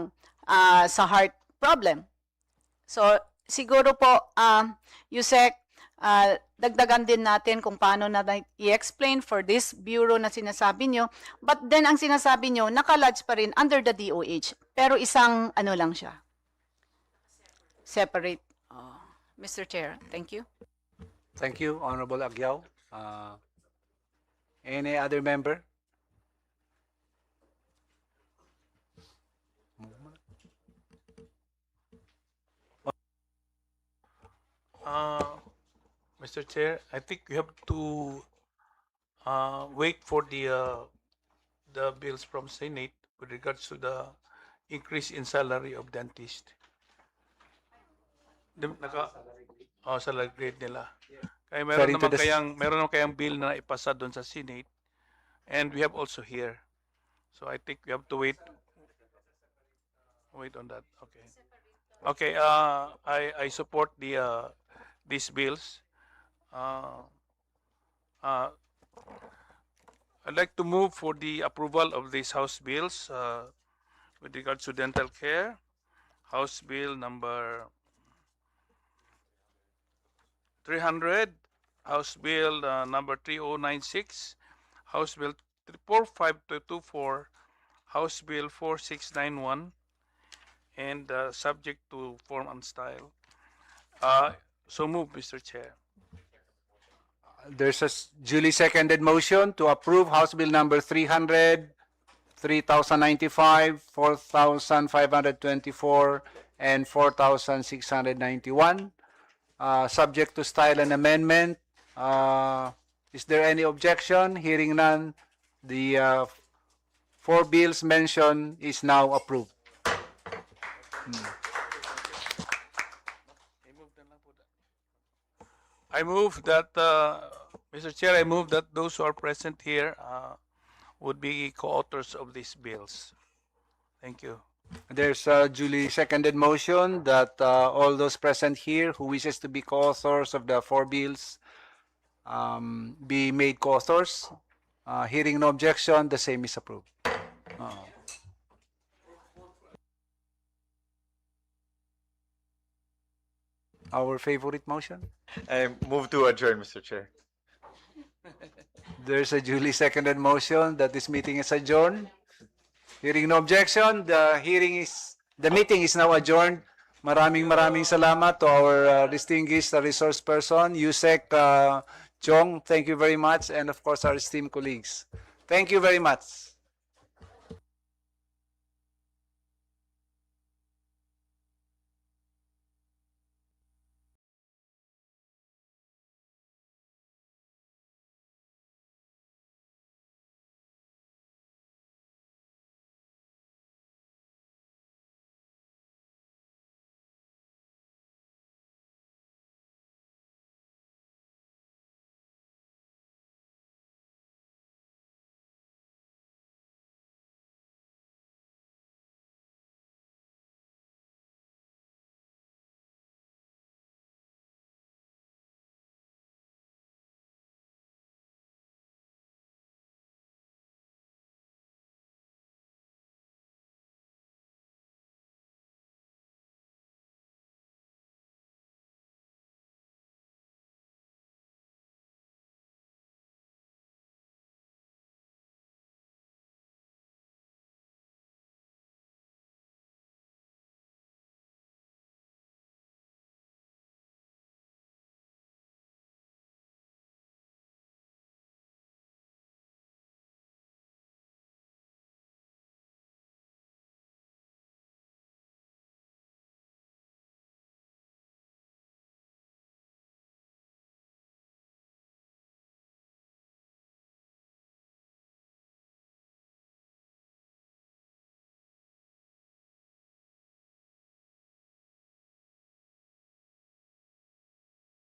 sa heart problem. So siguro po Yusek, dagdagan din natin kung paano na i-explain for this bureau na sinasabi nyo. But then, ang sinasabi nyo, nakalodge pa rin under the DOH. Pero isang lang siya. Separate. Mr. Chair, thank you. Thank you, Honorable Aguiao. Any other member? Mr. Chair, I think we have to wait for the bills from Senate with regards to the increase in salary of dentist. Salary grade nila. Kaya meron naman kayang bill na ipasa doon sa Senate and we have also here. So I think we have to wait on that. Okay. Okay, I support these bills. I'd like to move for the approval of these House bills with regards to dental care. House Bill number 300, House Bill number 3096, House Bill 45224, House Bill 4691, and subject to form and style. So move, Mr. Chair. There's a duly seconded motion to approve House Bill number 300, 3095, 4524, and 4691. Subject to style and amendment. Is there any objection? Hearing none, the 4 bills mentioned is now approved. I move that, Mr. Chair, I move that those who are present here would be co-authors of these bills. Thank you. There's a duly seconded motion that all those present here who wishes to be co-authors of the 4 bills be made co-authors. Hearing no objection, the same is approved. Our favorite motion? I move to adjourn, Mr. Chair. There's a duly seconded motion that this meeting is adjourned. Hearing no objection, the meeting is now adjourned. Maraming salamat to our distinguished resource person, Yusek Chong. Thank you very much, and of course our esteemed colleagues. Thank you very much.